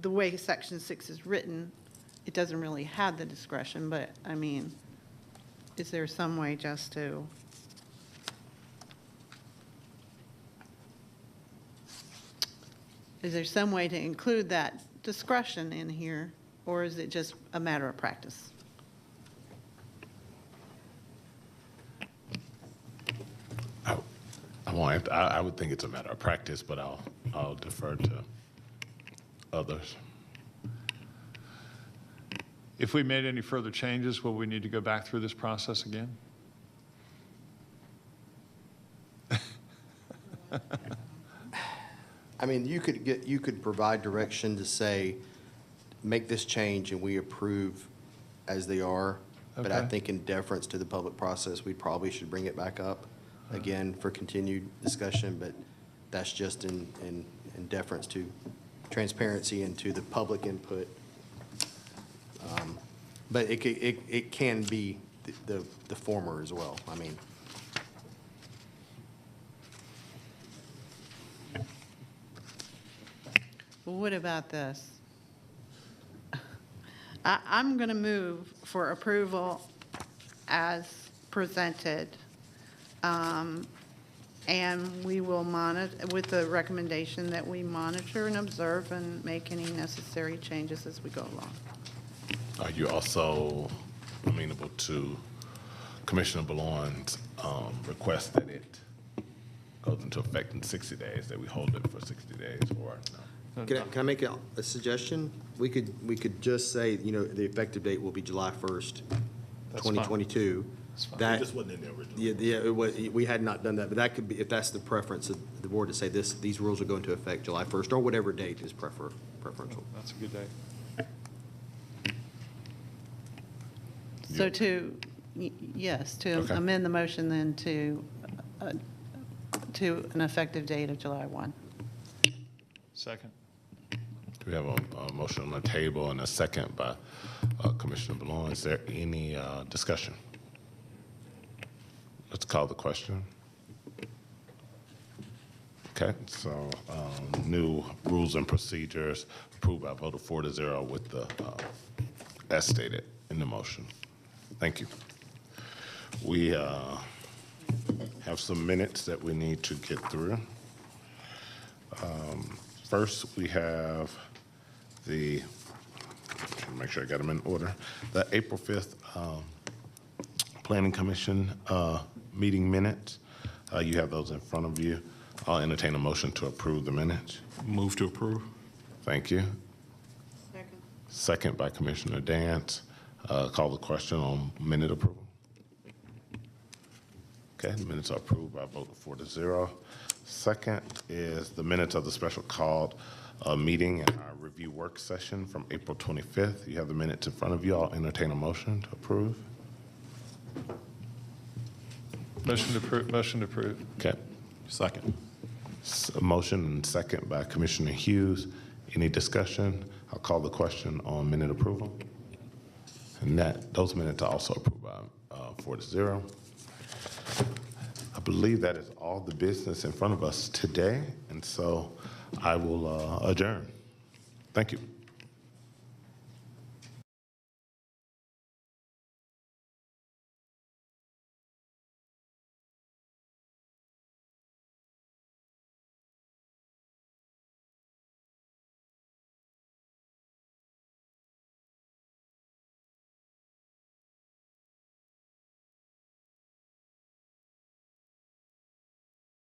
the way Section 6 is written. It doesn't really have the discretion, but, I mean, is there some way just to... Is there some way to include that discretion in here, or is it just a matter of practice? I would think it's a matter of practice, but I'll defer to others. If we made any further changes, will we need to go back through this process again? I mean, you could provide direction to say, make this change and we approve as they are. But I Okay. think in deference to the public process, we probably should bring it back up again for continued discussion. But that's just in deference to transparency and to the public input. But it can be the former as well. I mean. Well, what about this? I'm going to move for approval as presented. And we will monitor, with the recommendation that we monitor and observe and make any necessary changes as we go along. Are you also amenable to Commissioner Ballorn's request that it goes into effect in 60 days, that we hold it for 60 days, or no? Can I make a suggestion? We could just say, the effective date will be July 1st, 2022. That It just wasn't in the original. Yeah, it was, we had not done that, but that could be, if that's the preference of the board, to say these rules are going to affect July 1st, or whatever date is preferential. That's a good day. So yes, to Okay. amend the motion then to an effective date of July 1. Second. Do we have a motion on the table and a second by Commissioner Ballorn? Is there any discussion? Let's call the question. Okay, so new rules and procedures approved by a vote of 4-0 with the, as stated in the motion. Thank you. We have some minutes that we need to get through. First, we have make sure I got them in order. The April 5th Planning Commission meeting minutes. You have those in front of you. I'll entertain a motion to approve the minutes. Move to approve. Thank you. Second by Commissioner Dance. Call the question on minute approval. Okay, the minutes are approved by a vote of 4-0. Second is the minutes of the special called meeting and our review work session from April 25th. You have the minutes in front of you. I'll entertain a motion to approve. Motion to approve. Motion to approve. Okay. Second. A motion and second by Commissioner Hughes. Any discussion? I'll call the question on minute approval. And those minutes are also approved by 4-0. I believe that is all the business in front of us today, and so I will adjourn. Thank you.